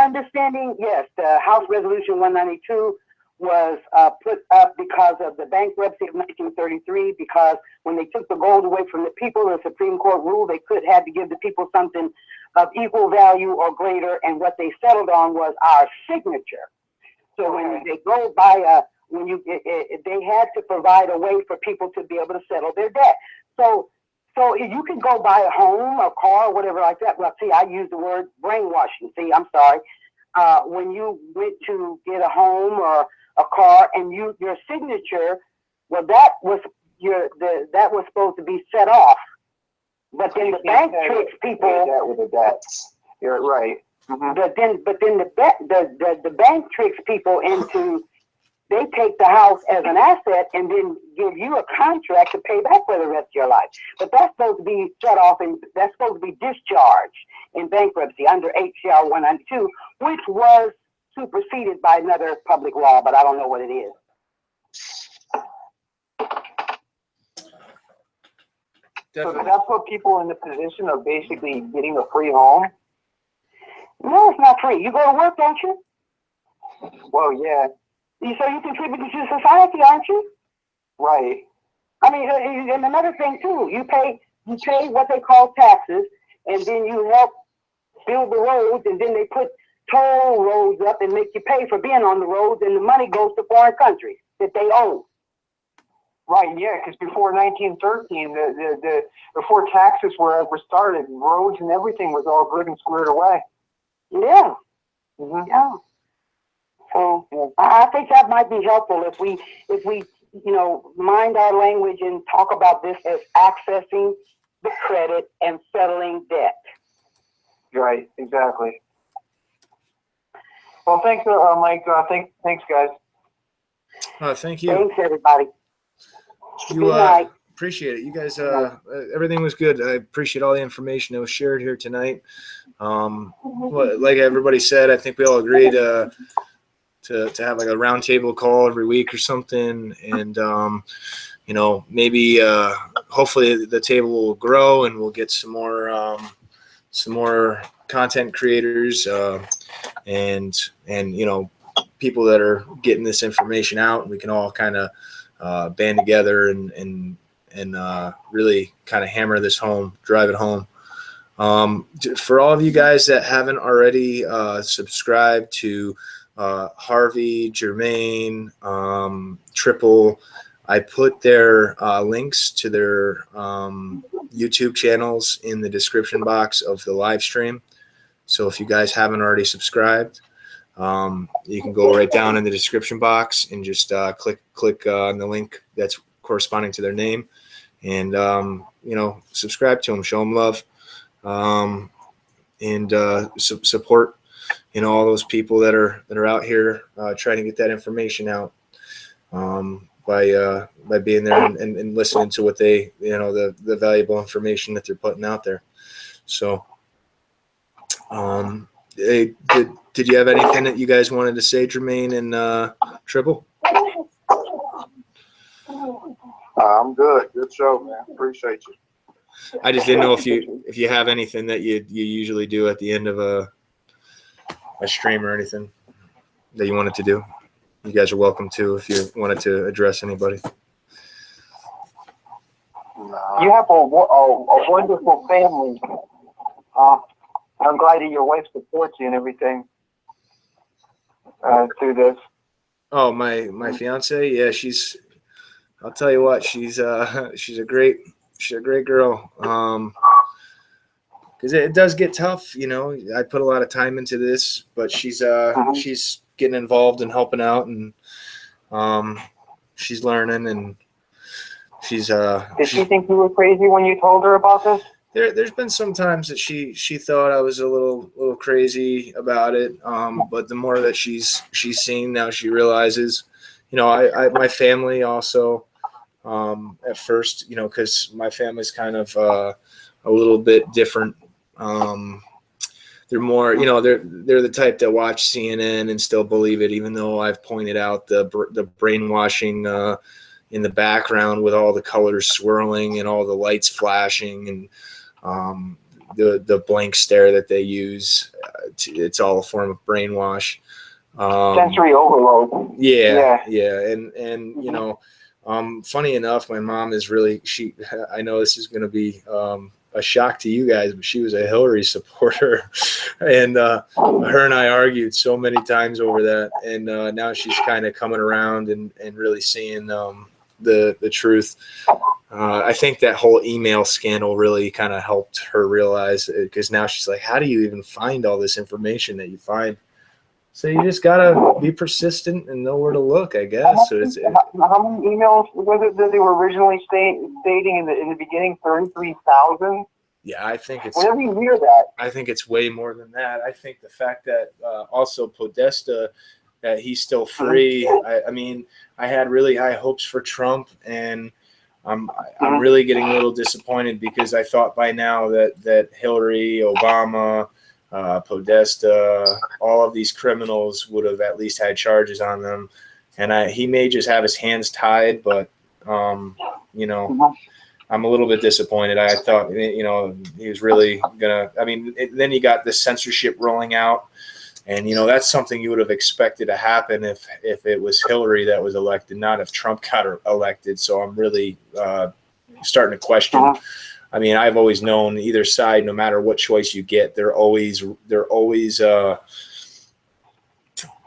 understanding, yes, the House Resolution 192 was put up because of the bankruptcy of 1933, because when they took the gold away from the people, the Supreme Court ruled they had to give the people something of equal value or greater, and what they settled on was our signature. So when they go by they had to provide a way for people to be able to settle their debt. So you can go buy a home, a car, whatever like that. Well, see, I use the word brainwashing. See, I'm sorry. When you went to get a home or a car and your signature, well, that was supposed to be set off. But then the bank tricks people. That with the debt. You're right. Mm-hmm. But then the bank tricks people into, they take the house as an asset and then give you a contract to pay back for the rest of your life. But that's supposed to be shut off, and that's supposed to be discharged in bankruptcy under HCR 192, which was superseded by another public law, but I don't know what it is. So does that put people in the position of basically getting a free home? No, it's not free. You go to work, don't you? Well, yeah. So you contribute to society, aren't you? Right. I mean, and another thing too, you pay what they call taxes, and then you help build the roads, and then they put toll roads up and make you pay for being on the roads, and the money goes to foreign countries that they own. Right, yeah, because before 1913, before taxes were ever started, roads and everything was all good and squared away. Yeah. Mm-hmm. Yeah. So I think that might be helpful if we mind our language and talk about this as accessing the credit and settling debt. Right, exactly. Well, thanks, Mike. Thanks, guys. Thank you. Thanks, everybody. You Good night. appreciate it. You guys, everything was good. I appreciate all the information that was shared here tonight. Like everybody said, I think we all agreed to have like a roundtable call every week or something, and maybe hopefully the table will grow and we'll get some more content creators and people that are getting this information out, and we can all kind of band together and really kind of hammer this home, drive it home. For all of you guys that haven't already subscribed to Harvey, Jermaine, Triple, I put their links to their YouTube channels in the description box of the live stream. So if you guys haven't already subscribed, you can go right down in the description box and just click on the link that's corresponding to their name, and subscribe to them, show them love, and support all those people that are out here trying to get that information out by being there and listening to what they the valuable information that they're putting out there. So did you have anything that you guys wanted to say, Jermaine and Triple? I'm good. Good show, man. Appreciate you. I just didn't know if you have anything that you usually do at the end of a stream or anything that you wanted to do. You guys are welcome to if you wanted to address anybody. You have a wonderful family. I'm glad that your wife supports you and everything through this. Oh, my fiance, yeah, I'll tell you what, she's a great girl. Because it does get tough, I put a lot of time into this, but she's getting involved and helping out, and she's learning, and Did she think you were crazy when you told her about this? There's been some times that she thought I was a little crazy about it, but the more that she's seen now, she realizes, my family also, at first, because my family's kind of a little bit different. They're more, they're the type that watch CNN and still believe it, even though I've pointed out the brainwashing in the background with all the colors swirling and all the lights flashing and the blank stare that they use. It's all a form of brainwash. Sensory overload. Yeah. And funny enough, my mom is really, I know this is going to be a shock to you guys, but she was a Hillary supporter, and her and I argued so many times over that, and now she's kind of coming around and really seeing the truth. I think that whole email scandal really kind of helped her realize, because now she's like, how do you even find all this information that you find? So you just gotta be persistent and know where to look, I guess. How many emails was it that they were originally stating in the beginning? 33,000. Yeah, I think it's. Whenever you hear that, I think it's way more than that. I think the fact that also Podesta, that he's still free. I mean, I had really high hopes for Trump, and I'm really getting a little disappointed, because I thought by now that Hillary, Obama, Podesta, all of these criminals would have at least had charges on them, and he may just have his hands tied, but I'm a little bit disappointed. I thought he was really gonna. I mean, then you got the censorship rolling out, and that's something you would have expected to happen if it was Hillary that was elected, not if Trump got elected. So I'm really starting to question. I mean, I've always known either side, no matter what choice you get, they're not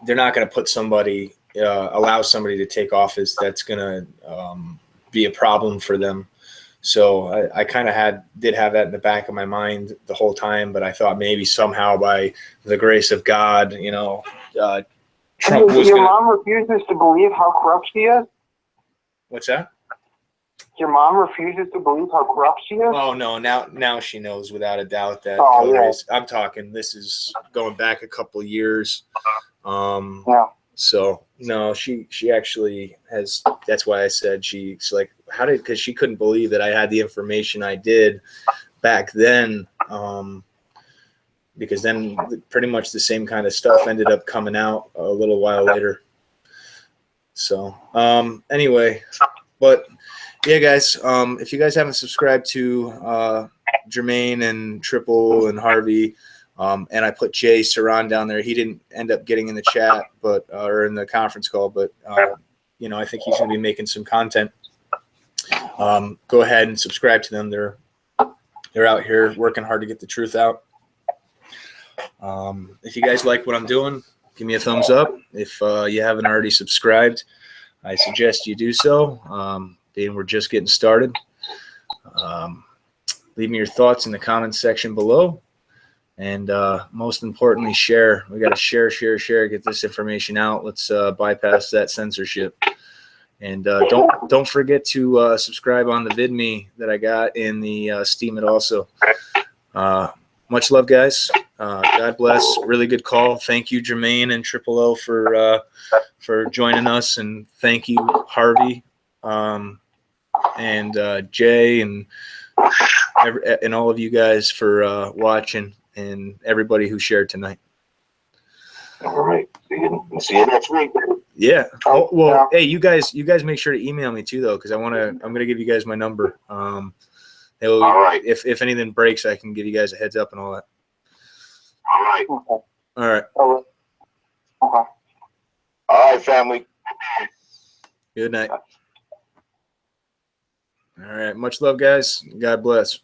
going to put somebody, allow somebody to take office that's going to be a problem for them. So I kind of did have that in the back of my mind the whole time, but I thought maybe somehow by the grace of God, Trump was Your mom refuses to believe how corrupt she is? What's that? Your mom refuses to believe how corrupt she is? Oh no, now she knows without a doubt that I'm talking, this is going back a couple years. So no, she actually has, that's why I said she's like, because she couldn't believe that I had the information I did back then. Because then pretty much the same kind of stuff ended up coming out a little while later. So anyway, but yeah, guys, if you guys haven't subscribed to Jermaine and Triple and Harvey, and I put Jay Saran down there. He didn't end up getting in the chat, but or in the conference call, but I think he's going to be making some content. Go ahead and subscribe to them. They're out here working hard to get the truth out. If you guys like what I'm doing, give me a thumbs up. If you haven't already subscribed, I suggest you do so. Being we're just getting started. Leave me your thoughts in the comments section below. And most importantly, share. We got to share, get this information out. Let's bypass that censorship. And don't forget to subscribe on the VidMe that I got in the Steam it also. Much love, guys. God bless. Really good call. Thank you, Jermaine and Triple O, for joining us, and thank you, Harvey, and Jay, and all of you guys for watching, and everybody who shared tonight. All right. See you next week. Yeah. Oh, well, hey, you guys make sure to email me too, though, because I'm gonna give you guys my number. All right. If anything breaks, I can give you guys a heads up and all that. All right. All right. Okay. All right, family. Good night. All right. Much love, guys. God bless.